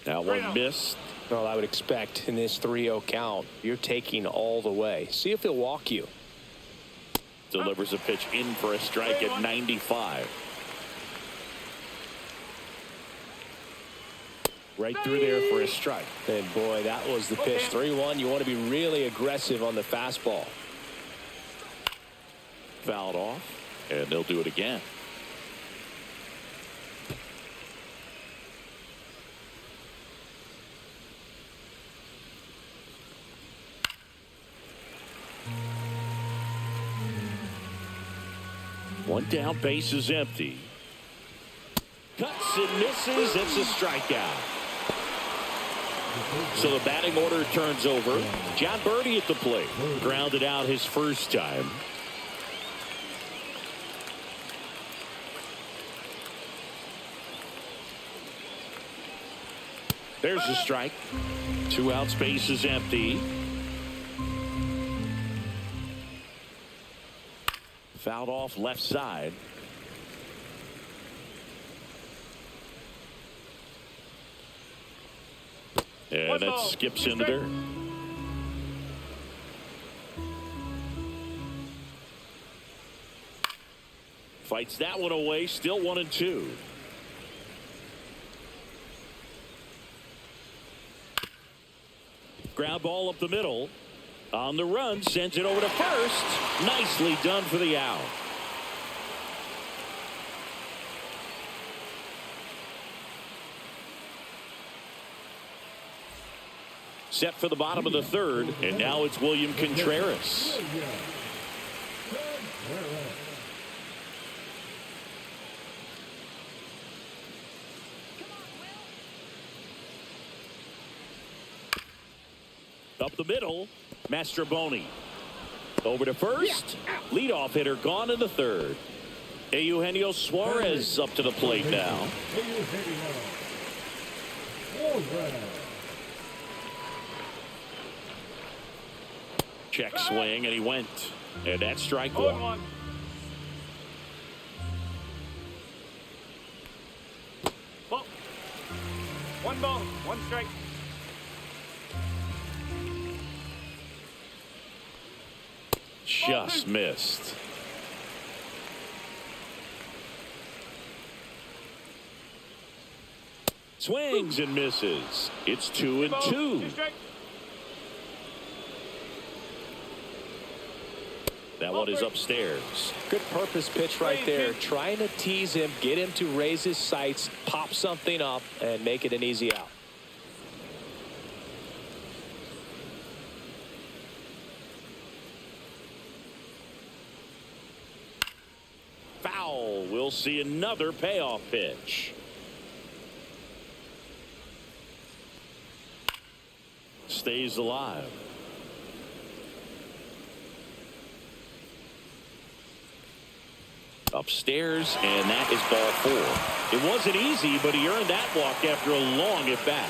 Now one missed. Well, I would expect in this 3-0 count, you're taking all the way. See if he'll walk you. Delivers a pitch in for a strike at 95. Right through there for a strike. And boy, that was the pitch. 3-1. You want to be really aggressive on the fastball. Fouled off, and they'll do it again. One down, base is empty. Cuts and misses. It's a strikeout. So the batting order turns over. John Birdie at the plate. Grounded out his first time. There's the strike. 2 outs, base is empty. Fouled off left side. And that skips into dirt. Fights that one away. Still 1-2. Ground ball up the middle. On the run, sends it over to first. Nicely done for the out. Set for the bottom of the third, and now it's William Contreras. Up the middle, Mastrobuoni. Over to first. Leadoff hitter gone in the third. Eugenio Suarez up to the plate now. Check swing, and he went. And that's strike one. 1 ball, 1 strike. Just missed. Swings and misses. It's 2-2. Two strikes. That one is upstairs. Good purpose pitch right there. Trying to tease him, get him to raise his sights, pop something up, and make it an easy out. Foul. We'll see another payoff pitch. Stays alive. Upstairs, and that is ball 4. It wasn't easy, but he earned that walk after a long at bat.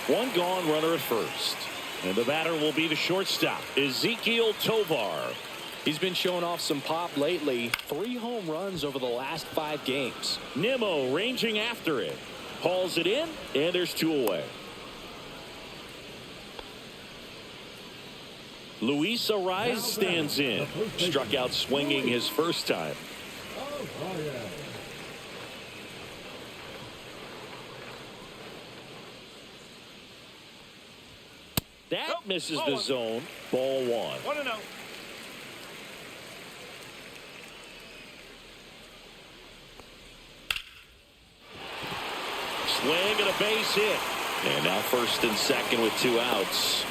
One gone, runner at first. And the batter will be the shortstop, Ezekiel Tovar. He's been showing off some pop lately. 3 home runs over the last 5 games. Nimmo ranging after it. Hauls it in, and there's 2 away. Luis Ariz stands in. Struck out swinging his first time. That misses the zone. Ball 1. 1-0. Swing and a base hit. And now first and second with 2 outs.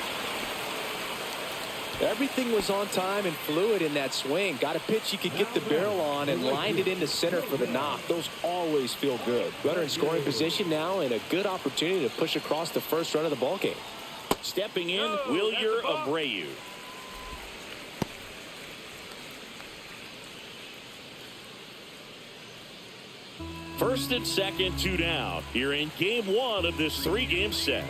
Everything was on time and fluid in that swing. Got a pitch he could get the barrel on and lined it into center for the knock. Those always feel good. Runner in scoring position now and a good opportunity to push across the first run of the ballgame. Stepping in, Wilyer Abreu. First and second, 2 down. Here in game 1 of this 3-game set.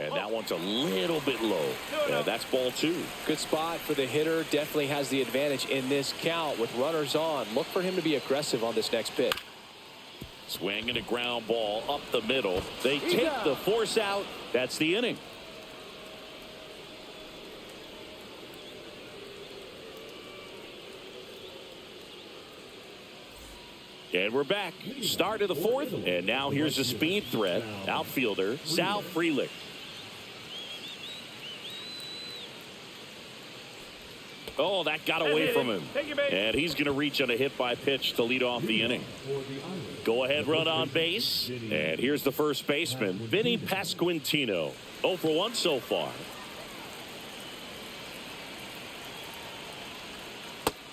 And that one's a little bit low. That's ball 2. Good spot for the hitter. Definitely has the advantage in this count with runners on. Look for him to be aggressive on this next pitch. Swing and a ground ball up the middle. They take the force out. That's the inning. And we're back. Start of the 4th. And now here's the speed threat. Outfielder Sal Frelick. Oh, that got away from him. And he's going to reach on a hit by pitch to lead off the inning. Go ahead run on base. And here's the first baseman, Vinny Pasquantino. 0 for 1 so far.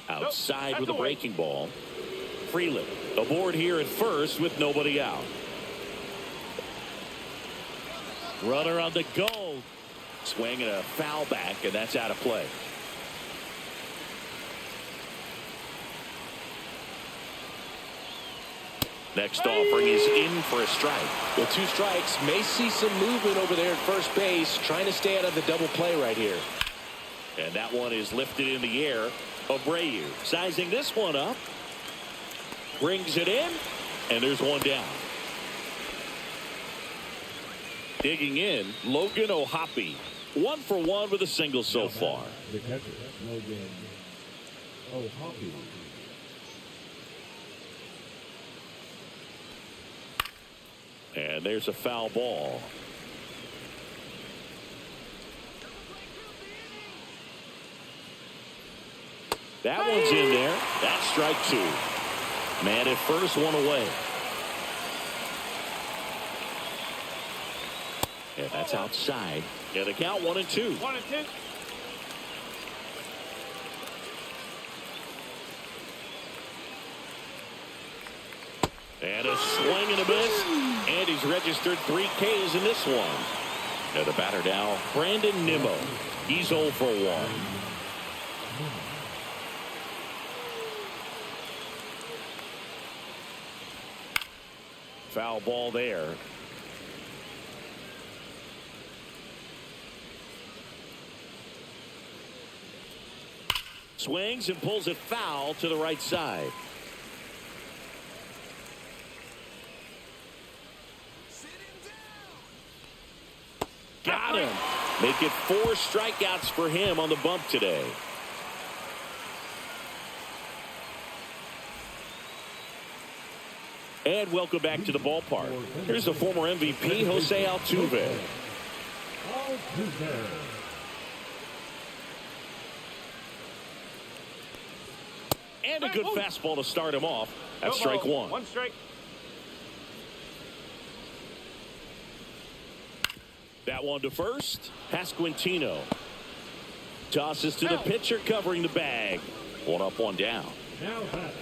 Outside with a breaking ball. Frelick aboard here at first with nobody out. Runner on the go. Swing and a foul back, and that's out of play. Next offering is in for a strike. With 2 strikes, may see some movement over there at first base, trying to stay out of the double play right here. And that one is lifted in the air. Abreu sizing this one up. Brings it in, and there's 1 down. Digging in, Logan O'Hoppe. 1 for 1 with a single so far. The catcher, Logan O'Hoppe. And there's a foul ball. That one's in there. That's strike 2. Man at first, 1 away. And that's outside. And the count 1-2. 1-2. And a swing and a miss. And he's registered 3 Ks in this one. And the batter now, Brandon Nimmo. He's 0 for 1. Foul ball there. Swings and pulls it foul to the right side. Got him. Make it 4 strikeouts for him on the bump today. And welcome back to the ballpark. Here's the former MVP, Jose Altuve. And a good fastball to start him off. That's strike one. One strike. That one to first. Pasquantino tosses to the pitcher, covering the bag. One up, one down.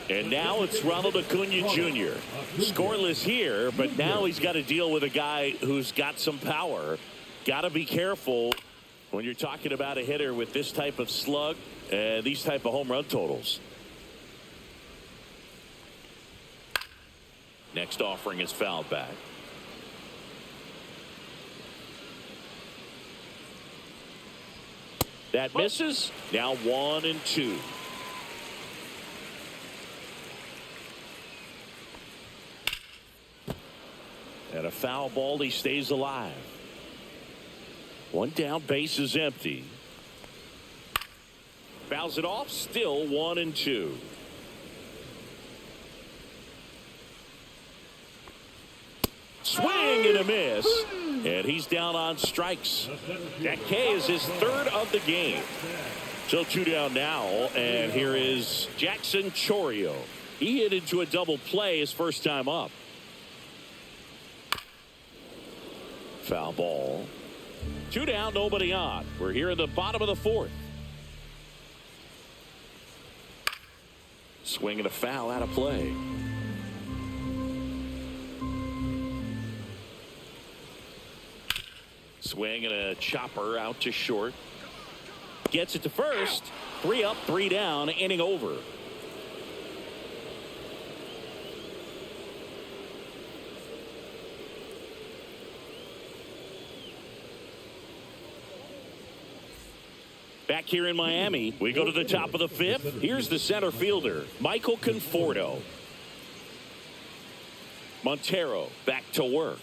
And now it's Ronald Acuna Jr. Scoreless here, but now he's got to deal with a guy who's got some power. Got to be careful when you're talking about a hitter with this type of slug and these type of home run totals. Next offering is fouled back. That misses. Now 1-2. And a foul ball. He stays alive. One down, base is empty. Fouls it off. Still 1-2. Swing and a miss. And he's down on strikes. That K is his third of the game. So 2 down now. And here is Jackson Chourio. He hit into a double play his first time up. Foul ball. 2 down, nobody on. We're here in the bottom of the fourth. Swing and a foul out of play. Swing and a chopper out to short. Gets it to first. 3 up, 3 down, inning over. Back here in Miami, we go to the top of the fifth. Here's the center fielder, Michael Conforto. Montero back to work.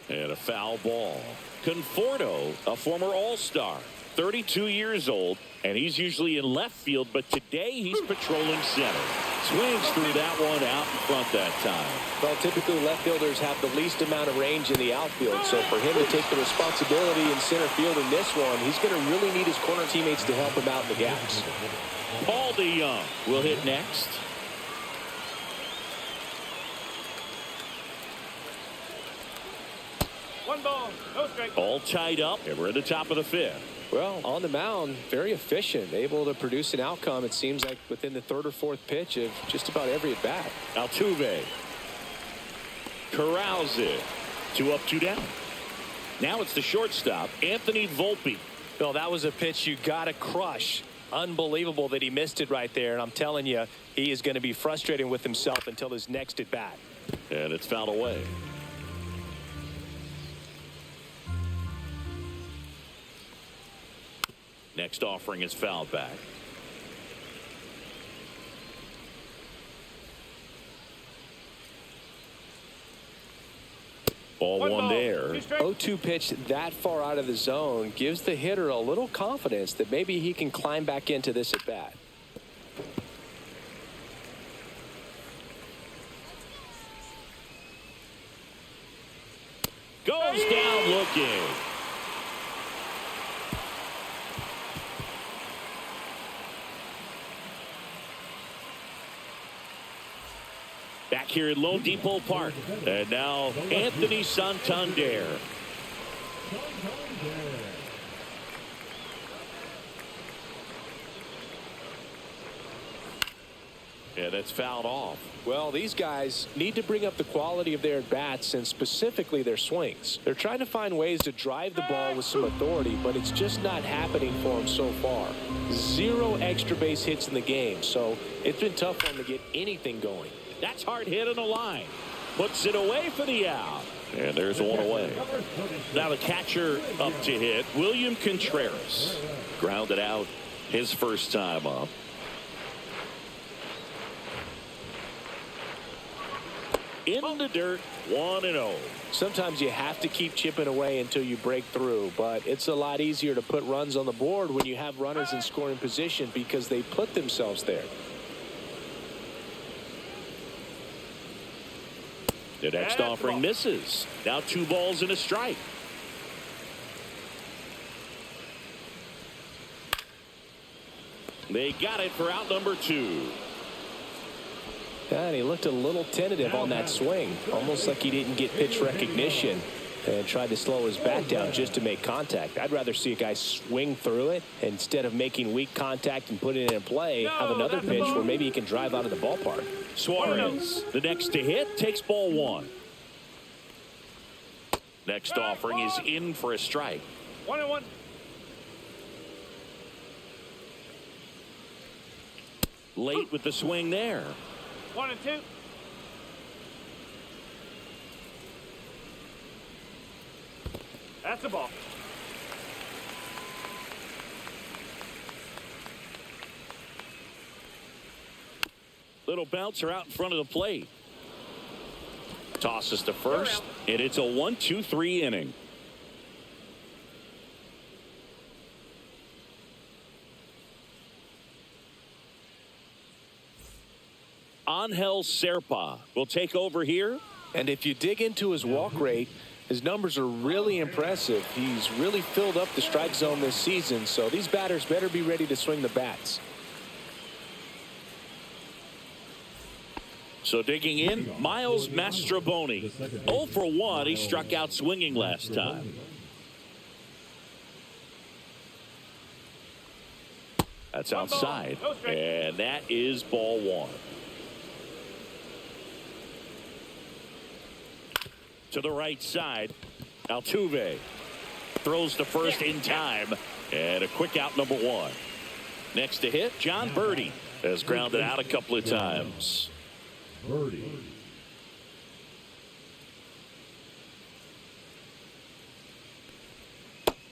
And a foul ball. Conforto, a former All-Star, 32 years old, and he's usually in left field, but today he's patrolling center. Swings through that one out in front that time. Well, typically left fielders have the least amount of range in the outfield, so for him to take the responsibility in center field in this one, he's going to really need his corner teammates to help him out in the gaps. Paul DeYoung will hit next. One ball, no strike. All tied up, and we're at the top of the fifth. Well, on the mound, very efficient, able to produce an outcome, it seems like, within the third or fourth pitch of just about every at-bat. Altuve corrals it. 2 up, 2 down. Now it's the shortstop, Anthony Volpe. Bill, that was a pitch you got to crush. Unbelievable that he missed it right there, and I'm telling you, he is going to be frustrated with himself until his next at-bat. And it's fouled away. Next offering is fouled back. Ball one there. 0-2 pitch that far out of the zone gives the hitter a little confidence that maybe he can climb back into this at bat. Goes down looking. Back here at Lone Depot Park. And now Anthony Santander. Yeah, that's fouled off. Well, these guys need to bring up the quality of their at-bats and specifically their swings. They're trying to find ways to drive the ball with some authority, but it's just not happening for them so far. 0 extra base hits in the game, so it's been tough for them to get anything going. That's hard hit on the line. Puts it away for the out. And there's one away. Now the catcher up to hit, William Contreras. Grounded out his first time up. In the dirt, 1-0. Sometimes you have to keep chipping away until you break through, but it's a lot easier to put runs on the board when you have runners in scoring position because they put themselves there. The next offering misses. Now 2 balls and a strike. They got it for out number 2. Yeah, and he looked a little tentative on that swing, almost like he didn't get pitch recognition and tried to slow his bat down just to make contact. I'd rather see a guy swing through it instead of making weak contact and put it in play, have another pitch where maybe he can drive out of the ballpark. Suarez, the next to hit, takes ball 1. Next offering is in for a strike. 1-1. Late with the swing there. 1-2. That's a ball. Little bouncer out in front of the plate. Tosses to first, and it's a 1-2-3 inning. Angel Serpa will take over here. And if you dig into his walk rate, his numbers are really impressive. He's really filled up the strike zone this season, so these batters better be ready to swing the bats. So digging in, Miles Mastrobuoni. 0 for 1. He struck out swinging last time. That's outside, and that is ball 1. To the right side, Altuve throws to first in time, and a quick out number 1. Next to hit, John Birdie has grounded out a couple of times. Birdie.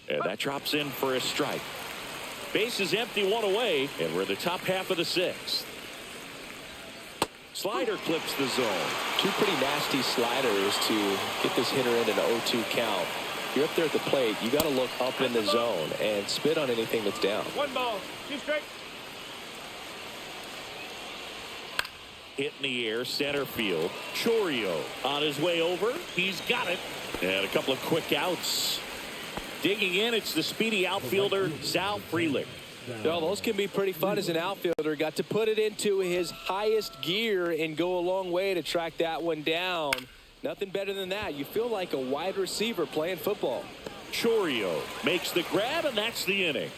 And that drops in for a strike. Base is empty, 1 away, and we're in the top half of the 6th. Slider clips the zone. 2 pretty nasty sliders to get this hitter in an 0-2 count. You're up there at the plate, you got to look up in the zone and spit on anything that's down. 1 ball, 2 strikes. Hit in the air, center field. Chourio on his way over. He's got it. And a couple of quick outs. Digging in, it's the speedy outfielder, Sal Frelick. Well, those can be pretty fun as an outfielder. Got to put it into his highest gear and go a long way to track that one down. Nothing better than that. You feel like a wide receiver playing football. Chourio makes the grab, and that's the inning.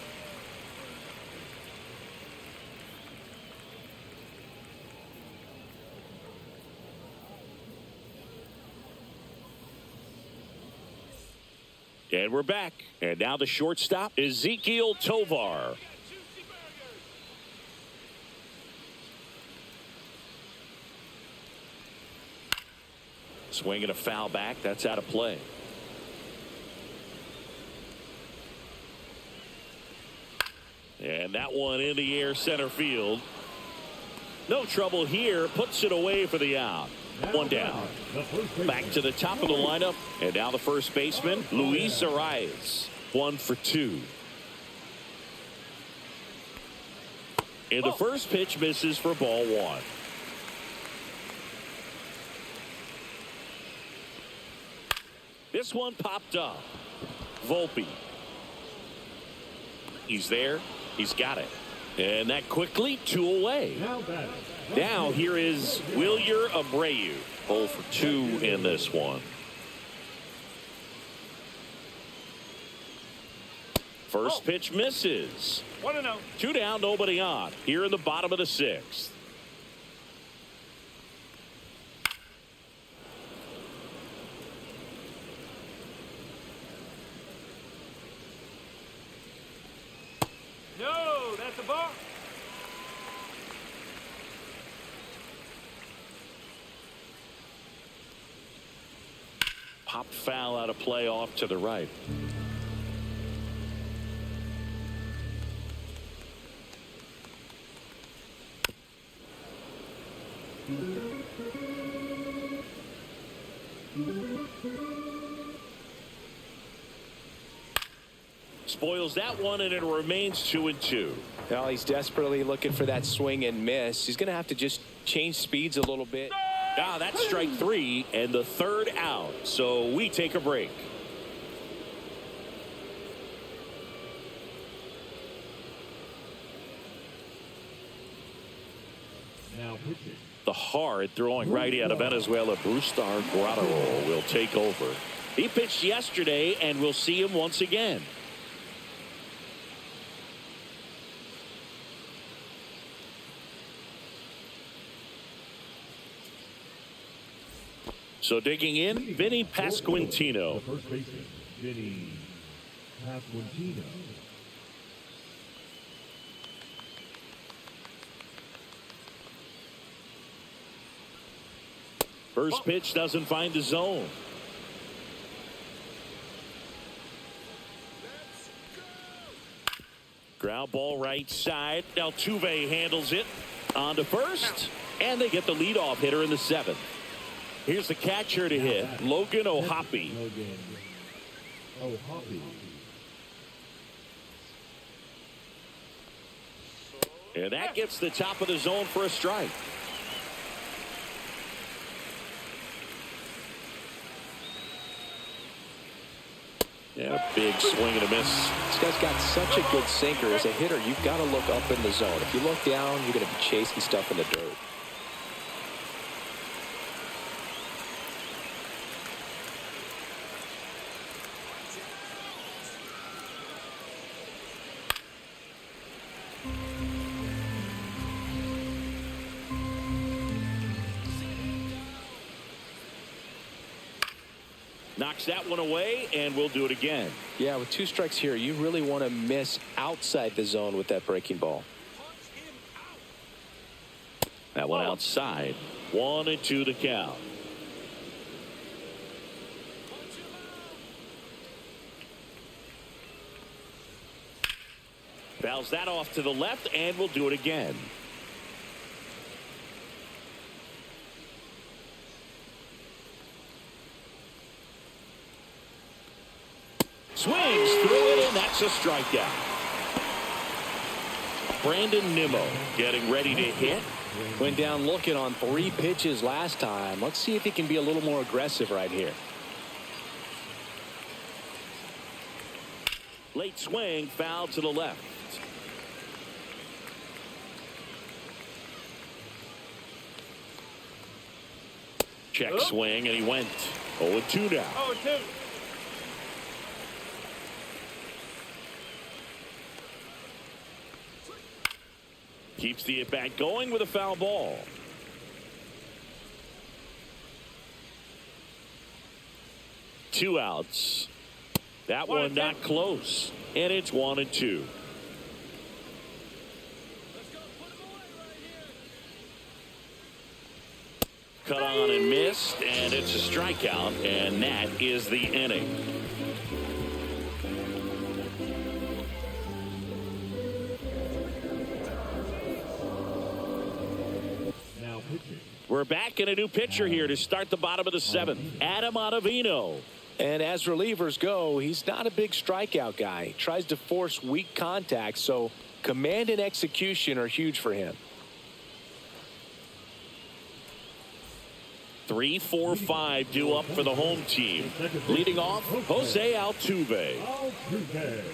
And we're back. And now the shortstop, Ezequiel Tovar. Swinging a foul back. That's out of play. And that one in the air, center field. No trouble here. Puts it away for the out. 1 down. Back to the top of the lineup. And now the first baseman, Luis Arias. 1 for 2. And the first pitch misses for ball 1. This one popped up. Volpe. He's there. He's got it. And that quickly 2 away. Now here is Wilyer Abreu. 0 for 2 in this one. First pitch misses. 1-0. 2 down, nobody on. Here in the bottom of the 6th. No, that's a ball. Popped foul out of play off to the right. Spoils that one, and it remains 2-2. Well, he's desperately looking for that swing and miss. He's going to have to just change speeds a little bit. Ah, that's strike 3 and the third out. So we take a break. Now pitching. The hard throwing righty out of Venezuela, Brustar Guadarrol, will take over. He pitched yesterday, and we'll see him once again. So digging in, Vinny Pasquantino. The first baseman, Vinny Pasquantino. First pitch doesn't find the zone. Ground ball right side. Altuve handles it on to first, and they get the leadoff hitter in the 7th. Here's the catcher to hit, Logan O'Hoppe. Logan O'Hoppe. And that gets the top of the zone for a strike. And a big swing and a miss. This guy's got such a good sinker. As a hitter, you've got to look up in the zone. If you look down, you're going to be chasing stuff in the dirt. Knocks that one away, and we'll do it again. Yeah, with 2 strikes here, you really want to miss outside the zone with that breaking ball. That one outside. 1-2 the count. Fouls that off to the left, and we'll do it again. Swings through it, and that's a strikeout. Brandon Nimmo getting ready to hit. Went down looking on 3 pitches last time. Let's see if he can be a little more aggressive right here. Late swing, foul to the left. Check swing, and he went 0-2 now. 0-2. Keeps the at-bat going with a foul ball. Two outs. That one not close. And it's 1-2. Cut on and missed, and it's a strikeout, and that is the inning. Now pitching. We're back in a new pitcher here to start the bottom of the 7th. Adam Ottavino. And as relievers go, he's not a big strikeout guy. He tries to force weak contact, so command and execution are huge for him. 3, 4, 5 due up for the home team. Leading off, Jose Altuve. Altuve.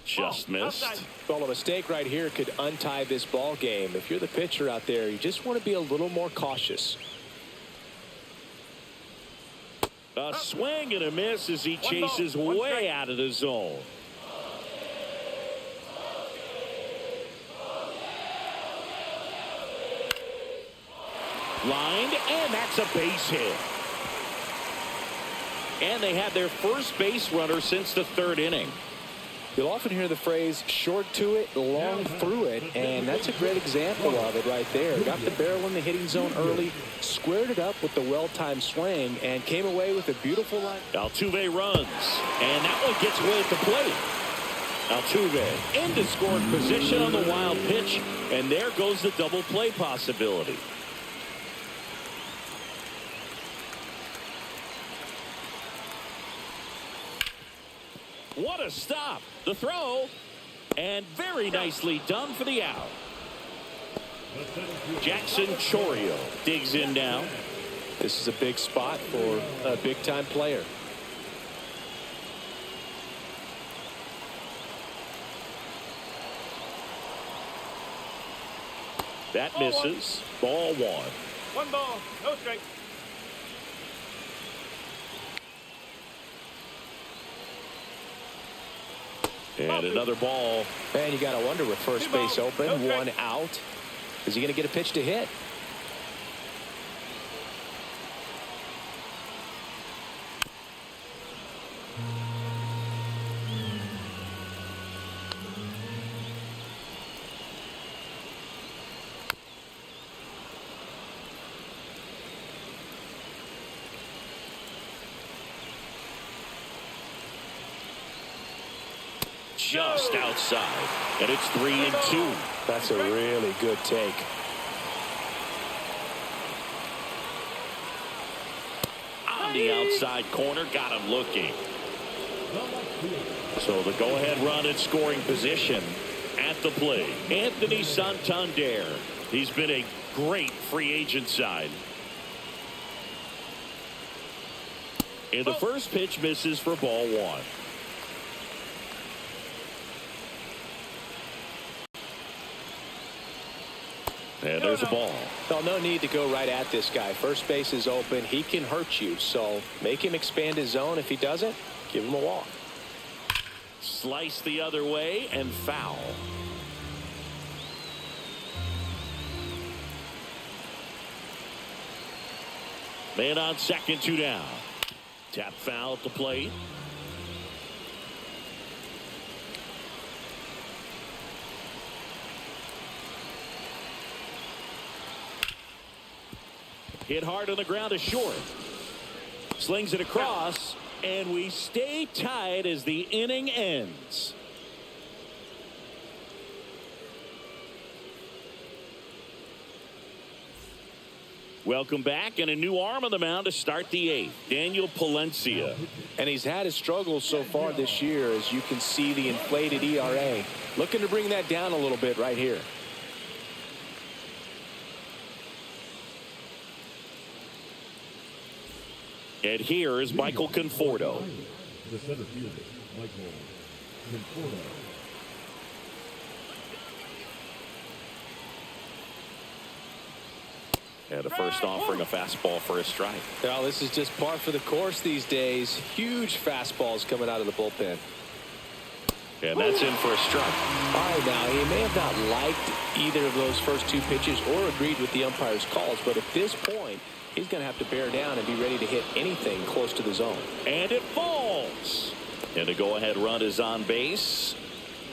Just missed. Well, a mistake right here could untie this ball game. If you're the pitcher out there, you just want to be a little more cautious. A swing and a miss as he chases way out of the zone. Lined, and that's a base hit. And they had their first base runner since the 3rd inning. You'll often hear the phrase short to it, long through it, and that's a great example of it right there. Got the barrel in the hitting zone early, squared it up with the well-timed swing, and came away with a beautiful line. Altuve runs, and that one gets away at the plate. Altuve into scoring position on the wild pitch, and there goes the double play possibility. What a stop. The throw. And very nicely done for the out. Jackson Chorio digs in now. This is a big spot for a big-time player. That misses. Ball one. One ball, no strike. And another ball. Man, you got to wonder with first base open, one out. Is he going to get a pitch to hit? Just outside, and it's 3-2. That's a really good take. On the outside corner, got him looking. So the go-ahead run in scoring position at the plate. Anthony Santander. He's been a great free agent side. And the first pitch misses for ball one. And there's a ball. Well, no need to go right at this guy. First base is open. He can hurt you. So make him expand his zone. If he doesn't, give him a walk. Slice the other way and foul. Man on second, 2 down. Tap foul at the plate. Hit hard on the ground is short. Slings it across, and we stay tied as the inning ends. Welcome back, and a new arm on the mound to start the 8th. Daniel Palencia. And he's had his struggles so far this year, as you can see the inflated ERA. Looking to bring that down a little bit right here. And here is Michael Conforto. The center fielder, Michael Conforto. And the first offering a fastball for a strike. Well, this is just par for the course these days. Huge fastballs coming out of the bullpen. And that's in for a strike. All right, now, he may have not liked either of those first 2 pitches or agreed with the umpire's calls, but at this point, he's going to have to bear down and be ready to hit anything close to the zone. And it falls. And the go-ahead run is on base.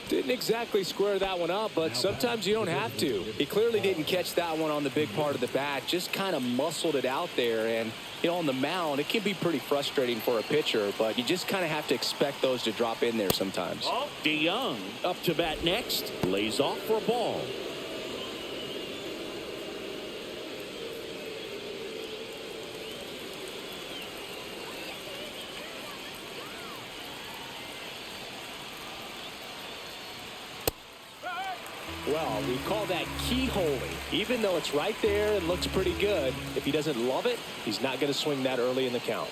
Didn't exactly square that one up, but sometimes you don't have to. He clearly didn't catch that one on the big part of the bat, just kind of muscled it out there. And, you know, on the mound, it can be pretty frustrating for a pitcher, but you just kind of have to expect those to drop in there sometimes. DeYoung up to bat next, lays off for a ball. Well, we call that keyholing. Even though it's right there and looks pretty good, if he doesn't love it, he's not going to swing that early in the count.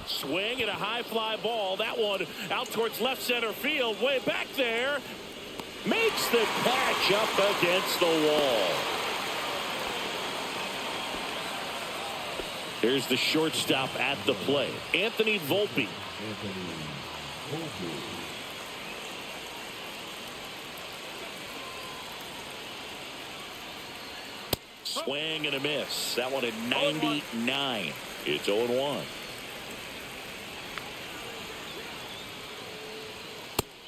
Swing and a high fly ball. That one out towards left center field. Way back there. Makes the catch up against the wall. Here's the shortstop at the plate, Anthony Volpe. Swing and a miss. That one at 99. It's 0-1.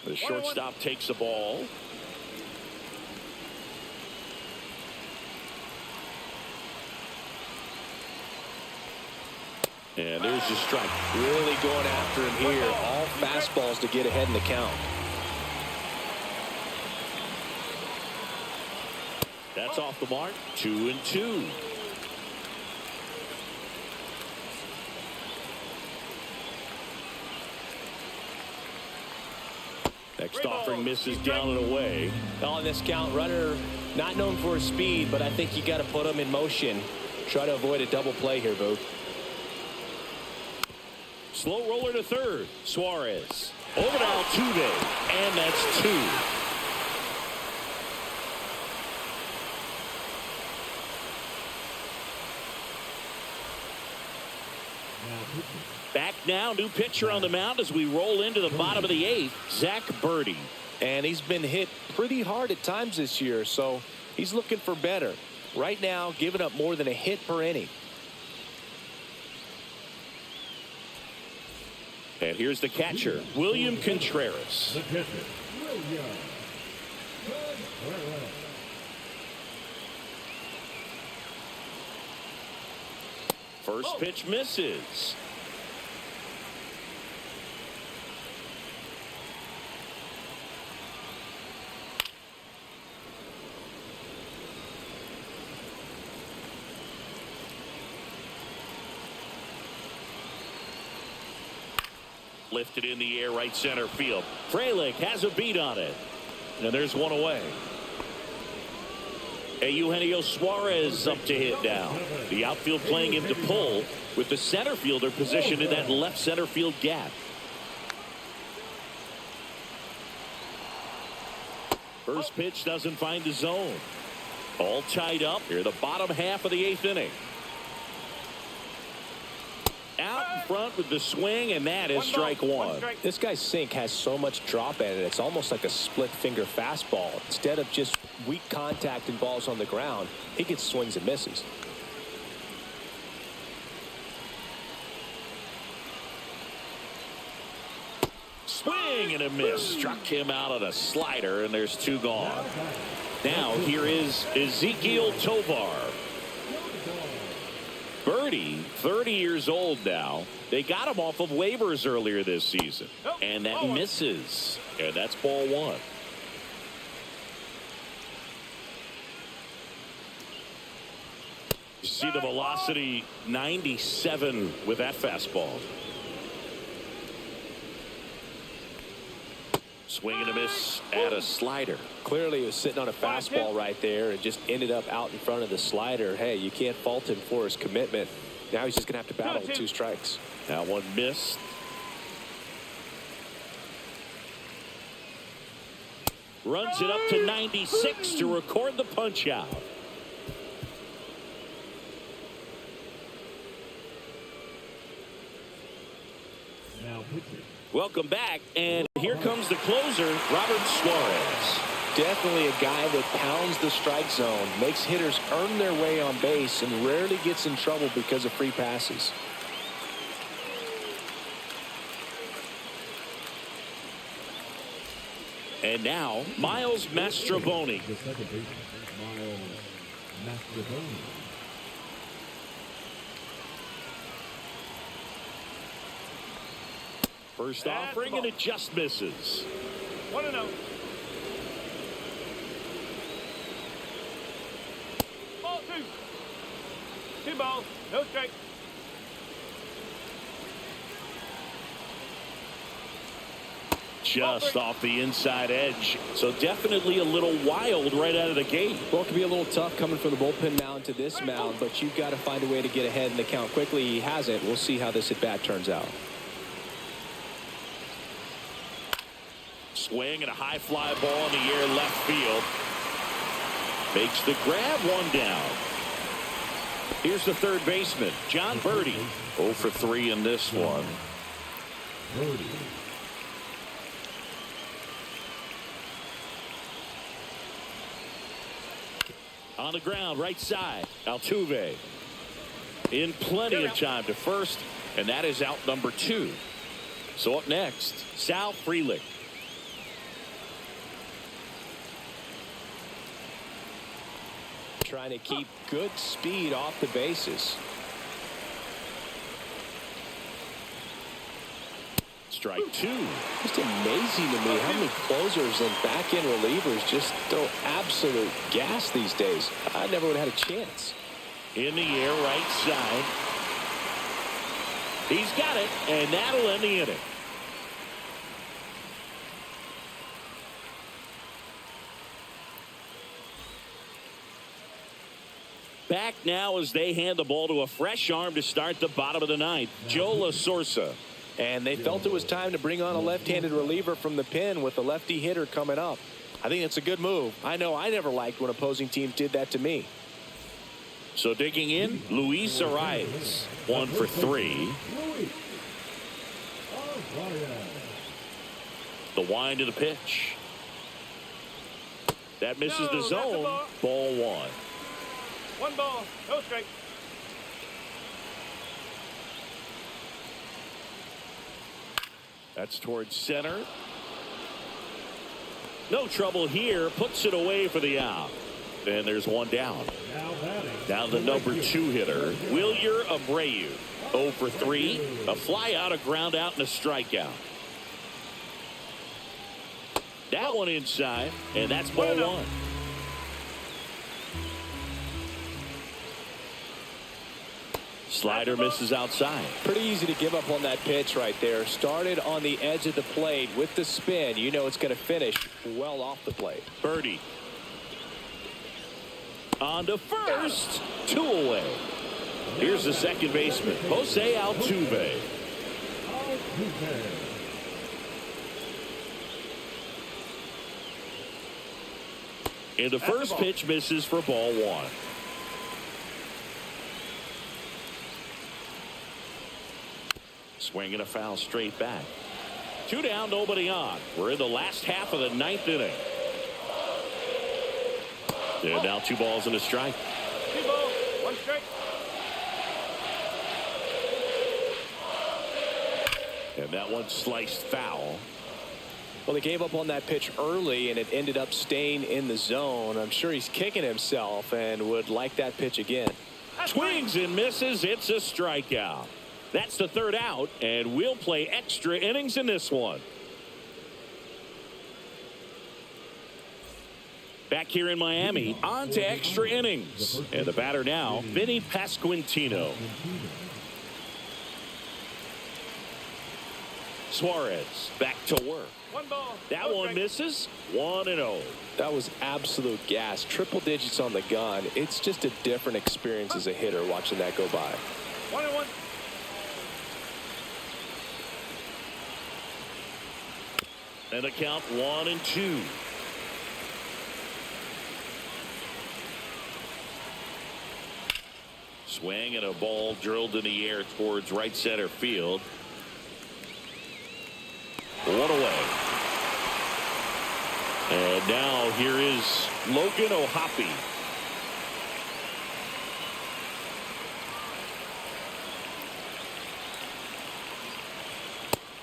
The shortstop takes the ball. And there's the strike. Really going after him here. All fastballs to get ahead in the count. That's off the mark. 2-2. Next offering misses down and away. On this count, runner not known for his speed, but I think you got to put him in motion. Try to avoid a double play here, Boog. Slow roller to third. Suarez over to Altuve, and that's 2. Back now, new pitcher on the mound as we roll into the bottom of the 8th, Zach Birdie. And he's been hit pretty hard at times this year, so he's looking for better. Right now, giving up more than a hit per inning. And here's the catcher, William Contreras. The catcher, William Contreras. First pitch misses. Lifted in the air, right center field. Frelick has a beat on it. And there's one away. Eugenio Suarez up to hit now. The outfield playing him to pull with the center fielder positioned in that left center field gap. First pitch doesn't find the zone. All tied up here, the bottom half of the 8th inning. Out in front with the swing, and that is strike 1. This guy's sink has so much drop in it. It's almost like a split finger fastball. Instead of just weak contact and balls on the ground, he gets swings and misses. Swing and a miss. Struck him out on a slider, and there's 2 gone. Now here is Ezequiel Tovar. Birdie, 30 years old now. They got him off of waivers earlier this season. And that misses. And that's ball 1. You see the velocity, 97 with that fastball. Swing and a miss at a slider. Clearly he was sitting on a fastball right there and just ended up out in front of the slider. Hey, you can't fault him for his commitment. Now he's just going to have to battle with 2 strikes. That one missed. Runs it up to 96 to record the punch out. Now pitching. Welcome back, and here comes the closer, Robert Suarez. Definitely a guy that pounds the strike zone, makes hitters earn their way on base, and rarely gets in trouble because of free passes. And now, Miles Mastrobuoni. The second baseman, Miles Mastrobuoni. First offering, and it just misses. 1-0. Ball 2. 2 balls, no strike. Just off the inside edge. So definitely a little wild right out of the gate. Well, it can be a little tough coming from the bullpen mound to this mound, but you've got to find a way to get ahead in the count quickly. He hasn't. We'll see how this at bat turns out. Swing and a high fly ball in the air left field. Makes the grab, 1 down. Here's the third baseman, John Birdie. 0 for 3 in this one. Birdie. On the ground, right side, Altuve. In plenty of time to first, and that is out number 2. So up next, Sal Frelick. Trying to keep good speed off the bases. Strike two. Just amazing to me how many closers and back-end relievers just throw absolute gas these days. I never would have had a chance. In the air, right side. He's got it, and that'll end the inning. Back now as they hand the ball to a fresh arm to start the bottom of the ninth, Joe La Sorsa. And they felt it was time to bring on a left-handed reliever from the pen with a lefty hitter coming up. I think it's a good move. I know I never liked when opposing teams did that to me. So digging in, Luis Arias, 1 for 3. The wind to the pitch. That misses the zone. Ball 1. 1 ball, no strike. That's towards center. No trouble here. Puts it away for the out. And there's one down. Now the number 2 hitter, Wilyer Abreu. 0 for 3. A fly out, a ground out, and a strikeout. That one inside, and that's ball 1. Slider misses outside. Pretty easy to give up on that pitch right there. Started on the edge of the plate with the spin. You know it's going to finish well off the plate. Birdie. On to first. 2 away. Here's the second baseman, Jose Altuve. And the first pitch misses for ball 1. Swing and a foul straight back. 2 down, nobody on. We're in the last half of the 9th inning. And now 2 balls and a strike. 2 balls, 1 strike. And that one sliced foul. Well, they gave up on that pitch early, and it ended up staying in the zone. I'm sure he's kicking himself and would like that pitch again. Swings and misses. It's a strikeout. That's the 3rd out, and we'll play extra innings in this one. Back here in Miami, on to extra innings. And the batter now, Vinny Pasquantino. Suarez back to work. 1 ball. That no one strike. misses. 1-0. That was absolute gas. Triple digits on the gun. It's just a different experience as a hitter watching that go by. 1-1. And the count 1-2. Swing and a ball drilled in the air towards right center field. 1 away. And now here is Logan O'Hoppe.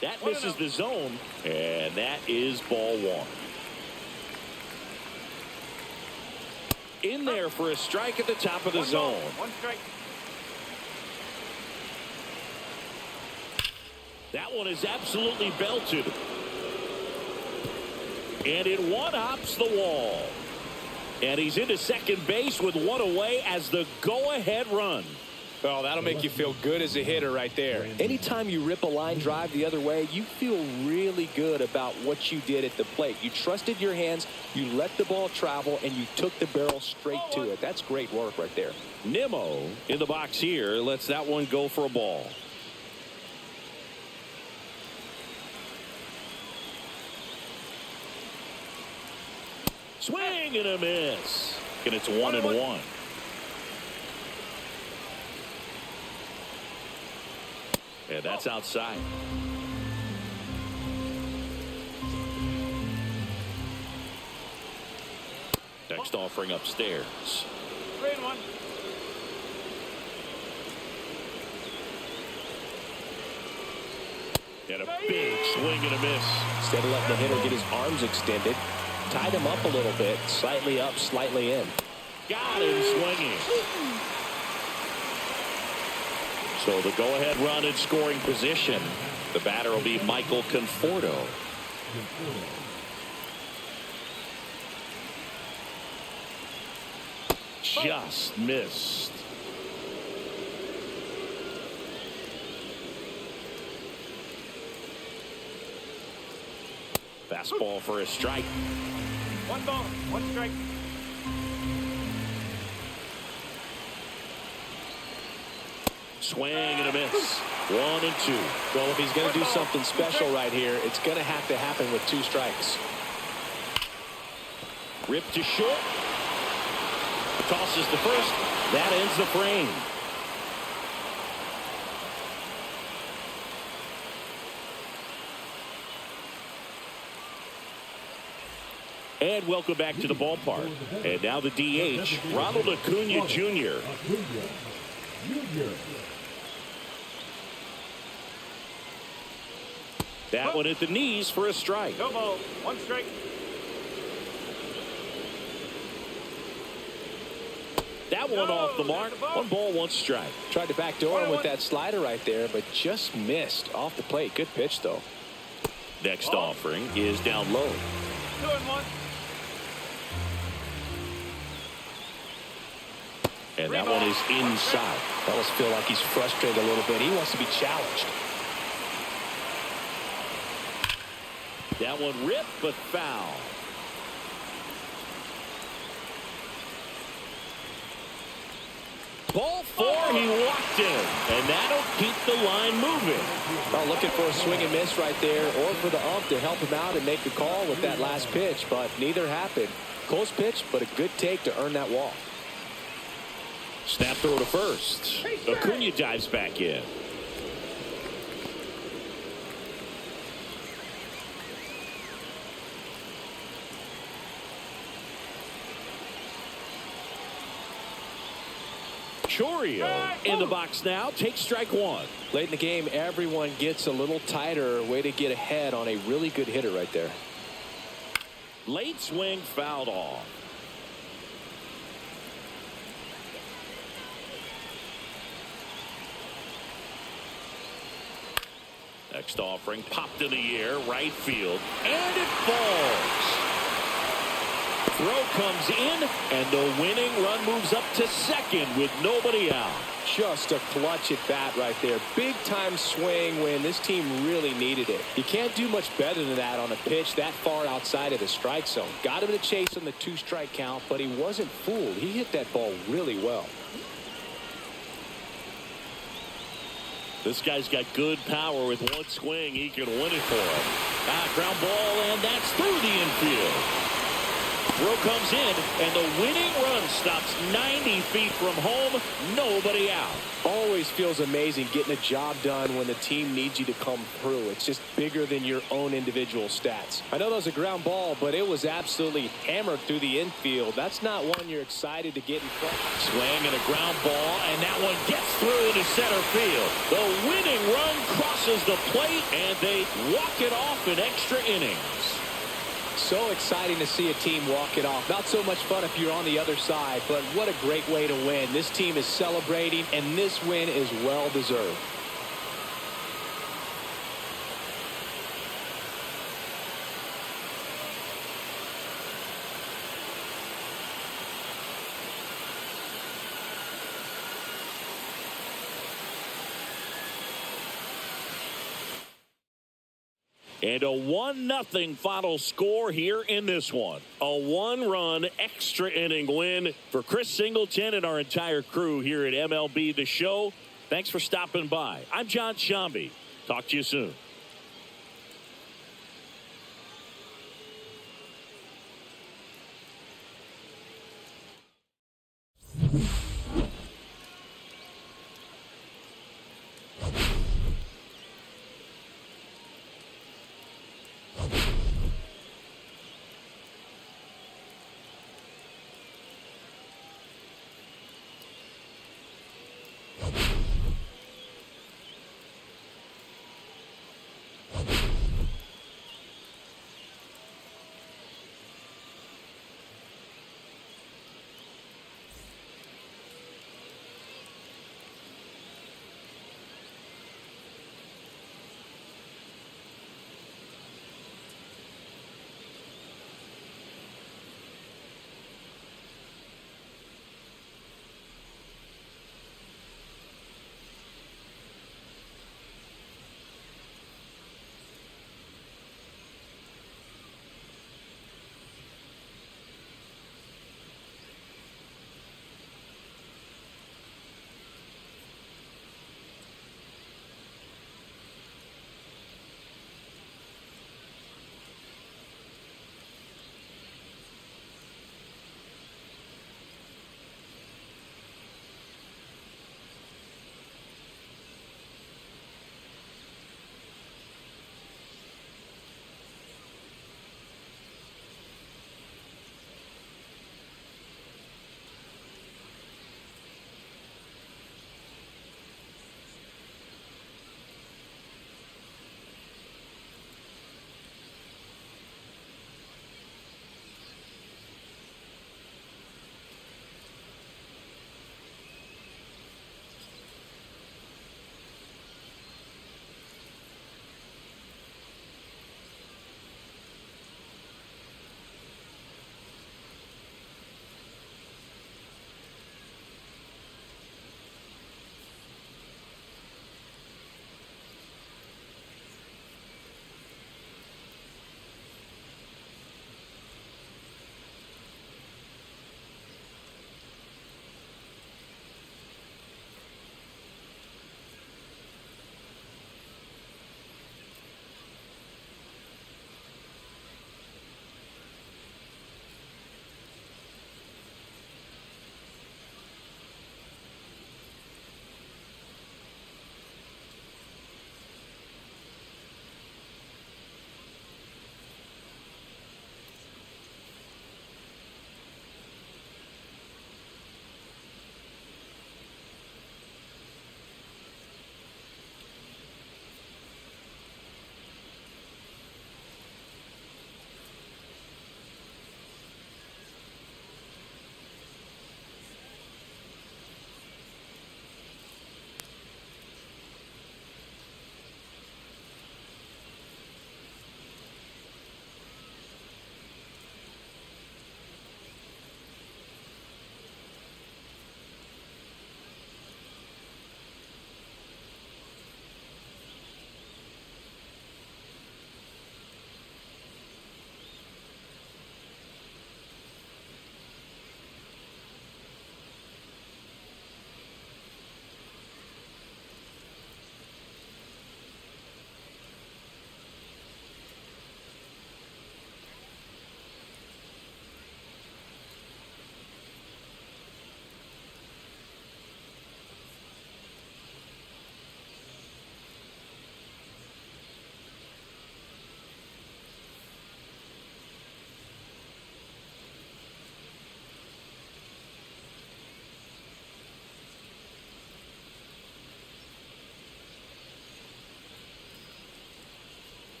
That misses the zone, and that is ball 1. In there for a strike at the top of the 1 zone. ball, 1 strike. That one is absolutely belted. And it one-hops the wall. And he's into second base with 1 away as the go-ahead run. Oh, that'll make you feel good as a hitter right there. Anytime you rip a line drive the other way, you feel really good about what you did at the plate. You trusted your hands, you let the ball travel, and you took the barrel straight to it. That's great work right there. Nimmo in the box here lets that one go for a ball. Swing and a miss. And it's 1-1. And that's outside. Next offering upstairs. 3-1. And a big swing and a miss. Instead of letting the hitter get his arms extended, tied him up a little bit, slightly up, slightly in. Got him swinging. So the go-ahead run in scoring position. The batter will be Michael Conforto. Just missed. Fastball for a strike. 1 ball, 1 strike. Swing and a miss. 1 and 2. Well, if he's going to do something special right here, it's going to have to happen with 2 strikes. Ripped to short. Tosses to first. That ends the frame. And welcome back to the ballpark. And now the DH, Ronald Acuna Jr. That one at the knees for a strike. No ball, 1 strike. That one off the mark. 1 ball, 1 strike. Tried to backdoor him with that slider right there, but just missed off the plate. Good pitch, though. Next offering is down low. 2 and 1. And that one is inside. I almost feel like he's frustrated a little bit. He wants to be challenged. That one ripped, but foul. Ball 4, he walked in. And that'll keep the line moving. Well, looking for a swing and miss right there, or for the ump to help him out and make the call with that last pitch, but neither happened. Close pitch, but a good take to earn that walk. Snap throw to first. Acuna dives back in. Chorio in the box now. Takes strike 1. Late in the game, everyone gets a little tighter. Way to get ahead on a really good hitter right there. Late swing fouled off. Next offering popped in the air, right field, and it falls. Throw comes in, and the winning run moves up to second with nobody out. Just a clutch at bat right there. Big time swing when this team really needed it. You can't do much better than that on a pitch that far outside of the strike zone. Got him to chase on the 2-strike count, but he wasn't fooled. He hit that ball really well. This guy's got good power. With 1 swing, he can win it for him. Ground ball, and that's through the infield. Throw comes in, and the winning run stops 90 feet from home. Nobody out. Always feels amazing getting a job done when the team needs you to come through. It's just bigger than your own individual stats. I know that was a ground ball, but it was absolutely hammered through the infield. That's not one you're excited to get in front. Swing and a ground ball, and that one gets through into center field. The winning run crosses the plate, and they walk it off in extra innings. So exciting to see a team walk it off. Not so much fun if you're on the other side, but what a great way to win. This team is celebrating, and this win is well deserved. And a 1-0 final score here in this one. A 1-run extra inning win for Chris Singleton and our entire crew here at MLB The Show. Thanks for stopping by. I'm John Shambi. Talk to you soon.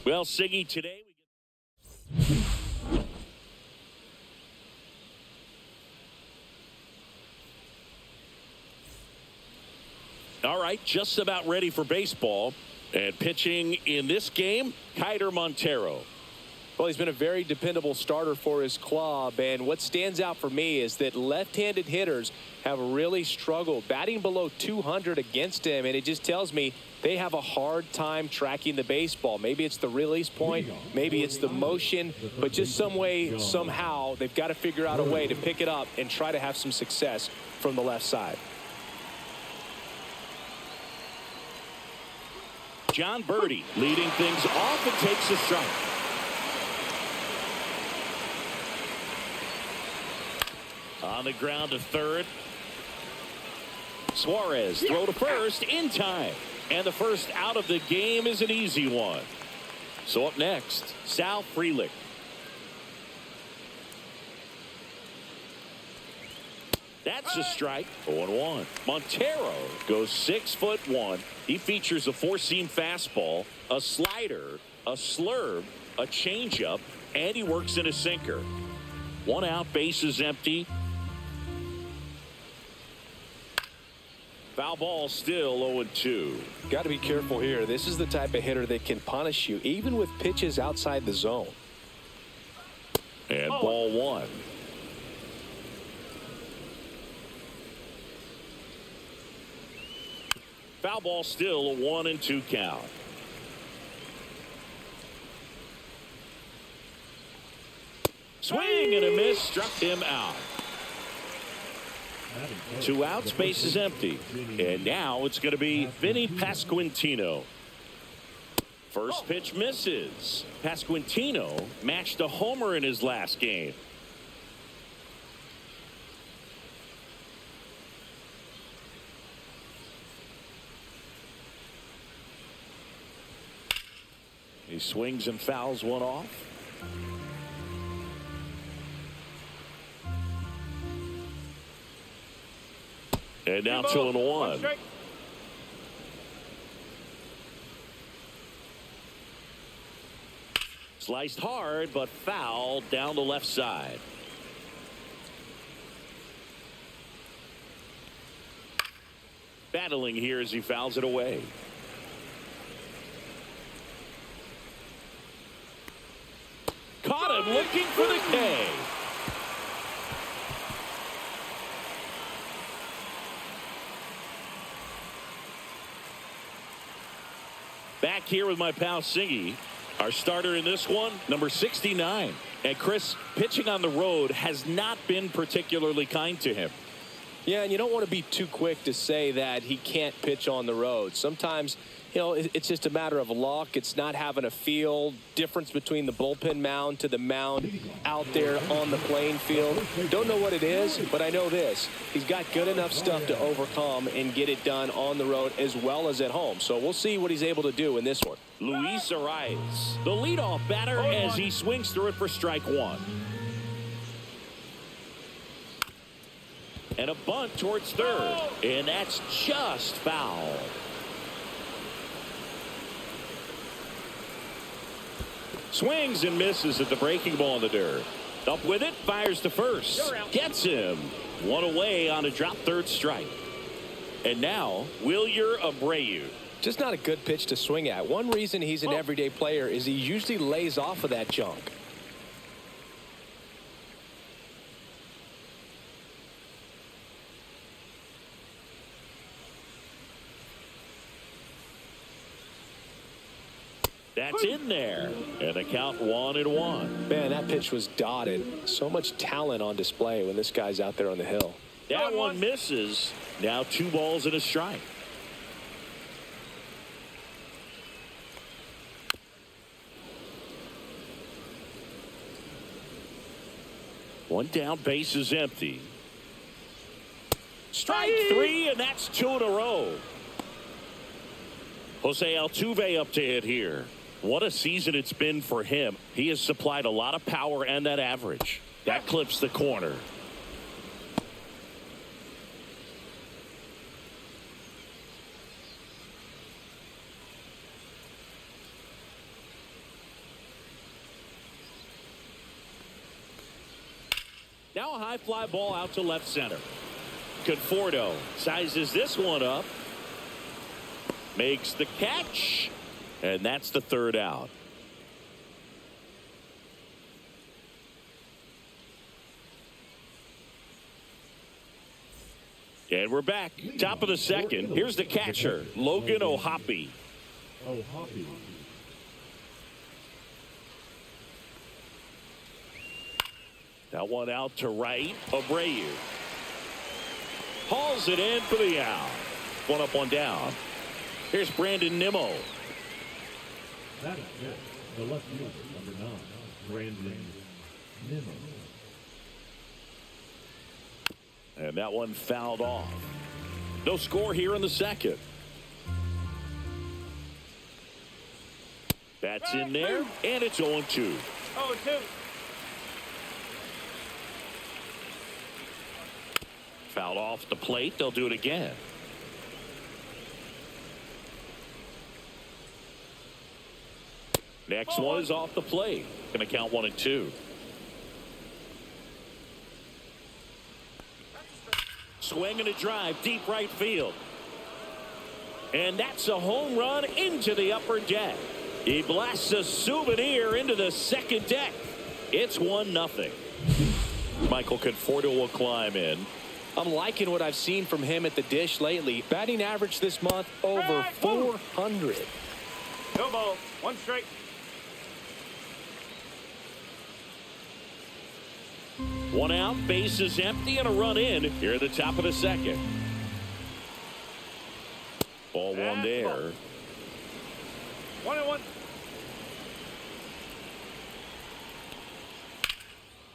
Well, Siggy, today all right, just about ready for baseball. And pitching in this game, Kiter Montero. Well, he's been a very dependable starter for his club, and what stands out for me is that left-handed hitters have really struggled batting below 200 against him, and it just tells me they have a hard time tracking the baseball. Maybe it's the release point, maybe it's the motion, but just some way, somehow, they've got to figure out a way to pick it up and try to have some success from the left side. John Birdie leading things off and takes a strike. On the ground to third. Suarez throw to first in time. And the first out of the game is an easy one. So up next, Sal Frelick. That's a strike. 0-1. Montero goes 6'1". He features a four-seam fastball, a slider, a slurve, a changeup, and he works in a sinker. One out, bases empty. Foul ball, still 0-2. Got to be careful here. This is the type of hitter that can punish you even with pitches outside the zone. And ball one. Foul ball, still a 1-2 count. Swing and a miss, struck him out. 2 outs, base is empty. And now it's going to be Vinny Pasquantino. First pitch misses. Pasquantino matched a homer in his last game. He swings and fouls one off. And now 2-1. Sliced hard, but foul down the left side. Battling here as he fouls it away. Caught him looking for the K. Back here with my pal Siggy. Our starter in this one, number 69. And Chris, pitching on the road has not been particularly kind to him. Yeah, and you don't want to be too quick to say that he can't pitch on the road. Sometimes, you know, it's just a matter of luck. It's not having a feel. Difference between the bullpen mound to the mound out there on the playing field. Don't know what it is, but I know this. He's got good enough stuff to overcome and get it done on the road as well as at home. So we'll see what he's able to do in this one. Luis Arias, the leadoff batter, as he swings through it for strike one. And a bunt towards third. And that's just foul. Swings and misses at the breaking ball in the dirt. Up with it, fires to first. Gets him. One away on a drop third strike. And now, Wilyer Abreu. Just not a good pitch to swing at. One reason he's an everyday player is he usually lays off of that junk. That's in there. And the count 1-1. Man, that pitch was dotted. So much talent on display when this guy's out there on the hill. That one misses. Now 2 balls and a strike. One down, base is empty. Strike 3, and that's 2 in a row. Jose Altuve up to hit here. What a season it's been for him. He has supplied a lot of power and that average. That clips the corner. Now a high fly ball out to left center. Conforto sizes this one up. Makes the catch. And that's the third out. And we're back. Top of the second. Here's the catcher, Logan O'Hoppe. O'Hoppe. That one out to right. Abreu hauls it in for the out. One up, one down. Here's Brandon Nimmo. That is it. The left fielder, number 9, Brandon Nimmo. And that one fouled off. No score here in the second. That's in there, and it's 0-2. 0-2. Fouled off the plate. They'll do it again. Next one is off the plate. Going to count 1-2. Swing and a drive, deep right field. And that's a home run into the upper deck. He blasts a souvenir into the second deck. It's 1-0. Michael Conforto will climb in. I'm liking what I've seen from him at the dish lately. Batting average this month over 400. No ball. One straight. One out, bases empty, and a run in here at the top of the second. Ball one there. 1-1.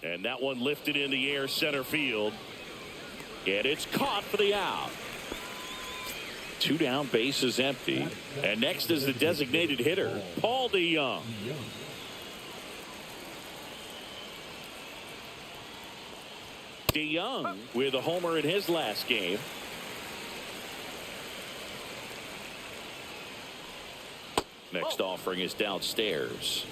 And that one lifted in the air center field. And it's caught for the out. 2 down, bases empty. And next is the designated hitter, Paul DeYoung. DeYoung with a homer in his last game. Next offering is downstairs.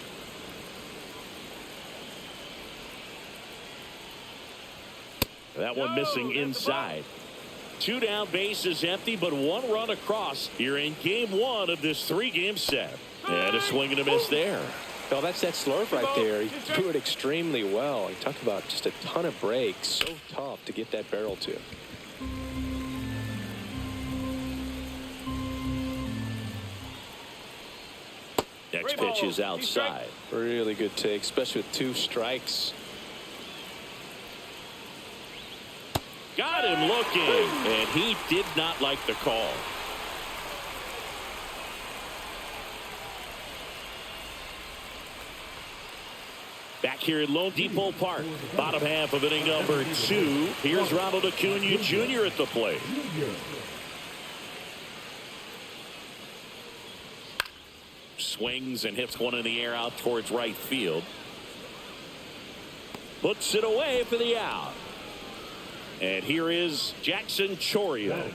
That one missing inside. 2 down, bases empty, but 1 run across here in game 1 of this 3-game set. And a swing and a miss there. Well, that's that slurve right there. He threw it extremely well. He talked about just a ton of breaks. So tough to get that barrel to. Next pitch is outside. Really good take, especially with 2 strikes. Got him looking, and he did not like the call. Back here at Lone Depot Park, bottom half of inning number 2. Here's Ronald Acuna Jr. at the plate. Swings and hits one in the air out towards right field. Puts it away for the out. And here is Jackson Chourio.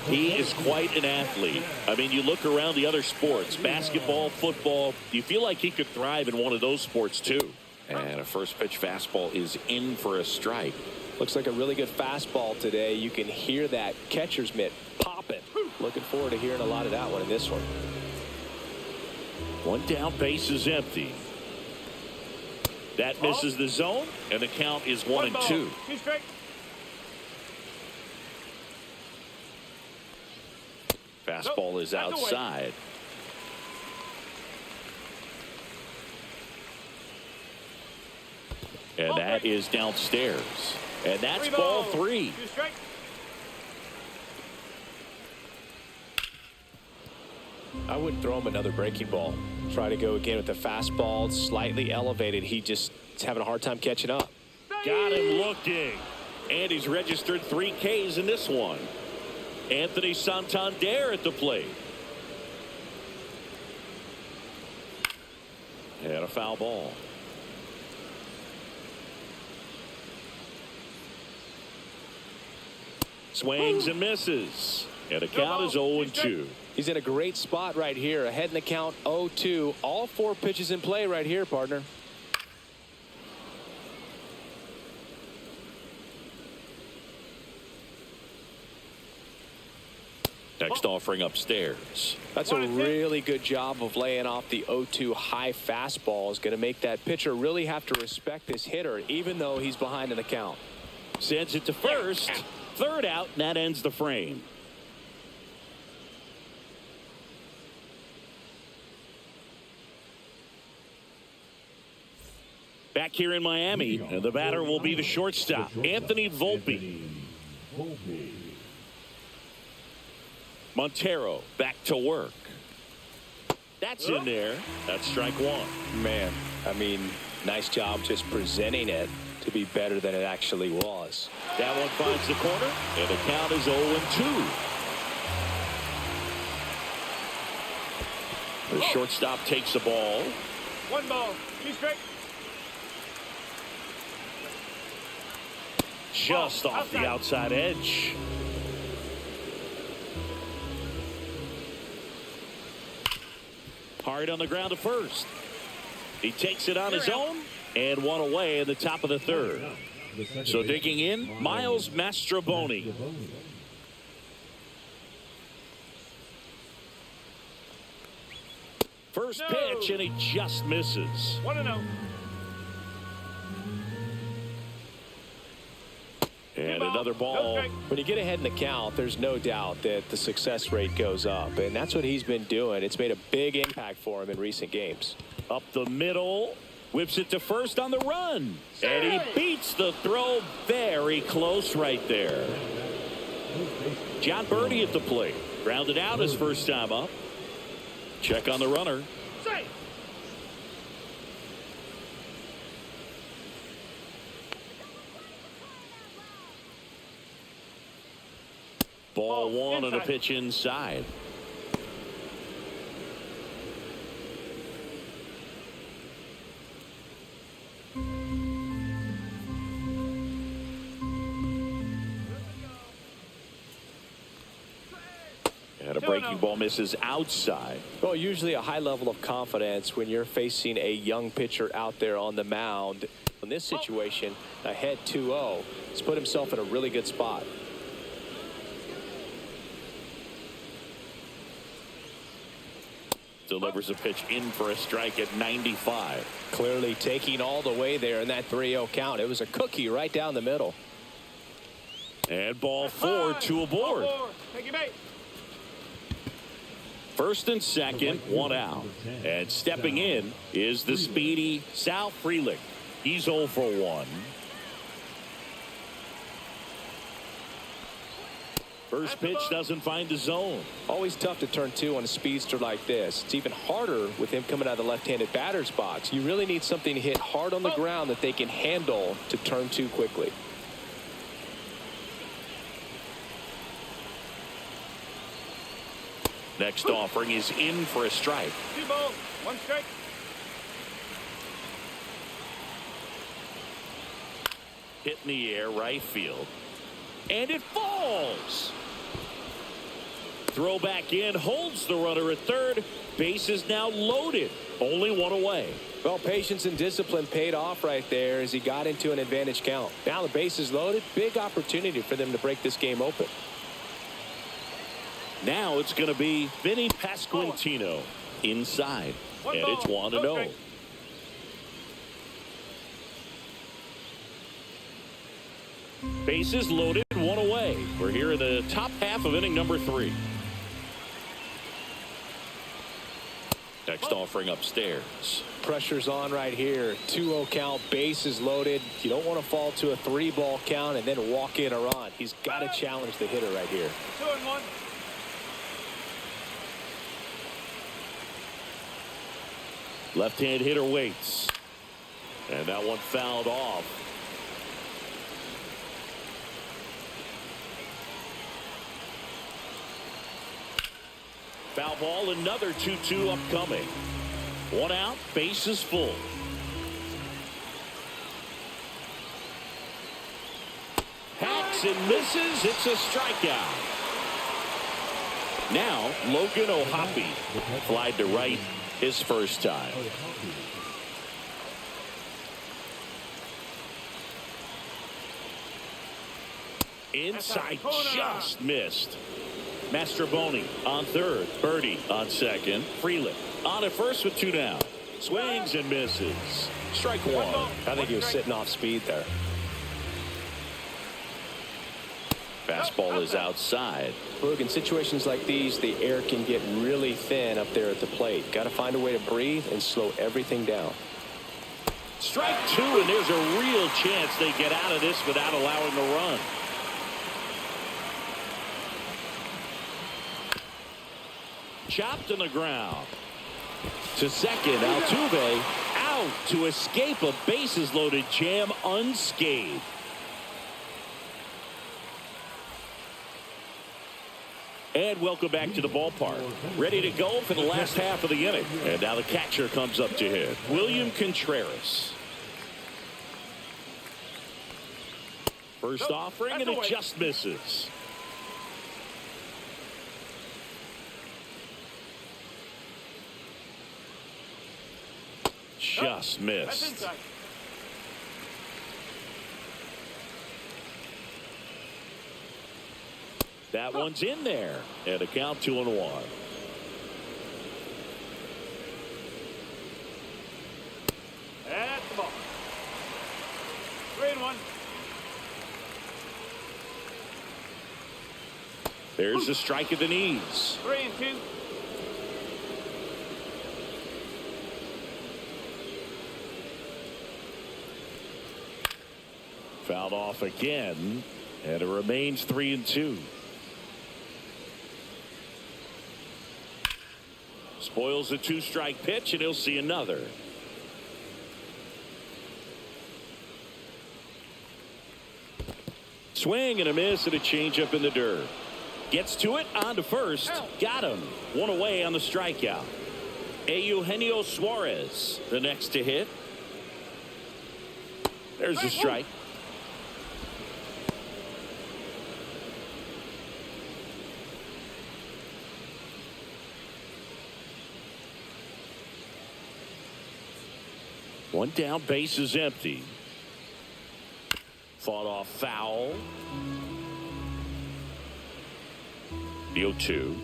He is quite an athlete. I mean, you look around the other sports, basketball, football, you feel like he could thrive in one of those sports too. And a first pitch fastball is in for a strike. Looks like a really good fastball today. You can hear that catcher's mitt popping. Looking forward to hearing a lot of that one in this one. 1 down, base is empty. That misses the zone, and the count is 1-2. 2 straight. Fastball is outside. And that is downstairs. And that's ball 3. 2 straight. I wouldn't throw him another breaking ball. Try to go again with the fastball, slightly elevated. He just is having a hard time catching up. Got him looking. And he's registered 3 Ks in this one. Anthony Santander at the plate. And a foul ball. Swings and misses. And the count is 0-2. He's in a great spot right here. Ahead in the count, 0-2. All 4 pitches in play right here, partner. Next offering upstairs. That's a really good job of laying off the 0-2 high fastball. Is going to make that pitcher really have to respect this hitter, even though he's behind in the count. Sends it to first. Third out, and that ends the frame. Back here in Miami, and the batter will be the shortstop, Anthony Volpe. Montero back to work. That's in there. That's strike one. Man, I mean, nice job just presenting it to be better than it actually was. That one finds the corner, and the count is 0-2. The shortstop takes the ball. One ball. Be straight. Just off the outside edge. Hard on the ground to first. He takes it on his own and one away in the top of the third. So digging in, Miles Mastroboni. First pitch, and he just misses. 1-0. And another ball. When you get ahead in the count, there's no doubt that the success rate goes up, and that's what he's been doing. It's made a big impact for him in recent games. Up the middle, whips it to first on the run, and he beats the throw very close right there. John Birdie at the plate, grounded out his first time up. Check on the runner. Ball one and a pitch inside. And a breaking ball misses outside. Well, usually a high level of confidence when you're facing a young pitcher out there on the mound. In this situation, ahead 2-0, he's put himself in a really good spot. Delivers a pitch in for a strike at 95. Clearly taking all the way there in that 3-0 count. It was a cookie right down the middle. And ball four, two aboard. Take your bait. First and second, one out. And stepping in is the speedy Sal Frelick. He's 0 for 1. First pitch doesn't find the zone. Always tough to turn two on a speedster like this. It's even harder with him coming out of the left-handed batter's box. You really need something to hit hard on the ground that they can handle to turn two quickly. Next offering is in for a strike. 2 balls, 1 strike. Hit in the air, right field. And it falls. Throw back in, holds the runner at third. Base is now loaded. Only one away. Well, patience and discipline paid off right there as he got into an advantage count. Now the base is loaded. Big opportunity for them to break this game open. Now it's going to be Vinny Pasquantino inside. And it's 1-0. Bases loaded, one away. We're here in the top half of inning number 3. Next offering upstairs. Pressure's on right here. 2-0 count, bases loaded. You don't want to fall to a 3-ball count and then walk in a run. He's got to challenge the hitter right here. 2-1. Left-hand hitter waits. And that one fouled off. Foul ball, another 2-2 upcoming. One out, base is full. Hacks and misses. It's a strikeout. Now, Logan O'Hoppe flied to right his first time. Inside, just missed. Mastroboni on third. Birdie on second. Freeland on at first with 2 down. Swings and misses. Strike 1. I think he was sitting off speed there. Fastball is outside. Look, in situations like these, the air can get really thin up there at the plate. Got to find a way to breathe and slow everything down. Strike 2, and there's a real chance they get out of this without allowing a run. Chopped on the ground. To second, Altuve out to escape a bases-loaded jam unscathed. And welcome back to the ballpark. Ready to go for the last half of the inning. And now the catcher comes up to hit. William Contreras. First offering, and it just misses. Just missed. That one's in there. And a count 2-1. That's the ball. 3-1. There's a strike at the knees. 3-2. Fouled off again, and it remains 3-2. Spoils a 2-strike pitch, and he'll see another. Swing and a miss, and a changeup in the dirt. Gets to it, on to first. Got him. 1 away on the strikeout. Eugenio Suarez, the next to hit. There's a strike. One down, base is empty. Fought off foul. The 0-2.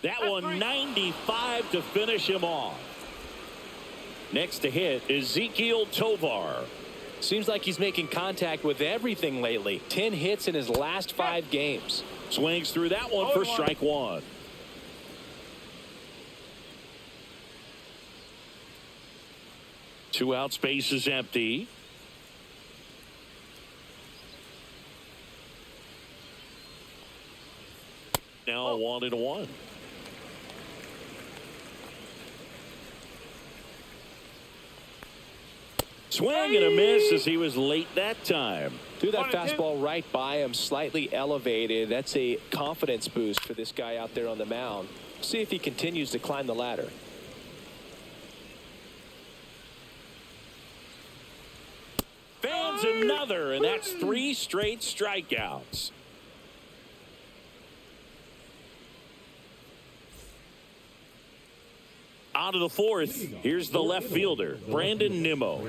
That one 95 to finish him off. Next to hit is Ezequiel Tovar. Seems like he's making contact with everything lately. 10 hits in his last 5 games. Swings through that one for strike 1. Two outs, base is empty. Now 1-1. Swing and a miss as he was late that time. Threw that fastball right by him, slightly elevated. That's a confidence boost for this guy out there on the mound. See if he continues to climb the ladder. Fans another, and that's 3 straight strikeouts. Out of the 4th, here's the left fielder, Brandon Nimmo.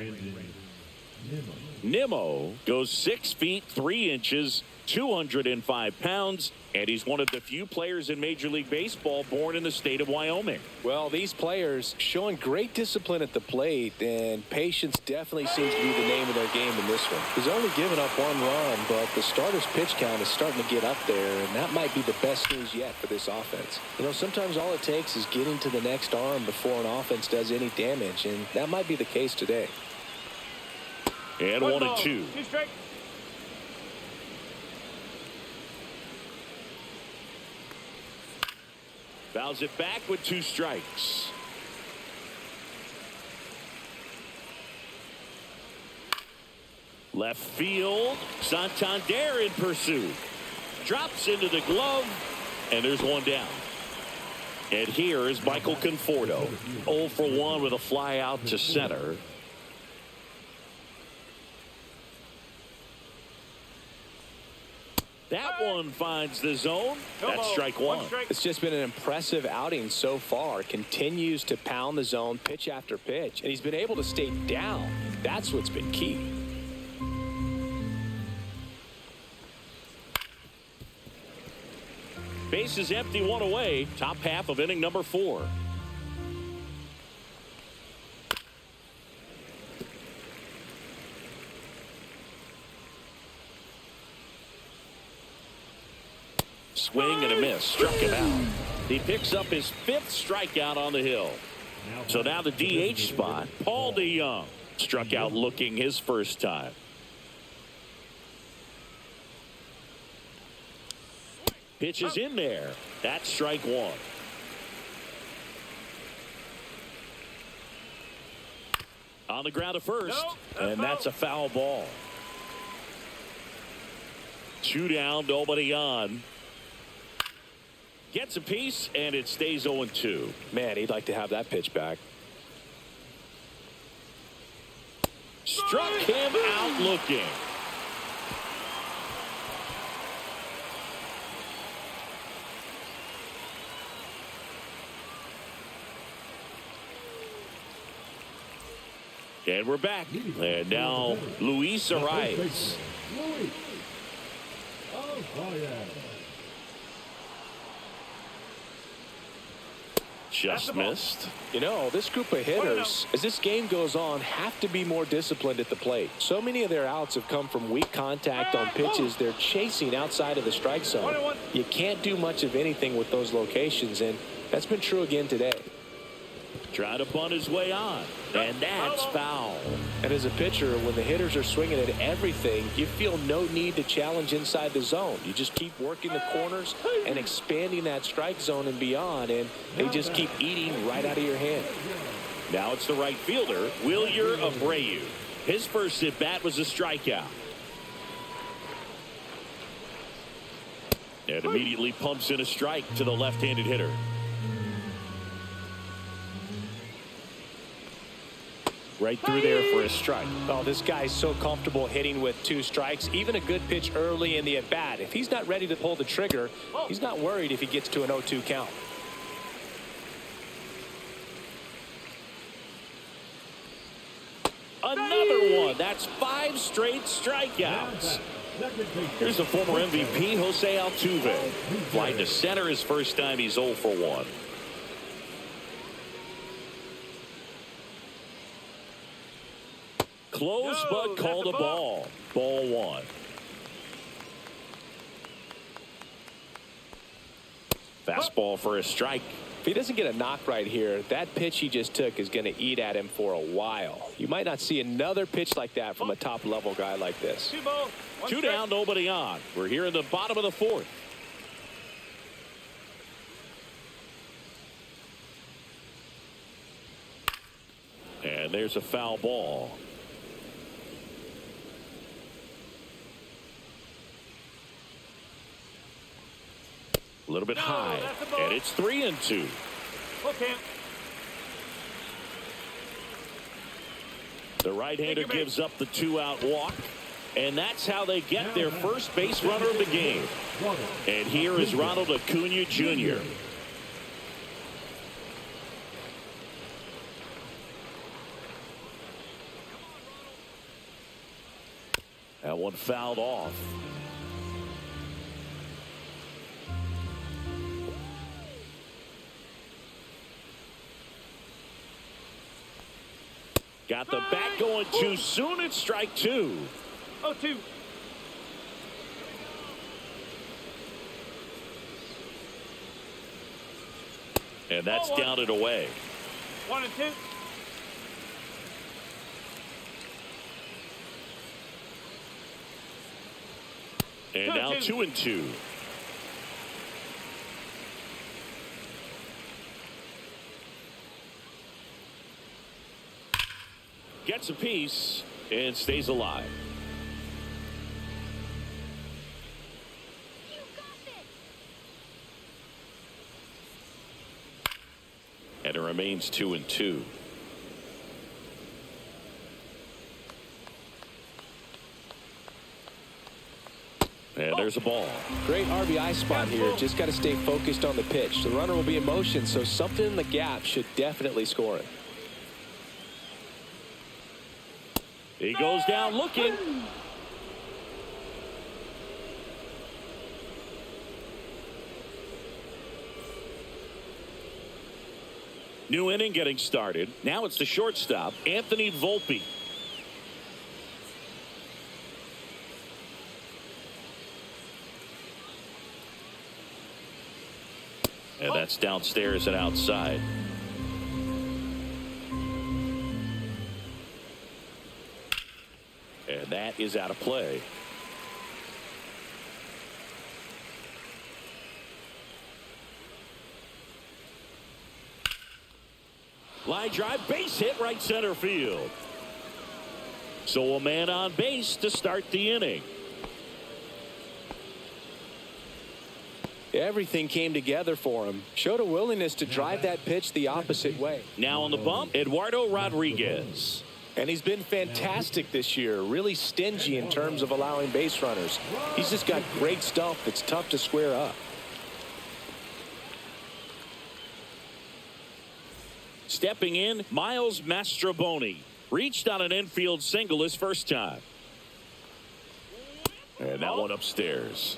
Nimmo goes 6 feet 3 inches, 205 pounds, and he's one of the few players in Major League Baseball born in the state of Wyoming. Well, these players showing great discipline at the plate, and patience definitely seems to be the name of their game in this one. He's only given up 1 run, but the starter's pitch count is starting to get up there, and that might be the best news yet for this offense. You know, sometimes all it takes is getting to the next arm before an offense does any damage, and that might be the case today. And 1-2. 2 strike. Fouls it back with 2 strikes. Left field, Santander in pursuit. Drops into the glove, and there's 1 down. And here is Michael Conforto. 0 for 1 with a fly out to center. That one finds the zone. That's strike 1. It's just been an impressive outing so far. Continues to pound the zone pitch after pitch, and he's been able to stay down. That's what's been key. Base is empty, one away. Top half of inning number 4. Swing and a miss. Struck him out. He picks up his 5th strikeout on the hill. So now the DH spot, Paul DeYoung. Struck out looking his first time. Pitch is in there. That's strike 1. On the ground to first. And that's a foul ball. 2 down, nobody on. Gets a piece, and it stays 0-2. Man, he'd like to have that pitch back. Struck him out looking. And we're back. And now Luis arrives. Just missed. You know, this group of hitters, as this game goes on, have to be more disciplined at the plate. So many of their outs have come from weak contact on pitches they're chasing outside of the strike zone. You can't do much of anything with those locations, and that's been true again today. Trying to bunt his way on, and that's foul. And as a pitcher, when the hitters are swinging at everything, you feel no need to challenge inside the zone. You just keep working the corners and expanding that strike zone and beyond, and they just keep eating right out of your hand. Now it's the right fielder, Wilyer Abreu. His first at bat was a strikeout. And immediately pumps in a strike to the left-handed hitter. Right through there for a strike. Oh, this guy's so comfortable hitting with 2 strikes. Even a good pitch early in the at-bat. If he's not ready to pull the trigger, he's not worried if he gets to an 0-2 count. Another one. That's 5 straight strikeouts. Here's the former MVP, Jose Altuve. Flying to center his first time. He's 0 for 1. Close, but called a ball. Ball 1. Fastball for a strike. If he doesn't get a knock right here, that pitch he just took is going to eat at him for a while. You might not see another pitch like that from a top-level guy like this. 2 down, nobody on. We're here in the bottom of the 4th. And there's a foul ball. A little bit high, and it's 3-2. Okay. The right-hander gives up the 2-out walk, and that's how they get their first base runner of the game. And here is Ronald Acuna Jr. That one fouled off. Got the bat going too soon. It's strike 2. 0-2. And that's down and away. 1-2. And now 2-2. Gets a piece and stays alive. And it remains 2-2. And there's a ball. Great RBI spot here. Just got to stay focused on the pitch. The runner will be in motion, so something in the gap should definitely score it. He goes down looking. New inning getting started. Now it's the shortstop, Anthony Volpe. And that's downstairs and outside. And that is out of play. Line drive, base hit, right center field. So a man on base to start the inning. Everything came together for him. Showed a willingness to drive that pitch the opposite way. Now on the bump, Eduardo Rodriguez. And he's been fantastic this year. Really stingy in terms of allowing base runners. He's just got great stuff that's tough to square up. Stepping in, Miles Mastrobuoni. Reached on an infield single his first time. And that one upstairs.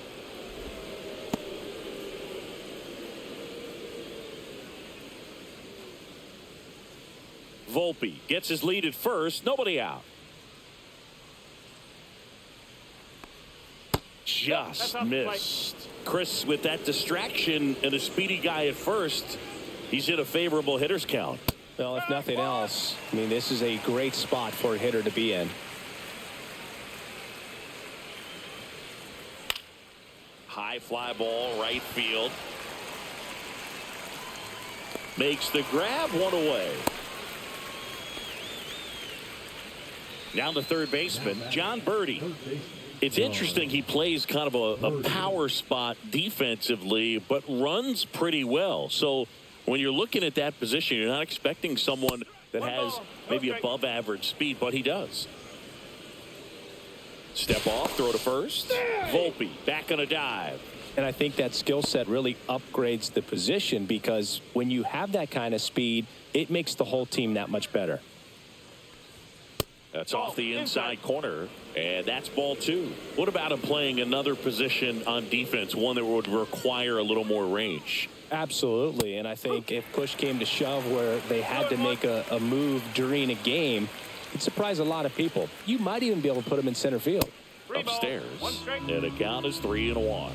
Volpe gets his lead at first. Nobody out. Just missed. Chris, with that distraction and a speedy guy at first, he's in a favorable hitter's count. Well, if nothing else, I mean, this is a great spot for a hitter to be in. High fly ball, right field. Makes the grab, one away. Now the third baseman, John Birdie. It's interesting, he plays kind of a power spot defensively, but runs pretty well. So when you're looking at that position, you're not expecting someone that has maybe above average speed, but he does. Step off, throw to first. Volpe back on a dive. And I think that skill set really upgrades the position, because when you have that kind of speed, it makes the whole team that much better. That's off the inside corner, and that's ball two. What about him playing another position on defense, one that would require a little more range? Absolutely, and I think if push came to shove where they had to make a move during a game, it'd surprise a lot of people. You might even be able to put him in center field. Upstairs, and the count is 3-1.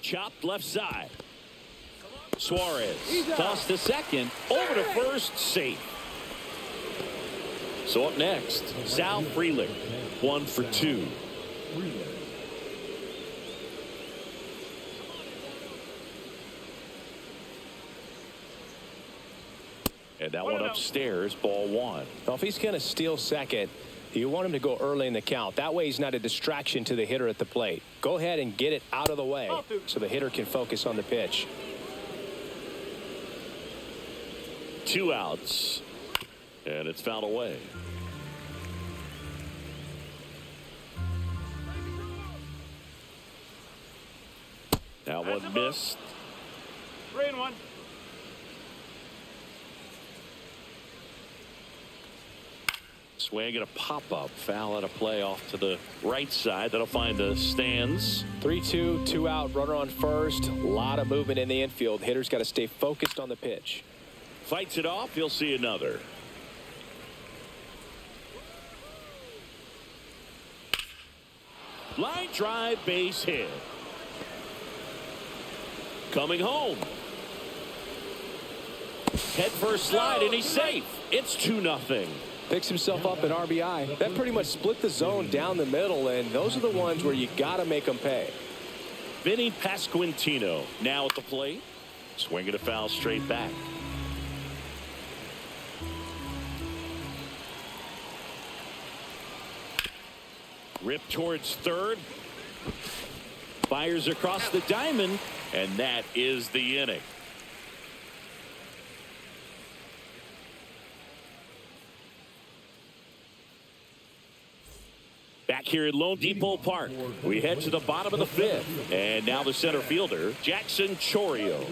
Chopped left side. Suarez tossed to second, over to first, safe. So up next, Sal Frelick, 1 for 2. And that one upstairs, ball one. Well, if he's going to steal second, you want him to go early in the count. That way he's not a distraction to the hitter at the plate. Go ahead and get it out of the way so the hitter can focus on the pitch. 2 outs, and it's fouled away. That one missed. 3-1. Swing and a pop-up, foul out of play off to the right side. That'll find the stands. 3-2, 2 out, runner on first. A lot of movement in the infield. Hitter's got to stay focused on the pitch. Fights it off. He'll see another. Line drive, base hit. Coming home. Head first slide, and he's safe. It's 2-0. Picks himself up an RBI. That pretty much split the zone down the middle, and those are the ones where you got to make them pay. Vinny Pasquantino now at the plate. Swinging a foul straight back. Rip towards third. Fires across the diamond, and that is the inning. Back here at Lone Depot Park, we head to the bottom of the 5th, and now the center fielder, Jackson Chourio.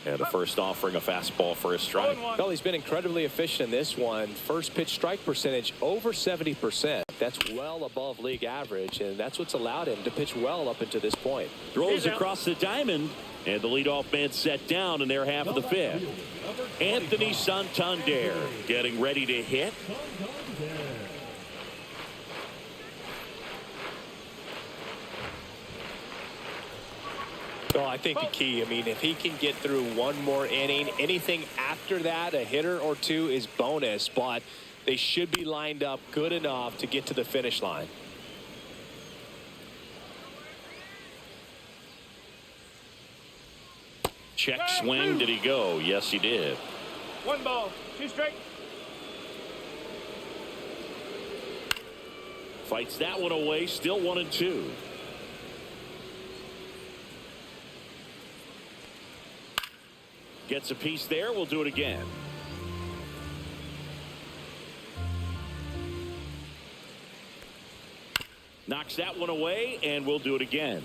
And a first offering a fastball for a strike. Well, he's been incredibly efficient in this one. First pitch strike percentage over 70%. That's well above league average, and that's what's allowed him to pitch well up until this point. Throws across the diamond, and the leadoff man set down in their half of the fifth. Anthony Santander getting ready to hit. Well, I think the key, I mean, if he can get through one more inning, anything after that, a hitter or two is bonus, but they should be lined up good enough to get to the finish line. Check swing. Did he go? Yes, he did. 1 ball, 2 strikes. Fights that one away. Still 1-2. Gets a piece there. We'll do it again. Knocks that one away, and we'll do it again.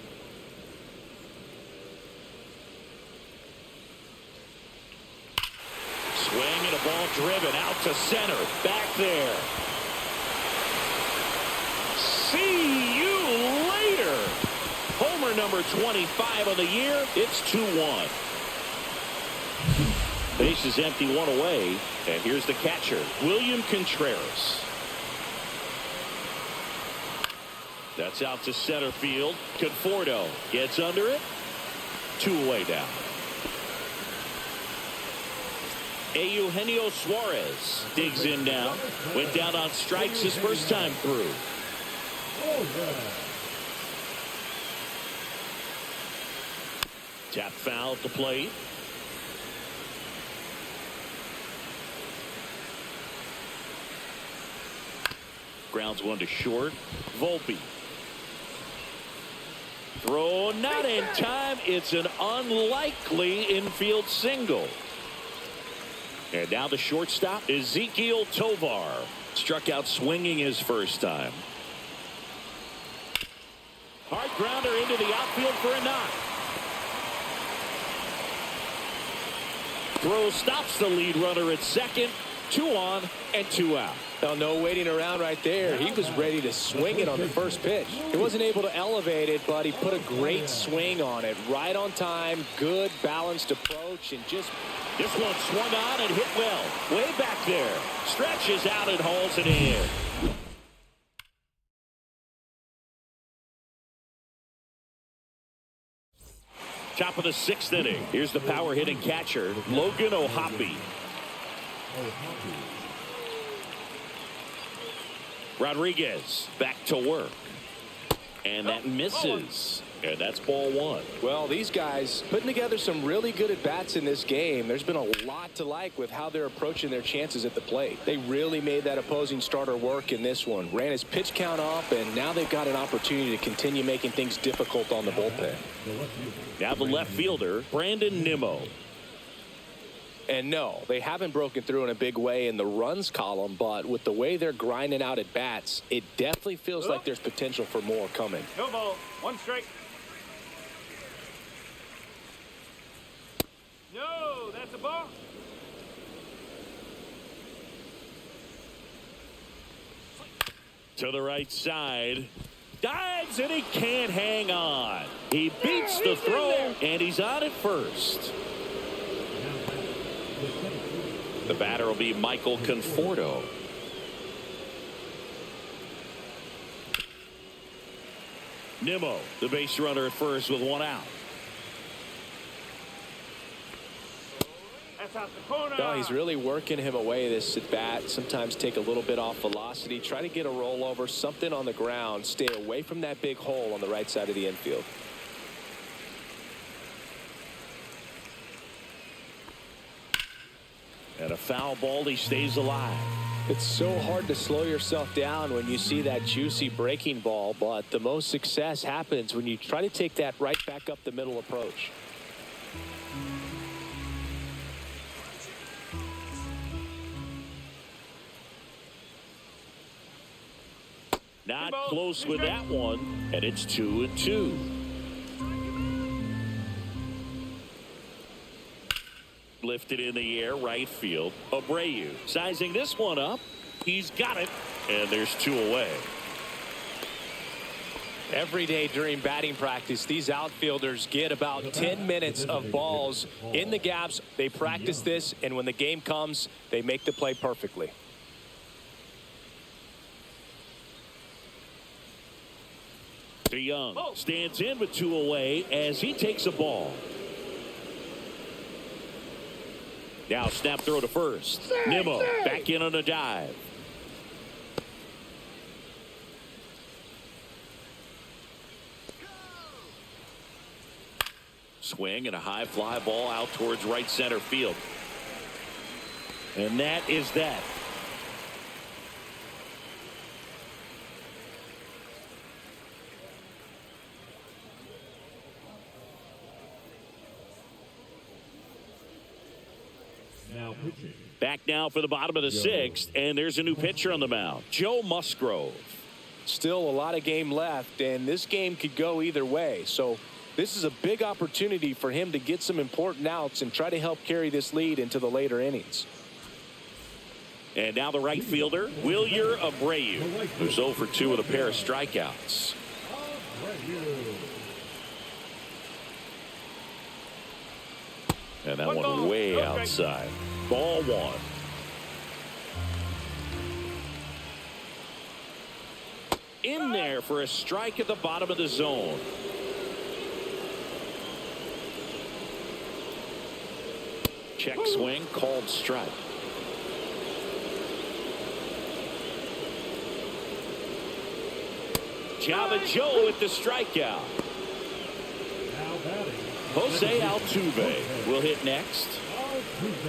Swing and a ball driven out to center. Back there. See you later. Homer number 25 of the year. It's 2-1. Base is empty, one away, and here's the catcher, William Contreras. That's out to center field. Conforto gets under it. 2 away now. Eugenio Suarez digs in now. Went down on strikes his first time through. Tap foul at the plate. Grounds one to short. Volpe. Throw not in time. It's an unlikely infield single. And now the shortstop, Ezekiel Tovar. Struck out swinging his first time. Hard grounder into the outfield for a knock. Throw stops the lead runner at second. 2 on and 2 out. Well, no waiting around right there. He was ready to swing it on the first pitch. He wasn't able to elevate it, but he put a great swing on it. Right on time, good balanced approach, and just... This one swung on and hit well. Way back there. Stretches out and hauls it in. Top of the 6th inning. Here's the power hitting catcher, Logan O'Hoppe. Rodriguez back to work. And that misses. And that's ball 1. Well, these guys putting together some really good at-bats in this game. There's been a lot to like with how they're approaching their chances at the plate. They really made that opposing starter work in this one. Ran his pitch count up, and now they've got an opportunity to continue making things difficult on the bullpen. Now the left fielder, Brandon Nimmo. And no, they haven't broken through in a big way in the runs column, but with the way they're grinding out at bats, it definitely feels like there's potential for more coming. No ball, 1 strike. No, that's a ball. To the right side. Dives and he can't hang on. He beats the throw and he's on at first. The batter will be Michael Conforto. Nimmo, the base runner at first with 1 out. That's out the corner. No, he's really working him away this at bat. Sometimes take a little bit off velocity. Try to get a rollover, something on the ground. Stay away from that big hole on the right side of the infield. And a foul ball, he stays alive. It's so hard to slow yourself down when you see that juicy breaking ball, but the most success happens when you try to take that right back up the middle approach. Not close with that one, and it's 2-2. lifted in the air, right field. Abreu sizing this one up. He's got it, and there's 2 away. Every day during batting practice, these outfielders get about 10 minutes of balls in the gaps. They practice this, and when the game comes, they make the play perfectly. DeYoung stands in with 2 away as he takes a ball. Now snap throw to first. Nimmo back in on a dive. Swing and a high fly ball out towards right center field. And that is that. Now pitching. Back now for the bottom of the 6th, and there's a new pitcher on the mound, Joe Musgrove. Still a lot of game left, and this game could go either way. So this is a big opportunity for him to get some important outs and try to help carry this lead into the later innings. And now the right fielder, Wilyer Abreu, who's 0 for 2 with a pair of strikeouts. And that one way outside. Ball 1. In there for a strike at the bottom of the zone. Check swing, called strike. Java Joe with the strikeout. Now batting. Jose Altuve will hit next.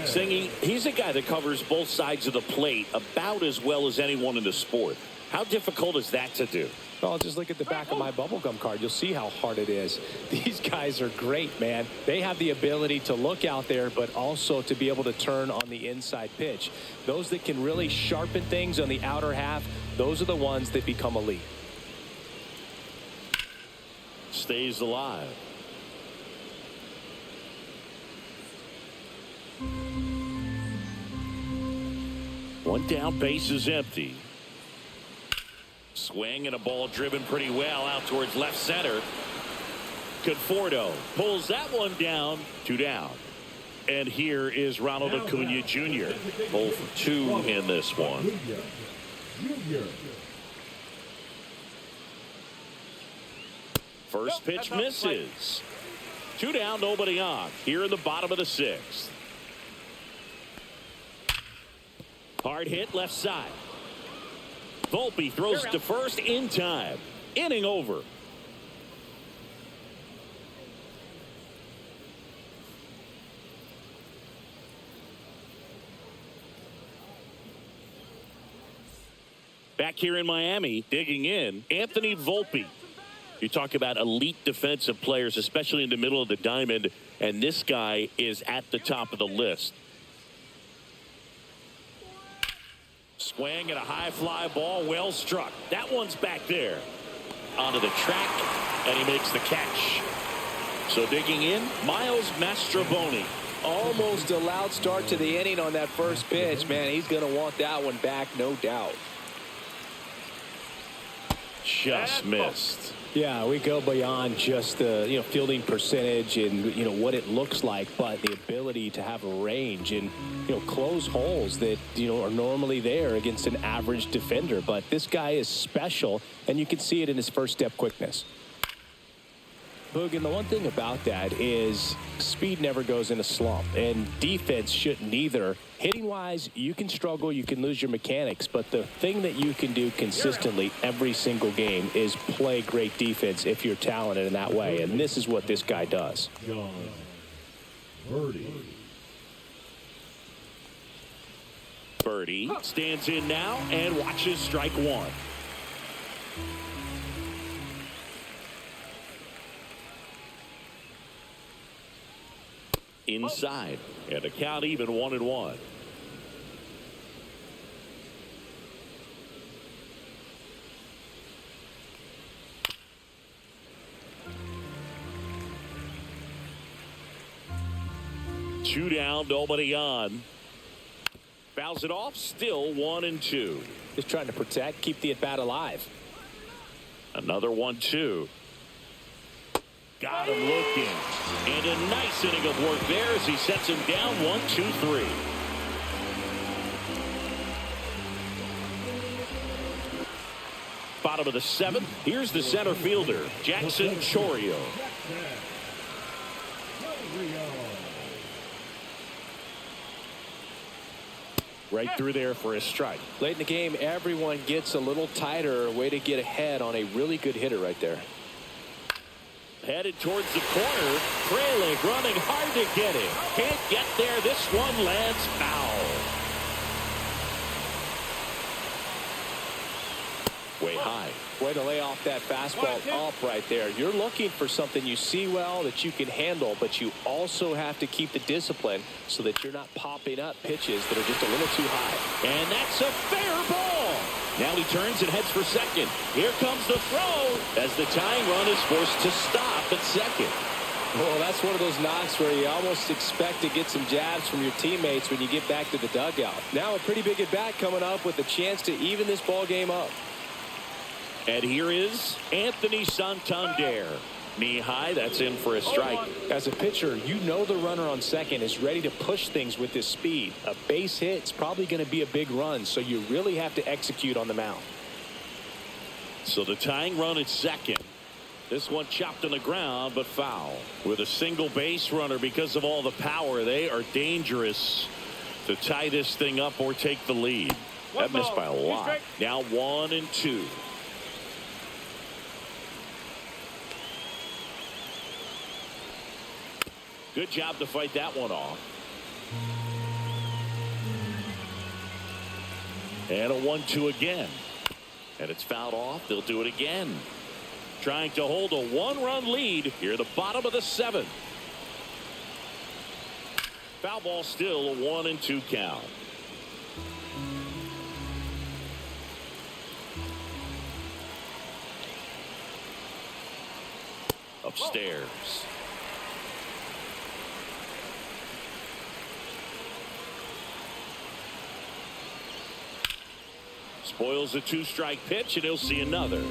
Singing, he's a guy that covers both sides of the plate about as well as anyone in the sport. How difficult is that to do? Well, just look at the back of my bubblegum card. You'll see how hard it is. These guys are great, man. They have the ability to look out there, but also to be able to turn on the inside pitch. Those that can really sharpen things on the outer half, those are the ones that become elite. Stays alive. One down, base is empty. Swing and a ball driven pretty well out towards left center. Conforto pulls that one down. 2 down. And here is Ronald Acuna Jr. 0 for 2 in this one. First pitch misses. 2 down, nobody on. Here in the bottom of the 6th. Hard hit left side. Volpe throws to first in time. Inning over. Back here in Miami, digging in, Anthony Volpe. You talk about elite defensive players, especially in the middle of the diamond, and this guy is at the top of the list. Swing and a high fly ball, well struck. That one's back there. Onto the track, and he makes the catch. So digging in, Miles Mastrobuoni. Almost a loud start to the inning on that first pitch, man. He's going to want that one back, no doubt. Just missed. Yeah, we go beyond just the fielding percentage and what it looks like, but the ability to have a range and close holes that are normally there against an average defender. But this guy is special, and you can see it in his first step quickness. Boog, and the one thing about that is speed never goes in a slump, and defense shouldn't either. Hitting-wise, you can struggle, you can lose your mechanics, but the thing that you can do consistently every single game is play great defense if you're talented in that way, and this is what this guy does. John Birdie. Birdie stands in now and watches strike 1. Inside, and a count even 1-1. 2 down, nobody on. Fouls it off, still 1-2. Just trying to protect, keep the at-bat alive. Another 1-2. Got him looking. And a nice inning of work there as he sets him down 1-2-3. Bottom of the 7th. Here's the center fielder, Jackson Chourio. Right through there for a strike. Late in the game, everyone gets a little tighter. Way to get ahead on a really good hitter right there. Headed towards the corner. Frelick running hard to get it. Can't get there. This one lands foul. Way high. Way to lay off that fastball up right there. You're looking for something you see well that you can handle, but you also have to keep the discipline so that you're not popping up pitches that are just a little too high. And that's a fair ball. Now he turns and heads for second. Here comes the throw as the tying run is forced to stop at second. Well, that's one of those knocks where you almost expect to get some jabs from your teammates when you get back to the dugout. Now a pretty big at bat coming up with a chance to even this ball game up. And here is Anthony Santander. Knee high, that's in for a strike. As a pitcher, you know the runner on second is ready to push things with his speed. A base hit's probably going to be a big run, so you really have to execute on the mound. So the tying run at second. This one chopped on the ground, but foul. With a single base runner because of all the power, they are dangerous to tie this thing up or take the lead. That missed by a lot. Now 1-2. Good job to fight that one off. And a 1-2 again. And it's fouled off. They'll do it again. Trying to hold a 1-run lead here at the bottom of the 7th. Foul ball, still a 1-2 count. Upstairs. Spoils a 2-strike pitch, and he'll see another.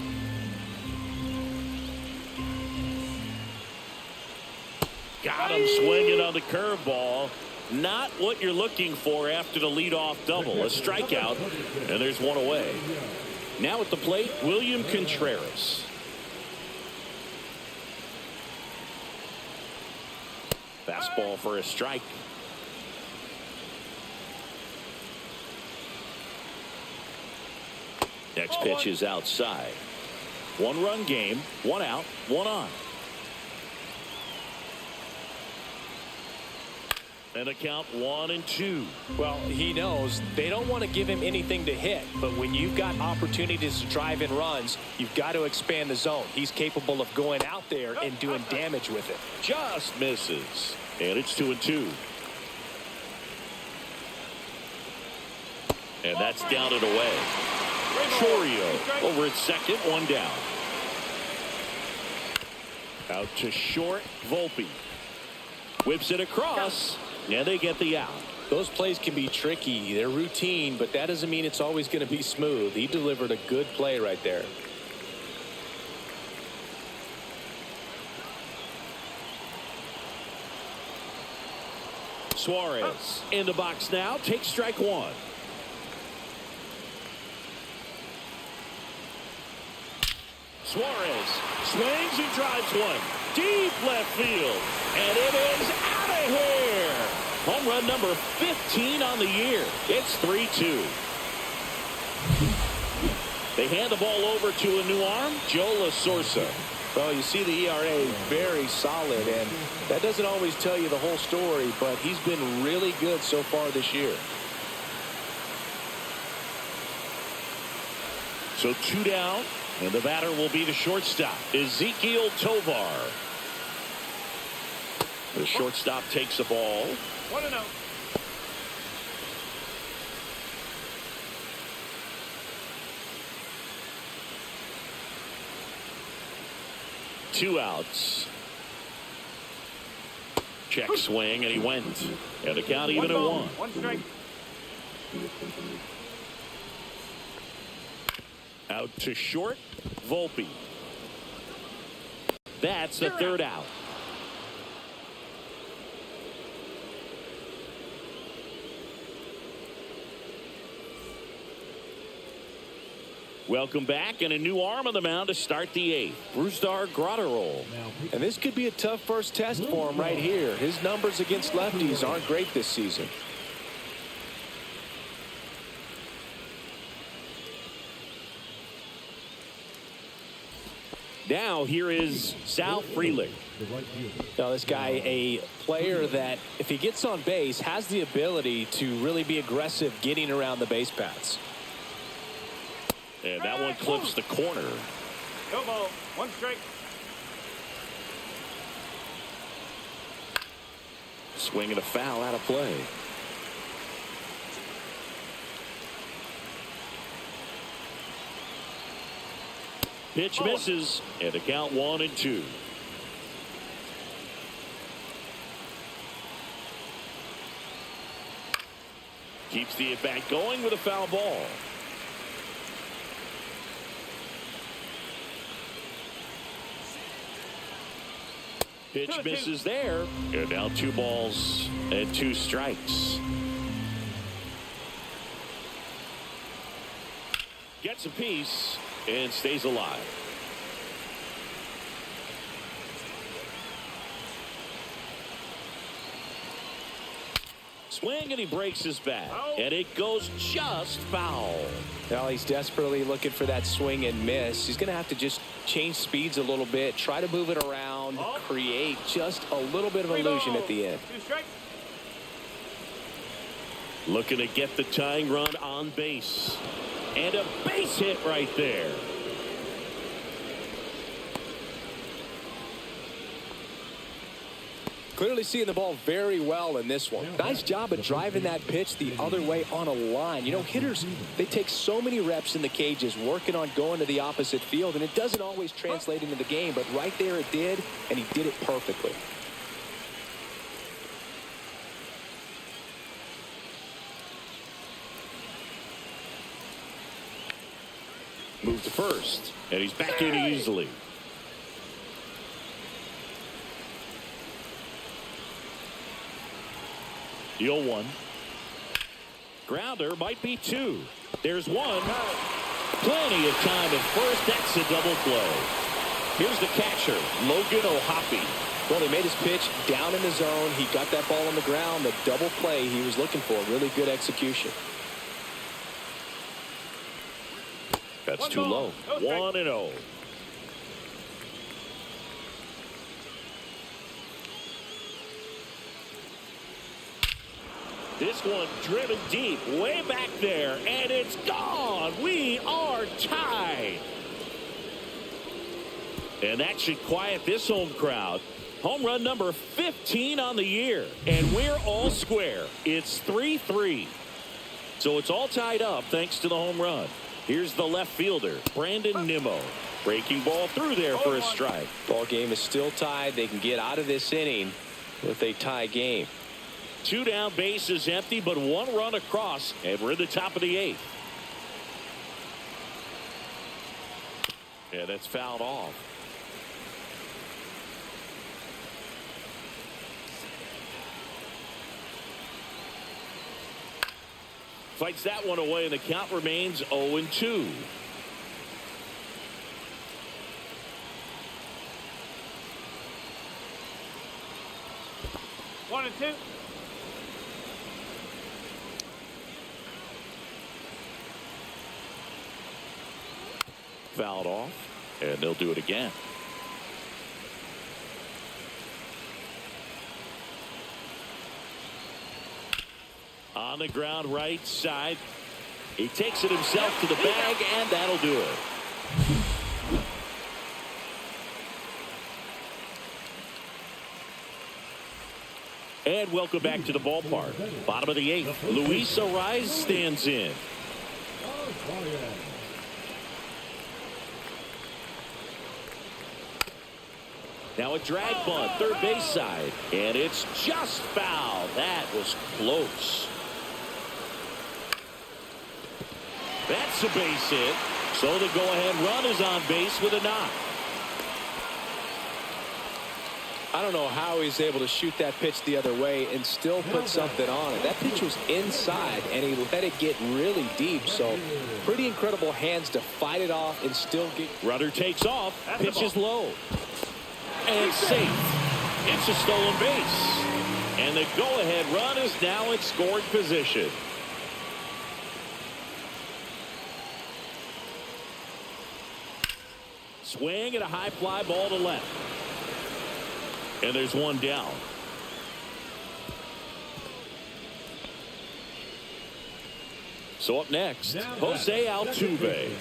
Got him swinging on the curveball. Not what you're looking for after the leadoff double. A strikeout, and there's one away. Now at the plate, William Contreras. Fastball for a strike. Next pitch is outside. 1-run game, 1 out, 1 on. And a count 1-2. Well, he knows they don't want to give him anything to hit, but when you've got opportunities to drive in runs, you've got to expand the zone. He's capable of going out there and doing damage with it. Just misses. And it's 2-2. And that's down and away. Chourio over at second, 1 down. Out to short, Volpe. Whips it across, and they get the out. Those plays can be tricky. They're routine, but that doesn't mean it's always going to be smooth. He delivered a good play right there. Suarez in the box now, takes strike 1. Suarez swings and drives one. Deep left field. And it is out of here. Home run number 15 on the year. It's 3-2. They hand the ball over to a new arm, Joe LaSorsa. Well, you see the ERA very solid, and that doesn't always tell you the whole story, but he's been really good so far this year. So 2 down, and the batter will be the shortstop, Ezekiel Tovar. The shortstop takes the ball. 1-0. Two outs. check swing, and he went. And the count even at 1. One strike. Out to short, Volpe. That's the third out. Welcome back, and a new arm on the mound to start the 8th. Brusdar Gratterol. And this could be a tough first test for him right here. His numbers against lefties aren't great this season. Now here is Sal Frelick. Now this guy, a player that if he gets on base has the ability to really be aggressive getting around the base paths. And that one clips the corner. No ball. One strike. Swing and a foul out of play. Pitch misses, and the count 1-2. Keeps the at-bat going with a foul ball. Pitch misses there, and now 2 balls and 2 strikes. Gets a piece and stays alive. Swing, and he breaks his bat, and it goes just foul. Now he's desperately looking for that swing and miss. He's going to have to just change speeds a little bit, try to move it around, create just a little bit of illusion at the end. 2 strikes. Looking to get the tying run on base. And a base hit right there. Clearly seeing the ball very well in this one. Nice job of driving that pitch the other way on a line. You know, hitters, they take so many reps in the cages working on going to the opposite field, and it doesn't always translate into the game, but right there it did, and he did it perfectly. Move to first, and he's back in easily. The 0-1. Grounder might be 2. There's 1. Plenty of time at first. That's a double play. Here's the catcher, Logan O'Hoppe. Well, he made his pitch down in the zone. He got that ball on the ground. The double play he was looking for. Really good execution. That's too low. 1-0. This one driven deep, way back there, and it's gone. We are tied. And that should quiet this home crowd. Home run number 15 on the year, and we're all square. It's 3-3. So it's all tied up thanks to the home run. Here's the left fielder, Brandon Nimmo. Breaking ball through there for a strike. Ball game is still tied. They can get out of this inning with a tie game. 2 down, base is empty, but 1 run across, and we're in the top of the 8th. Yeah, that's fouled off. Fights that one away, and the count remains 0-2. One and two. Fouled off, and they'll do it again. On the ground right side. He takes it himself to the bag, and that'll do it. And welcome back to the ballpark. Bottom of the 8th. Luis Ariz stands in. Now a drag bunt, third base side. And it's just foul. That was close. That's a base hit. So the go-ahead run is on base with a knock. I don't know how he's able to shoot that pitch the other way and still put something on it. That pitch was inside, and he let it get really deep. So pretty incredible hands to fight it off and still get. Runner takes off. Pitch is low. And safe. It's a stolen base. And the go-ahead run is now in scoring position. Swing and a high fly ball to left. And there's one down. So up next, Jose Altuve.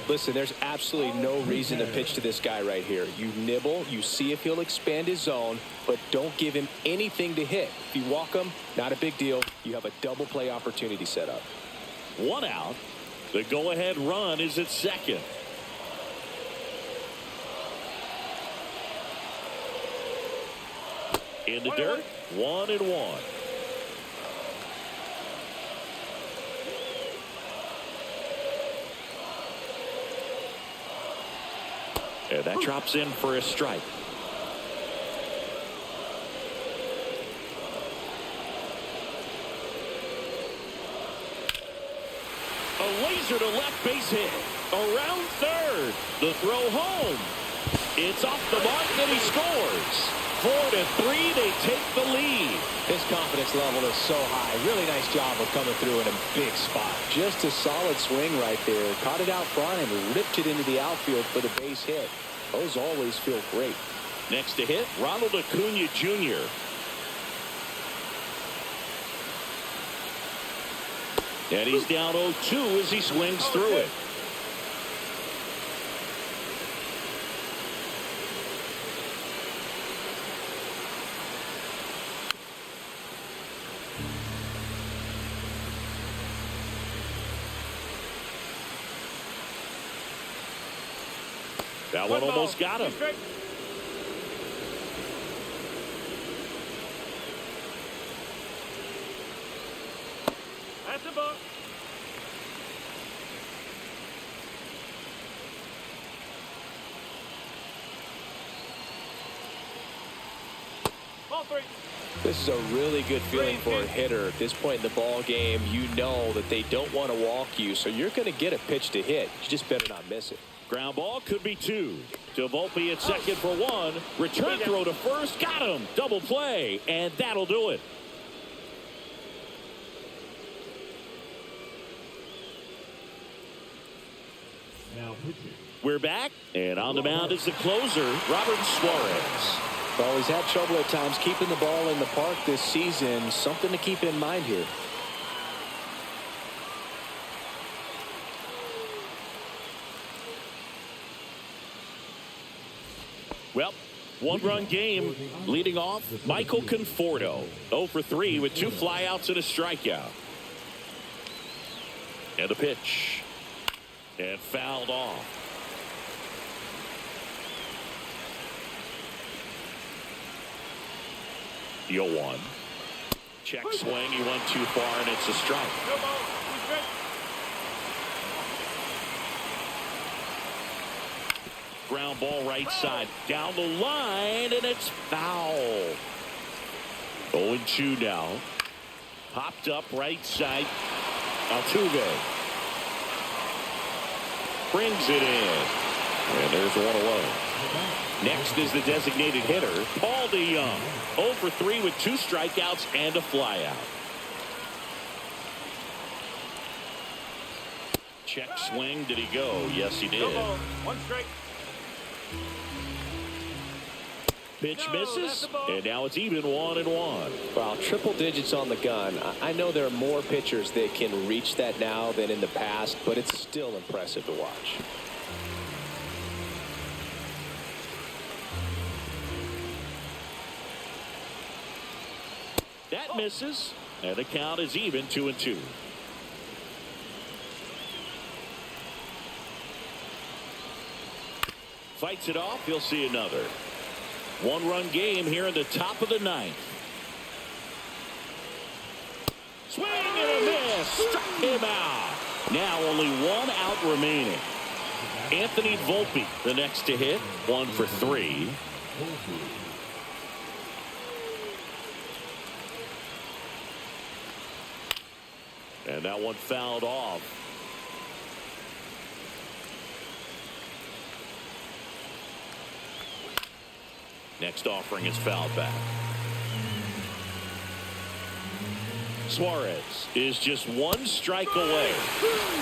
Listen, there's absolutely no reason to pitch to this guy right here. You nibble, you see if he'll expand his zone, but don't give him anything to hit. If you walk him, not a big deal. You have a double play opportunity set up. One out. The go-ahead run is at second. In the dirt, 1-1. And that drops in for a strike. A laser to left base hit. Around third. The throw home. It's off the mark and he scores. 4-3, they take the lead. His confidence level is so high. Really nice job of coming through in a big spot. Just a solid swing right there. Caught it out front and ripped it into the outfield for the base hit. Those always feel great. Next to hit, Ronald Acuna Jr. And he's down 0-2 as he swings through it. That one almost got him. That's a ball. Ball three. This is a really good feeling for a hitter. At this point in the ball game, you know that they don't want to walk you, so you're going to get a pitch to hit. You just better not miss it. Ground ball could be two. To Volpe at second for one. Return throw to first. Got him. Double play. And that'll do it. Now pitching. We're back. And on the mound is the closer, Robert Suarez. Well, he's had trouble at times keeping the ball in the park this season. Something to keep in mind here. Well, one-run game leading off. Michael Conforto, 0 for 3 with 2 flyouts and a strikeout. And the pitch. And fouled off. The 0-1. Check swing. He went too far, and it's a strike. No ball. Strike. Ground ball right side. Down the line, and it's foul. 0-2 now. Popped up right side. Altuve brings it in. And there's a 1-0. Next is the designated hitter, Paul DeYoung. 0 for 3 with 2 strikeouts and a flyout. Check swing. Did he go? Yes, he did. No ball. One strike. Pitch misses, and now it's even 1-1. Well, triple digits on the gun. I know there are more pitchers that can reach that now than in the past, but it's still impressive to watch. That misses, and the count is even 2-2. Fights it off. He'll see another. One-run game here in the top of the ninth. Swing and a miss. Struck him out. Now only one out remaining. Anthony Volpe, the next to hit. 1 for 3. And that one fouled off. Next offering is fouled back. Suarez is just one strike away.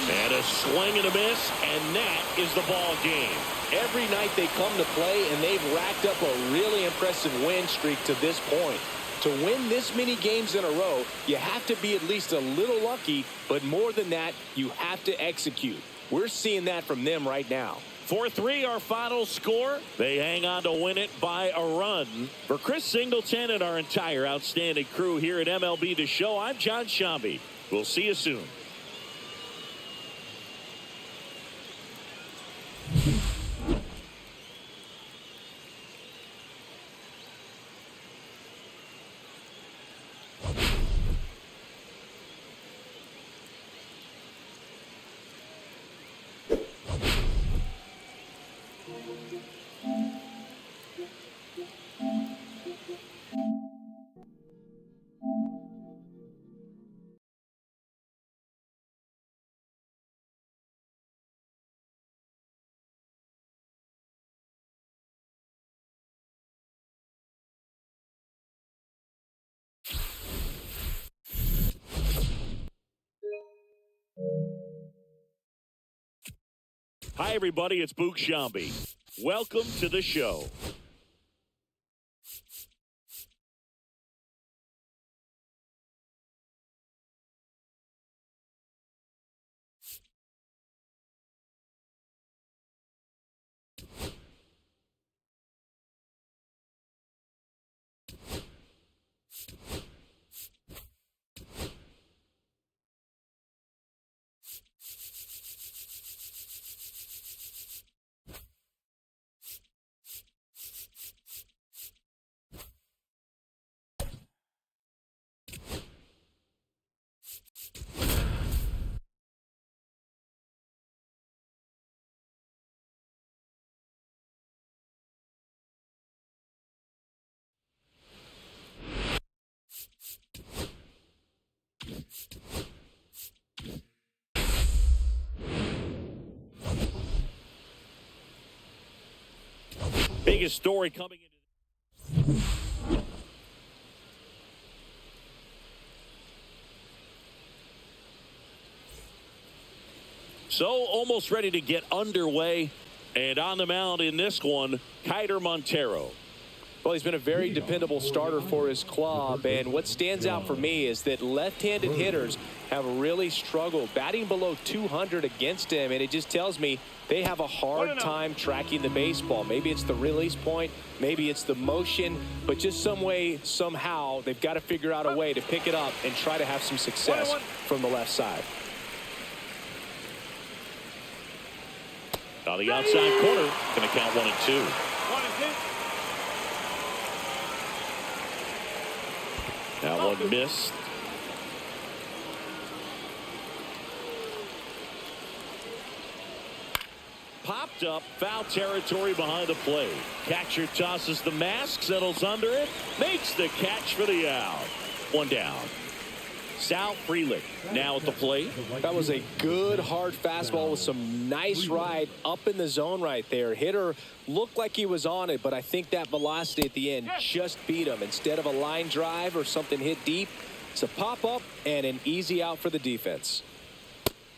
And a swing and a miss, and that is the ball game. Every night they come to play, and they've racked up a really impressive win streak to this point. To win this many games in a row, you have to be at least a little lucky, but more than that, you have to execute. We're seeing that from them right now. 4-3 our final score. They hang on to win it by a run. For Chris Singleton and our entire outstanding crew here at MLB The Show, I'm John Shambi. We'll see you soon. Hi, everybody. It's Boog Shambi. Welcome to the show. Biggest story coming into so almost ready to get underway, and on the mound in this one, Kiter Montero. Well, he's been a very dependable starter for his club, and what stands out for me is that left-handed hitters have really struggled batting below 200 against him, and it just tells me they have a hard time tracking the baseball. Maybe it's the release point, maybe it's the motion, but just some way, somehow, they've got to figure out a way to pick it up and try to have some success from the left side. On the outside corner, going to count 1 and 2. 1 and 2. That one missed. Popped up, foul territory behind the plate. Catcher tosses the mask, settles under it, makes the catch for the out. 1 down. Sal Frelick now at the plate. That was a good hard fastball with some nice ride up in the zone right there. Hitter looked like he was on it, but I think that velocity at the end just beat him. Instead of a line drive or something hit deep, it's a pop up and an easy out for the defense.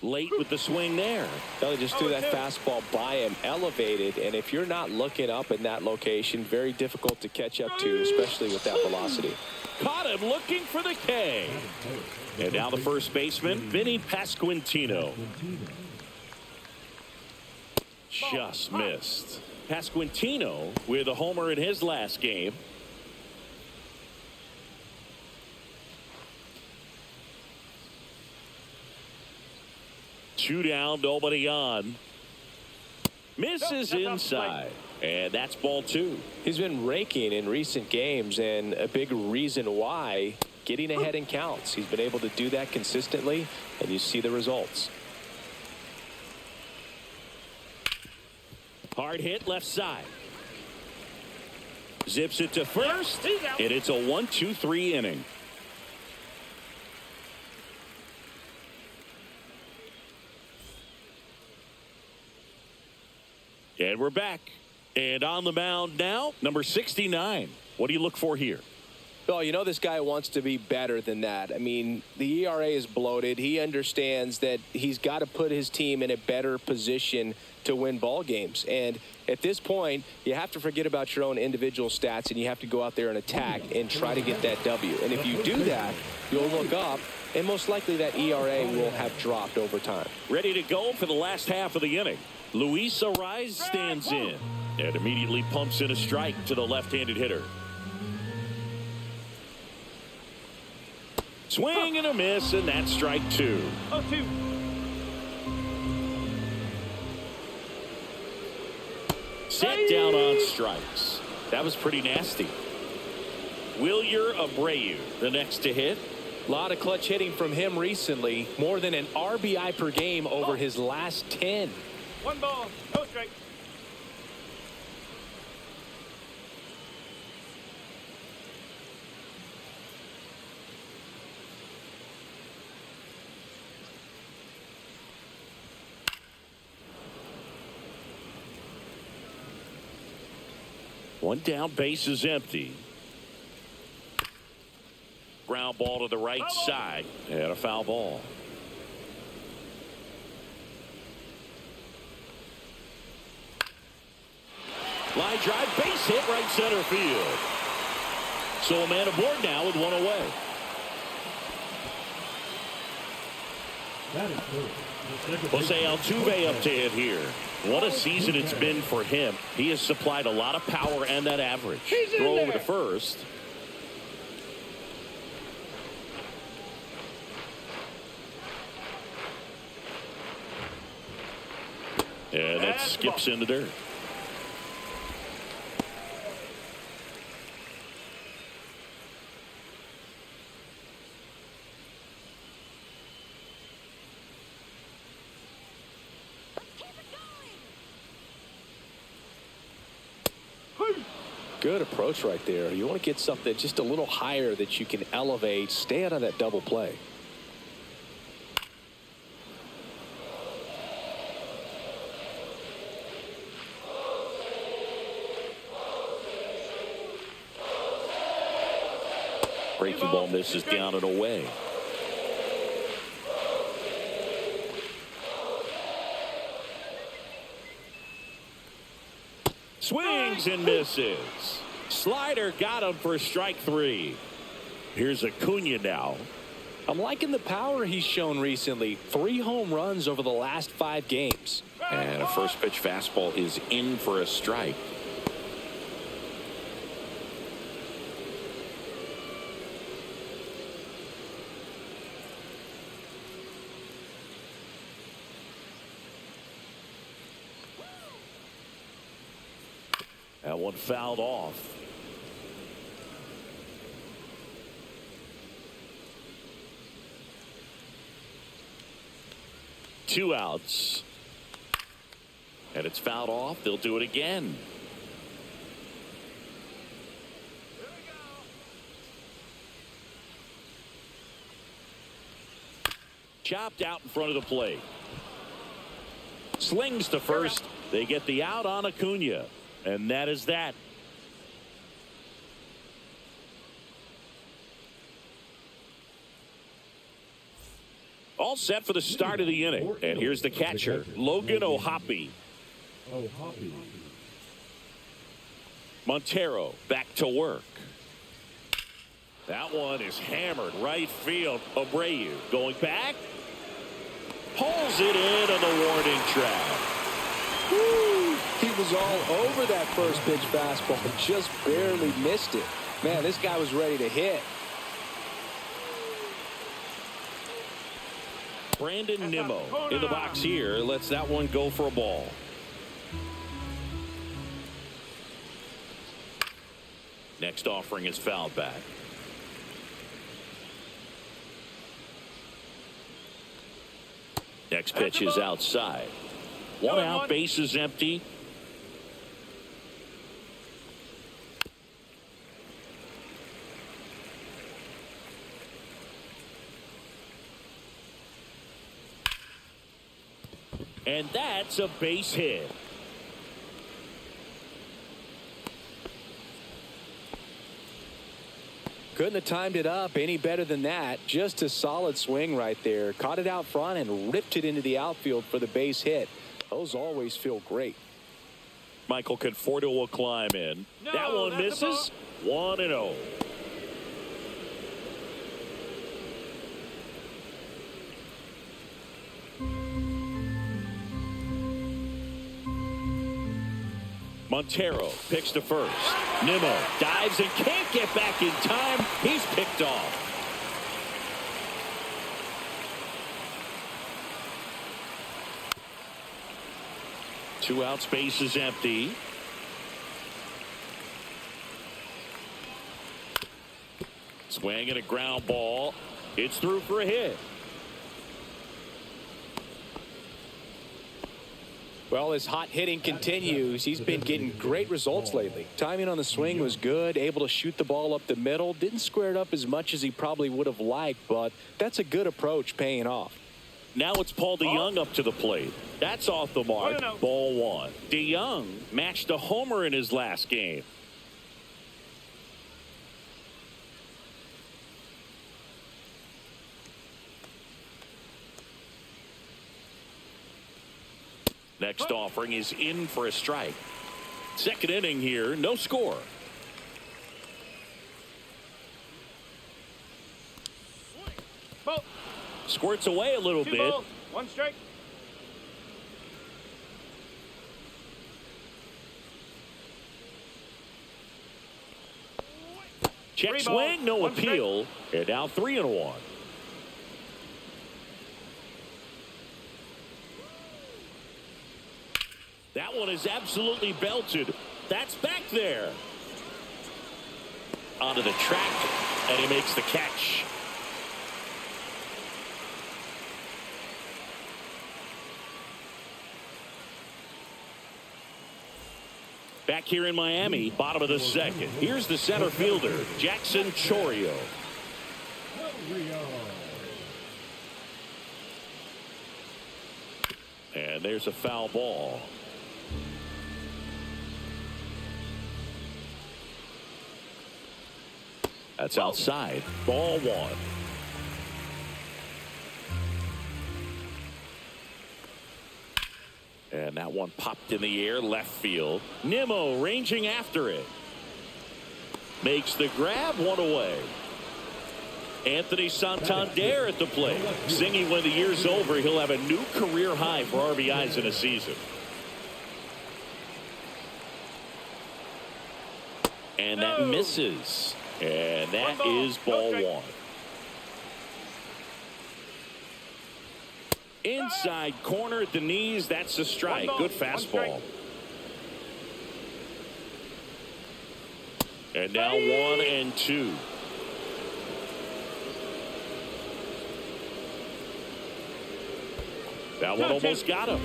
Late with the swing there. They just threw that fastball by him, elevated, and if you're not looking up in that location, very difficult to catch up to, especially with that velocity. Caught him looking for the K. And now the first baseman, Vinny Pasquantino. Just missed. Pasquantino with a homer in his last game. Two down, nobody on. Misses inside. And that's ball 2. He's been raking in recent games, and a big reason why, getting ahead in counts. He's been able to do that consistently, and you see the results. Hard hit left side. Zips it to first, and it's a 1-2-3 inning. And we're back. And on the mound now, number 69. What do you look for here? Well, you know this guy wants to be better than that. I mean, the ERA is bloated. He understands that he's got to put his team in a better position to win ball games. And at this point, you have to forget about your own individual stats, and you have to go out there and attack and try to get that W. And if you do that, you'll look up, and most likely that ERA will have dropped over time. Ready to go for the last half of the inning. Luis Ariz stands in and immediately pumps in a strike to the left-handed hitter. Swing and a miss, and that's strike 2. 0-2. Set down on strikes. That was pretty nasty. Wilyer Abreu, the next to hit. A lot of clutch hitting from him recently. More than an RBI per game over his last 10. 1 ball, no strike. One down, base is empty. Ground ball to the right side, and a foul ball. Line drive, base hit, right center field. So a man aboard now with one away. That is good. Jose Altuve up to hit here. What a season it's been for him. He has supplied a lot of power and that average. Throw over to first. And that skips in the dirt. Good approach right there. You want to get something just a little higher that you can elevate. Stay out of that double play. Breaking ball misses down and away. Swings and misses. Slider got him for strike 3. Here's Acuna now. I'm liking the power he's shown recently. 3 home runs over the last 5 games. And a first pitch fastball is in for a strike. That one fouled off. Two outs. And it's fouled off. They'll do it again. Chopped out in front of the plate. Slings to first. They get the out on Acuna. And that is that. All set for the start of the inning. And here's the catcher, Logan O'Hoppe. Montero back to work. That one is hammered right field. Abreu going back. Pulls it in on the warning track. Woo! He was all over that first pitch fastball, just barely missed it. Man, this guy was ready to hit. Brandon Nimmo in the box here. Lets that one go for a ball. Next offering is fouled back. Next pitch is outside. One out, base is empty. And that's a base hit. Couldn't have timed it up any better than that. Just a solid swing right there. Caught it out front and ripped it into the outfield for the base hit. Those always feel great. Michael Conforto will climb in. No, that one misses. 1-0. Montero picks to first. Nimmo dives and can't get back in time. He's picked off. Two outs, base is empty. Swing and a ground ball. It's through for a hit. Well, his hot hitting continues. He's been getting great results lately. Timing on the swing was good, able to shoot the ball up the middle. Didn't square it up as much as he probably would have liked, but that's a good approach paying off. Now it's Paul DeYoung up to the plate. That's off the mark. Ball one. DeYoung matched a homer in his last game. Next offering is in for a strike. Second inning here, no score. Ball. Squirts away a little Two bit. balls, one strike. Check Three swing, balls, no one appeal. And now 3-1. That one is absolutely belted. That's back there. Onto the track, and he makes the catch. Back here in Miami, bottom of the second. Here's the center fielder, Jackson Chourio. And there's a foul ball. That's outside. Ball one. And that one popped in the air, left field. Nimmo ranging after it. Makes the grab, one away. Anthony Santander at the plate. Singing when the year's over, he'll have a new career high for RBIs in a season. And that misses. And that is ball one. Inside corner at the knees. That's a strike. Good fastball. And now 1-2. That one almost got him.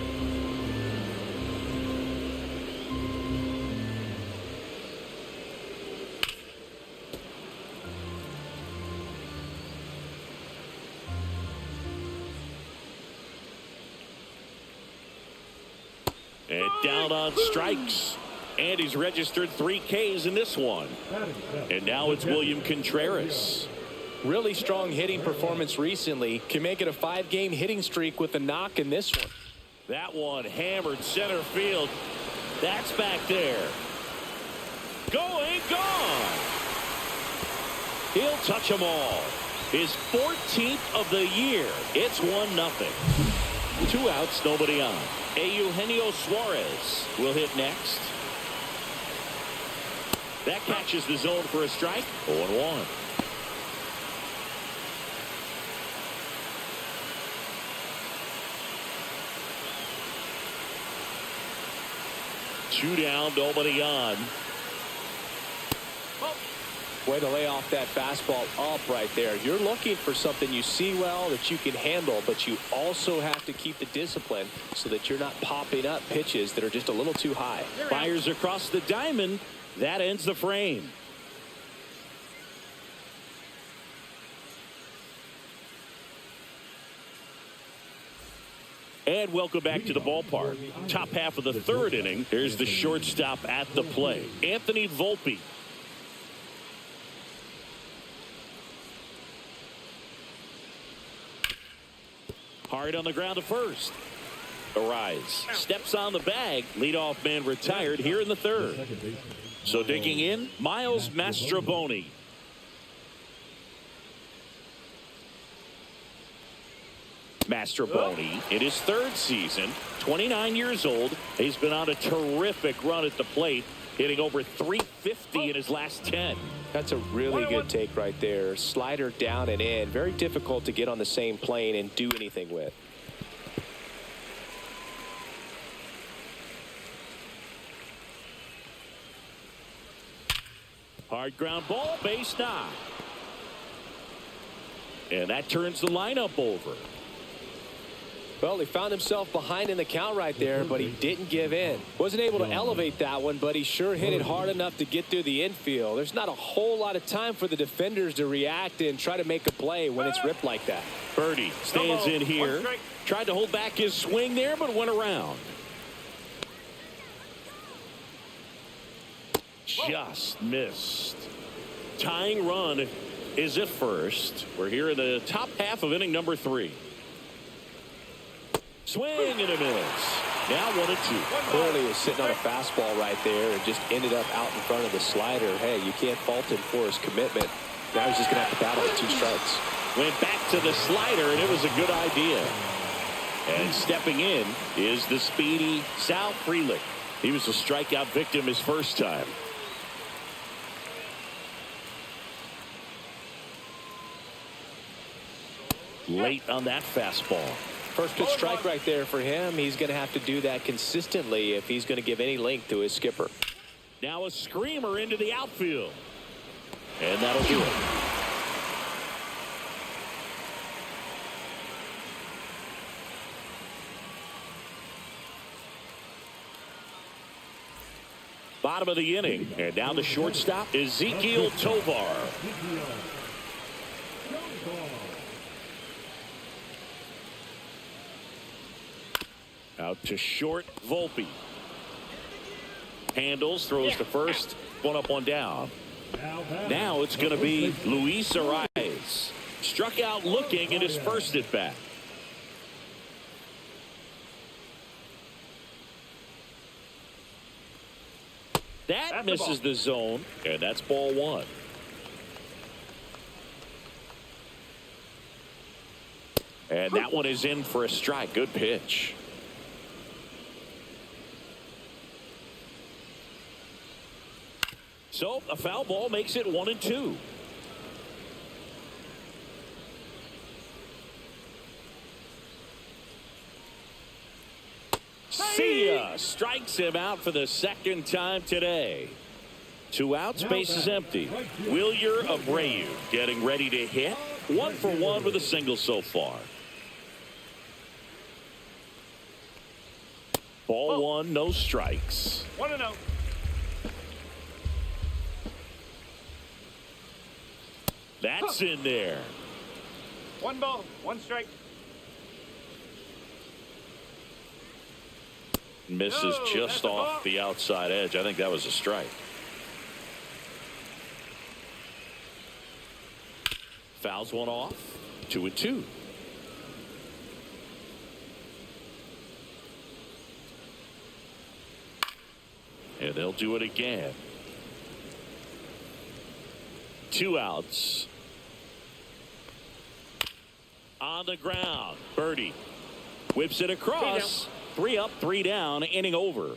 And down on strikes. And he's registered 3 Ks in this one. And now it's William Contreras. Really strong hitting performance recently. Can make it a 5-game hitting streak with a knock in this one. That one hammered center field. That's back there. Going, gone. He'll touch them all. His 14th of the year. It's 1-0. 2 outs, nobody on. Eugenio Suarez will hit next. That catches the zone for a strike. 0-1. Two down, nobody on. Way to lay off that fastball up right there. You're looking for something you see well that you can handle, but you also have to keep the discipline so that you're not popping up pitches that are just a little too high. Fires across the diamond. That ends the frame. And welcome back to the ballpark. Top half of the third inning. Here's the shortstop at the plate, Anthony Volpe. Hard on the ground to first. Arise. Steps on the bag. Leadoff man retired here in the third. So digging in, Miles Mastrobuoni. Mastrobuoni in his third season, 29 years old. He's been on a terrific run at the plate, hitting over 350 in his last 10. That's a really good take right there. Slider down and in. Very difficult to get on the same plane and do anything with. Hard ground ball, base knock. And that turns the lineup over. Well, he found himself behind in the count right there, but he didn't give in. Wasn't able to elevate that one, but he sure hit it hard enough to get through the infield. There's not a whole lot of time for the defenders to react and try to make a play when it's ripped like that. Birdie stands in here. Tried to hold back his swing there, but went around. Just missed. Tying run is at first. We're here in the top half of inning number 3. Swing and a miss. Now 1-2. Clearly was sitting on a fastball right there and just ended up out in front of the slider. Hey, you can't fault him for his commitment. Now he's just going to have to battle with 2 strikes. Went back to the slider, and it was a good idea. And stepping in is the speedy Sal Frelick. He was a strikeout victim his first time. Late on that fastball. First pitch strike right there for him. He's going to have to do that consistently if he's going to give any length to his skipper. Now a screamer into the outfield. And that'll do it. Bottom of the inning. And down the shortstop, Ezekiel Tovar. Out to short, Volpe. Handles, throws to first. 1 up, 1 down. Now it's going to be Luis Arias. Struck out looking in his first at bat. That misses the zone, and that's ball 1. And that one is in for a strike. Good pitch. So a foul ball makes it 1-2. See ya. Strikes him out for the second time today. 2 outs, bases empty. Wilyer Abreu getting ready to hit. 1 for 1 with a single so far. Ball 1, no strikes. 1-0. That's in there. 1 ball, 1 strike. Misses just off the outside edge. I think that was a strike. Fouls one off. 2-2. And they'll do it again. 2 outs. On the ground. Birdie whips it across. 3 up, 3 down, inning over.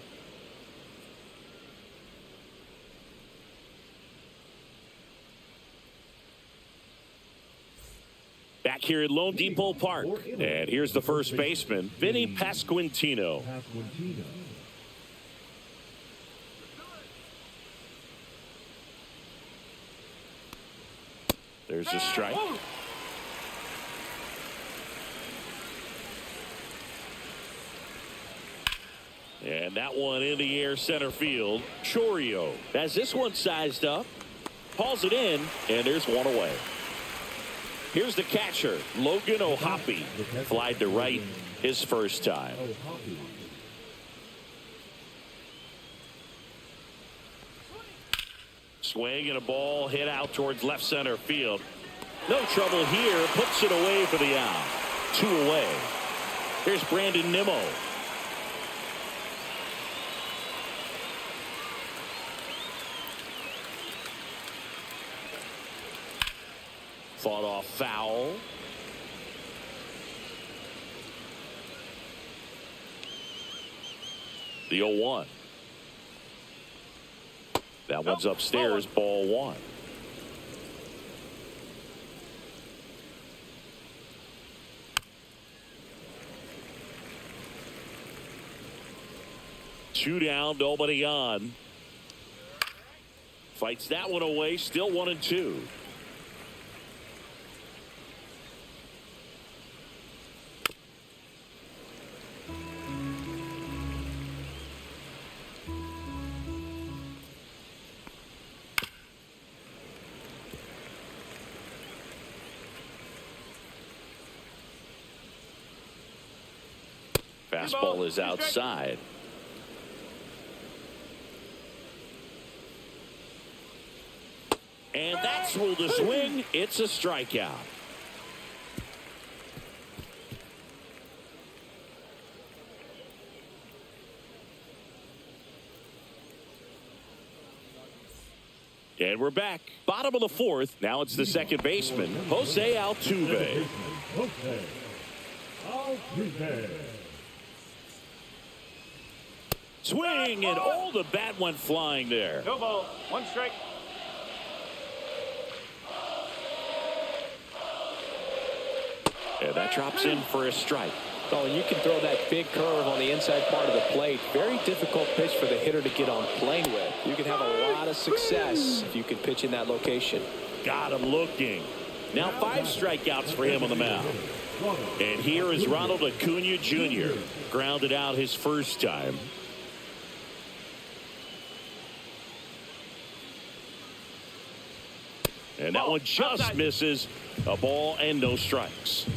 Back here at Lone Depot Park. And here's the first baseman, Vinny Pasquantino. There's a strike. And that one in the air center field. Chorio has this one sized up. Hauls it in, and there's one away. Here's the catcher, Logan O'Hoppe. Flied to right his first time. Swing and a ball hit out towards left center field. No trouble here. Puts it away for the out. 2 away. Here's Brandon Nimmo. Fought off foul. The 0-1. That one's upstairs, ball 1. Two down, nobody on. Fights that one away, still 1-2. Fastball is outside. And that's ruled a swing. It's a strikeout. And we're back. Bottom of the 4th. Now it's the second baseman, Jose Altuve. Jose Altuve. Swing, and all the bat went flying there. No ball. 1 strike. And that drops in for a strike. Oh, and you can throw that big curve on the inside part of the plate. Very difficult pitch for the hitter to get on plane with. You can have a lot of success if you can pitch in that location. Got him looking. Now 5 strikeouts for him on the mound. And here is Ronald Acuna Jr. Grounded out his first time. And that one just misses. A ball and no strikes.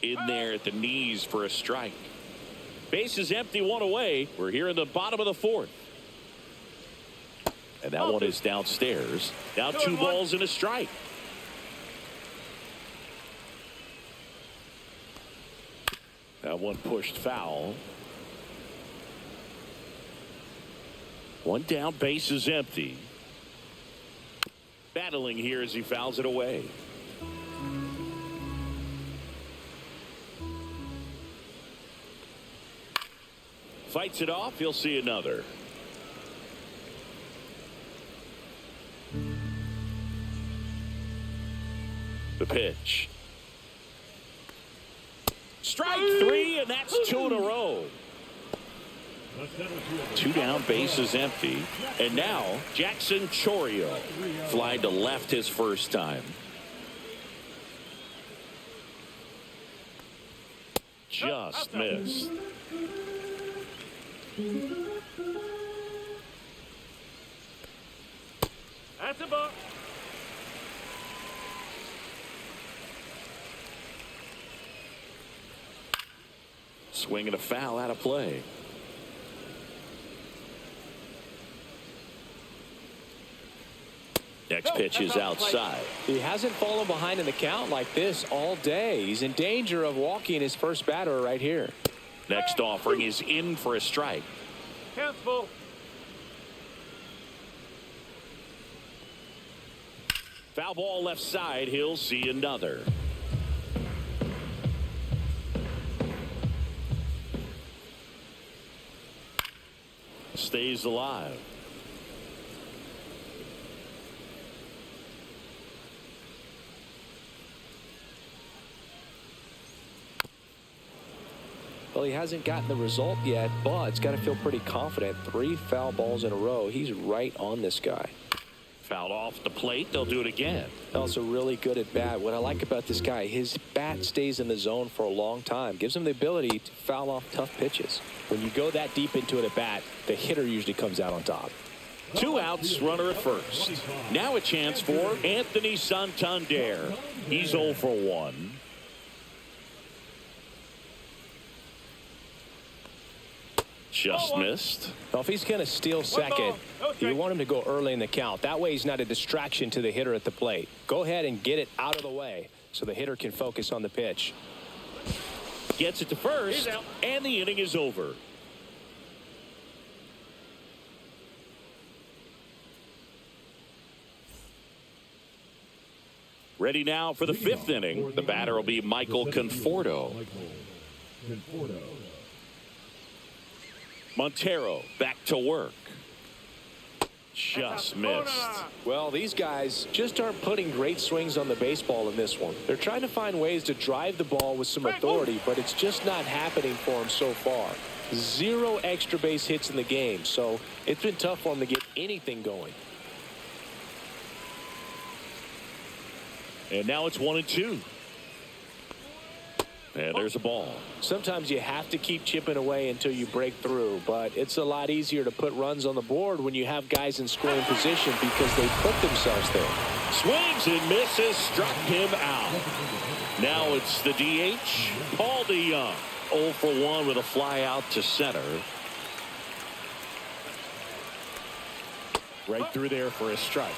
In there at the knees for a strike. Base is empty, 1 away. We're here in the bottom of the 4th. And that one is downstairs. Now 2 balls and a strike. That one pushed foul. 1 down, base is empty. Battling here as he fouls it away. Fights it off, he'll see another. The pitch. Strike 3, and that's 2 in a row. 2 down, base is empty. And now Jackson Chorio flied to left his first time. Just missed. That's a ball. Swing and a foul out of play. Next pitch is outside. He hasn't fallen behind in the count like this all day. He's in danger of walking his first batter right here. Next offering is in for a strike. Count's full. Foul ball left side. He'll see another. Stays alive. Well, he hasn't gotten the result yet, but he's got to feel pretty confident. 3 foul balls in a row. He's right on this guy. Fouled off the plate. They'll do it again. Also really good at bat. What I like about this guy, his bat stays in the zone for a long time. Gives him the ability to foul off tough pitches. When you go that deep into it at bat, the hitter usually comes out on top. 2 outs, runner at first. Now a chance for Anthony Santander. He's 0 for 1. Just missed. Well, if he's going to steal second, you want him to go early in the count. That way he's not a distraction to the hitter at the plate. Go ahead and get it out of the way so the hitter can focus on the pitch. Gets it to first, and the inning is over. Ready now for the 5th inning. The batter will be Michael Conforto. Montero back to work. Just missed. Well, these guys just aren't putting great swings on the baseball in this one. They're trying to find ways to drive the ball with some authority, but it's just not happening for them so far. 0 extra base hits in the game, so it's been tough for them to get anything going. And now it's 1-2. And there's a ball. Sometimes you have to keep chipping away until you break through, but it's a lot easier to put runs on the board when you have guys in scoring position because they put themselves there. Swings and misses, struck him out. Now it's the DH, Paul DeYoung. 0 for 1 with a fly out to center. Right through there for a strike.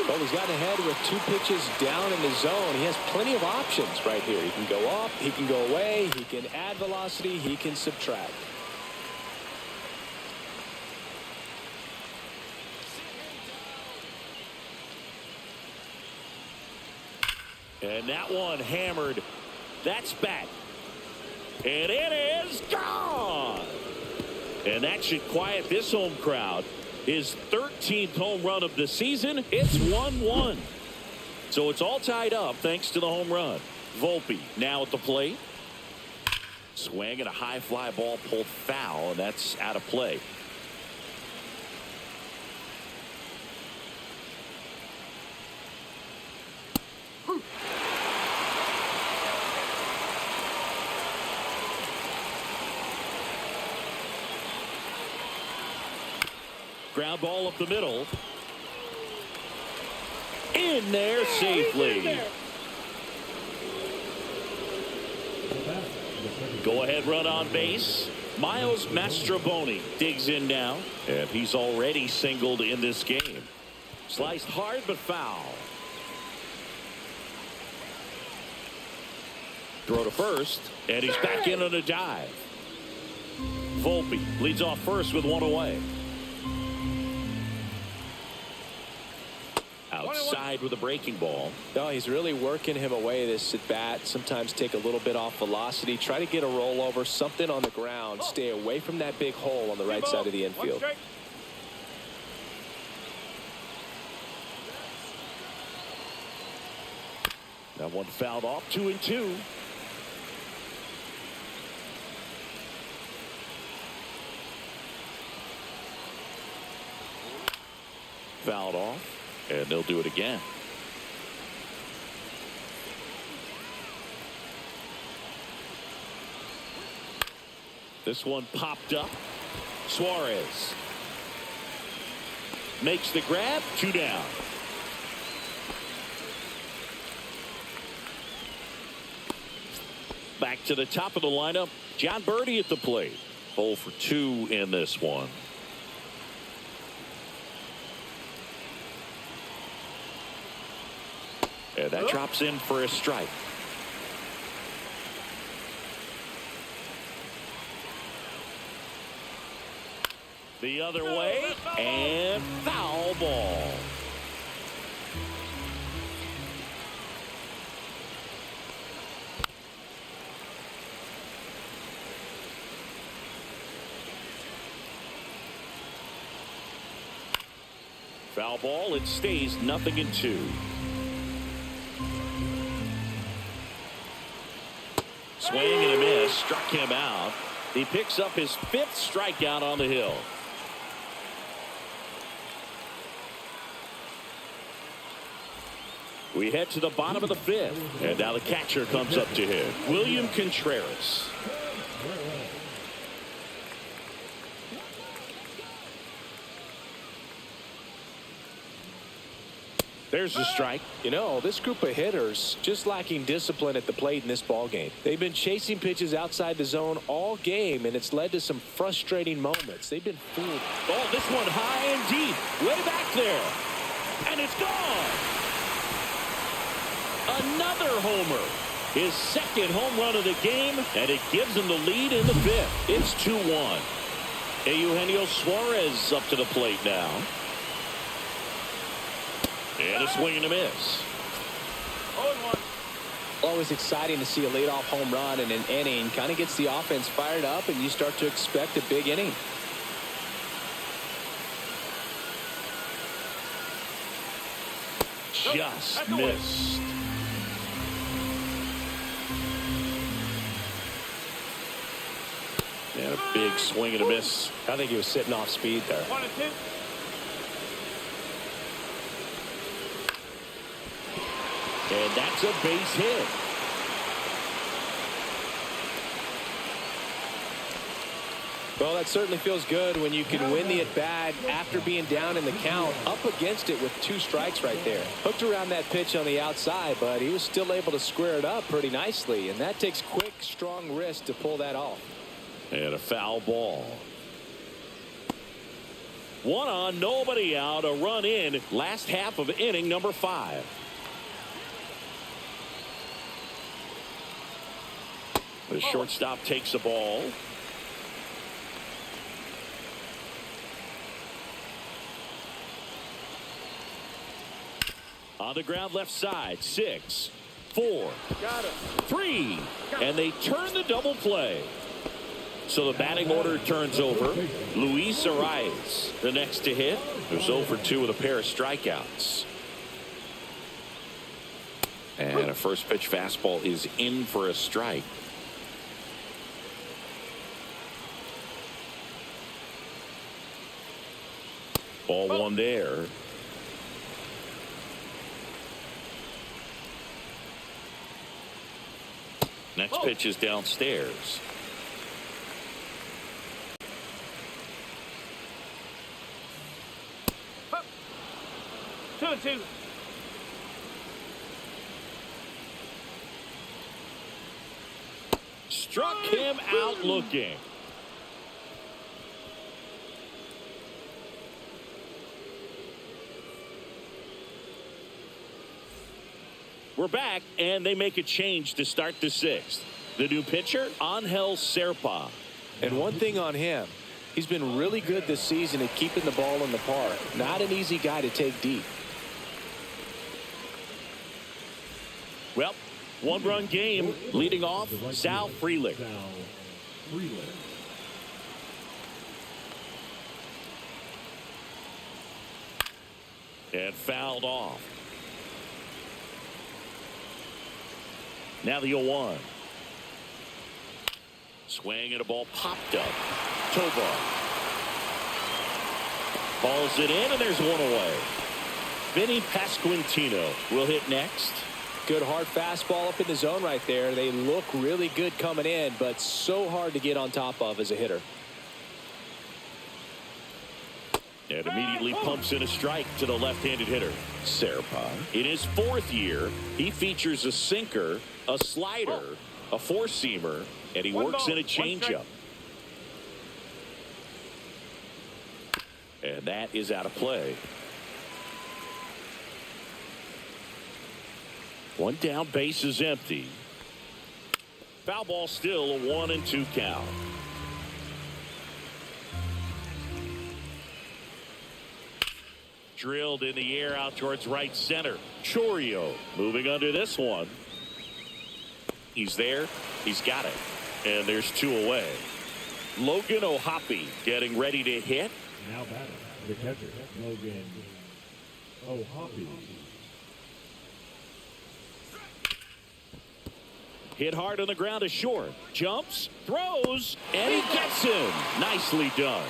Well, he's gotten ahead with 2 pitches down in the zone. He has plenty of options right here. He can go up, he can go away, he can add velocity, he can subtract. And that one hammered. That's back. And it is gone. And that should quiet this home crowd. His 13th home run of the season. It's 1-1. So it's all tied up thanks to the home run. Volpe now at the plate. Swing and a high fly ball pulled foul, and that's out of play. Ground ball up the middle. In there safely. Go ahead run on base. Miles Mastrobuoni digs in now, and he's already singled in this game. Sliced hard but foul. Throw to first, and he's back in on a dive. Volpe leads off first with 1 away. Outside with a breaking ball. No, he's really working him away this at bat. Sometimes take a little bit off velocity. Try to get a rollover, something on the ground. Stay away from that big hole on the right side of the infield. That one fouled off. 2-2. Fouled off. And they'll do it again. This one popped up. Suarez makes the grab. 2 down. Back to the top of the lineup. John Birdie at the plate. 0 for 2 in this one. And that drops in for a strike. The other way, and foul ball. Foul ball. It stays 0-2. Swing and a miss. Struck him out. He picks up his 5th strikeout on the hill. We head to the bottom of the 5th. And now the catcher comes up to him. William Contreras. There's a strike. You know, this group of hitters just lacking discipline at the plate in this ball game. They've been chasing pitches outside the zone all game, and it's led to some frustrating moments. They've been fooled. Oh, this one high and deep. Way back there. And it's gone. Another homer. His 2nd home run of the game, and it gives him the lead in the 5th. It's 2-1. Eugenio Suarez up to the plate now. And a swing and a miss. 0-1. Always exciting to see a leadoff home run in an inning. Kind of gets the offense fired up, and you start to expect a big inning. Just missed. And a big swing and a miss. I think he was sitting off speed there. 1-2. And that's a base hit. Well, that certainly feels good when you can win the at-bat after being down in the count, up against it with 2 strikes right there. Hooked around that pitch on the outside, but he was still able to square it up pretty nicely, and that takes quick, strong wrist to pull that off. And a foul ball. 1 on, nobody out, a run in. Last half of inning number 5. The shortstop takes the ball. On the ground left side. 6, 4, 3. And they turn the double play. So the batting order turns over. Luis Arias, the next to hit. Who's 0 for 2 with a pair of strikeouts. And a first pitch fastball is in for a strike. Ball 1 there. Next pitch is downstairs. Up. 2-2. Struck him out looking. We're back, and they make a change to start the 6th. The new pitcher, Angel Serpa. And one thing on him, he's been really good this season at keeping the ball in the park. Not an easy guy to take deep. Well, 1-run game. Leading off, Sal Frelick. And fouled off. Now the 0-1. Swing and a ball popped up. Tovar. Balls it in, and there's 1 away. Vinny Pasquantino will hit next. Good hard fastball up in the zone right there. They look really good coming in, but so hard to get on top of as a hitter. And immediately pumps in a strike to the left-handed hitter, Serpa. In his 4th year, he features a sinker, a slider, a 4-seamer, and he works in a changeup. And that is out of play. 1 down, base is empty. Foul ball still, a 1-2 count. Drilled in the air out towards right center. Chorio moving under this one. He's there. He's got it. And there's 2 away. Logan O'Hoppe getting ready to hit. Now batting, the catcher, Logan O'Hoppe. Hit hard on the ground to short. Jumps, throws, and he gets him. Nicely done.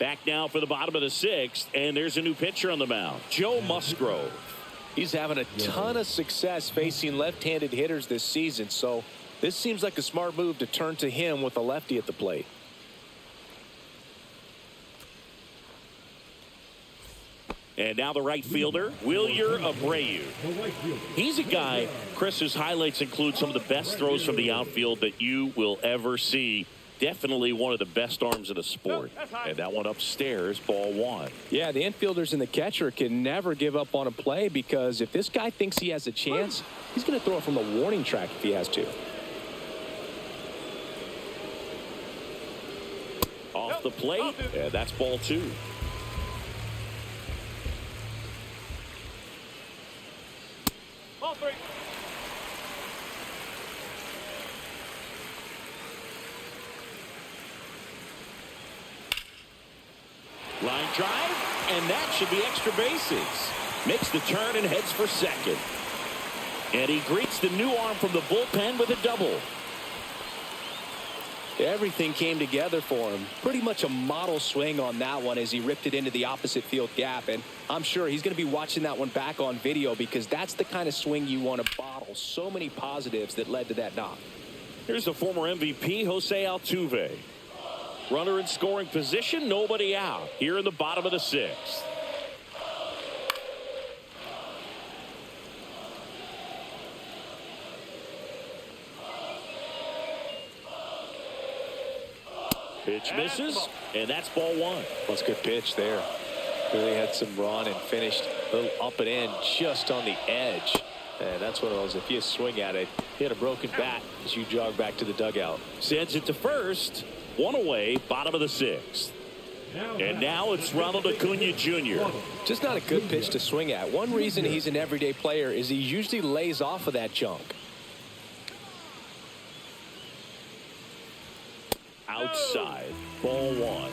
Back now for the bottom of the sixth, and there's a new pitcher on the mound, Joe Musgrove. He's having a ton of success facing left-handed hitters this season, so this seems like a smart move to turn to him with a lefty at the plate. And now the right fielder, Wilyer Abreu. He's a guy, Chris's highlights include some of the best throws from the outfield that you will ever see. Definitely one of the best arms in the sport. And that one upstairs, ball one. Yeah, the infielders and the catcher can never give up on a play, because if this guy thinks he has a chance, he's going to throw it from the warning track if he has to. Off the plate, and that's ball two. Ball three. Line drive, and that should be extra bases. Makes the turn and heads for second. And he greets the new arm from the bullpen with a double. Everything came together for him. Pretty much a model swing on that one as he ripped it into the opposite field gap. And I'm sure he's going to be watching that one back on video, because that's the kind of swing you want to bottle. So many positives that led to that knock. Here's the former MVP, Jose Altuve. Runner in scoring position, nobody out. Here in the bottom of the sixth. Pitch misses, and that's ball one. That's a good pitch there. Really had some run and finished a little up and in just on the edge. And that's one of those, if you swing at it, hit a broken bat as you jog back to the dugout. Sends it to first. One away, bottom of the sixth. And now it's Ronald Acuna Jr. Just not a good pitch to swing at. One reason he's an everyday player is he usually lays off of that junk. Outside, ball one.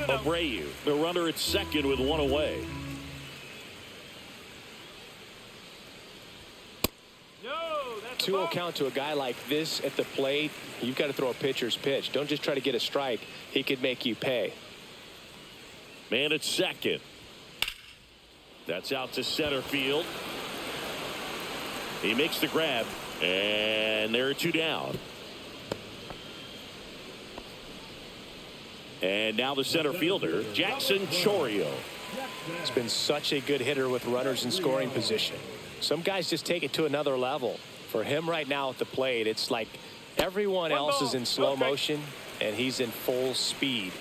Abreu, the runner at second with one away. No, that's 2-0 count to a guy like this at the plate. You've got to throw a pitcher's pitch. Don't just try to get a strike. He could make you pay. Man at second. That's out to center field. He makes the grab, and there are two down. And now the center fielder, Jackson Chourio. He's been such a good hitter with runners in scoring position. Some guys just take it to another level. For him right now at the plate, it's like everyone else is in slow motion, and he's in full speed.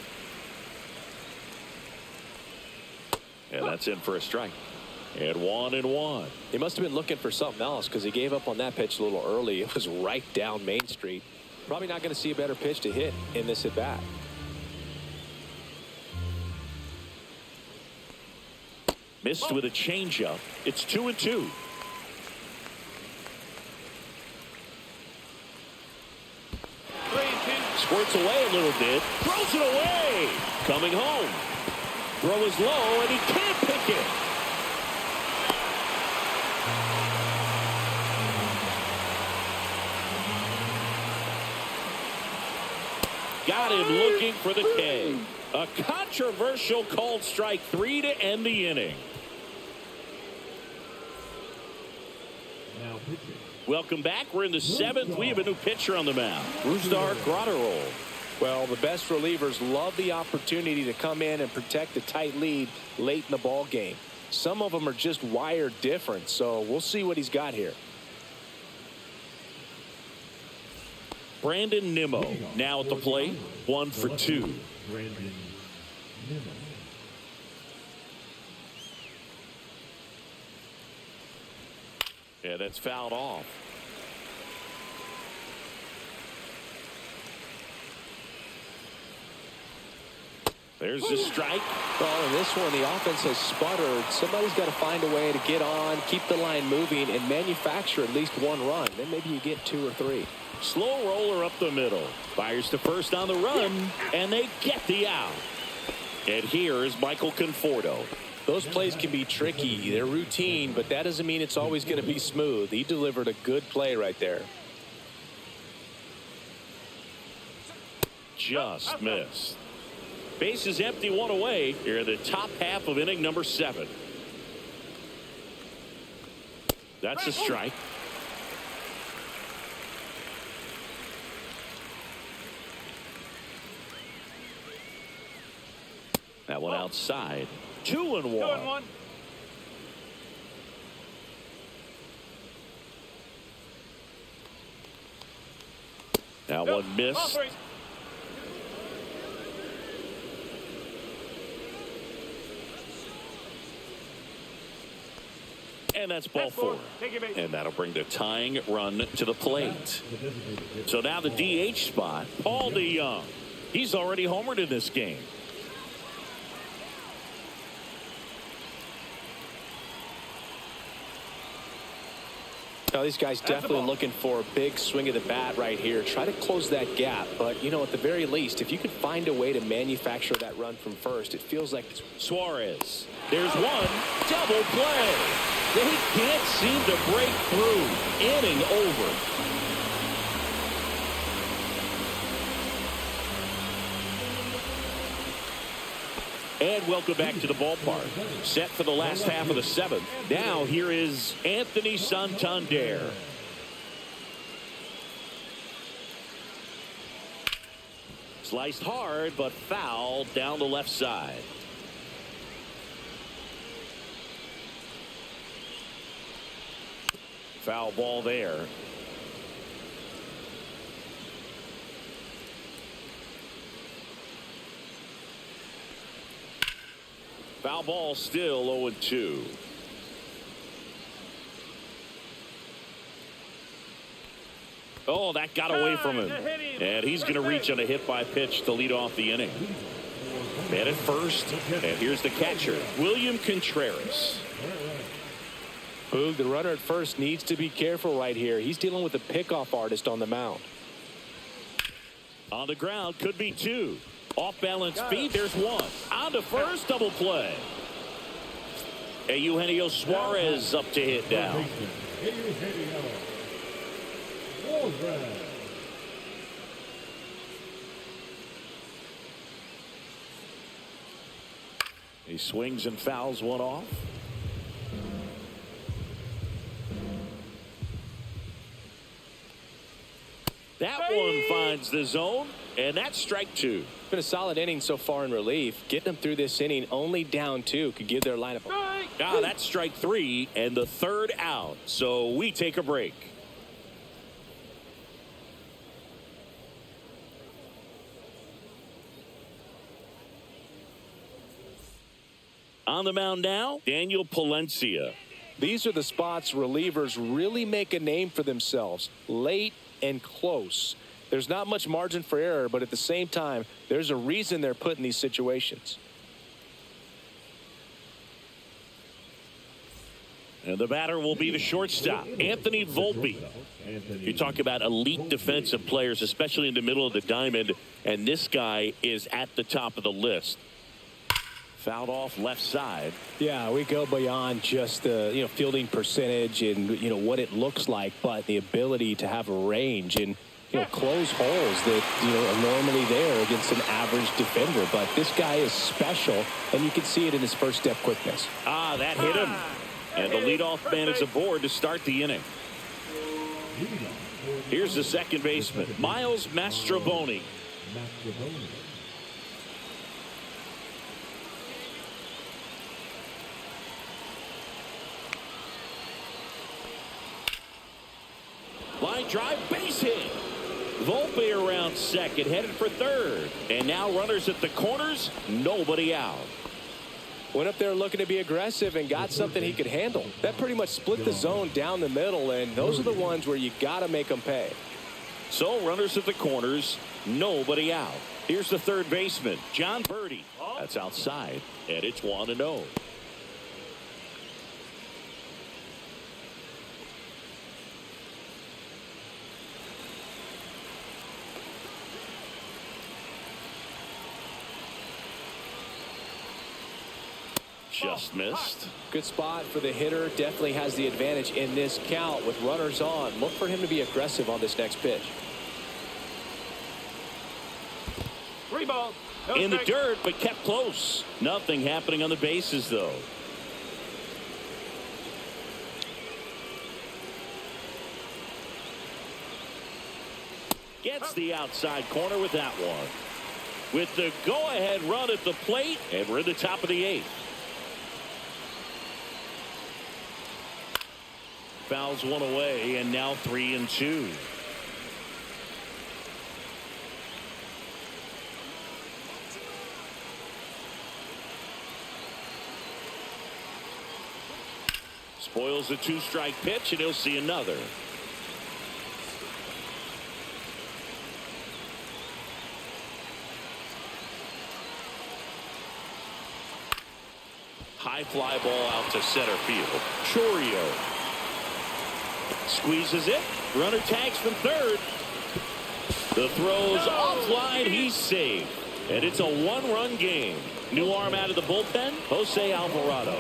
And that's in for a strike. And 1-1. He must have been looking for something else, because he gave up on that pitch a little early. It was right down Main Street. Probably not going to see a better pitch to hit in this at bat. Missed with a changeup. It's 2-2. Squirts away a little bit. Throws it away. Coming home. Throw is low, and he can't pick it. Got him looking for the K. A controversial called strike 3 to end the inning. Now pitching. Welcome back. We're in the seventh. We have a new pitcher on the mound, Rustar Graterol. Well, the best relievers love the opportunity to come in and protect a tight lead late in the ball game. Some of them are just wired different, so we'll see what he's got here. Brandon Nimmo now at the plate, 1 for 2. Brandon Nimmo. Yeah, that's fouled off. There's the strike. Well, in this one, the offense has sputtered. Somebody's got to find a way to get on, keep the line moving, and manufacture at least one run. Then maybe you get 2 or 3. Slow roller up the middle. Fires to first on the run, and they get the out. And here is Michael Conforto. Those plays can be tricky. They're routine, but that doesn't mean it's always going to be smooth. He delivered a good play right there. Just missed. Base is empty, one away here in the top half of inning number 7. That's a strike. That one outside. 2-1. 2-1. That one missed. And that's ball 4. And that'll bring the tying run to the plate. So now the DH spot, Paul DeYoung. He's already homered in this game. Now, these guys definitely looking for a big swing of the bat right here. Try to close that gap. But, you know, at the very least, if you could find a way to manufacture that run from first, it feels like it's Suarez. There's one. Double play. They can't seem to break through. Inning over. And welcome back to the ballpark. Set for the last half of the 7th. Now here is Anthony Santander. Sliced hard, but foul down the left side. Foul ball there. Foul ball still 0-2. Oh, that got away from him. And he's going to reach on a hit by pitch to lead off the inning. Man at first. And here's the catcher, William Contreras. Boog, the runner at first needs to be careful right here. He's dealing with a pickoff artist on the mound. On the ground, could be 2. Off balance feet, there's 1. On to first, double play. Eugenio Suarez up to hit down. He swings and fouls one off. That one finds the zone, and that's strike 2. Been a solid inning so far in relief. Getting them through this inning only down 2 could give their lineup that's strike 3 and the 3rd out. So we take a break. On the mound now, Daniel Palencia. These are the spots relievers really make a name for themselves. Late and close. There's not much margin for error, but at the same time, there's a reason they're put in these situations. And the batter will be the shortstop, Anthony Volpe. You talk about elite defensive players, especially in the middle of the diamond, and this guy is at the top of the list. Fouled off left side. Yeah, we go beyond just the fielding percentage and what it looks like, but the ability to have a range and close holes that are normally there against an average defender. But this guy is special, and you can see it in his first step quickness. That hit him, and the leadoff man is aboard to start the inning. Here's the second baseman, Miles Mastrobuoni. Line drive, base hit. Volpe around second, headed for third. And now runners at the corners, nobody out. Went up there looking to be aggressive and got something he could handle. That pretty much split the zone down the middle, and those are the ones where you got to make them pay. So runners at the corners, nobody out. Here's the third baseman, John Birdie. That's outside, and it's 1-0. Just missed. Good spot for the hitter. Definitely has the advantage in this count with runners on. Look for him to be aggressive on this next pitch. 3 balls. No In the strike. dirt, but kept close. Nothing happening on the bases, though. Gets the outside corner with that one. With the go-ahead run at the plate, and we're in the top of the 8th. Fouls one away, and now 3-2. Spoils a 2-strike pitch, and he'll see another. High fly ball out to center field. Chorio squeezes it. Runner tags from third. The throw's offline. He's safe. And it's a 1-run game. New arm out of the bullpen, Jose Alvarado.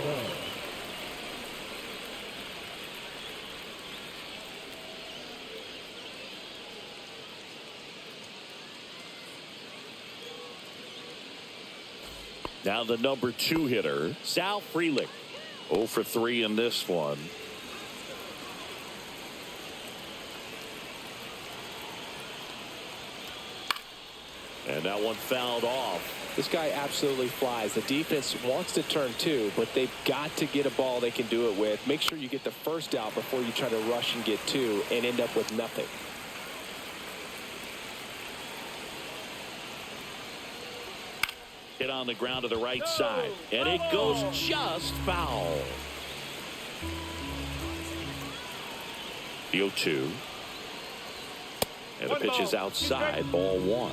Now the number 2 hitter, Sal Frelick. 0 for 3 in this one. And that one fouled off. This guy absolutely flies. The defense wants to turn 2, but they've got to get a ball they can do it with. Make sure you get the first out before you try to rush and get 2 and end up with nothing. Hit on the ground to the right side, and it goes just foul. The 0-2. And the pitch is outside, ball 1.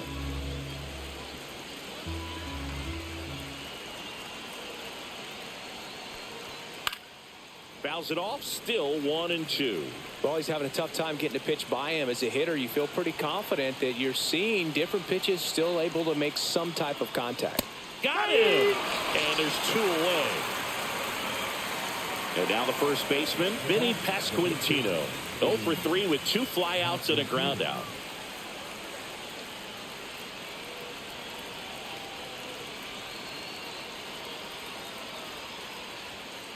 Fouls it off, still 1-2. Well, he's having a tough time getting a pitch by him. As a hitter, you feel pretty confident that you're seeing different pitches still able to make some type of contact. Got him! And there's 2 away. And now the first baseman, Vinny Pasquantino. 0 for 3 with 2 flyouts and a ground out.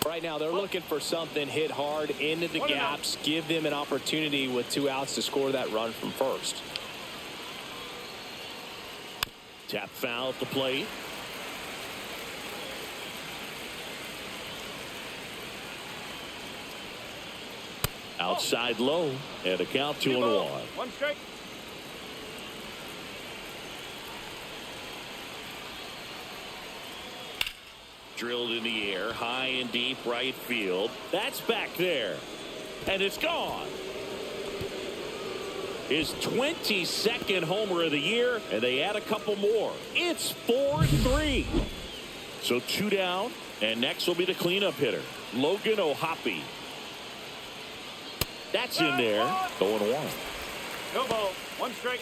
Right now, they're looking for something hit hard into the gaps, give them an opportunity with 2 outs to score that run from first. Tap foul at the plate. Outside low, and a count 2-1. 1 strike. Drilled in the air, high and deep right field. That's back there, and it's gone. His 22nd homer of the year, and they add a couple more. It's 4-3. So 2 down, and next will be the cleanup hitter, Logan O'Hoppe. That's in there. 0-1. No ball. 1 strike.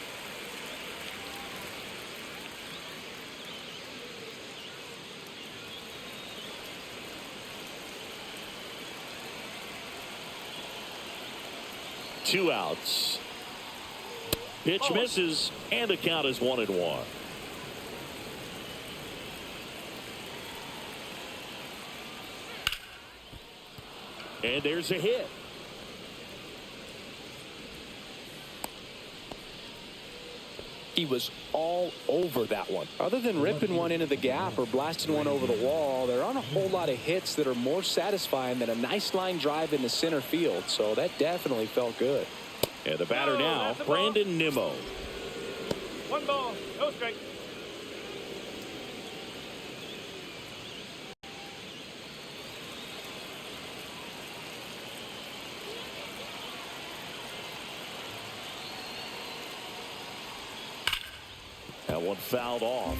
Two outs. Pitch misses, and the count is 1-1. And there's a hit. He was all over that one. Other than ripping one into the gap or blasting one over the wall, there aren't a whole lot of hits that are more satisfying than a nice line drive into center field. So that definitely felt good. And the batter now, Brandon Nimmo. 1 ball. No strike. That one fouled off.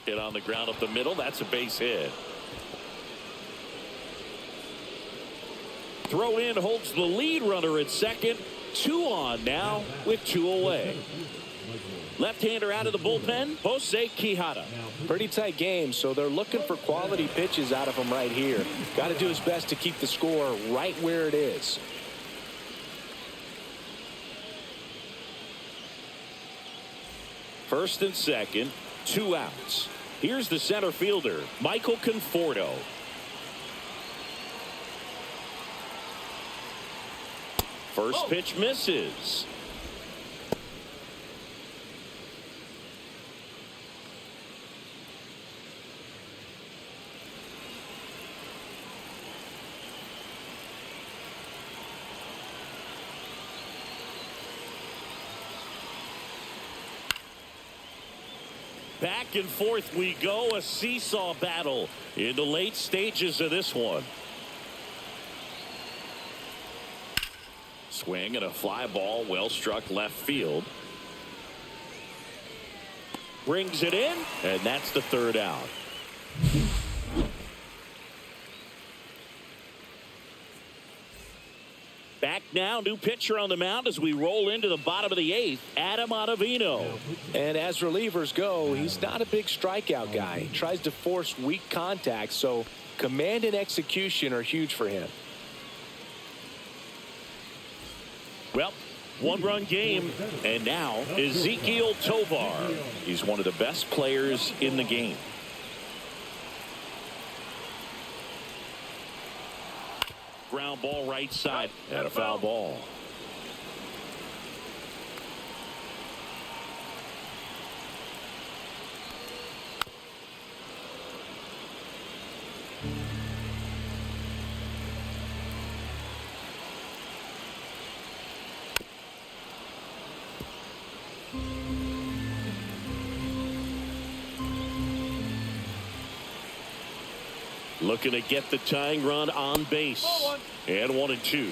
Hit on the ground up the middle. That's a base hit. Throw in holds the lead runner at second. 2 on now with 2 away. Left-hander out of the bullpen, Jose Quijada. Pretty tight game, so they're looking for quality pitches out of him right here. Got to do his best to keep the score right where it is. First and second, 2 outs. Here's the center fielder, Michael Conforto. First pitch misses. Back and forth we go, a seesaw battle in the late stages of this one. Swing and a fly ball, well struck left field. Brings it in, and that's the 3rd out. Back now, new pitcher on the mound as we roll into the bottom of the 8th, Adam Ottavino. And as relievers go, he's not a big strikeout guy. He tries to force weak contact, so command and execution are huge for him. Well, 1-run game, and now Ezequiel Tovar. He's one of the best players in the game. Ground ball right side and a foul ball. Looking to get the tying run on base. And 1-2.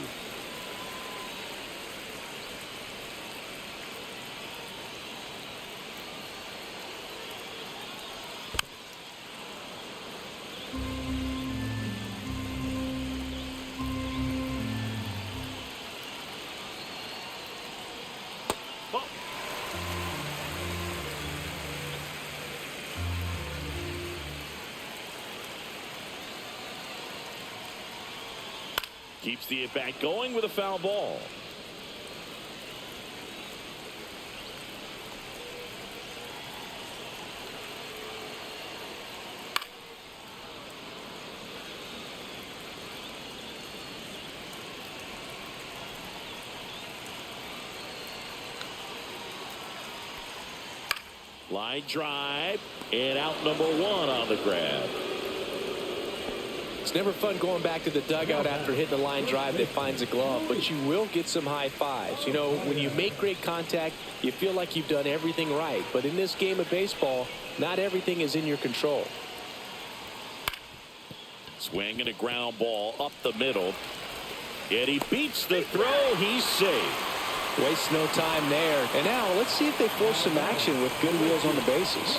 Keeps the at-bat going with a foul ball. Line drive, and out number 1 on the grab. It's never fun going back to the dugout after hitting a line drive that finds a glove, but you will get some high fives. You know, when you make great contact, you feel like you've done everything right. But in this game of baseball, not everything is in your control. Swing and a ground ball up the middle. And he beats the throw. He's safe. Wastes no time there. And now let's see if they force some action with good wheels on the bases.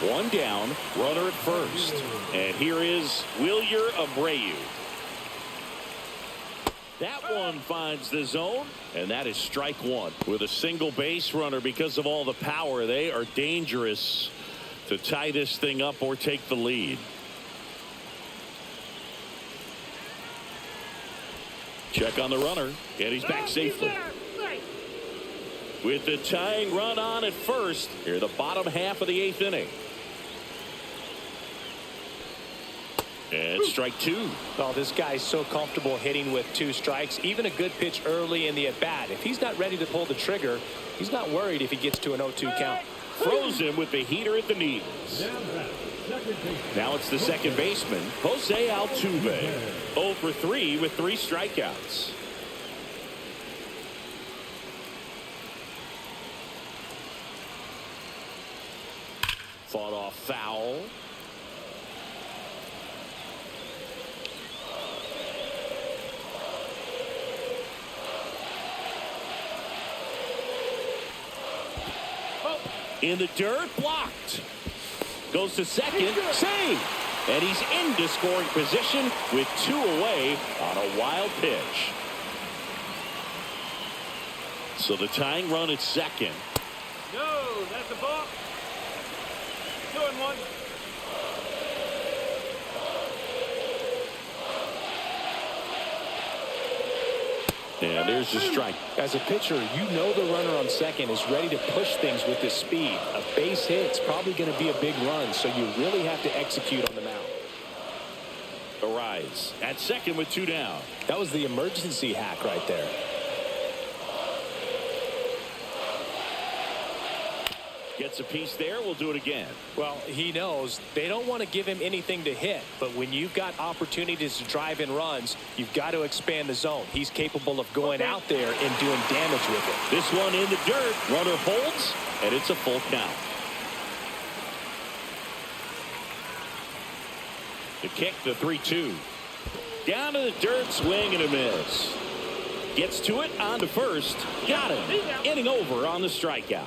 1 down, runner at first. And here is Wilyer Abreu. That one finds the zone, and that is strike 1. With a single base runner, because of all the power, they are dangerous to tie this thing up or take the lead. Check on the runner, and he's back safely. With the tying run on at first, here the bottom half of the 8th inning. And strike 2. Oh, this guy's so comfortable hitting with 2 strikes. Even a good pitch early in the at-bat. If he's not ready to pull the trigger, he's not worried if he gets to an 0-2 count. Throws him with the heater at the knees. Now it's the second baseman, Jose Altuve. 0 for 3 with 3 strikeouts. Fought off foul. In the dirt, blocked. Goes to second, save. And he's into scoring position with 2 away on a wild pitch. So the tying run at second. No, that's a ball. 2-1. And there's the strike. As a pitcher, you know the runner on second is ready to push things with his speed. A base hit's probably going to be a big run, so you really have to execute on the mound. Arise at second with 2 down. That was the emergency hack right there. Gets a piece there. We'll do it again. Well, he knows they don't want to give him anything to hit, but when you've got opportunities to drive in runs, you've got to expand the zone. He's capable of going out there and doing damage with it. This one in the dirt. Runner holds, and it's a full count. The kick, the 3-2. Down to the dirt, swing and a miss. Gets to it, on to first. Got him. Inning over on the strikeout.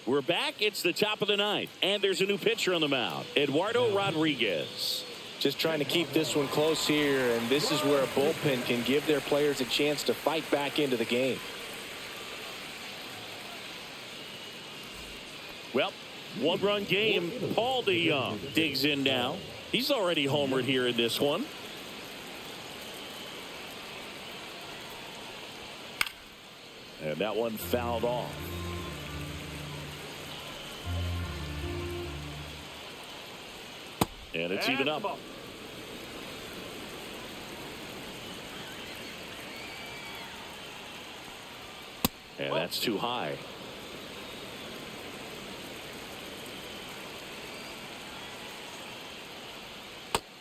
We're back. It's the top of the ninth, and there's a new pitcher on the mound, Eduardo Rodriguez. Just trying to keep this one close here, and this is where a bullpen can give their players a chance to fight back into the game. Well, one-run game. Paul DeYoung digs in now. He's already homered here in this one. And that one fouled off. And it's even up. And that's too high.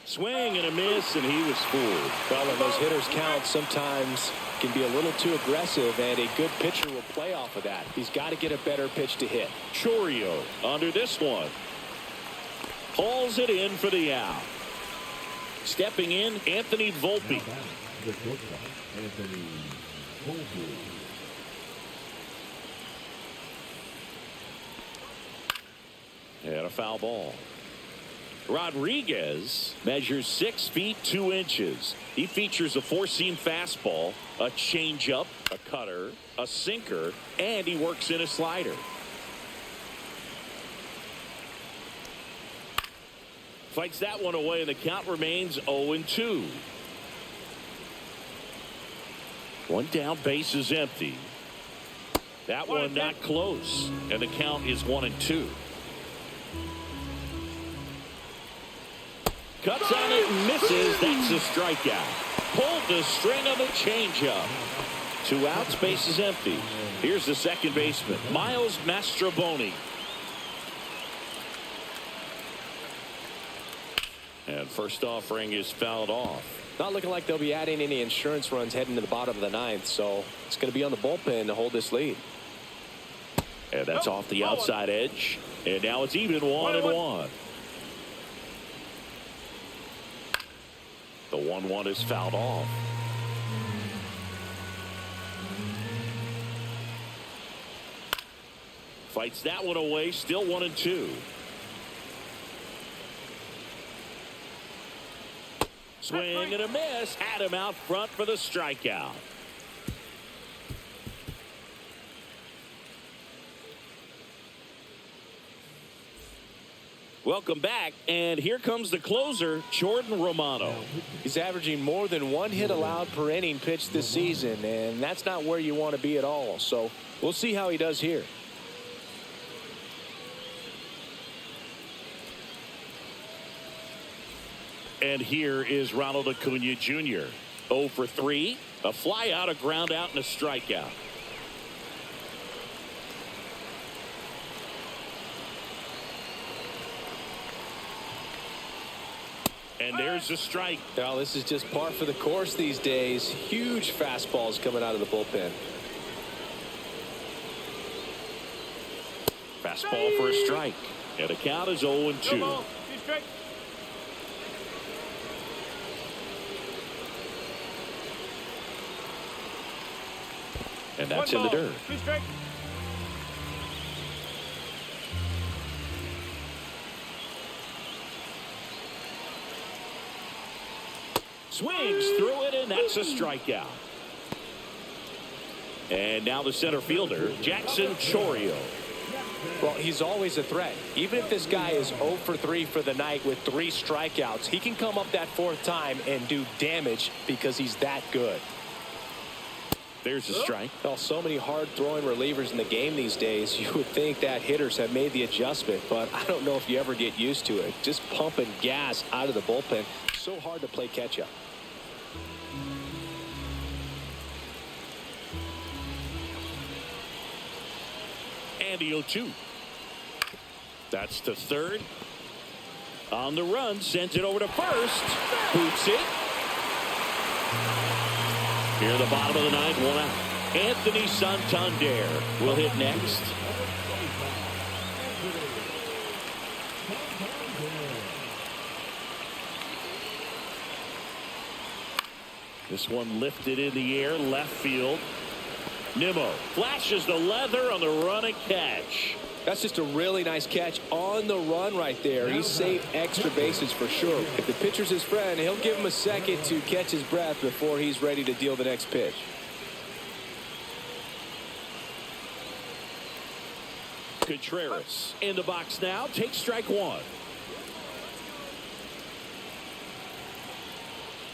Swing and a miss, and he was fooled. Well, when those hitters count, sometimes can be a little too aggressive, and a good pitcher will play off of that. He's got to get a better pitch to hit. Chorio under this one. Hauls it in for the out. Stepping in, Anthony Volpe. The shortstop, Anthony Volpe. And a foul ball. Rodriguez measures 6 feet 2 inches. He features a 4-seam fastball, a changeup, a cutter, a sinker, and he works in a slider. Fights that one away, and the count remains 0-2. One down, base is empty. That one not close, and the count is 1-2. Cuts on it, misses. That's a strikeout. Pulled the string on the changeup. 2 outs, base is empty. Here's the second baseman, Miles Mastroboni. And first offering is fouled off. Not looking like they'll be adding any insurance runs heading to the bottom of the ninth, so it's going to be on the bullpen to hold this lead. And that's off the outside edge. And now it's even 1-1. The 1-1 is fouled off. Fights that one away, still 1-2. Swing and a miss. Had him out front for the strikeout. Welcome back, and here comes the closer, Jordan Romano. He's averaging more than 1 hit allowed per inning pitched this season, and that's not where you want to be at all. So we'll see how he does here. And here is Ronald Acuna Jr. 0 for 3, a fly out, a ground out, and a strikeout. And there's a strike. Now, this is just par for the course these days. Huge fastballs coming out of the bullpen. Fastball for a strike. And the count is 0-2. And that's in the dirt. Swings through it, and that's a strikeout. And now the center fielder, Jackson Chourio. Well, he's always a threat. Even if this guy is 0 for 3 for the night with 3 strikeouts, he can come up that 4th time and do damage because he's that good. There's a strike. Well, so many hard-throwing relievers in the game these days, you would think that hitters have made the adjustment, but I don't know if you ever get used to it. Just pumping gas out of the bullpen, so hard to play catch-up. And the 0-2. That's to third. On the run, sends it over to first. Boots it. Here in the bottom of the 9th, 1 out. Anthony Santander will hit next. This one lifted in the air, left field. Nimmo flashes the leather on the run and catch. That's just a really nice catch on the run right there. He saved extra bases for sure. If the pitcher's his friend, he'll give him a second to catch his breath before he's ready to deal the next pitch. Contreras in the box now, takes strike 1.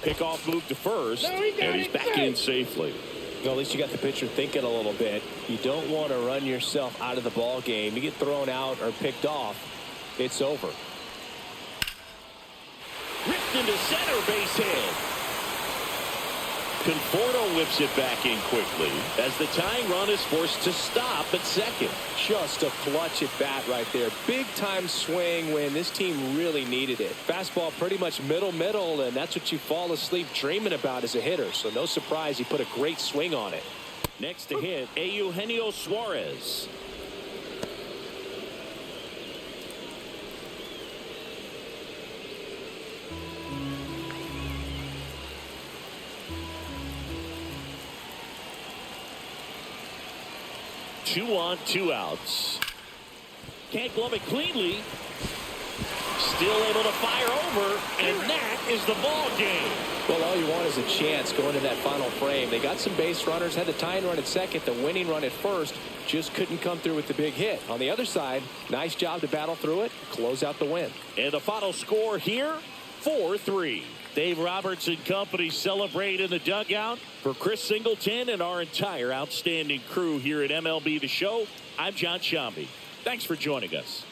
Pickoff move to first, and he's back in safely. Well, at least you got the pitcher thinking a little bit. You don't want to run yourself out of the ball game. You get thrown out or picked off, it's over. Ripped into center, base hit. Conforto whips it back in quickly as the tying run is forced to stop at second. Just a clutch at bat right there. Big time swing when this team really needed it. Fastball pretty much middle, and that's what you fall asleep dreaming about as a hitter. So no surprise he put a great swing on it. Next to hit, Eugenio Suarez. Two on, 2 outs. Can't glove it cleanly. Still able to fire over, and that is the ball game. Well, all you want is a chance going to that final frame. They got some base runners, had the tying run at second, the winning run at first, just couldn't come through with the big hit. On the other side, nice job to battle through it, close out the win. And the final score here, 4-3. Dave Roberts and company celebrate in the dugout. For Chris Singleton and our entire outstanding crew here at MLB The Show, I'm John Shambi. Thanks for joining us.